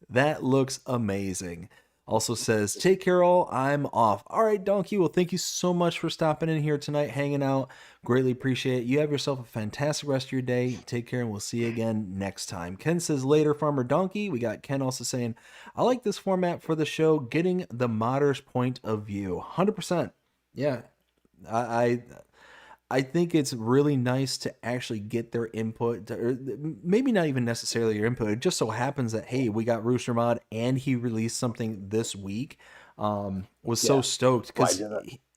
"That looks amazing." Also says, "Take care all, I'm off." All right, Donkey. Well, thank you so much for stopping in here tonight, hanging out. Greatly appreciate it. You have yourself a fantastic rest of your day. Take care, and we'll see you again next time. Ken says, "Later, Farmer Donkey." We got Ken also saying, "I like this format for the show, getting the modder's point of view." 100%. Yeah, I think it's really nice to actually get their input, or maybe not even necessarily your input. It just so happens that, hey, we got Rooster Mod and he released something this week. Was so stoked because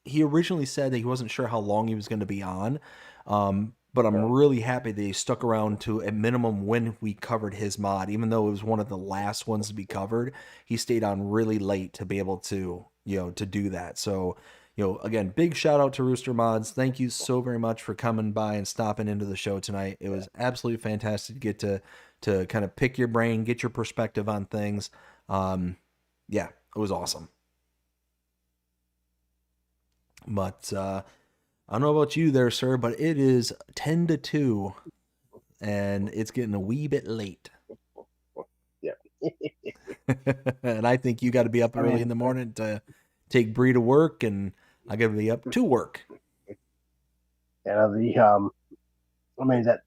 he originally said that he wasn't sure how long he was going to be on. But I'm really happy that he stuck around to a minimum when we covered his mod. Even though it was one of the last ones to be covered, he stayed on really late to be able to, to do that. So, again, big shout out to Rooster Mods. Thank you so very much for coming by and stopping into the show tonight. It was absolutely fantastic to get to kind of pick your brain, get your perspective on things. Yeah, it was awesome. But I don't know about you there, sir, but it is 10 to 2, and it's getting a wee bit late.
Yeah.
And I think you got to be up early in the morning to take Bree to work, and I got to be up to work.
Yeah, I mean that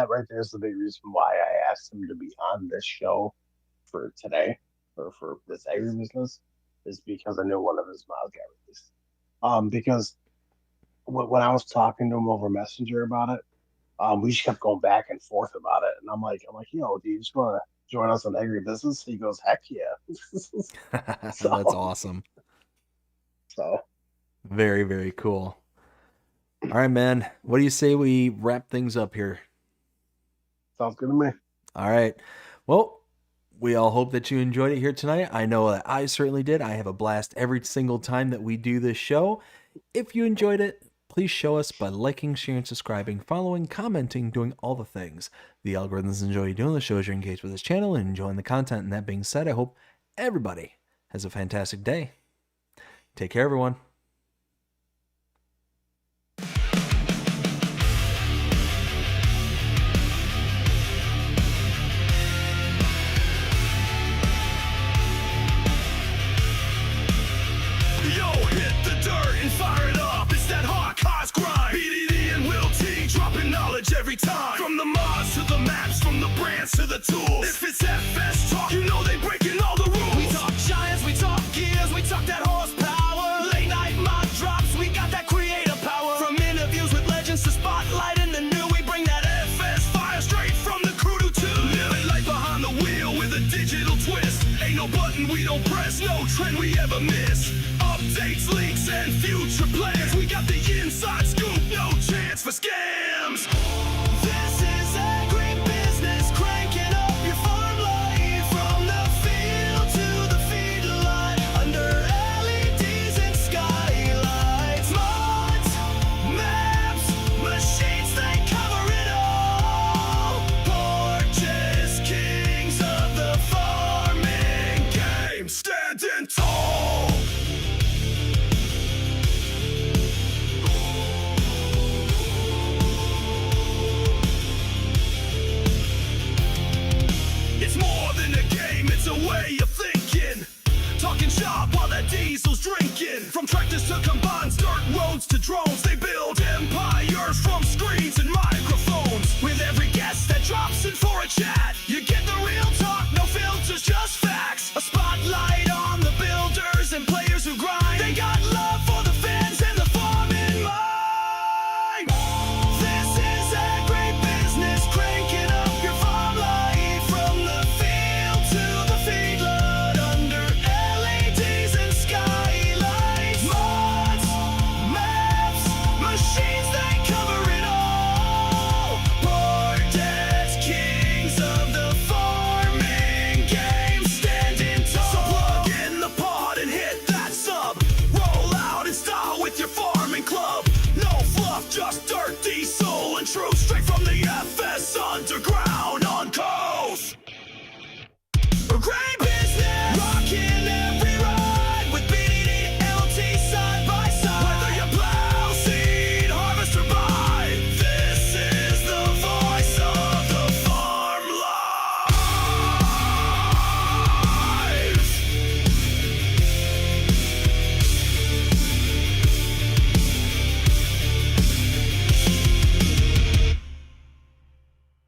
right there is the big reason why I asked him to be on this show for today, or for this AgriBusiness, is because I knew one of his mods got released. Because when I was talking to him over Messenger about it, we just kept going back and forth about it, and I'm like, do you just want to join us on AgriBusiness? He goes, heck yeah.
So, that's awesome.
So
very, very cool. All right, man. What do you say we wrap things up here?
Sounds good to me.
All right. Well, we all hope that you enjoyed it here tonight. I know that I certainly did. I have a blast every single time that we do this show. If you enjoyed it, please show us by liking, sharing, subscribing, following, commenting, doing all the things. The algorithms enjoy you doing the shows. You're engaged with this channel and enjoying the content. And that being said, I hope everybody has a fantastic day. Take care, everyone.
Yo, hands to the tools. If it's FS talk, you know they breaking all the rules. We talk giants, we talk gears, we talk that horsepower. Late night mod drops, we got that creative power. From interviews with legends to spotlight in the new, we bring that FS fire straight from the crew to two. Living life behind the wheel with a digital twist. Ain't no button we don't press, no trend we ever miss. Updates, leaks, and future plans. We got the inside scoop, no chance for scams. This is AgriBusiness, cranking up your farm life. From the field to the feedlot, under LEDs and skylights. Mods, maps, machines, they cover it all. Porches, kings of the farming game, standing tall. It's more than a game, it's a way of thinking. Talking shop while that diesel's drinking. From tractors to combines, dirt roads to drones, they build empires from screens and microphones. With every guest that drops in for a chat,